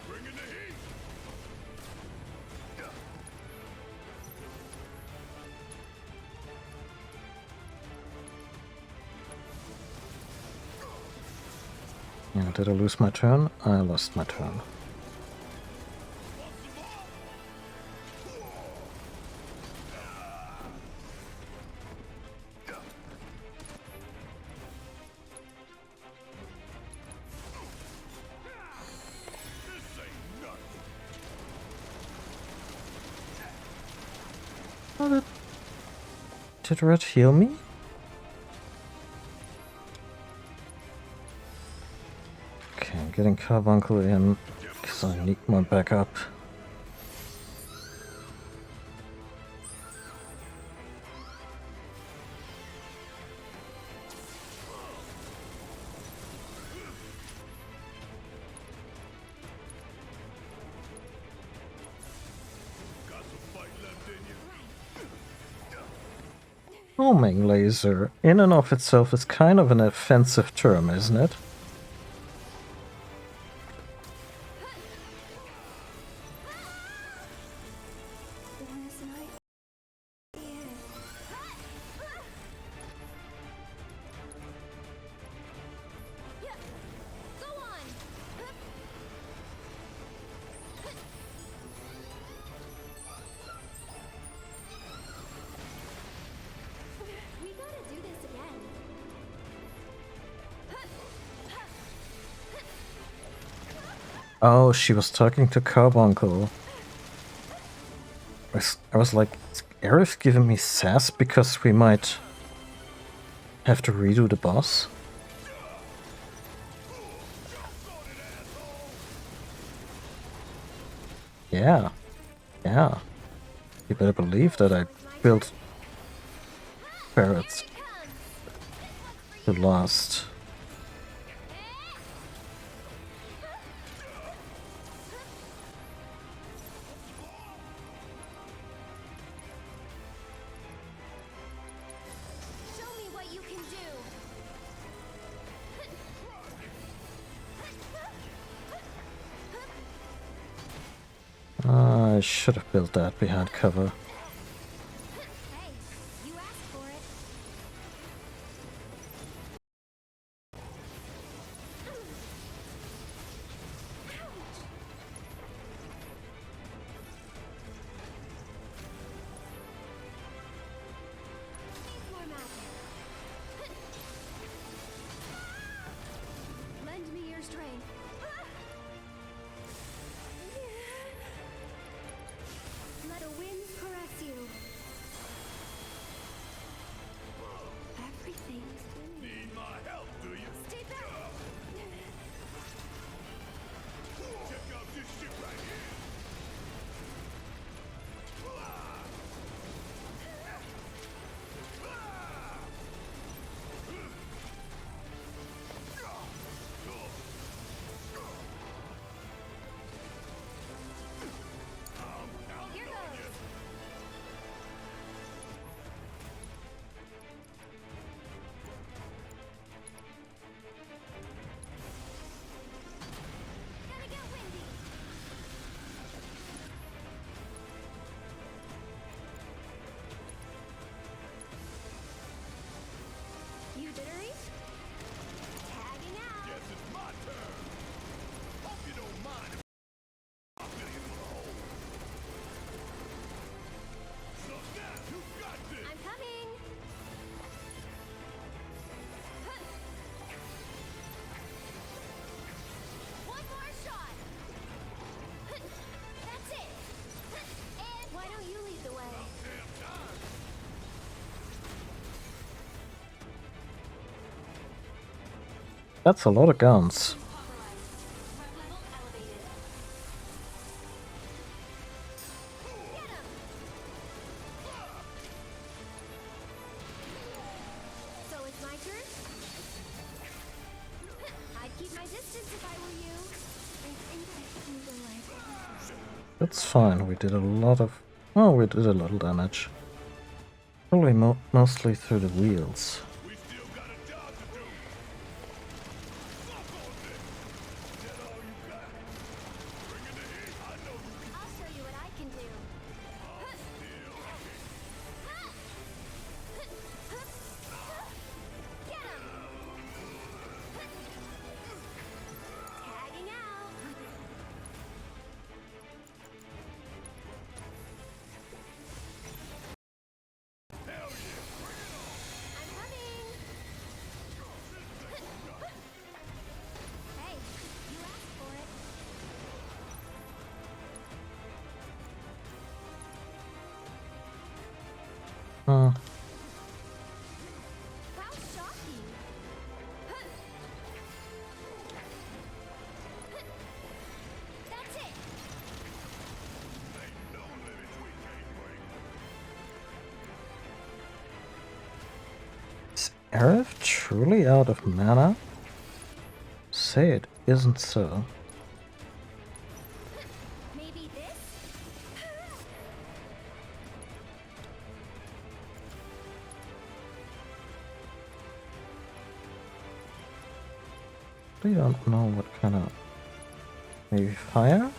Bringing the heat. Yeah, did I lose my turn? I lost my turn. Oh, did Red heal me? Okay, I'm getting Carbuncle in because I need my backup. Homing laser, in and of itself, is kind of an offensive term, isn't it? We gotta do this again. Oh, she was talking to Carbuncle. I was like, is Aerith giving me sass because we might have to redo the boss? Yeah. Yeah. You better believe that I built ferrets to last. Show me what you can do. I should have built that behind cover. Hey, you asked for it. More magic. Lend me your strength. Let the winds caress you. Everything's winning. Need my help, do you? Stay back. Check out this shit right here. Here goes. Gonna get windy. You jittery? Tagging out. Guess it's my turn. Hope you don't mind if I fill you in a hole. So now you got this. I'm coming. One more shot. That's it. And why don't you lead the way? That's a lot of guns. distance if I were you. I think I feel like... It's fine, we did a lot of... Oh, we did a little damage. Probably mostly through the wheels. I'll show you what I can do. Get him! Tagging out. I'm coming. Hey, you asked for it. Hmm. How shocking! That's it! Is Aerith truly out of mana? Say it isn't so. Maybe this? I don't know what kind of... Maybe fire?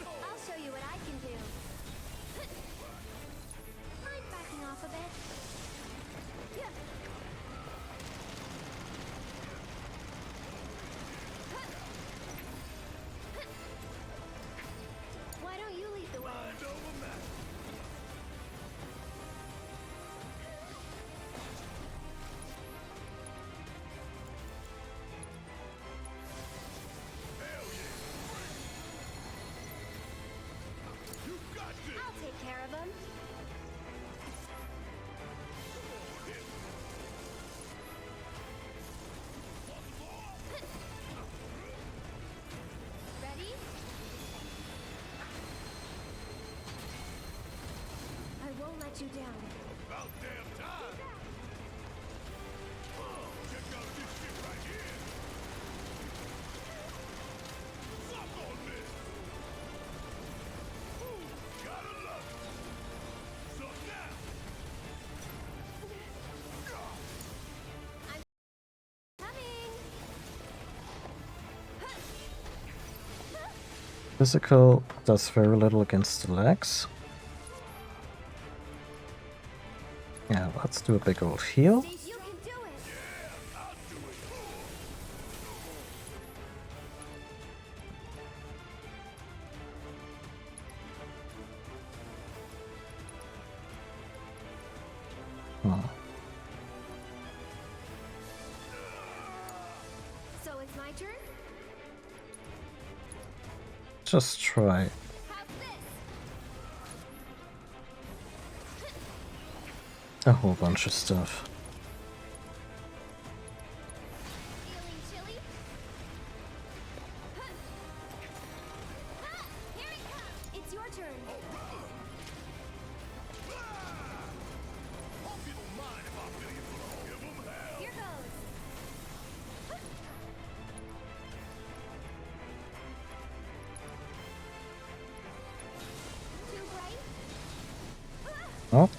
I'll show you what I can do. I'm backing off a bit. Why don't you lead the way? I'll take care of him. Ready? I won't let you down. About damn time! Check out this shit right here! Suck on this! Ooh, gotta love it! So now! Coming! Physical does very little against the legs. Yeah, let's do a big old heal. You can do it! Hmm. So it's my turn? Just try a whole bunch of stuff. Feeling chilly? Here it comes! It's your turn. Here goes. Too bright? Oh,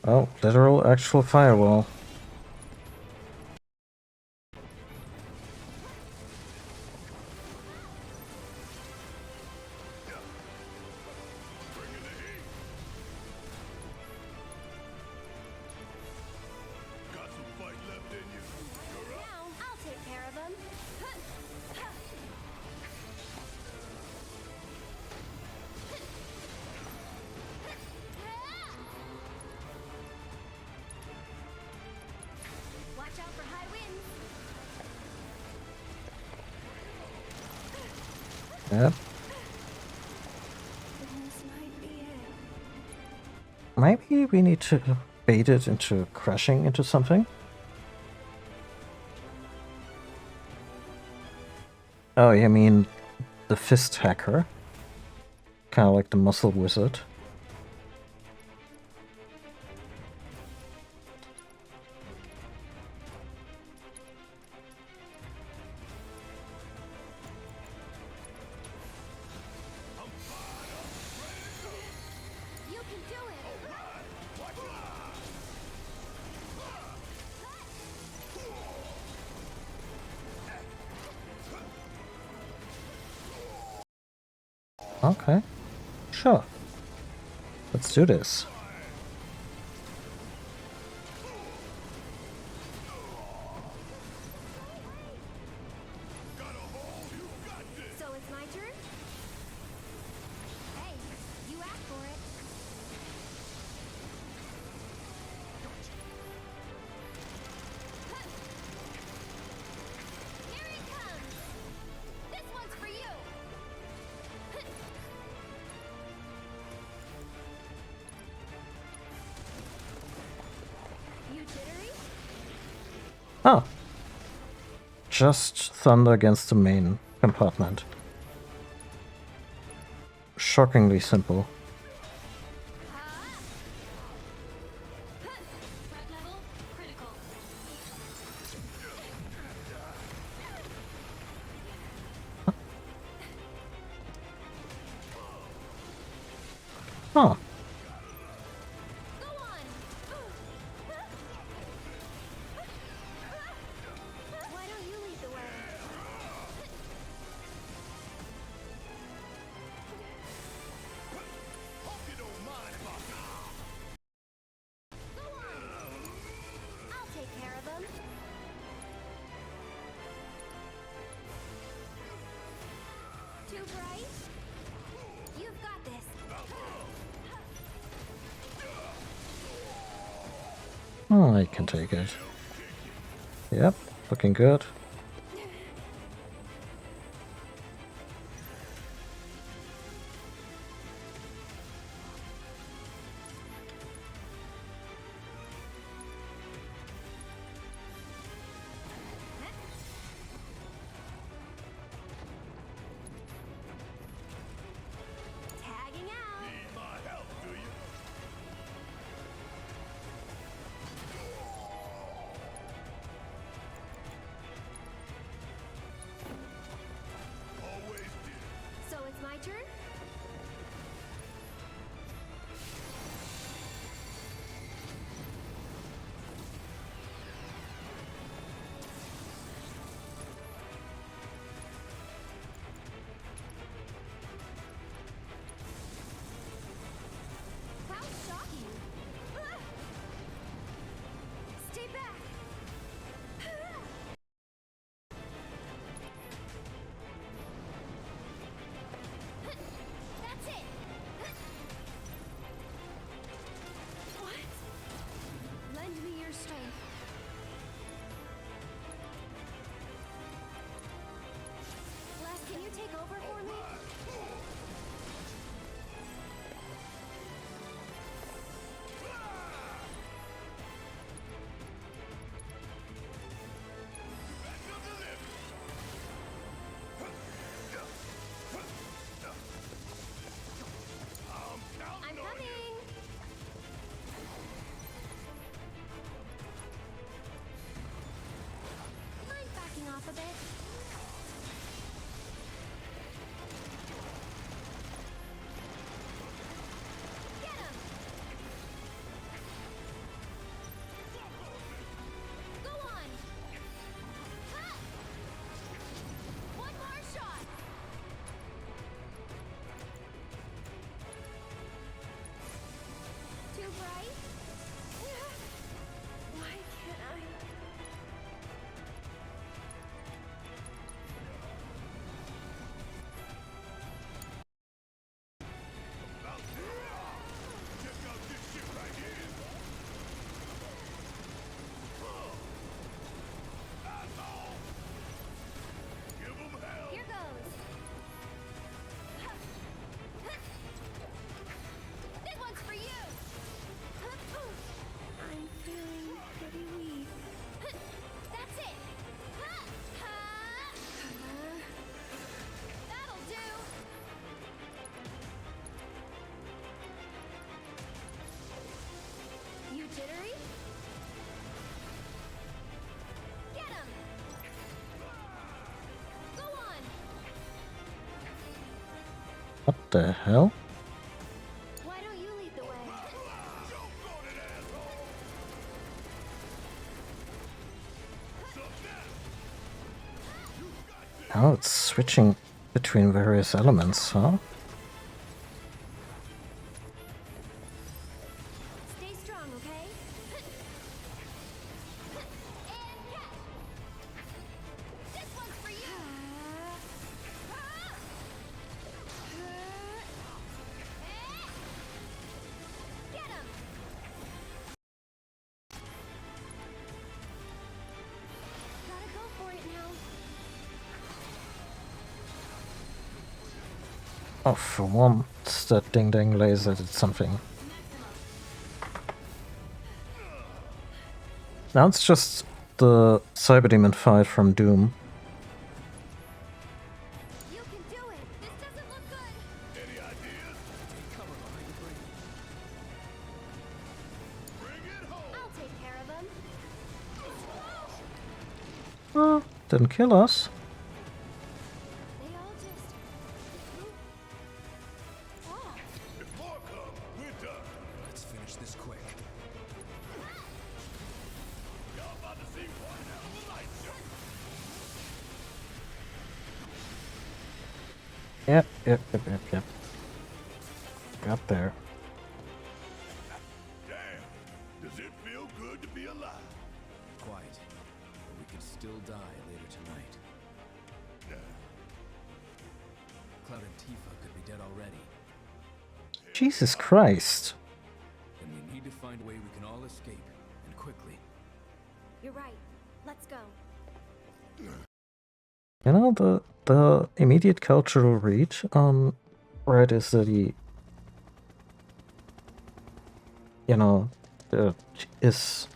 oh, literal actual firewall. Now, I'll take care of him. Yep. This might be it. Maybe we need to bait it into crashing into something. Oh, you mean the fist hacker? Kind of like the muscle wizard. You can do it. Okay. Sure. Let's do this. So it's my turn? Hey, you asked for it. Here he comes! This one's for you! You jittery? Oh. Just thunder against the main compartment. Shockingly simple. Threat level critical. Huh. Why don't you lead the way? Go on! I'll take care of him. Too bright? You've got this. Oh, I can take it. Yep, looking good. Tagging out. Need my help, do you? Always did. So it's my turn? How shocking! Stay back! That's it! What? Lend me your strength. Les, can you take over for me? I'm coming! Mind backing off a bit? Get him! Go on! Ha! One more shot! Too bright? Why can't I? the hell? Why don't you lead the way? Oh, it's switching between various elements, huh? Stay strong, okay? This one's for you. Get him. Gotta go for it now. Oh, for once, that ding-dang laser did something. Now it's just the Cyberdemon fight from Doom. You can do it. This doesn't look good. Any ideas? Bring it home. I'll take care of him. Oh, didn't kill us. They all just. Oh. If more come, we're done. Let's finish this quick. Y'all about to see one hell of a light show. Yep. Got there. Damn, does it feel good to be alive? Quite. But we could still die later tonight. Nah. Cloud and Tifa could be dead already. Jesus Christ. And we need to find a way we can all escape, and quickly. You're right. Let's go. You know, the immediate cultural reach on Red is that he, you know, his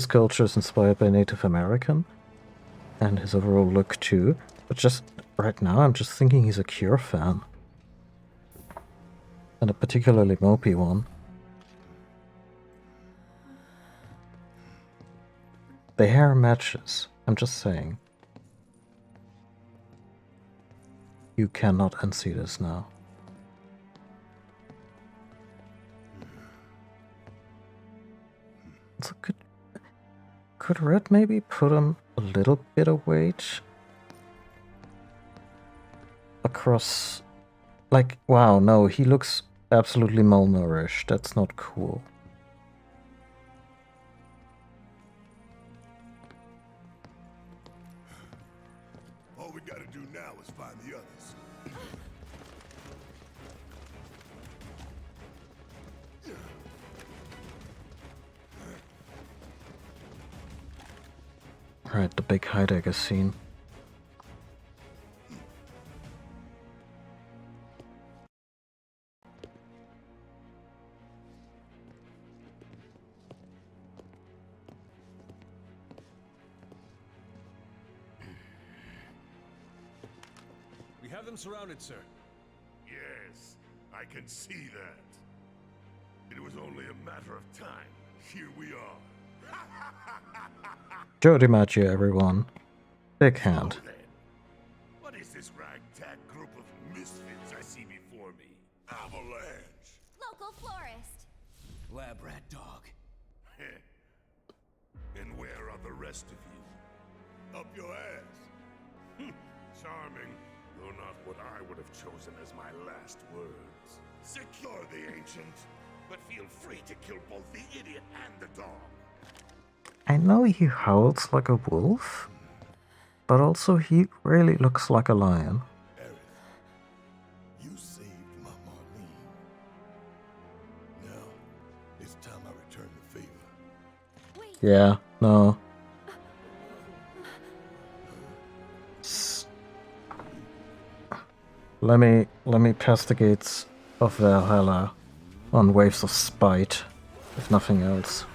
culture is inspired by Native American, and his overall look too. But just right now, I'm just thinking he's a Cure fan, and a particularly mopey one. The hair matches. I'm just saying. You cannot unsee this now. So could Red maybe put him a little bit of weight across? Like, wow, no, he looks absolutely malnourished. That's not cool. All we gotta do now is find the others. Alright, the big Heidegger scene. We have them surrounded, sir. Yes, I can see that. It was only a matter of time. Here we are. Joe DiMaggio, everyone. Big hand. So then, what is this ragtag group of misfits I see before me? Avalanche! Local florist. Lab rat dog. And where are the rest of you? Up your ass. Charming, though not what I would have chosen as my last words. Secure the Ancient, but feel free to kill both the idiot and the dog. I know he howls like a wolf, but also he really looks like a lion. Aerith, you saved my Marlene. Now, it's time I return the favor. Yeah, no. Let me pass the gates of Valhalla on waves of spite, if nothing else.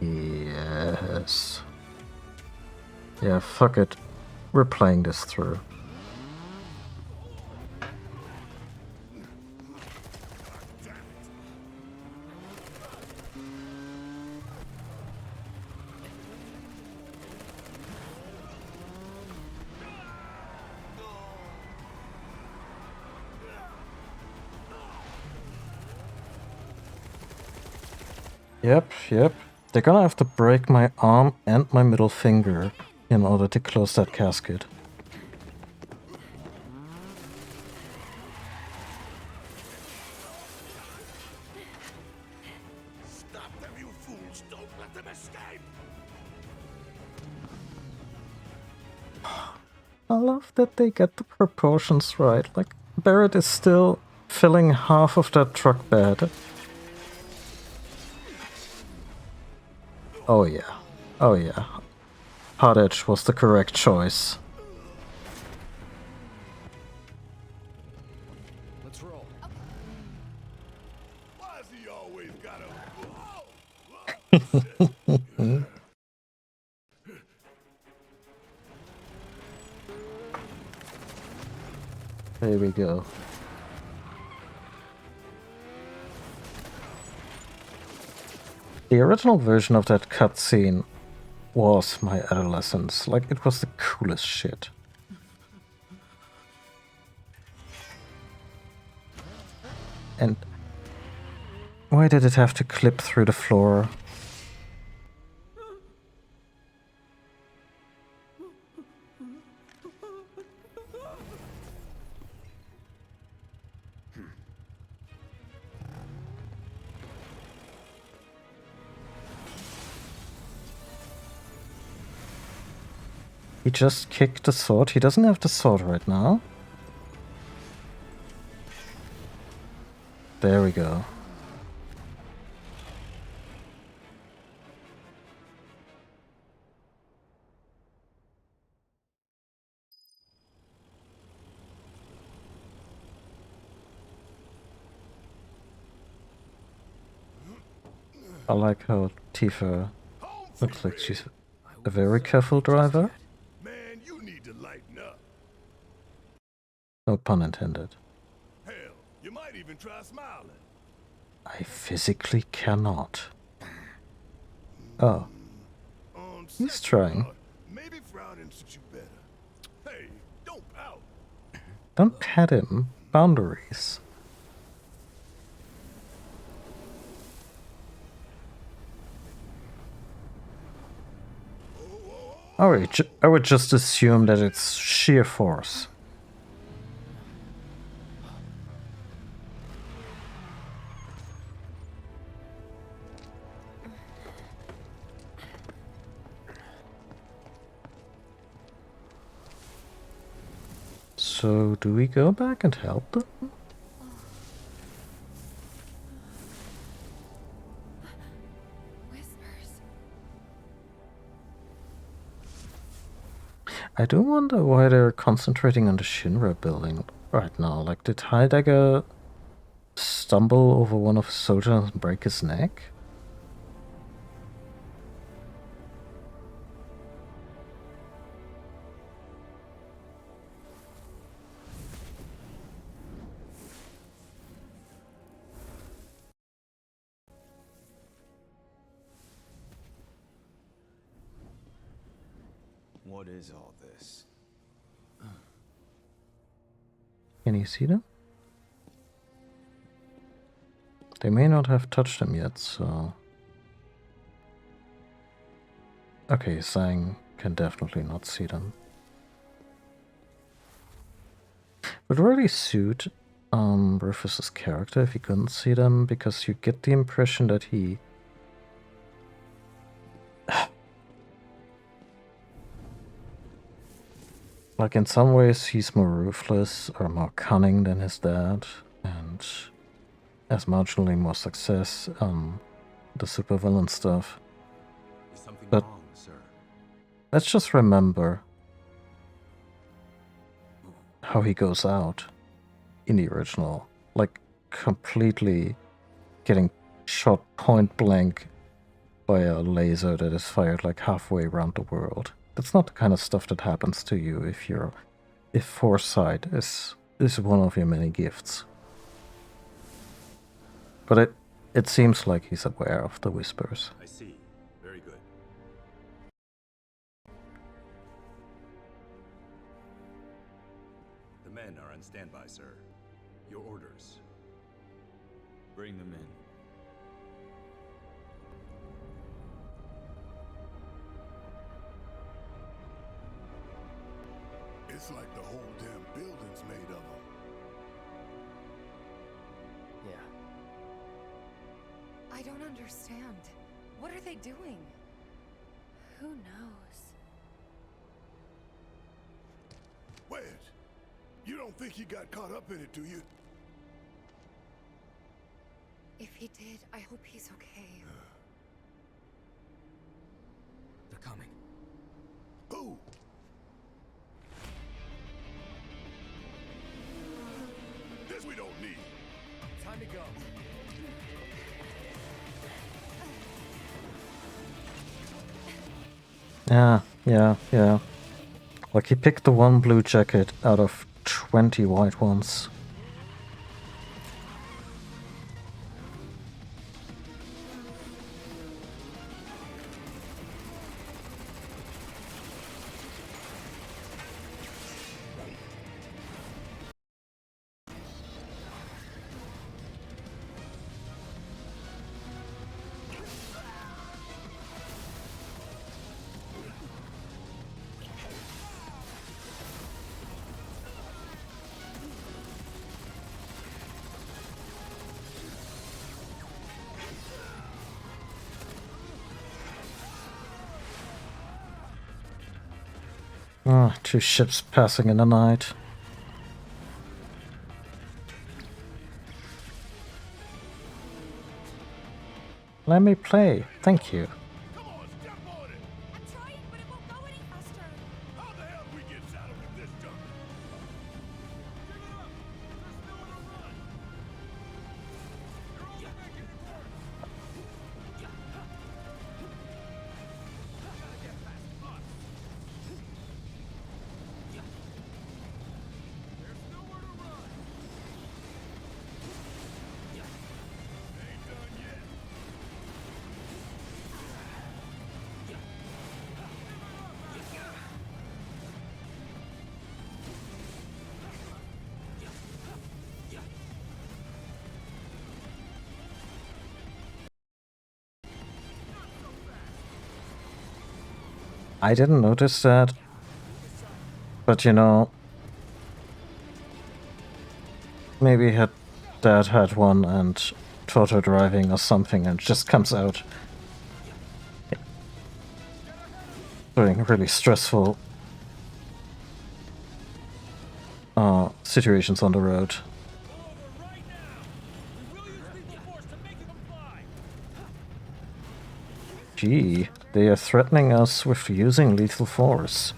Yes. Yeah, fuck it. We're playing this through. Yep. They're gonna have to break my arm and my middle finger in order to close that casket. Stop them, you fools! Don't let them escape! I love that they get the proportions right. Like, Barrett is still filling half of that truck bed. Oh yeah. Hot Edge was the correct choice. Let's roll. Why has he always got a... There we go. The original version of that cutscene was my adolescence. Like, it was the coolest shit. And why did it have to clip through the floor? He just kicked the sword. He doesn't have the sword right now. There we go. I like how Tifa looks like she's a very careful driver. Man, you need to lighten up. No pun intended. Hell, you might even try smiling. I physically cannot. Oh. He's trying. Maybe frowning suits you better. Hey, don't pout. Don't pat him. Boundaries. I would just assume that it's sheer force. So, do we go back and help them? I do wonder why they're concentrating on the Shinra building right now. Like, did Heidegger stumble over one of his soldiers and break his neck? What is all this? Can you see them? They may not have touched them yet, so... Okay, Zhang can definitely not see them. Would really suit Rufus's character if he couldn't see them, because you get the impression that he... Like, in some ways, he's more ruthless or more cunning than his dad, and has marginally more success on the supervillain stuff. But let's just remember how he goes out in the original. Like, completely getting shot point blank by a laser that is fired like halfway around the world. That's not the kind of stuff that happens to you if foresight is one of your many gifts. But it seems like he's aware of the whispers. I see. Very good. The men are on standby, sir. Your orders. Bring them in. It's like the whole damn building's made of them. Yeah. I don't understand. What are they doing? Who knows? Wedge, you don't think he got caught up in it, do you? If he did, I hope he's okay. They're coming. Who? This we don't need. Time to go. Yeah. Like, he picked the one blue jacket out of 20 white ones. Ah, 2 ships passing in the night. Let me play, thank you. I didn't notice that, but you know, maybe Dad had one and Toto driving or something and just comes out during really stressful situations on the road. Gee, they are threatening us with using lethal force.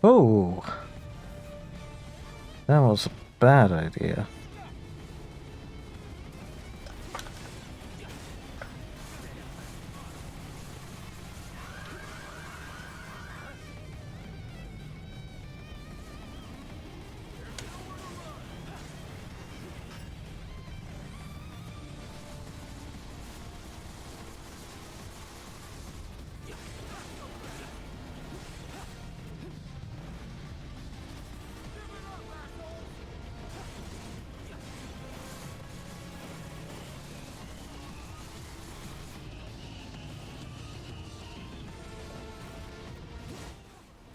Oh, that was a bad idea.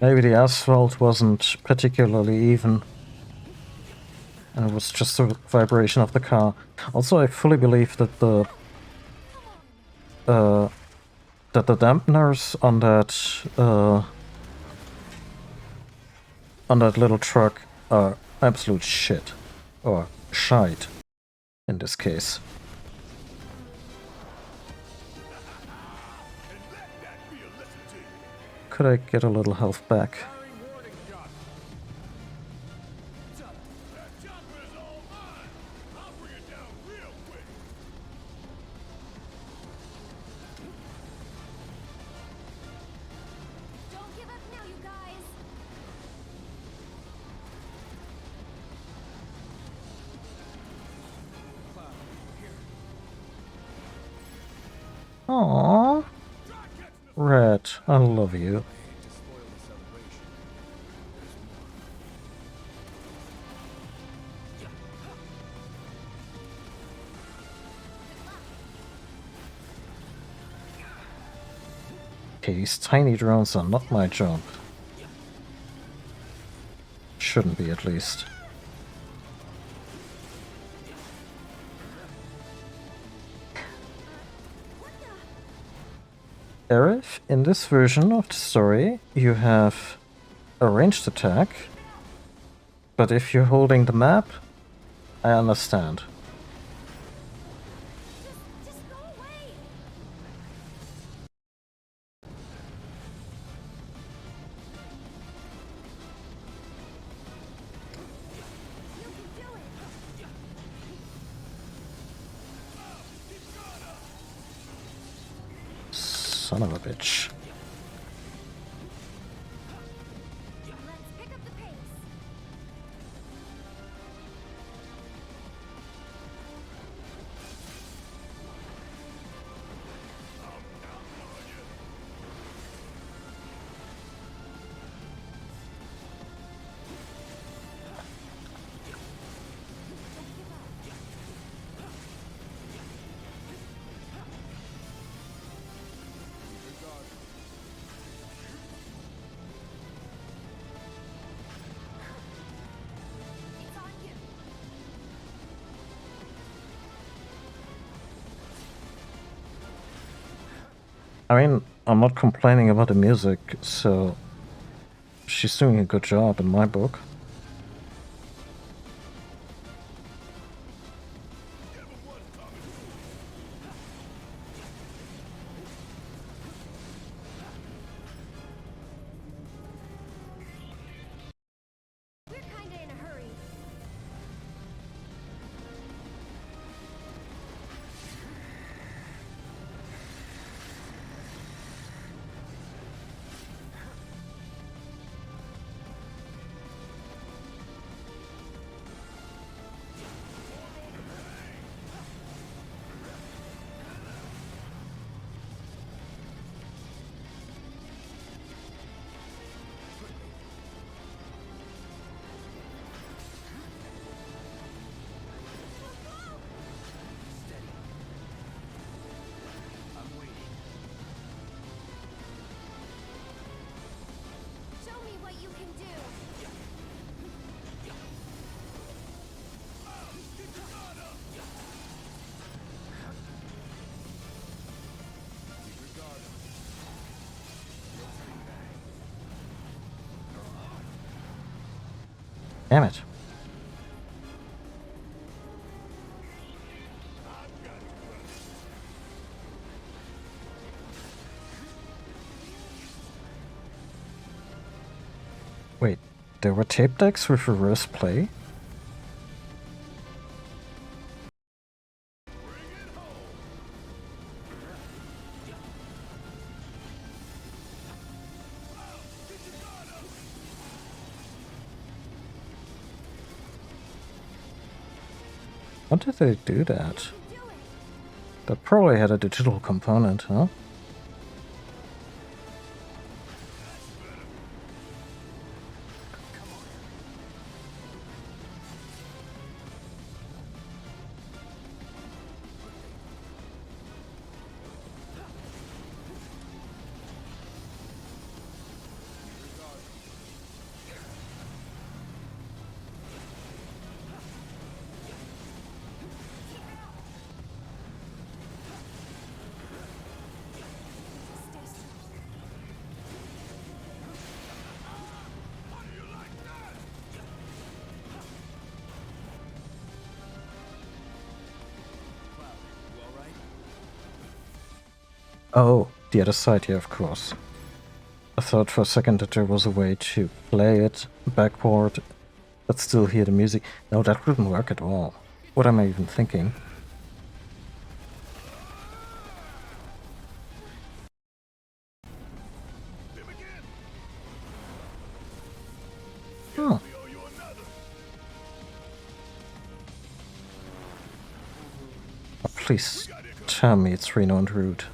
Maybe the asphalt wasn't particularly even, and it was just the vibration of the car. Also, I fully believe that the dampeners on that little truck are absolute shit. Or shite, in this case. Could I get a little health back? Don't give up now, you guys. Aww. Red, I love you. Okay, these tiny drones are not my job. Shouldn't be, at least. Aerith, in this version of the story, you have a ranged attack, but if you're holding the map, I understand. Just go away. You can do it. Son of a bitch. Let's pick up the pace. It's on you. I mean, I'm not complaining about the music, so she's doing a good job in my book. We're kinda in a hurry. Show me what you can do. Damn it. Wait, there were tape decks with reverse play? How did they do that? That probably had a digital component, huh? Oh, the other side, yeah, of course. I thought for a second that there was a way to play it backward, but still hear the music. No, that wouldn't work at all. What am I even thinking? Oh. Please tell me it's Reno and Root.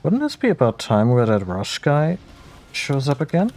Wouldn't this be about time where that Rush guy shows up again?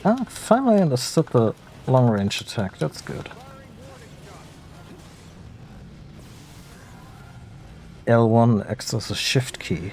Ah, finally understood the long-range attack, that's good. L1 acts as a shift key.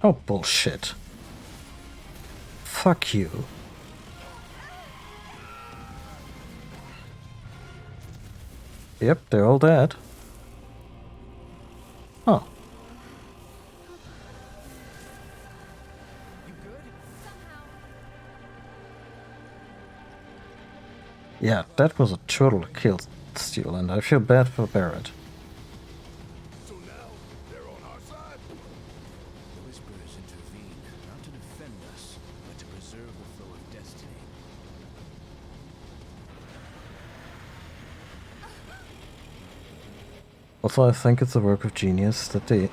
Oh, bullshit. Fuck you. Yep, they're all dead. Oh. Yeah, that was a total kill steal, and I feel bad for Barrett. Also, I think it's a work of genius that they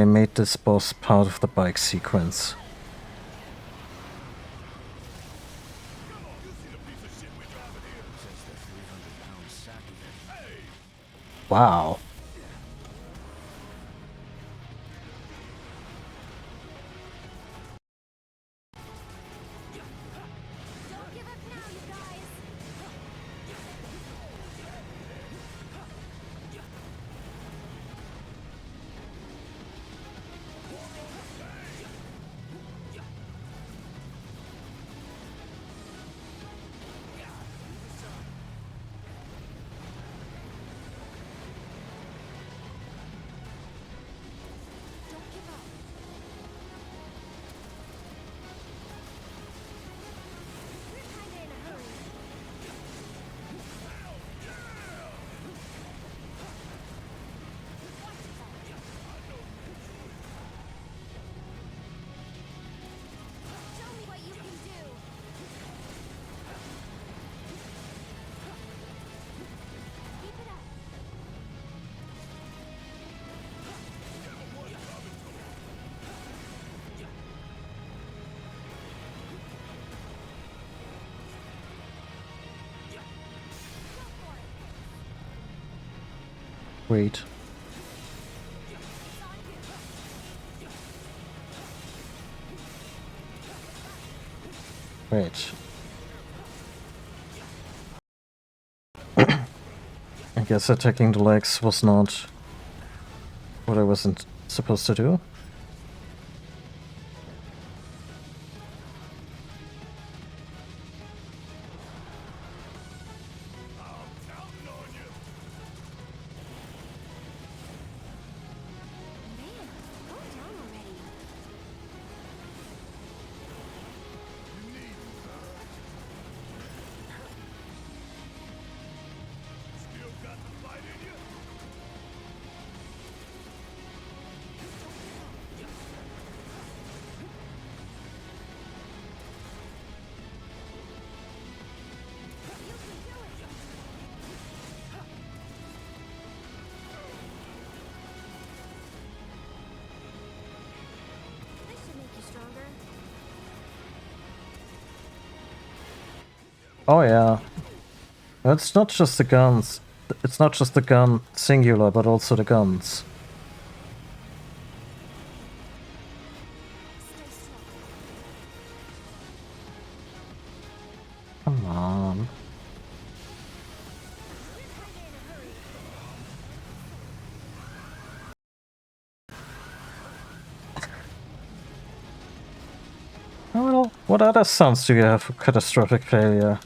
made this boss part of the bike sequence. Wow. Wait. Wait. I guess attacking the legs was not what I wasn't supposed to do. Oh yeah. It's not just the guns. It's not just the gun singular, but also the guns. Come on. Oh, well, what other sounds do you have for catastrophic failure?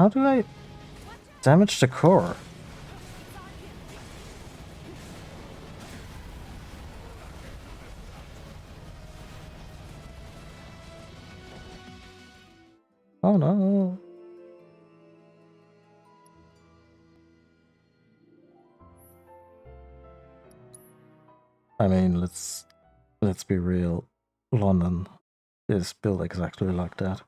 How do I damage the core? Oh no. I mean, let's be real. London is built exactly like that.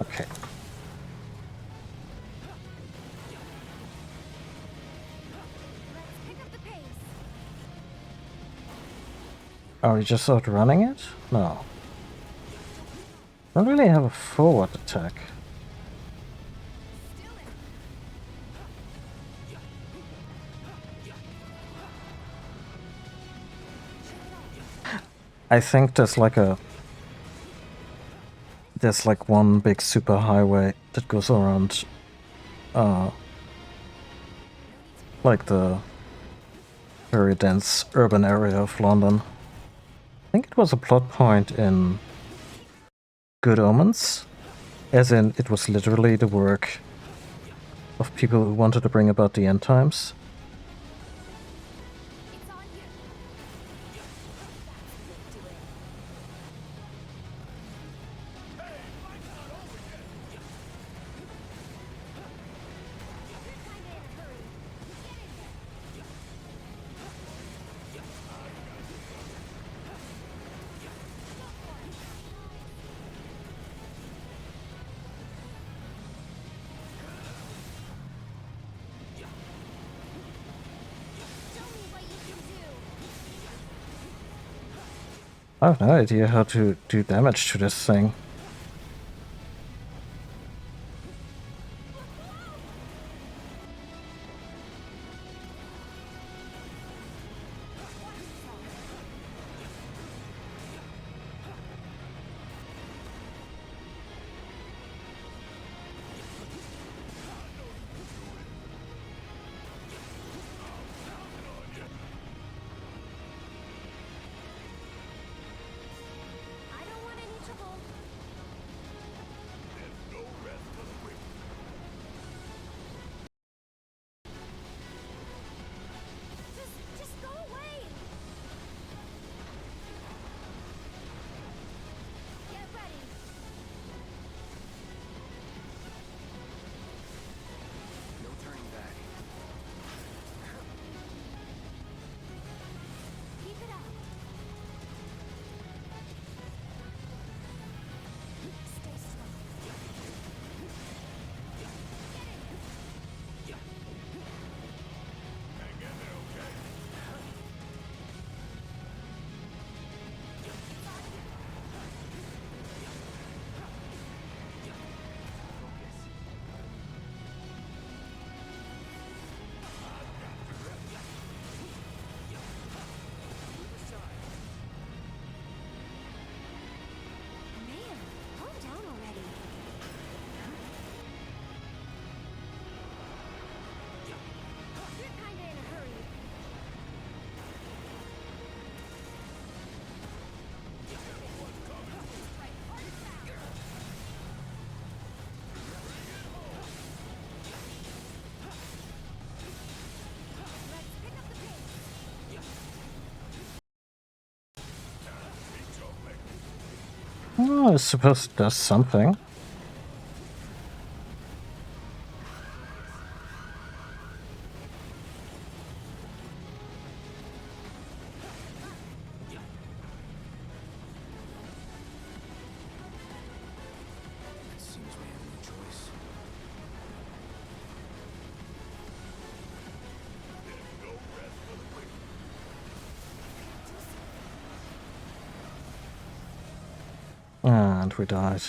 Okay. Are we just outrunning it? No. I don't really have a forward attack. I think there's like one big super highway that goes around like the very dense urban area of London. I think it was a plot point in Good Omens, as in it was literally the work of people who wanted to bring about the end times. I have no idea how to do damage to this thing. Oh, I suppose it does something. It seems we have no choice. And we died.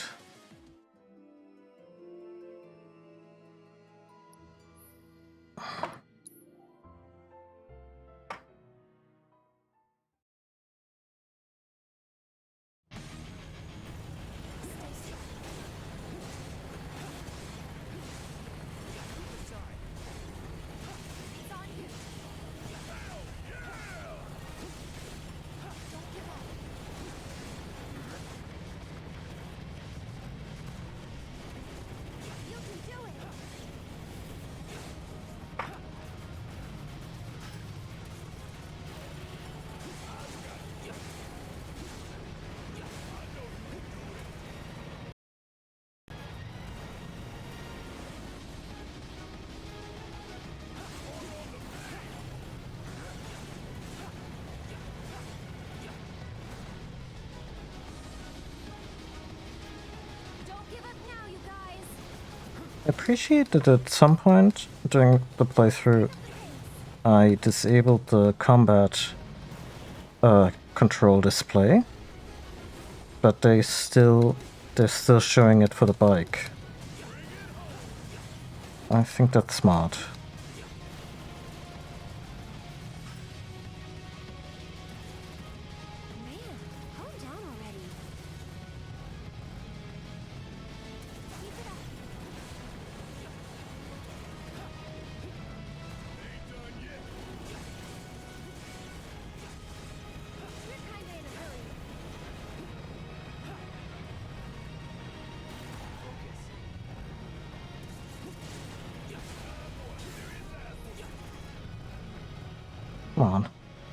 I appreciate that at some point during the playthrough I disabled the combat control display, but they're still showing it for the bike. I think that's smart.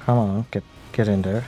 Come on, get in there.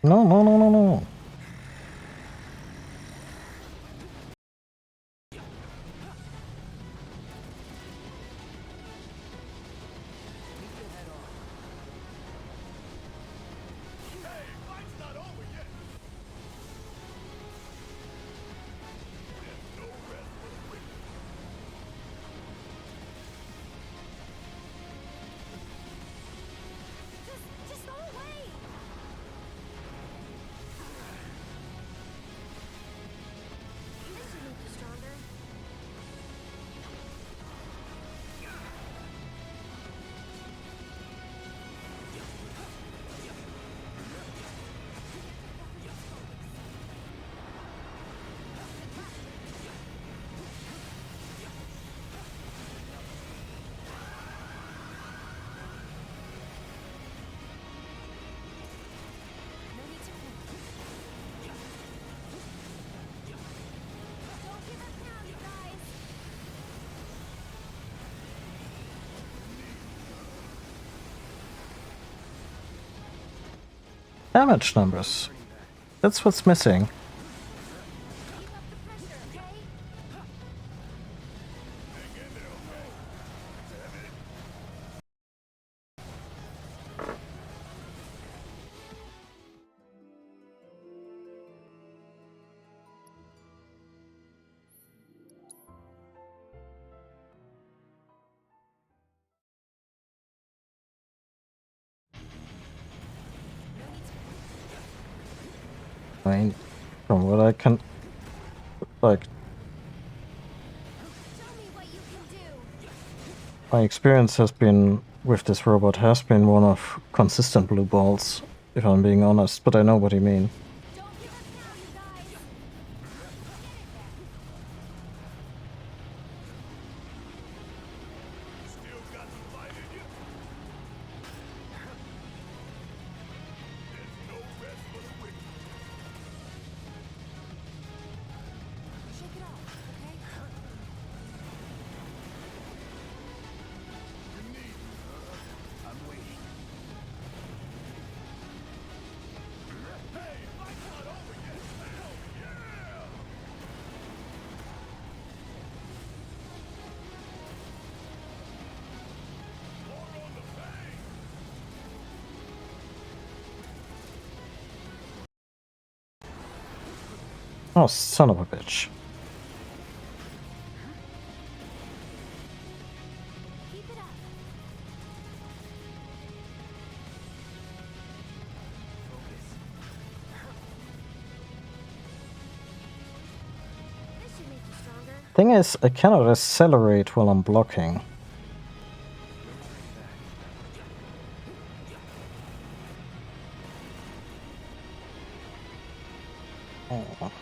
No, no, no, no, no. Damage numbers. That's what's missing. I mean, from what I can, like, my experience has been with this robot has been one of consistent blue balls, if I'm being honest, but I know what you mean. Oh, son of a bitch. Thing is, I cannot accelerate while I'm blocking. Oh.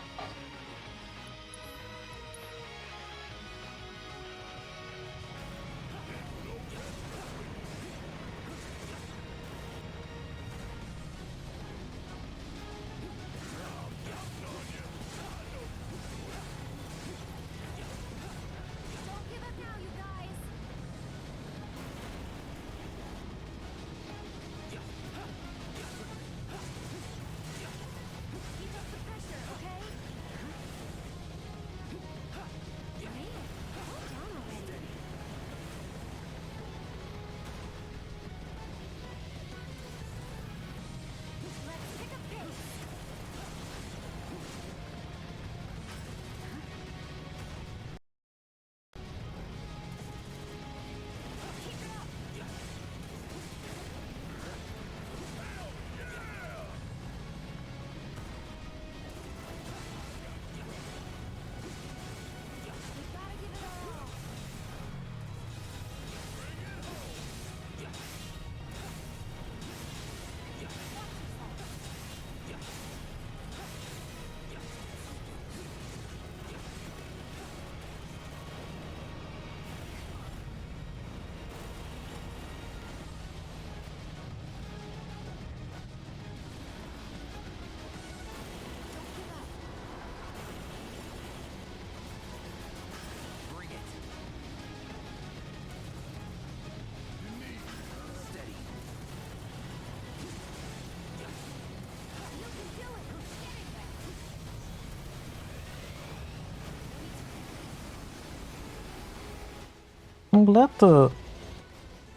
I'm glad the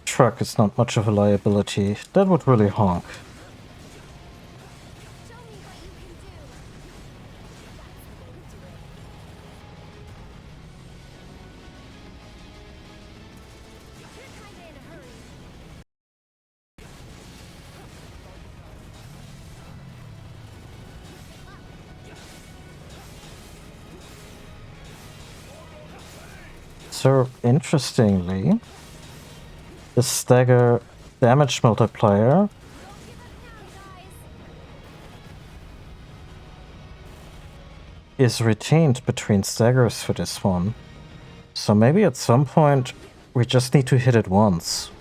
truck is not much of a liability. That would really honk. So, interestingly, the stagger damage multiplier is retained between staggers for this one. So maybe at some point we just need to hit it once.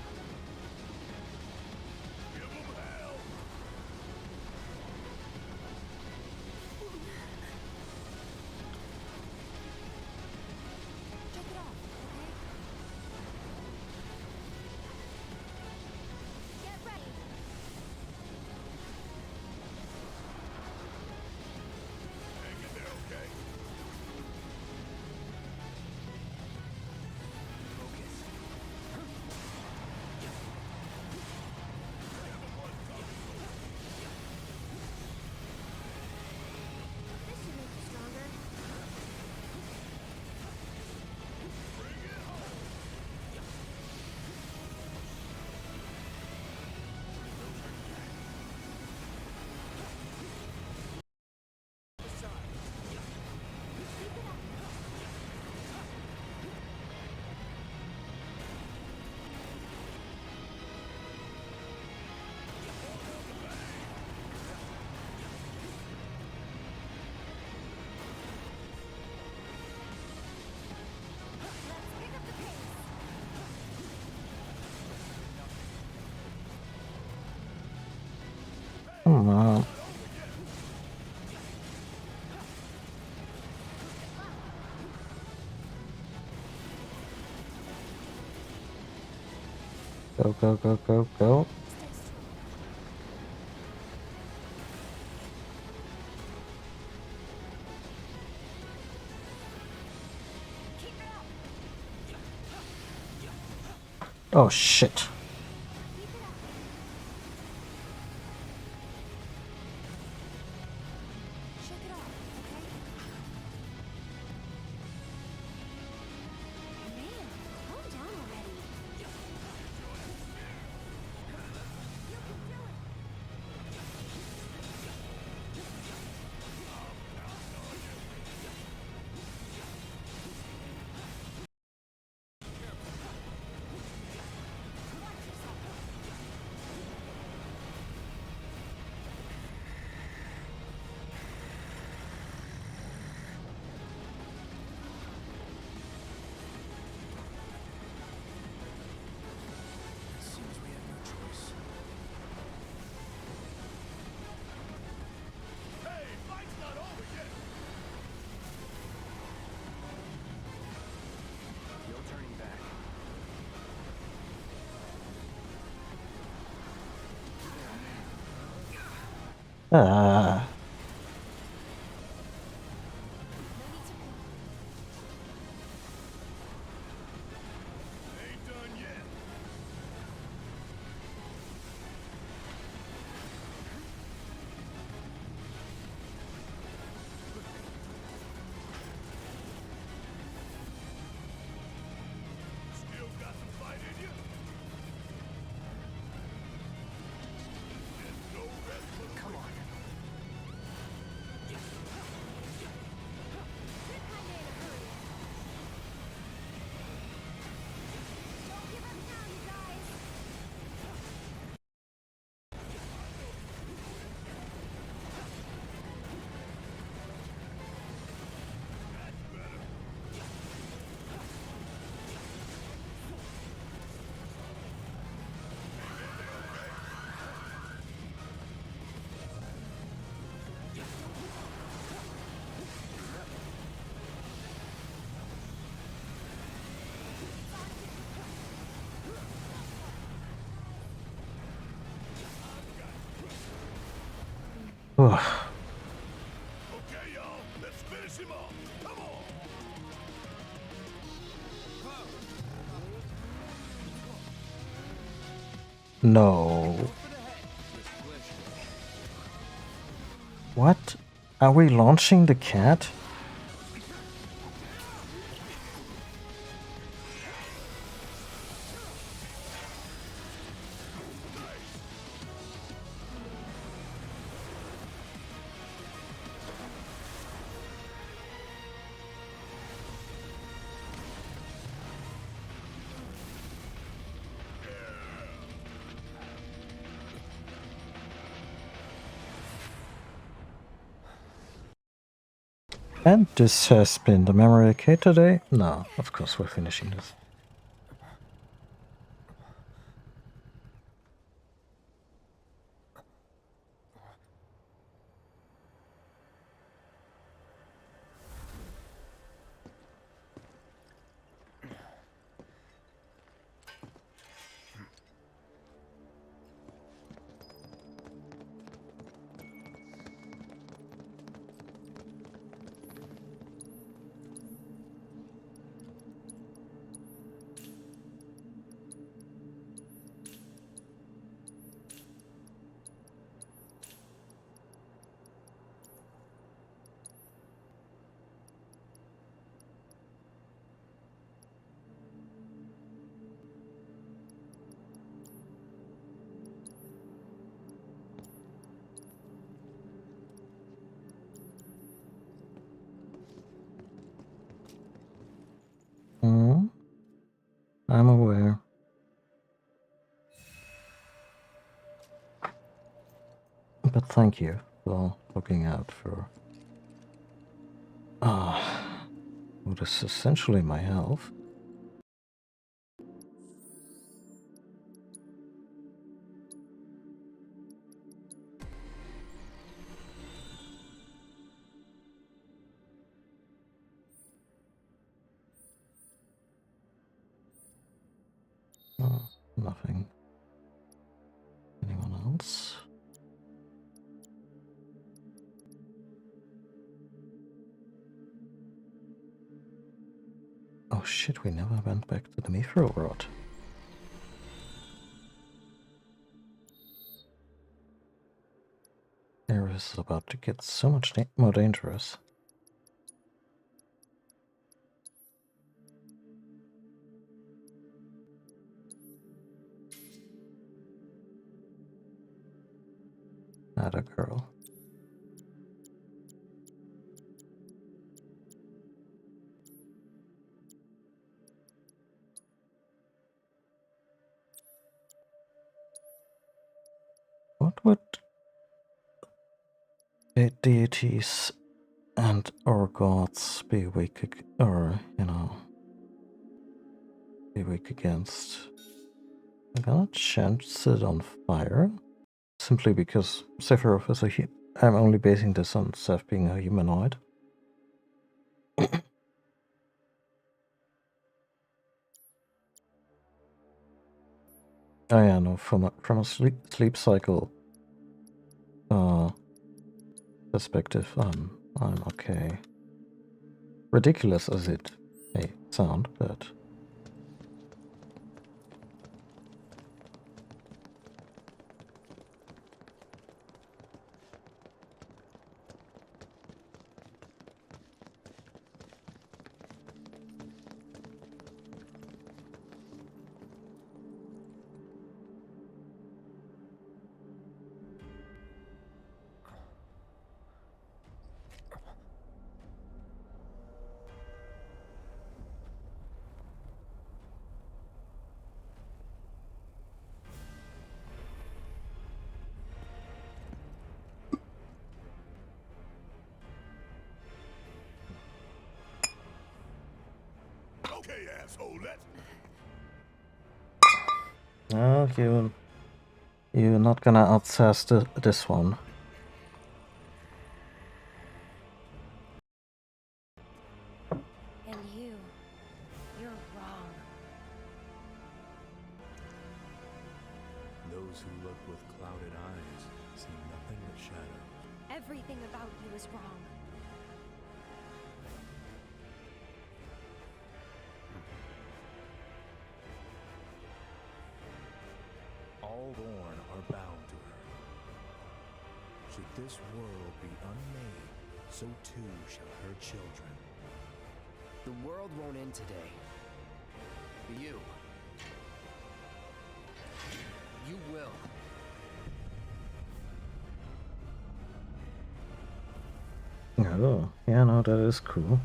Come on. Go, go, go, go, go. Oh shit. Ah. Okay, y'all, let's finish him off. Come on. No. What? Are we launching the cat? And this has been the Memory Arcade today. No, of course we're finishing this. I'm aware. But thank you for looking out for what is essentially my health. Nothing. Anyone else? Oh shit, we never went back to the Mithril Rod. Area is about to get so much more dangerous. Not a girl. What would deities and or gods be weak or, you know, be weak against? I'm gonna chance it on fire, simply because Sephiroth is I'm only basing this on Seth being a humanoid. Oh yeah, no, from a sleep cycle perspective, I'm okay. Ridiculous as it may sound, but Okay, asshole, let's... no, you're not gonna outsass this one. And you're wrong. Those who look with clouded eyes see nothing but shadow. Everything about you is wrong. All born are bound to her. Should this world be unmade, so too shall her children. The world won't end today. You will. Oh, yeah, no, that is cool.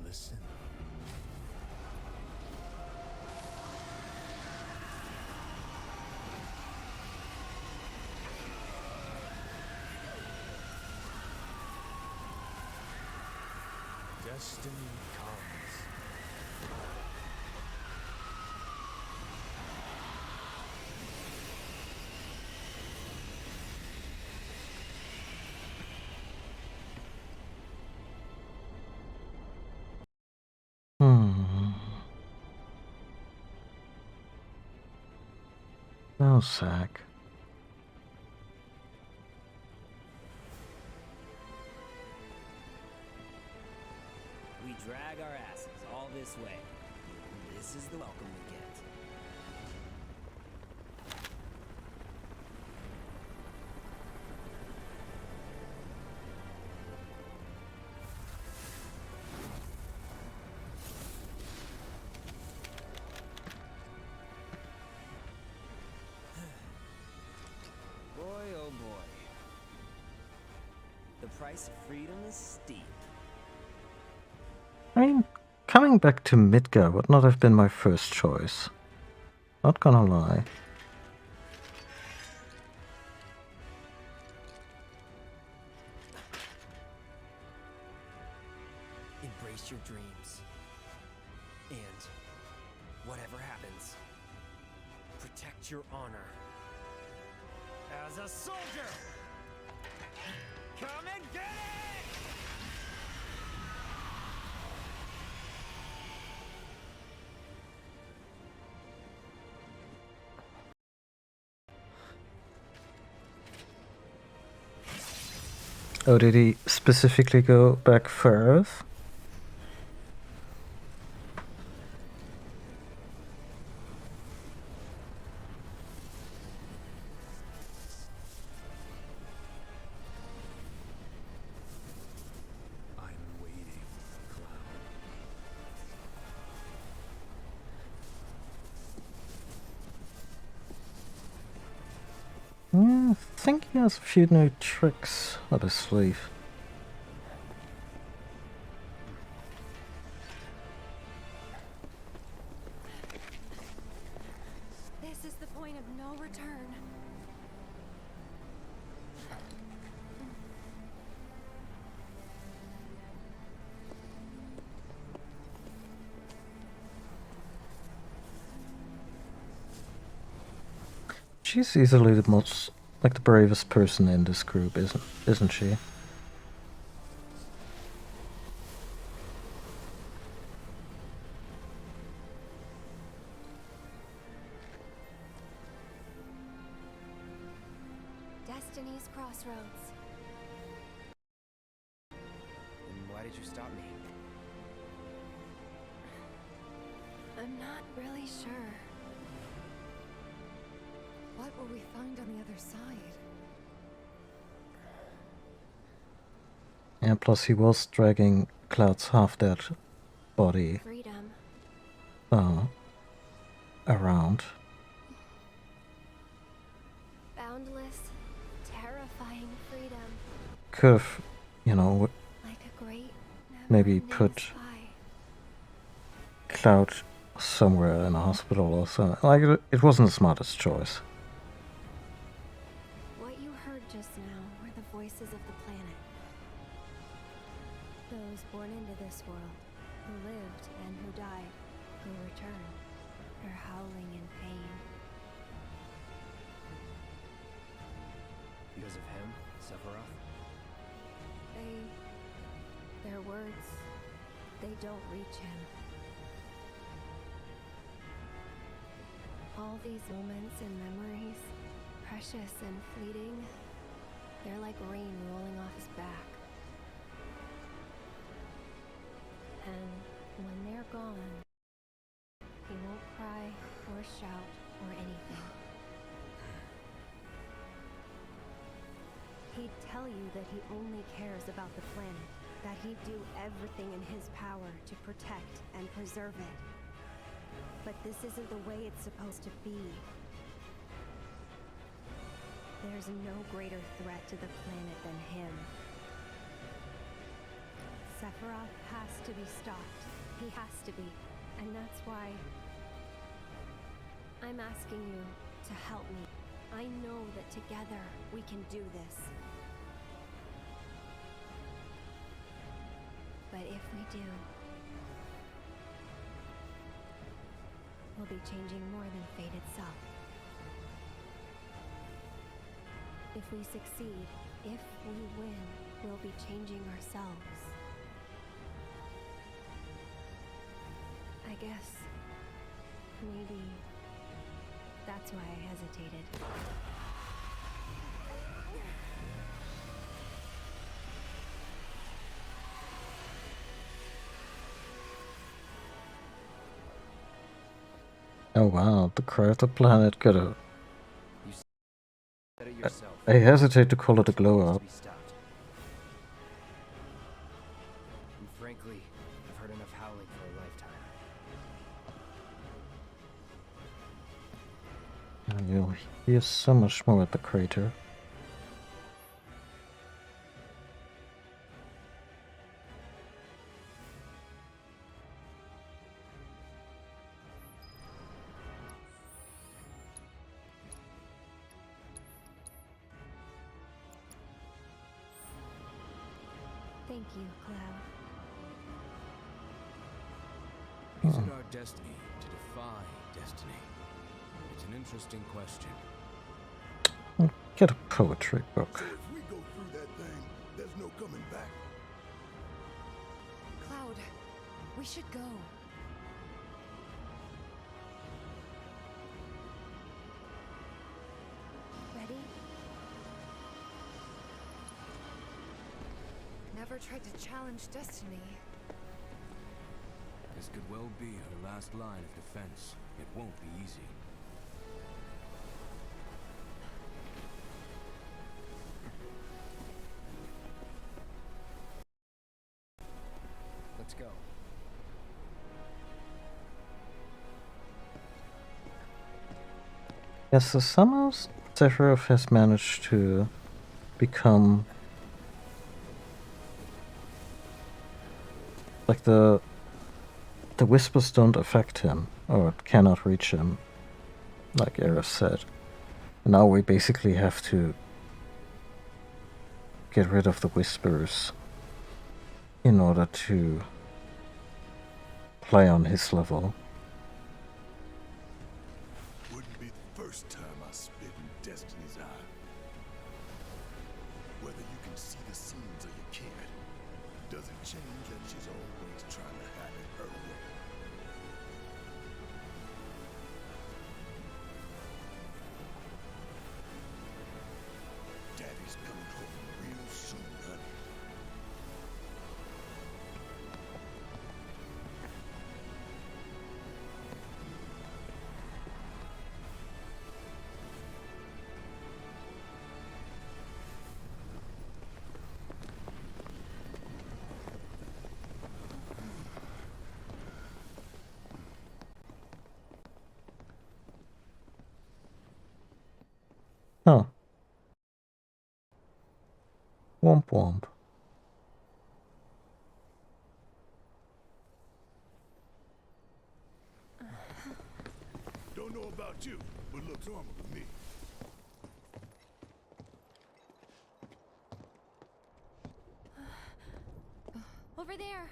Listen. Destiny comes. No sack. We drag our asses all this way. This is the welcome we get. Boy, oh boy. The price of freedom is steep. I mean, coming back to Midgar would not have been my first choice. Not gonna lie. Embrace your dreams. And whatever happens, protect your honor. As a soldier! Come and get it! Oh, did he specifically go back for Earth? I'm waiting, Cloud. Yeah, I think he has a few new tricks up his sleeve. This is the point of no return. She's easily the most, like, the bravest person in this group, isn't she? Destiny's Crossroads. And why did you stop me? I'm not really sure. What will we find on the other side? And plus he was dragging Cloud's half-dead body Freedom. around. Boundless, terrifying freedom. Could have, you know, Like a great, maybe put Cloud somewhere in a hospital or something. Like, it wasn't the smartest choice. What you heard just now were the voices of the planet. Those born into this world, who lived and who died, who returned. They're howling in pain. Because of him, Sephiroth? Their words, they don't reach him. All these moments and memories, precious and fleeting, they're like rain rolling off his back. And when they're gone, he won't cry or shout or anything. He'd tell you that he only cares about the planet, that he'd do everything in his power to protect and preserve it. But this isn't the way it's supposed to be. There's no greater threat to the planet than him. Sephiroth has to be stopped. He has to be. And that's why I'm asking you to help me. I know that together we can do this. But if we do, we'll be changing more than fate itself. If we succeed, if we win, we'll be changing ourselves. I guess maybe that's why I hesitated. Oh wow, the cry of the planet got a... You said it yourself. I hesitate to call it a glow-up. And frankly, I've heard enough howling for a lifetime. And you'll hear so much more at the crater. Thank you, Cloud. Is it our destiny to defy destiny? It's an interesting question. Get a poetry book. So if we go through that thing, there's no coming back. Cloud, we should go. Ready? ever tried to challenge destiny. This could well be her last line of defense. It won't be easy. Let's go. Yes, so somehow Sephiroth has managed to become like the whispers don't affect him or cannot reach him, like Aerith said. Now we basically have to get rid of the whispers in order to play on his level. Wouldn't be the first time I spit in Destiny's eye. Whether you can see the scenes or you can't, doesn't change that she's always trying to have it her way. Daddy's coming home real soon, honey. Huh. Womp womp. Don't know about you, but looks normal to me. Over there.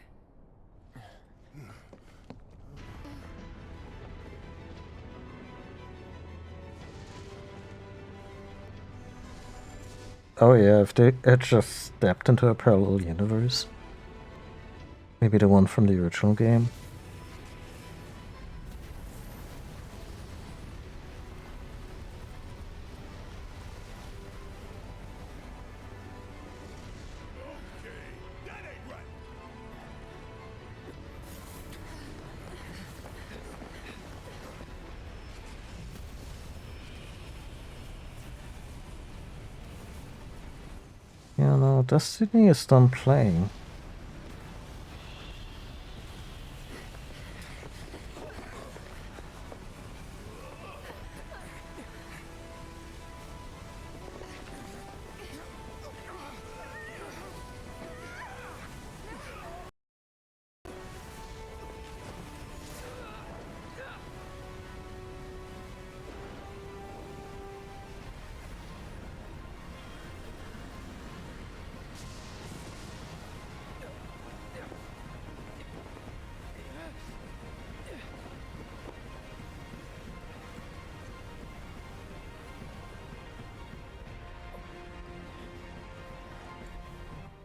Oh yeah, if they had just stepped into a parallel universe. Maybe the one from the original game. Yeah, no, Destiny is done playing.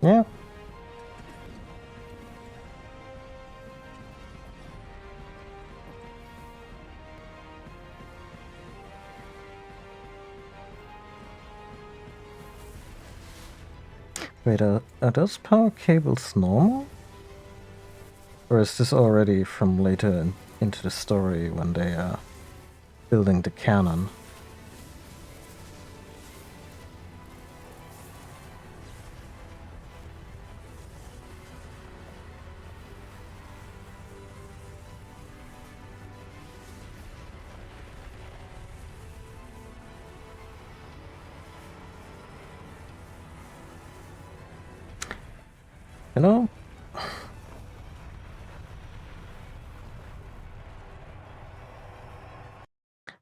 Yeah. Wait, are those power cables normal? Or is this already from later into the story when they are building the cannon? You know,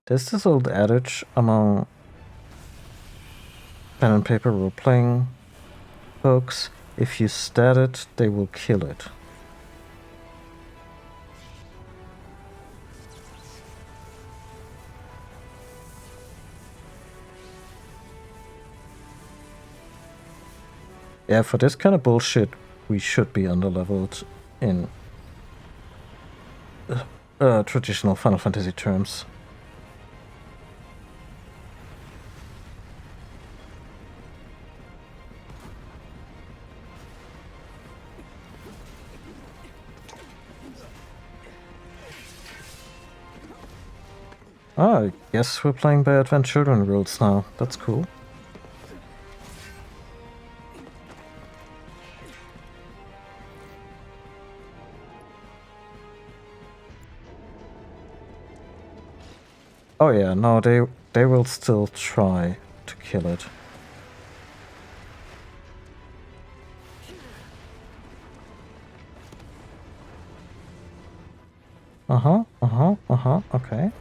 there's this old adage among pen and paper role-playing folks, if you stat it, they will kill it. Yeah, for this kind of bullshit, we should be underleveled in traditional Final Fantasy terms. Oh, I guess we're playing by Advent Children rules now. That's cool. Oh yeah, no, they will still try to kill it. Okay.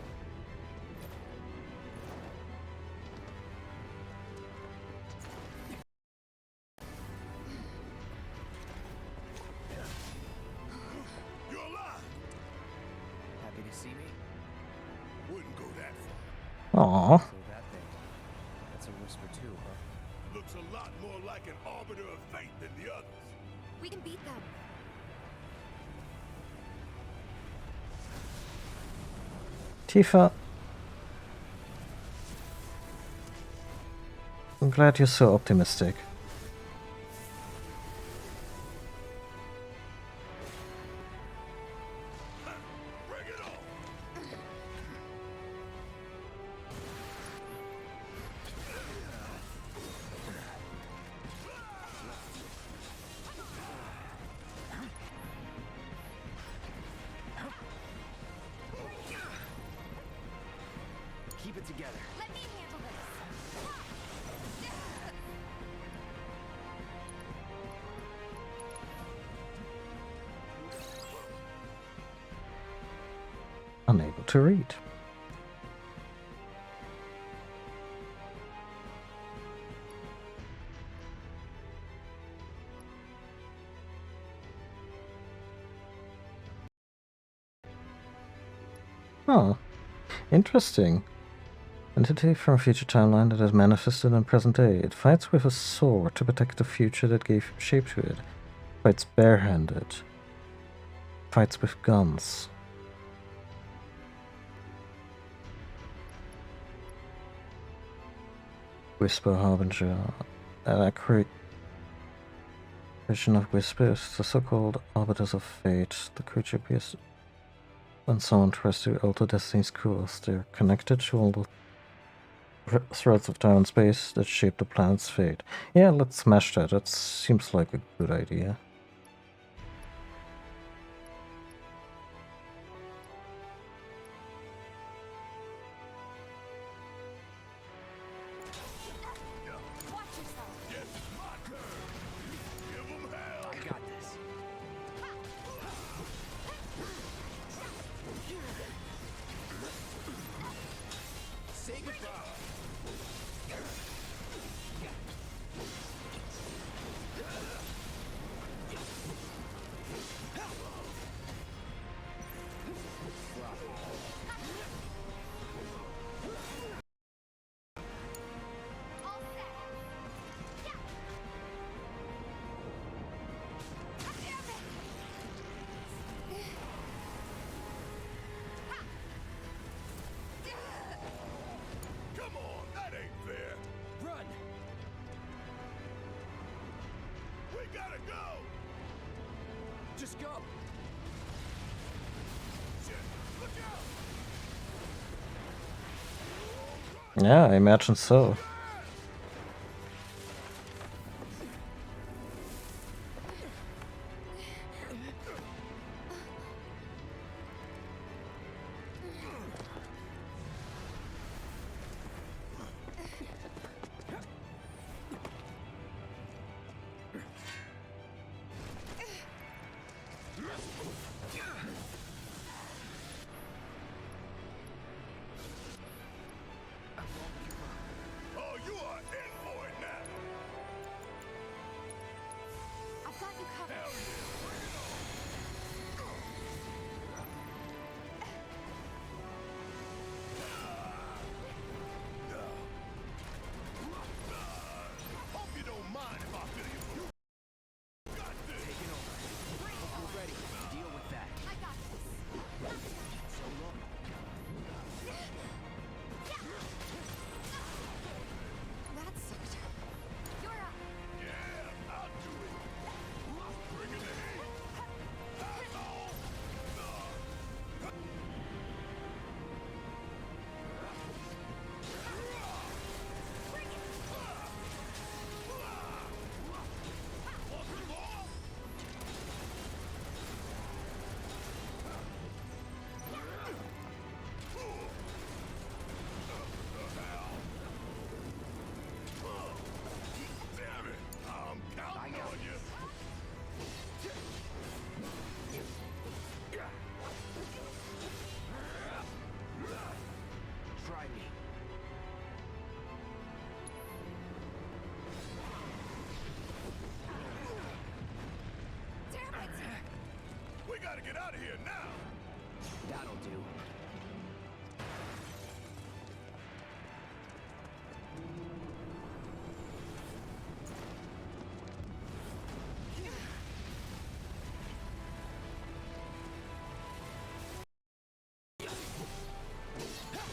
Happy to see me? Wouldn't go that Aww. So that thing, that's a whisper too, huh? far. Looks a lot more like an arbiter of fate than the others. We can beat them. Tifa. I'm glad you're so optimistic. Keep it together. Let me handle this. Unable to read. Huh. Interesting. Entity from a future timeline that is manifested in present day. It fights with a sword to protect the future that gave shape to it. Fights barehanded. Fights with guns. Whisper Harbinger. An accurate vision of Whisper is the so-called Arbiters of Fate. The creature appears when someone tries to alter Destiny's course. They're connected to all the threads of time and space that shape the planet's fate. Yeah, let's smash that. That seems like a good idea. I got this. Say goodbye. Come on, that ain't fair. Run! We gotta go. Just go! Shit, look out. Yeah, I imagine so. Oh, you are in for it now. I've got you covered. Hell yeah, bring it on. Hope you don't mind if I feel you. You got this. Taking over. Hope you're ready to deal with that. I got this. gotta get out of here now. That'll do.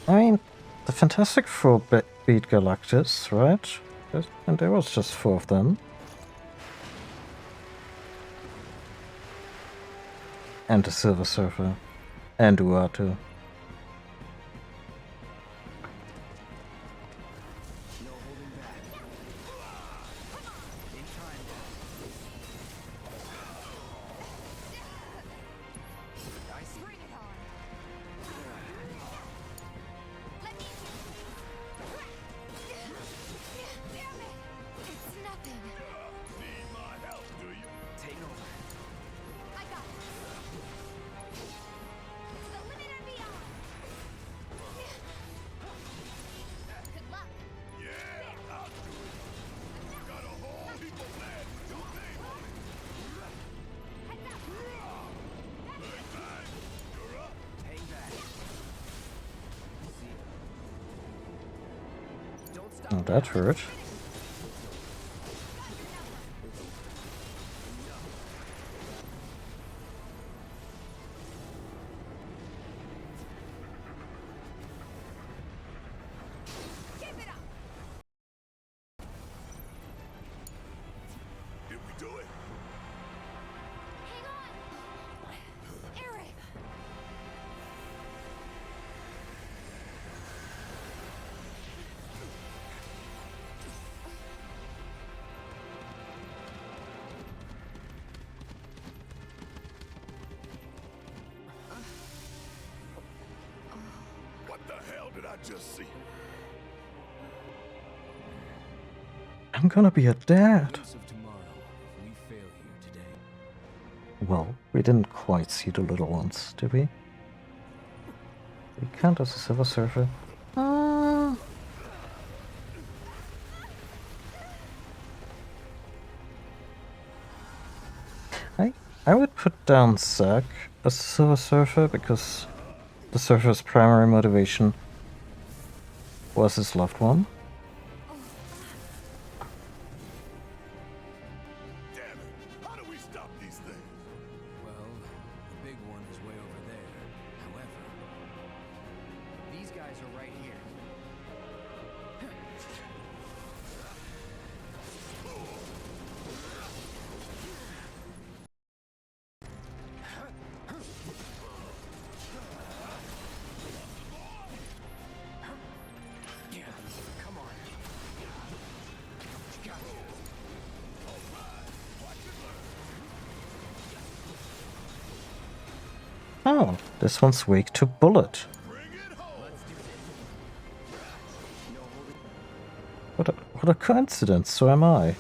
I mean, the Fantastic Four beat Galactus, right? And there was just 4 of them. And the Silver Surfer. And Uatu. Oh, that hurt. Did we do it? Hang on! Eric! What the hell did I just see? I'm gonna be a dad. Of tomorrow, if we fail here today. Well, we didn't quite see the little ones, did we? We can't as a Silver Surfer. I would put down Zack as a Silver Surfer because the Surfer's primary motivation was his loved one. Damn it! How do we stop these things? Well, the big one is way over there. However, These guys are right here. Come on. Got you. Oh, this one's weak to Bullet. What a coincidence, so am I.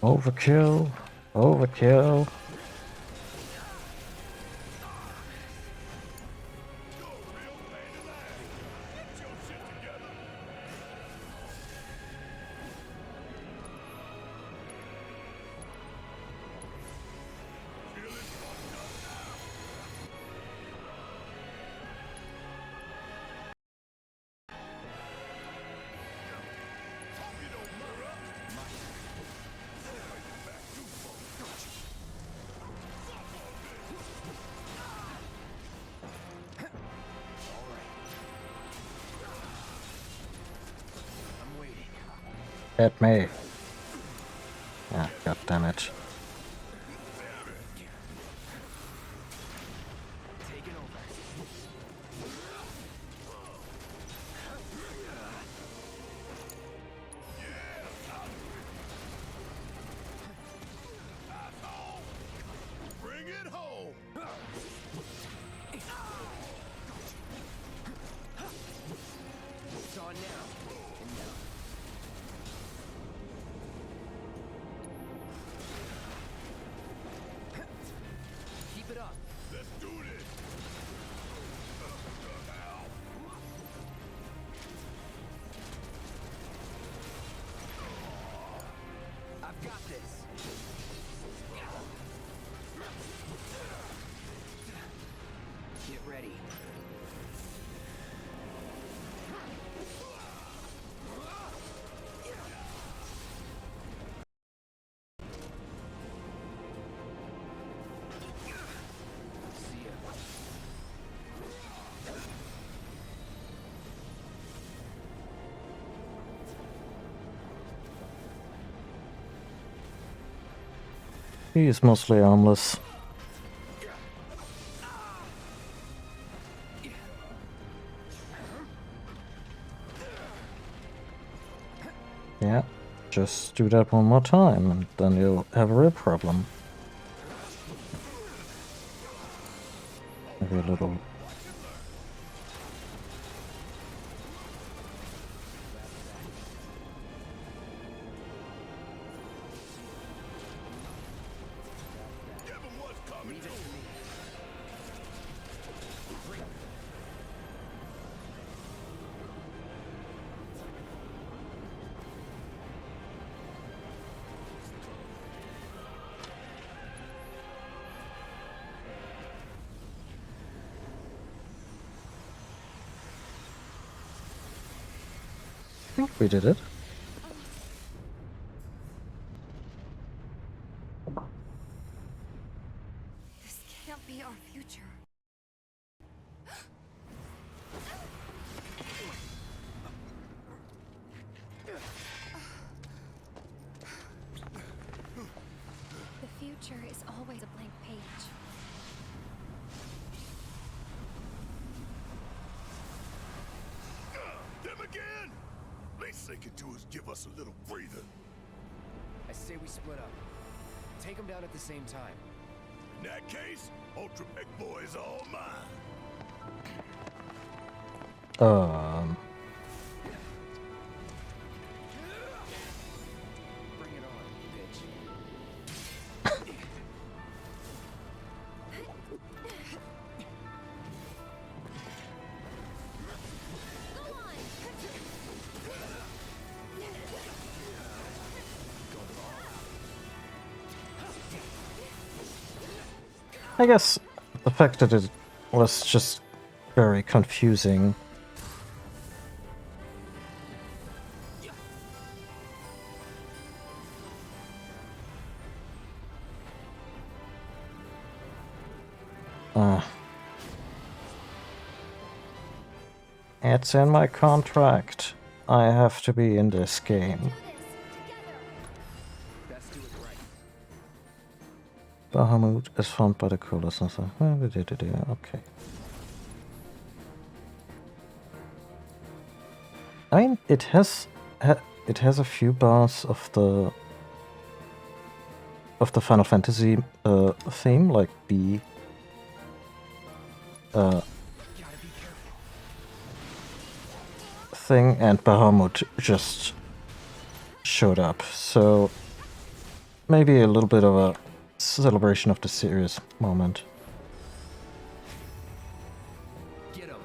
Overkill. Overkill. Hit me. Ah, god damn it. Bring it home! He is mostly armless. Yeah, just do that one more time and then you'll have a real problem. Maybe a little... I think we did it. This can't be our future. The future is always a blank page. Them again? Least they can do is give us a little breather. I say we split up. Take them down at the same time. In that case, Ultra Big Boy is all mine. Bring it on, bitch. I guess the fact that it was just very confusing. It's in my contract. I have to be in this game. Bahamut is found by the coolest. Okay. I mean, it has a few bars of the Final Fantasy theme, like the thing, and Bahamut just showed up. So maybe a little bit of a celebration of the serious moment. Get him.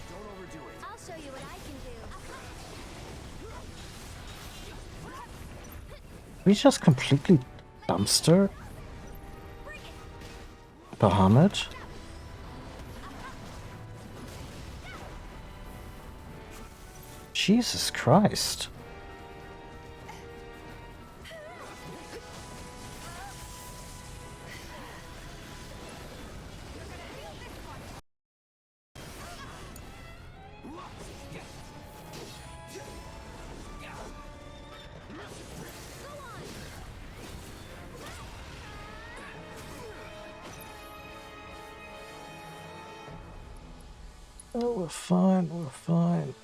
Don't overdo it. I'll show you what I can do. We just completely dumpster Bahamut? Jesus Christ. Oh, we're fine, we're fine.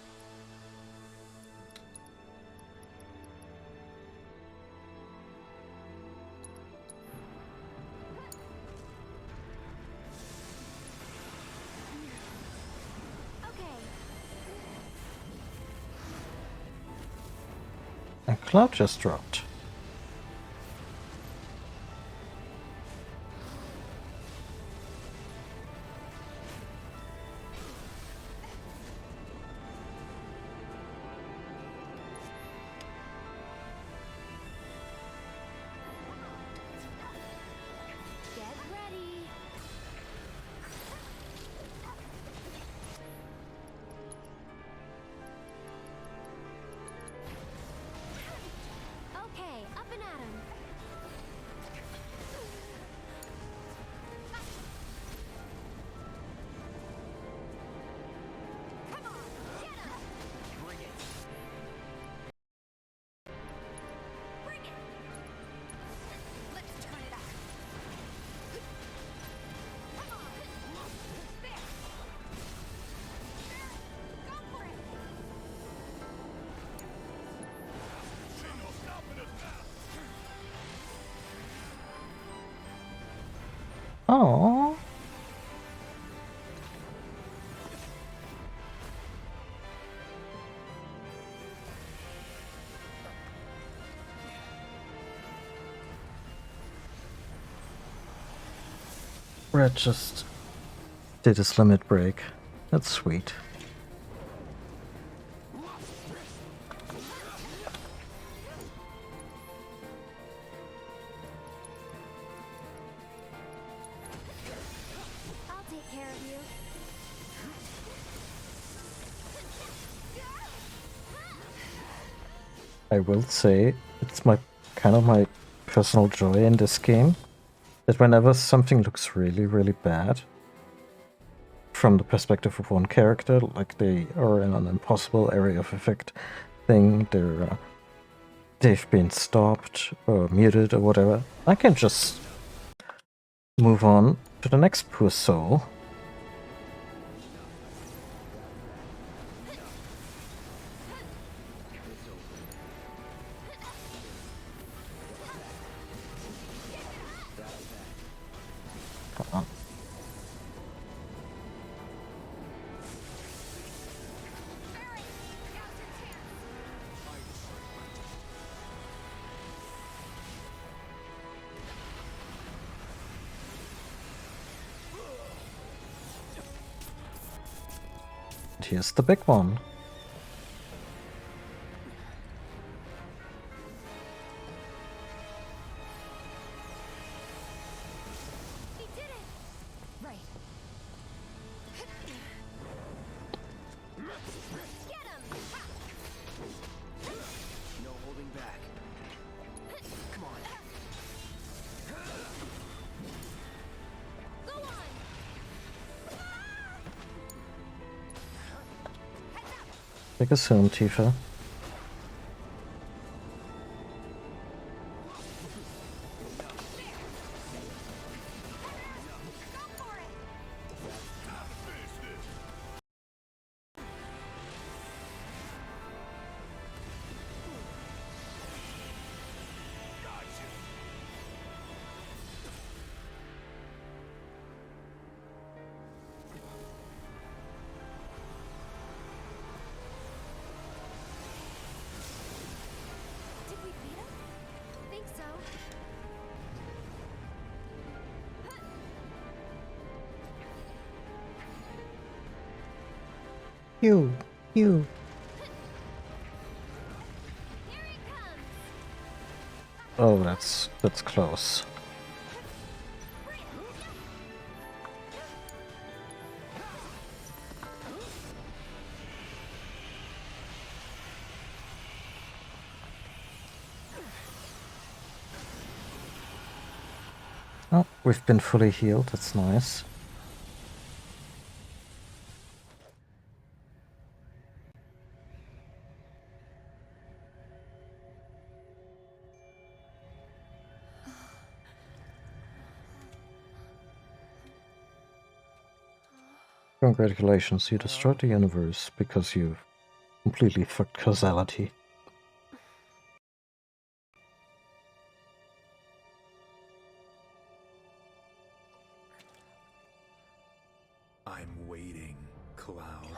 And Cloud just dropped. Get ready. Okay. Oh. Red just did his limit break. That's sweet. I'll take care of you. I will say it's my kind of my personal joy in this game that whenever something looks really, really bad from the perspective of one character, like they are in an impossible area of effect thing, they've been stopped or muted or whatever, I can just move on to the next poor soul. Come on. And here's the big one. We did it! Right. Get him! No holding back. Come on. Go on! Take us home, Tifa. Did we beat him? Think so. You. Oh, that's close. Oh, we've been fully healed, that's nice. Congratulations, you destroyed the universe because you completely fucked causality. I'm waiting, Cloud.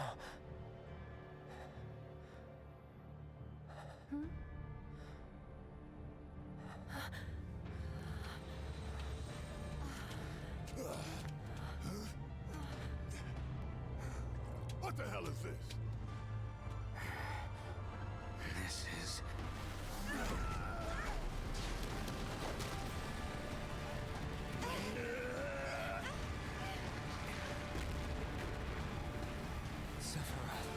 What the hell is this? This is... Sephiroth.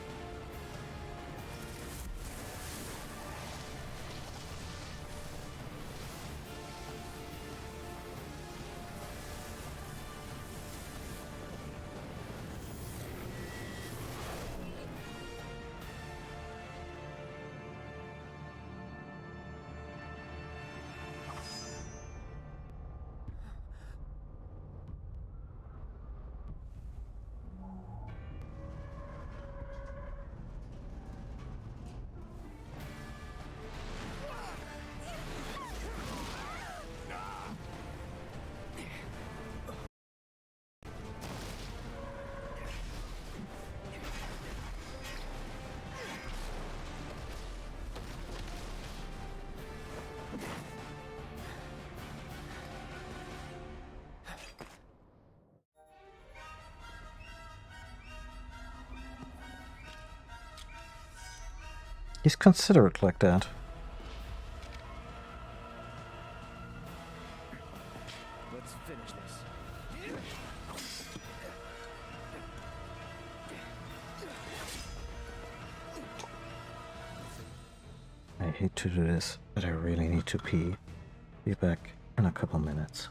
He's considerate like that. Let's finish this. I hate to do this, but I really need to pee. Be back in a couple minutes.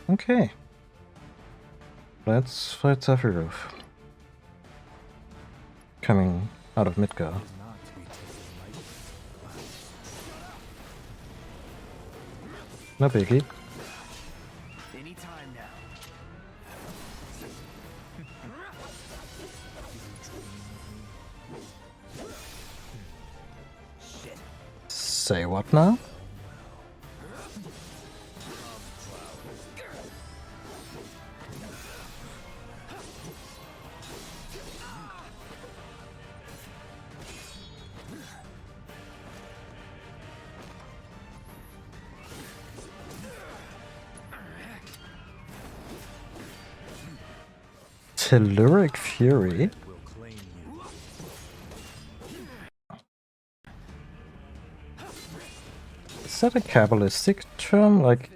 Okay. Let's fight Sephiroth. Coming out of Midgar. No biggie. Anytime now. Say what now? Telluric Fury? Is that a Kabbalistic term? Like...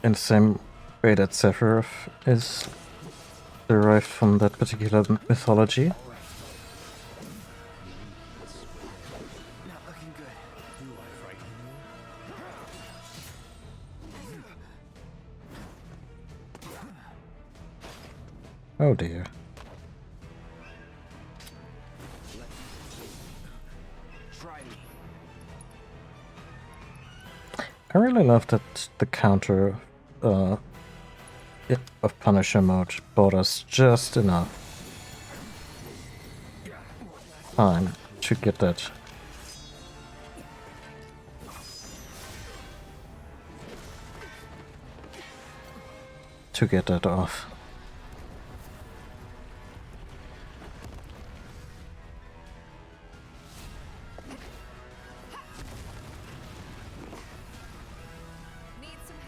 in the same way that Sephiroth is derived from that particular mythology? Oh dear. I really love that the counter of Punisher mode bought us just enough time to get that. To get that off.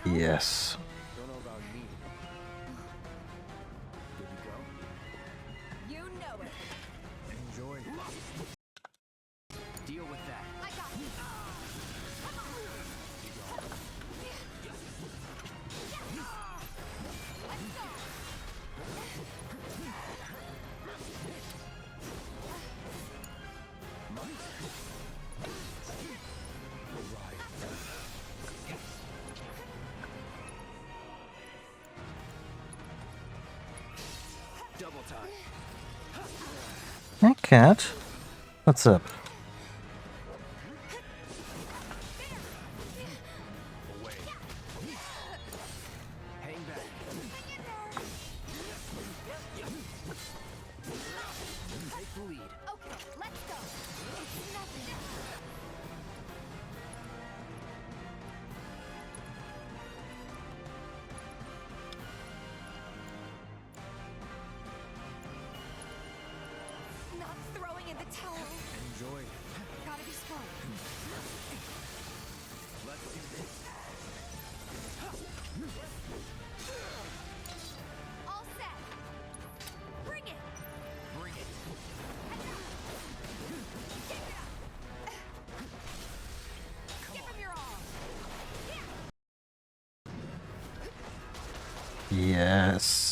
Yes. Don't know about me. Good to go? You know it. Enjoy. Deal Hey, cat. What's up? Not throwing in the towel. Enjoy. Gotta be smart. Let's do this. All set. Bring it. Bring it. Give him your all. Yes.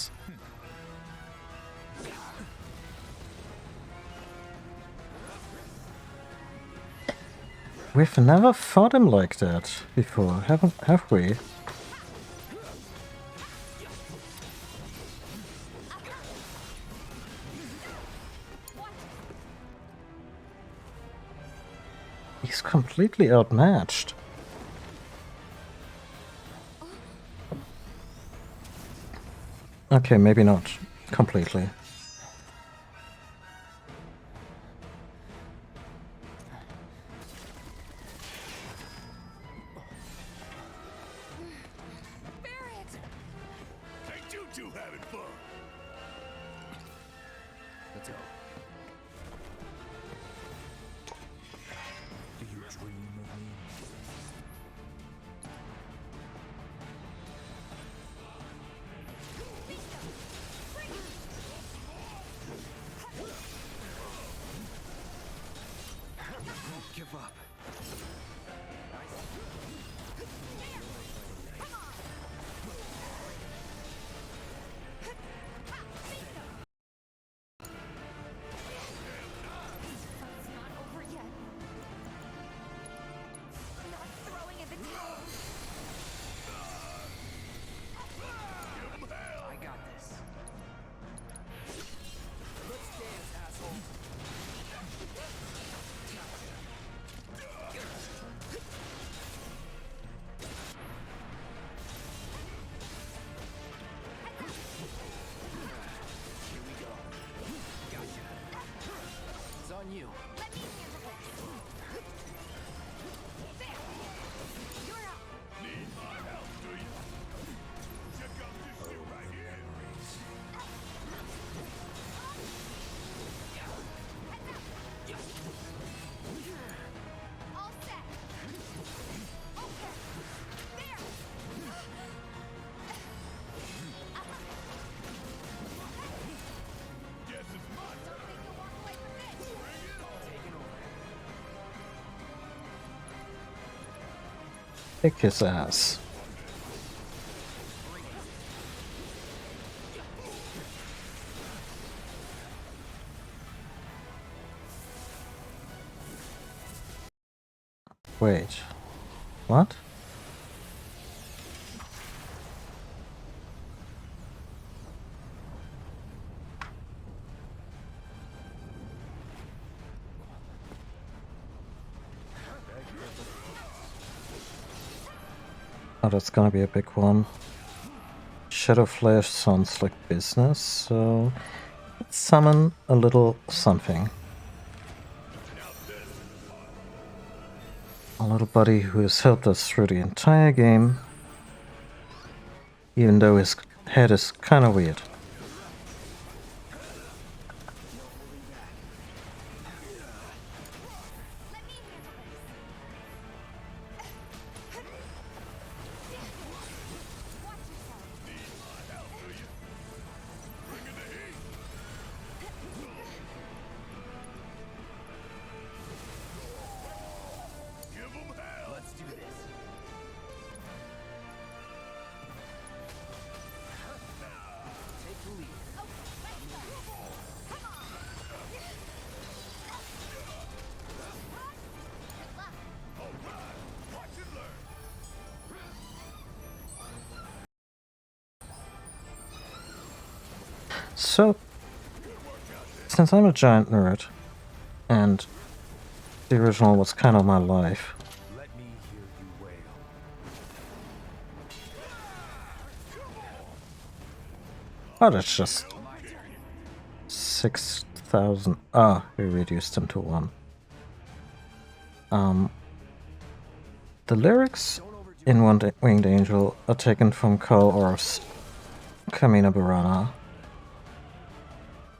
We've never fought him like that before, have we? He's completely outmatched. Okay, maybe not completely. Ain't you two having fun? Let's go. Do you dream of me? Don't give up. It's not over yet. Not throwing in the towel. I got this. Let's dance, asshole. Here we go. Gotcha. It's on you. Let me handle this. There. You're up. Need my help, do you? Check out this shit right here. All set. Okay. There. Guess it's my turn. Think you'll walk away with this? Taking over. Kick his ass. Wait. What? Oh, that's gonna be a big one. Shadow Flash sounds like business, so let's summon a little something. A little buddy who has helped us through the entire game, even though his head is kinda weird. Let's do this. Take the lead. Watch and learn. So, since I'm a giant nerd, and the original was kind of my life. Let me hear you wail. Oh, that's just 6,000. Ah, we reduced them to 1. The lyrics in One Winged Angel are taken from Carl Orff's Carmina Burana.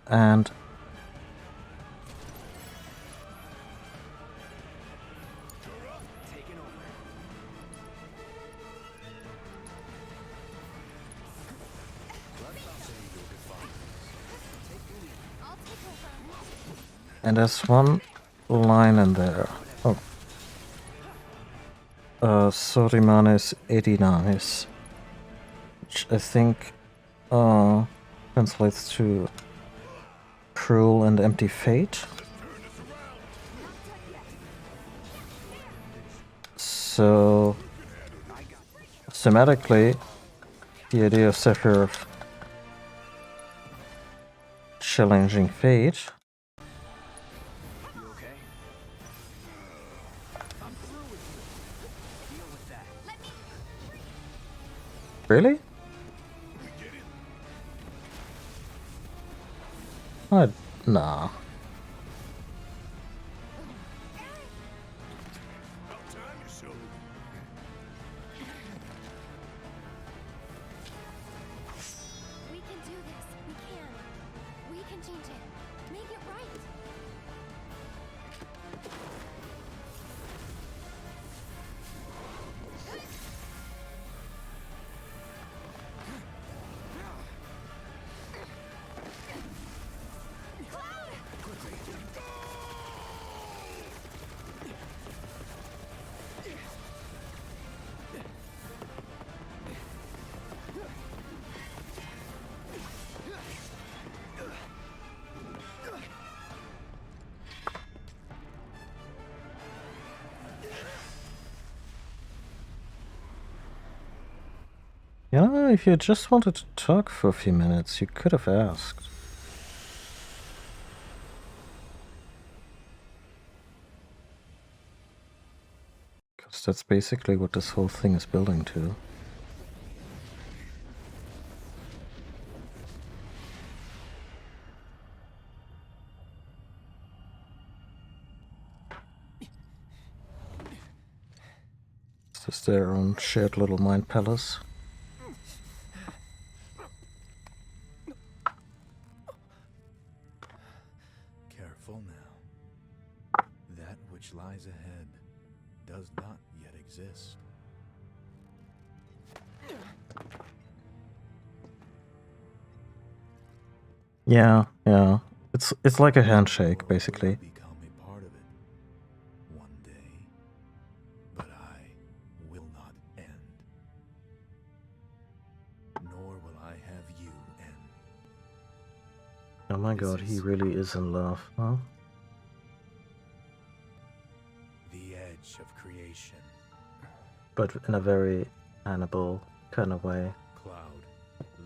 And there's one line in there. Oh. Sorimanes Edinanes, which I think translates to cruel and empty fate. So thematically, the idea of Sephiroth challenging fate. Really? Nah. We can do this. We can. We can change it. Make it right. Yeah, if you just wanted to talk for a few minutes, you could have asked. Because that's basically what this whole thing is building to. It's just their own shared little mind palace. Careful now. That which lies ahead does not yet exist. Yeah. It's like a handshake, basically. Become a part of it one day, but I will not end. Nor will I have you end. Oh my god, he really is in love, huh? The edge of creation. But in a very Hannibal kind of way. Cloud,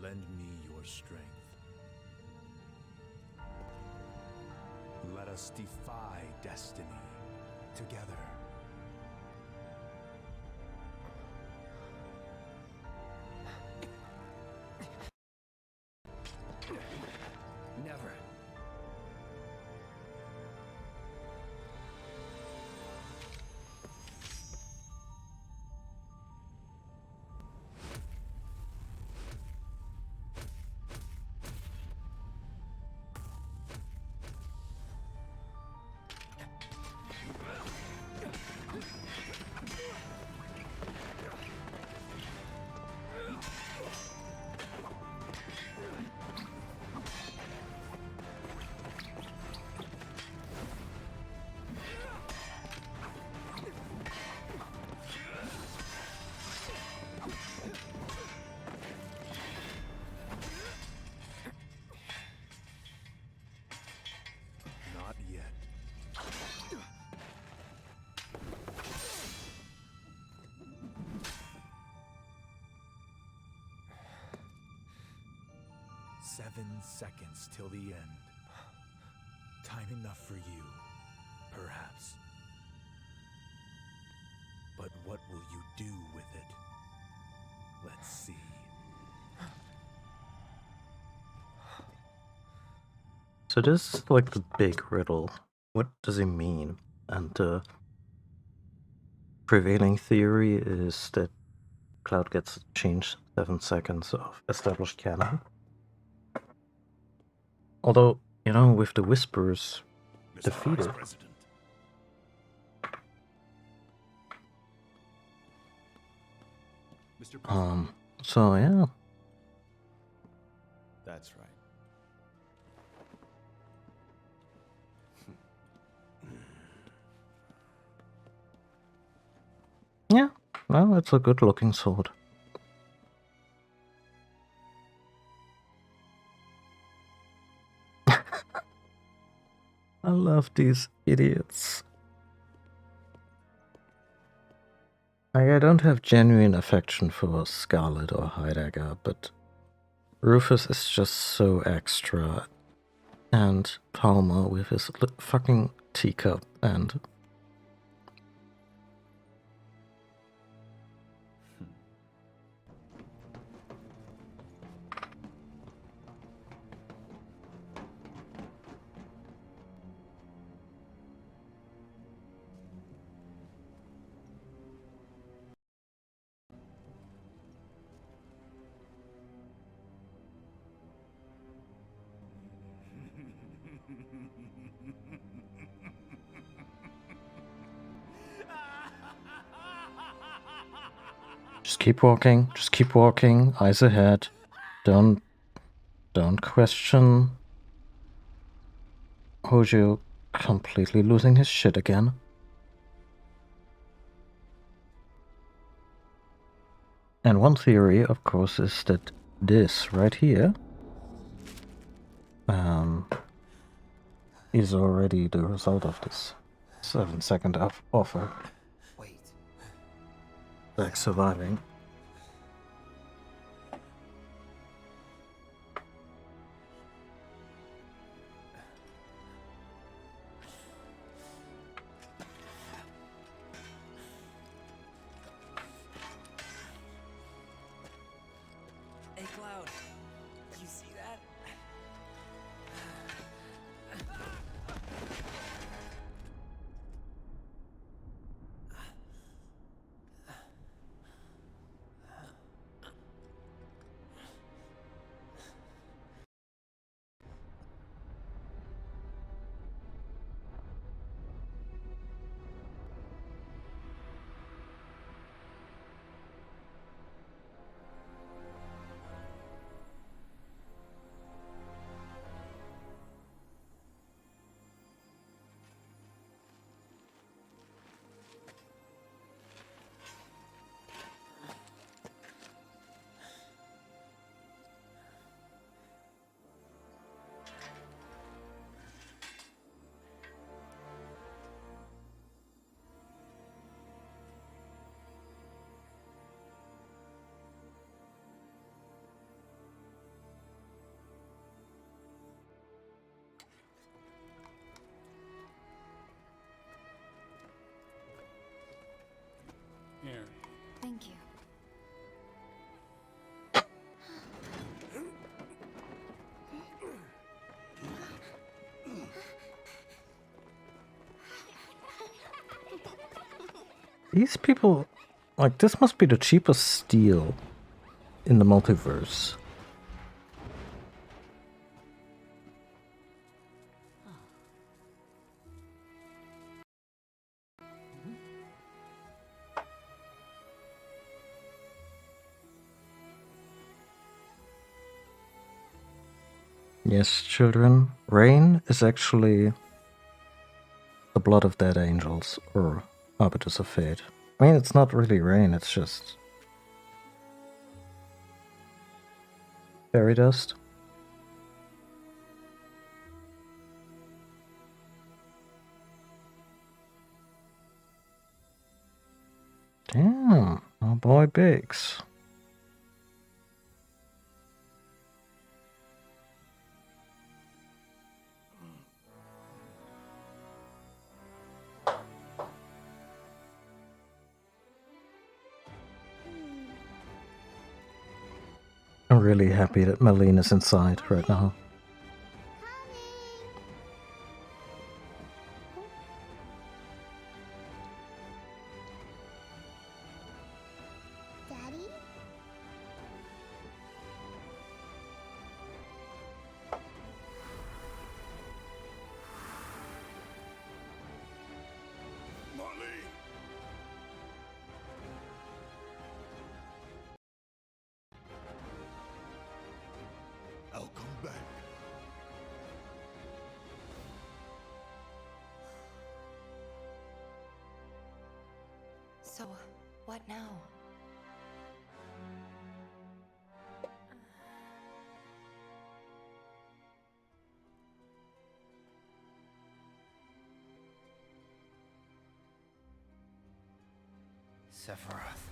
lend me your strength. Let us defy destiny together. Never. Not yet. "7 seconds till the end. enough for you, perhaps. But what will you do with it? Let's see. So this is like the big riddle. What does it mean? And the prevailing theory is that Cloud gets changed 7 seconds of established canon. Although, you know, with the Whispers defeated. So yeah. That's right. Yeah, well, it's a good looking sword. I love these idiots. I don't have genuine affection for Scarlet or Heidegger, but Rufus is just so extra. And Palmer with his fucking teacup and... Just keep walking, eyes ahead. Don't question Hojo completely losing his shit again. And one theory, of course, is that this right here is already the result of this 7-second offer. Wait. Like surviving. Hey, Cloud. You see that? Here. Thank you. These people, like, this must be the cheapest steel in the multiverse. Yes, children, rain is actually the blood of dead angels, or arbiters of fate. I mean, it's not really rain, it's just fairy dust. Damn, our boy Biggs. I'm really happy that Marlene is inside right now. Daddy? Marlene! I'll come back. So, what now? Sephiroth.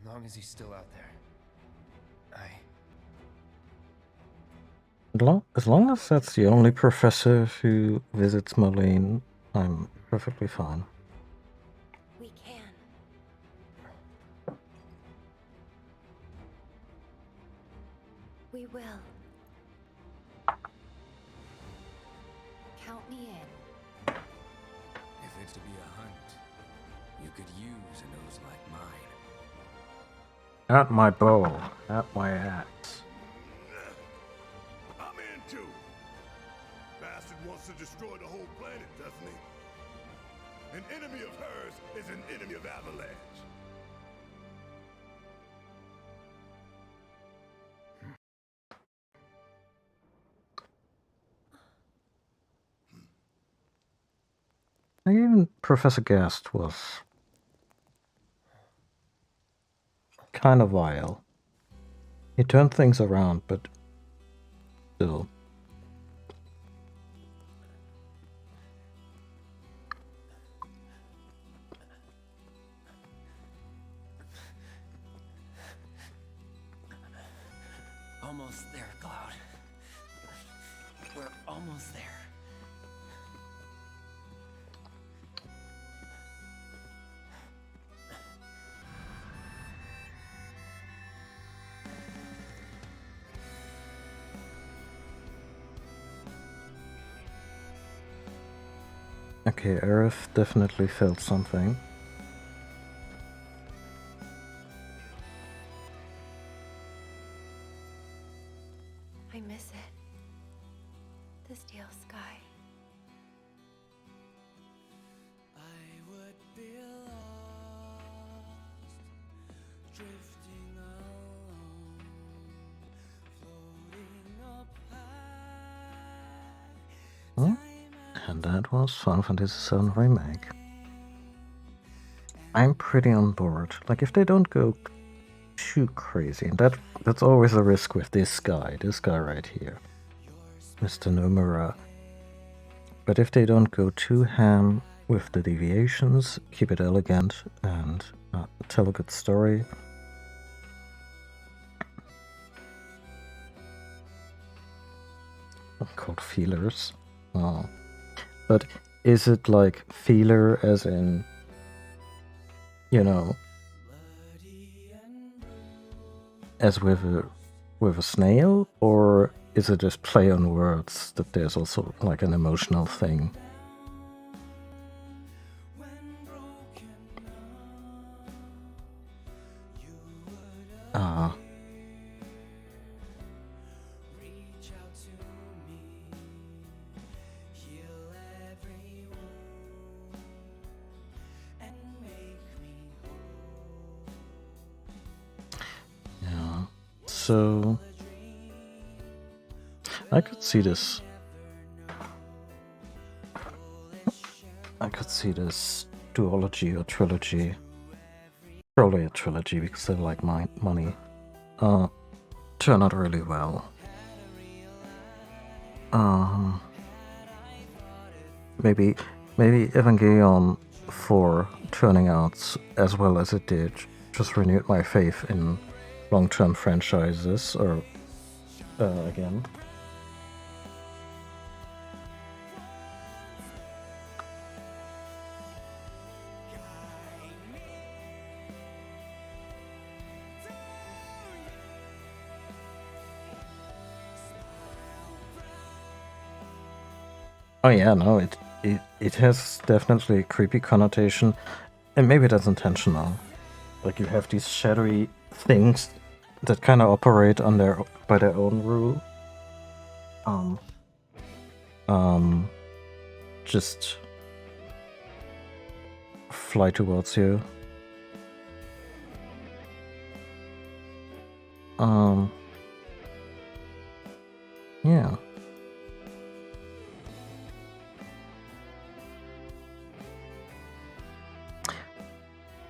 As long as he's still out there. As long as that's the only professor who visits Marlene, I'm perfectly fine. We can. We will. Count me in. If it's to be a hunt, you could use a nose like mine. At my bow, at my axe. I'm in too. Bastard wants to destroy the whole planet, doesn't he? An enemy of hers is an enemy of Avalanche. Even Professor Gast was kind of vile. He turned things around, but still. Almost there, Cloud. We're almost there. Okay, Aerith definitely felt something. I miss it. The steel sky. I would be lost, drifting alone, floating up high. Hmm? And that was Final Fantasy VII Remake. I'm pretty on board. Like, if they don't go too crazy, and that's always a risk with this guy right here, Mr. Nomura. But if they don't go too ham with the deviations, keep it elegant, and tell a good story, called feelers. But is it like feeler as in, you know, as with a snail, or is it just play on words that there's also like an emotional thing? Yeah, so I could see this. I could see this duology or trilogy. Probably a trilogy because they like my money. Turn out really well. Maybe Evangelion 4 turning out as well as it did just renewed my faith in long-term franchises, or again. Oh yeah, no, it has definitely a creepy connotation, and maybe that's intentional. Like you have these shadowy things that kind of operate on by their own rule. Just fly towards you. Yeah.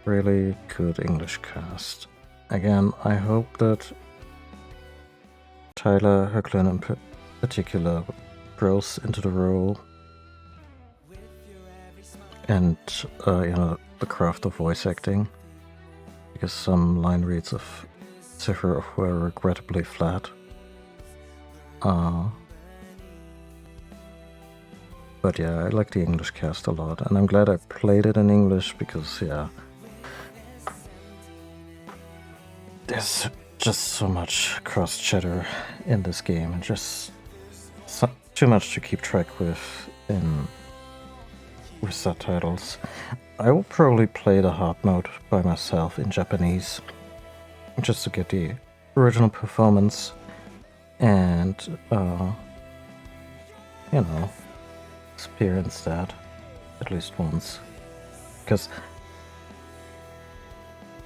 Really good English cast. Again, I hope that Tyler Hoechlin in particular grows into the role. And, the craft of voice acting. Because some line reads of Sephiroth were regrettably flat. But yeah, I like the English cast a lot, and I'm glad I played it in English because, yeah, there's just so much cross chatter in this game, and just too much to keep track with with subtitles. I will probably play the hard mode by myself in Japanese, just to get the original performance and, experience that at least once. Because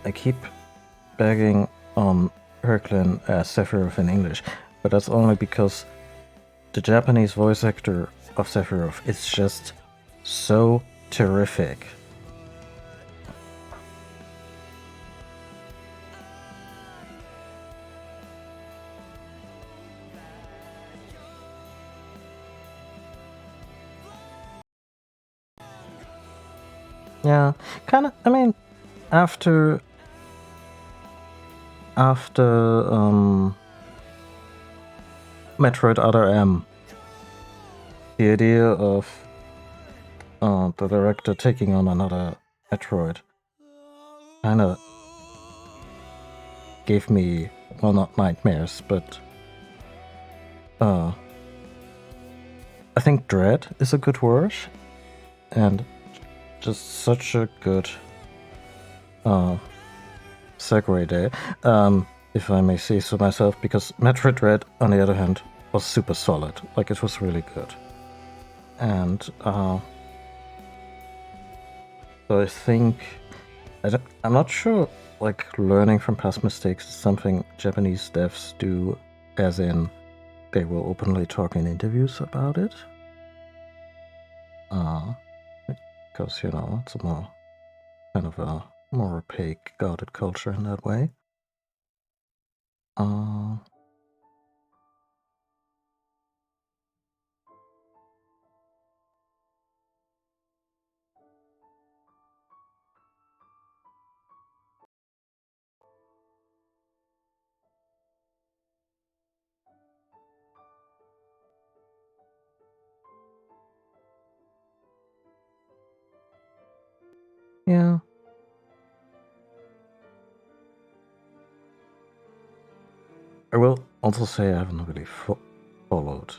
I keep bagging on Hoechlin as Sephiroth in English, but that's only because the Japanese voice actor of Sephiroth is just so terrific. Yeah, kind of. I mean, after Metroid Other M, the idea of the director taking on another Metroid kind of gave me, well, not nightmares, but I think dread is a good word, and just such a good segue there, if I may say so myself, because Metroid Dread, on the other hand, was super solid. Like, it was really good. And so I think, I'm not sure, like, learning from past mistakes is something Japanese devs do, as in they will openly talk in interviews about it. Because, it's a more kind of a more opaque, guarded culture in that way. Yeah. I will also say I haven't really followed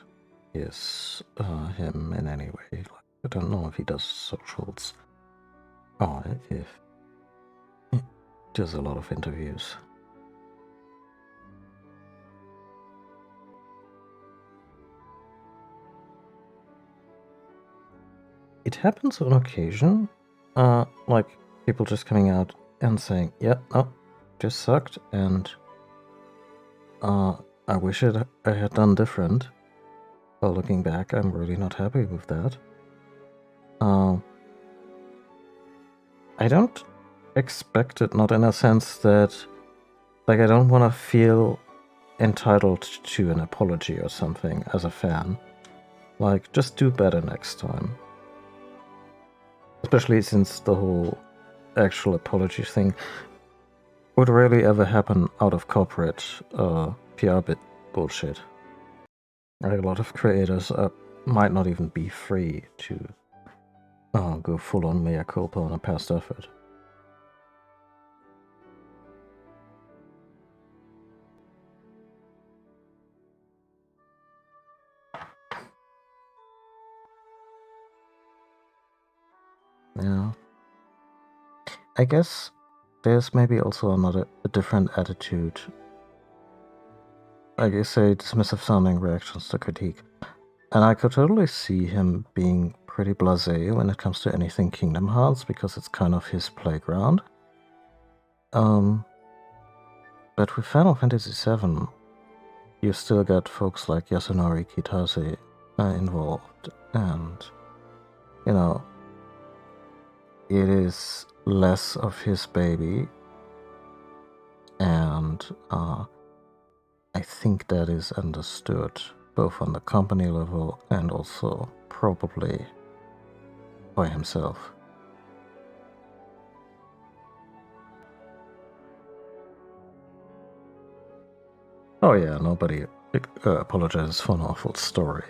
him in any way. Like, I don't know if he does socials or if he does a lot of interviews. It happens on occasion, like people just coming out and saying, "Yeah, no, this sucked," and I wish I had done different. But looking back, I'm really not happy with that. I don't expect it, not in a sense that, like, I don't want to feel entitled to an apology or something as a fan. Like, just do better next time. Especially since the whole actual apology thing would rarely ever happen out of corporate PR bullshit. Like, a lot of creators might not even be free to go full on mea culpa on a past effort. Yeah. I guess there's maybe also a different attitude. Like you say, dismissive sounding reactions to critique. And I could totally see him being pretty blasé when it comes to anything Kingdom Hearts, because it's kind of his playground. But with Final Fantasy VII, you still got folks like Yasunori Kitase involved, and, you know, it is less of his baby, and I think that is understood both on the company level and also probably by himself. Oh yeah, nobody apologizes for an awful story.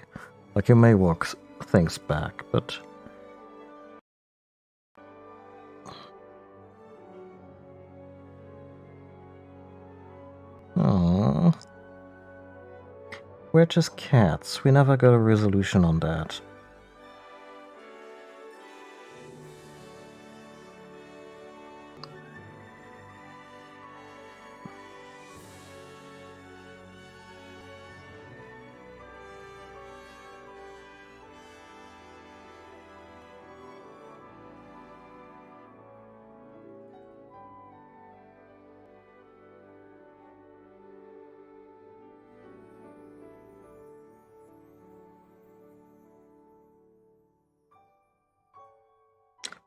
Like, you may walk things back, but... Aww. We're just cats. We never got a resolution on that.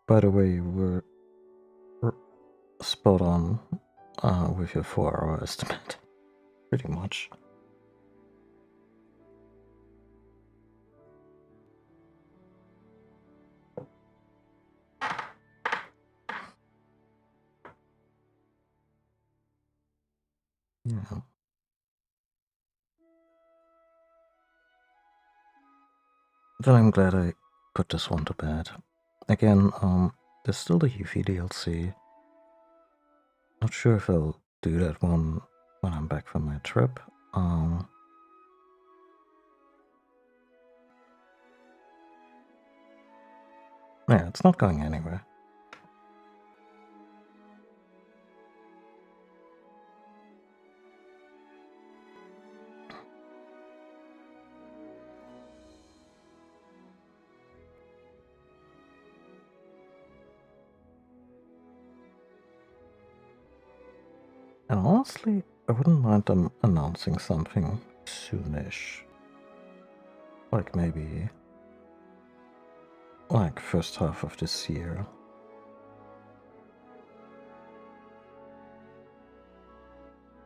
By the way, you were spot on with your 4-hour estimate. Pretty much. Yeah. Then I'm glad I put this one to bed. Again, there's still the Yuffie DLC. Not sure if I'll do that one when I'm back from my trip. Yeah, it's not going anywhere. And honestly, I wouldn't mind them announcing something soonish. Like maybe... like first half of this year.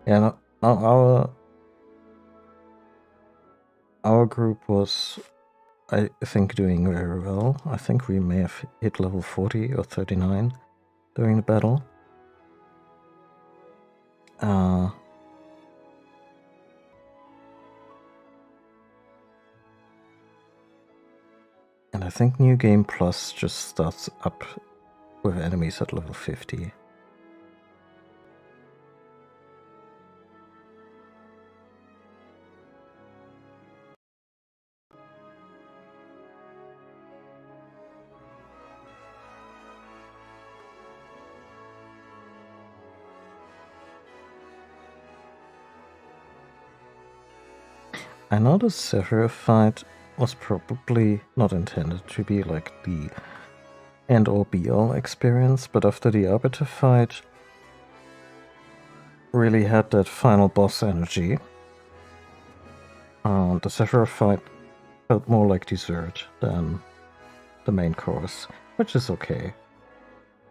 Yeah, no, our group was, I think, doing very well. I think we may have hit level 40 or 39 during the battle. And I think New Game Plus just starts up with enemies at level 50. I know the Sephiroth fight was probably not intended to be like the end-all be-all experience, but after the Arbiter fight really had that final boss energy, the Sephiroth fight felt more like dessert than the main course, which is okay.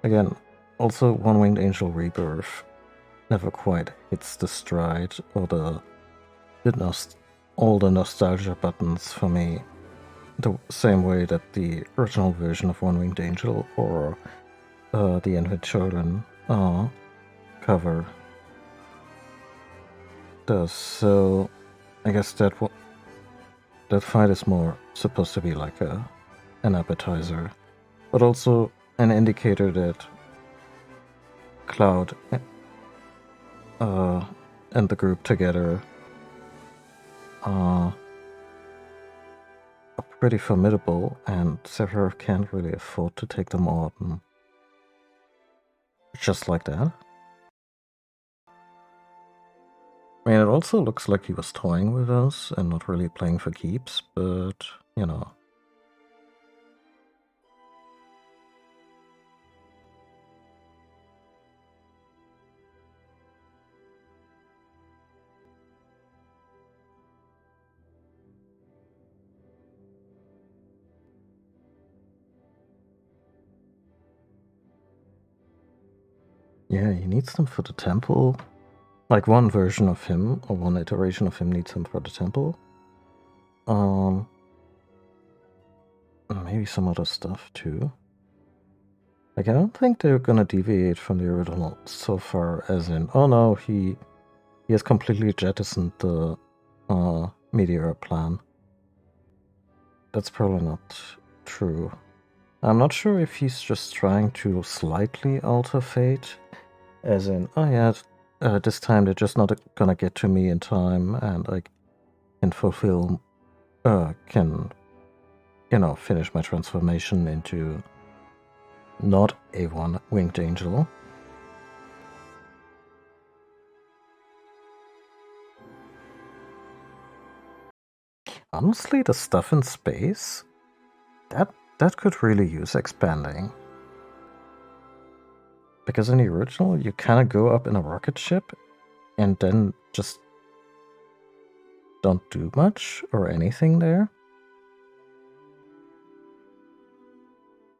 Again, also One Winged Angel Rebirth never quite hits the stride or all the nostalgia buttons for me, the same way that the original version of One Winged Angel or the Infant Children cover does. So I guess that fight is more supposed to be like an appetizer, but also an indicator that Cloud and the group together pretty formidable, and Sephiroth can't really afford to take them on just like that. I mean, it also looks like he was toying with us and not really playing for keeps, but, you know. Yeah, he needs them for the temple. Like, one version of him, or one iteration of him needs him for the temple. Maybe some other stuff, too. Like, I don't think they're gonna deviate from the original so far, as in, oh no, he has completely jettisoned the Meteor plan. That's probably not true. I'm not sure if he's just trying to slightly alter fate, as in, oh yeah, this time they're just not gonna get to me in time, and I can fulfill, can, you know, finish my transformation into not a one-winged angel. Honestly, the stuff in space, that could really use expanding. Because in the original, you kind of go up in a rocket ship and then just don't do much or anything there.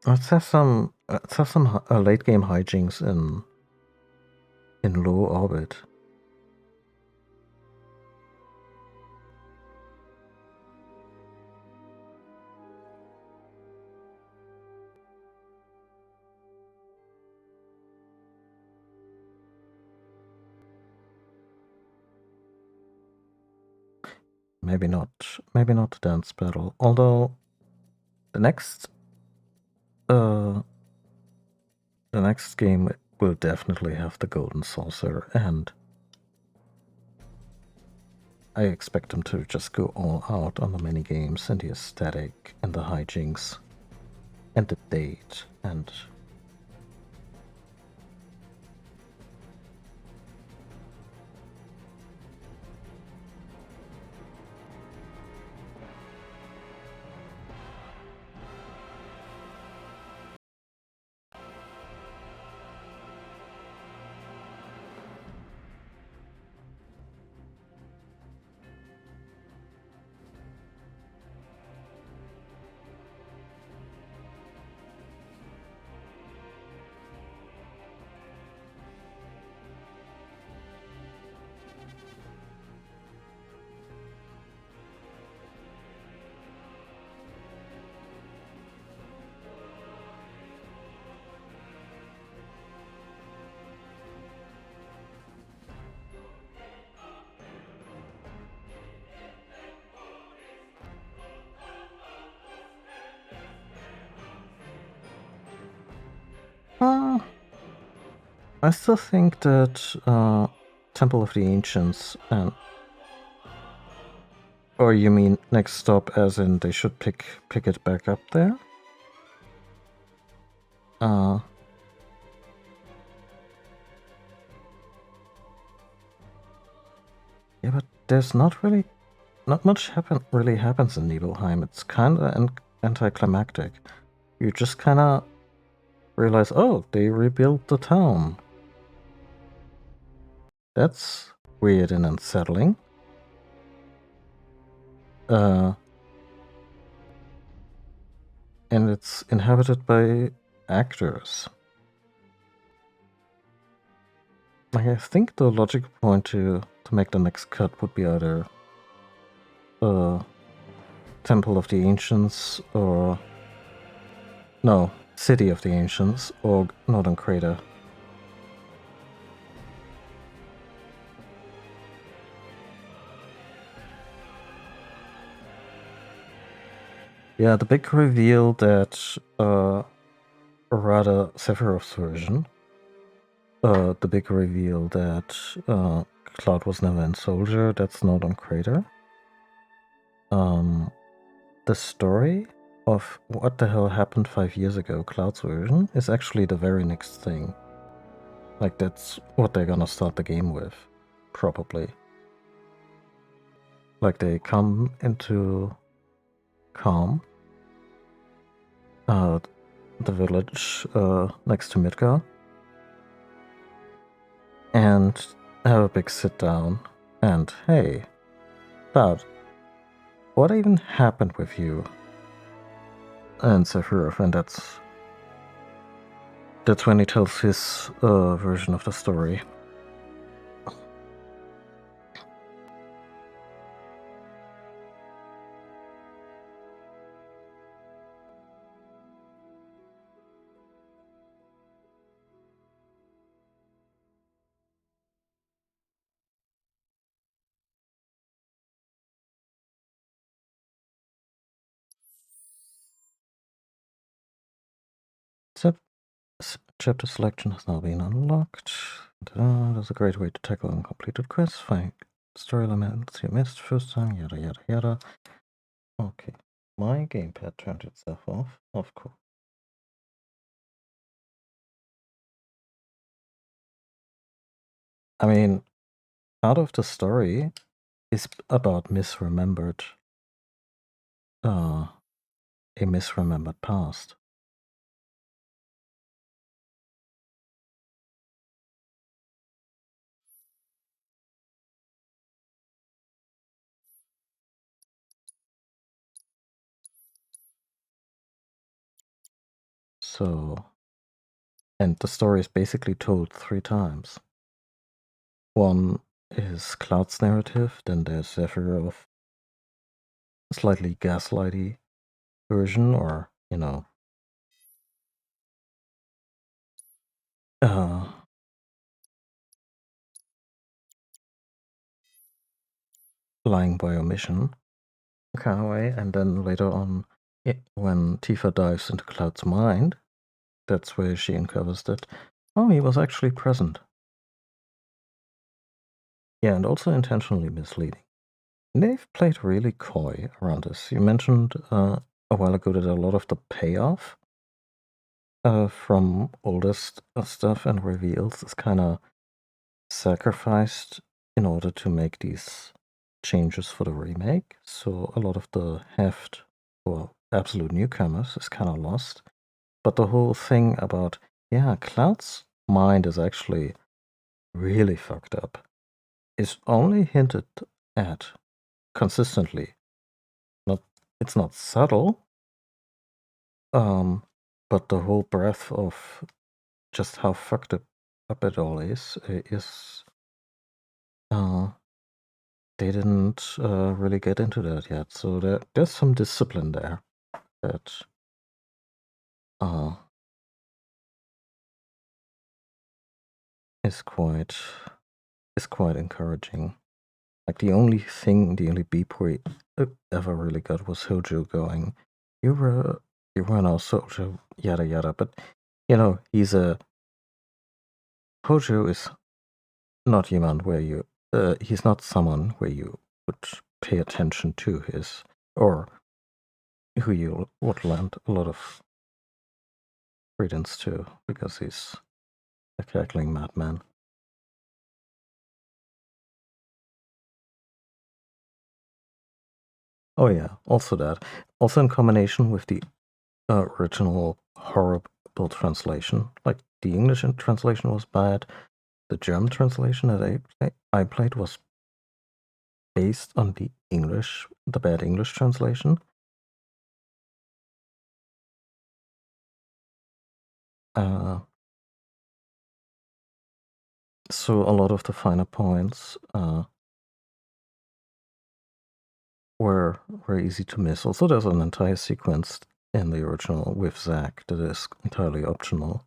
Let's have some late game hijinks in low orbit. Maybe not the dance battle. Although the next game will definitely have the golden saucer, and I expect them to just go all out on the mini games and the aesthetic and the hijinks and the date and I still think that Temple of the Ancients and... Or you mean next stop as in they should pick it back up there? Yeah, but there's not much really happens in Nibelheim. It's kinda anticlimactic. You just kinda realize, oh, they rebuilt the town. That's weird and unsettling. And it's inhabited by actors. Like, I think the logical point to make the next cut would be either Temple of the Ancients or... No, City of the Ancients or Northern Crater. Yeah, the big reveal that, or rather Sephiroth's version, the big reveal that Cloud was never in Soldier, that's Northern Crater. the story of what the hell happened 5 years ago, Cloud's version, is actually the very next thing. Like, that's what they're gonna start the game with, probably. Like, they come into Calm, the village next to Midgar, and have a big sit down. And hey, Cloud, what even happened with you and Sephiroth? And that's when he tells his version of the story. Chapter selection has now been unlocked. That's a great way to tackle uncompleted quests. Find story elements you missed first time, yada yada yada. Okay. My gamepad turned itself off. Of course. I mean, part of the story is about a misremembered past. So, and the story is basically told 3 times. One is Cloud's narrative, then there's Sephiroth, slightly gaslighty version, or, you know, lying by omission kind of way. And then later on, when Tifa dives into Cloud's mind, that's where she uncovers that, oh, he was actually present. Yeah, and also intentionally misleading. And they've played really coy around this. You mentioned a while ago that a lot of the payoff from oldest stuff and reveals is kind of sacrificed in order to make these changes for the remake. So a lot of the heft for absolute newcomers is kind of lost. But the whole thing about, yeah, Cloud's mind is actually really fucked up is only hinted at consistently. It's not subtle, but the whole breadth of just how fucked up it all is they didn't really get into that yet. So there's some discipline there that is quite encouraging. Like the only beep we ever really got was Hojo going, you were our soldier, yada yada. But you know, Hojo is not human where you he's not someone where you would pay attention to his, or who you would lend a lot of credence to, because he's a cackling madman. Oh yeah, also that. Also in combination with the original horrible translation. Like, the English translation was bad. The German translation that I played was based on the bad English translation. So a lot of the finer points were easy to miss. Also, there's an entire sequence in the original with Zack that is entirely optional.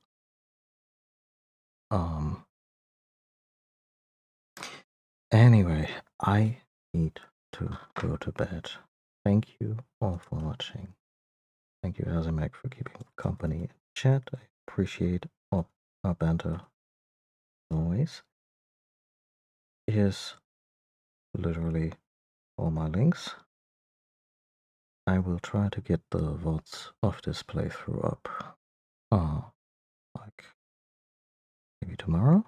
Anyway, I need to go to bed. Thank you all for watching. Thank you, Azimek, for keeping company in chat. I appreciate our banter always. Here's literally all my links. I will try to get the VODs of this playthrough up. Like maybe tomorrow.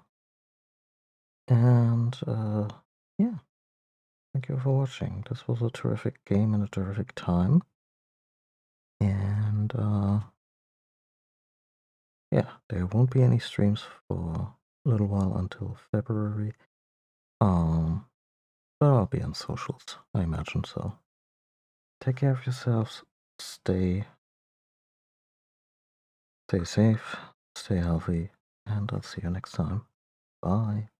And yeah, thank you for watching. This was a terrific game and a terrific time. And yeah, there won't be any streams for a little while until February. But I'll be on socials, I imagine so. Take care of yourselves, stay safe, stay healthy, and I'll see you next time. Bye.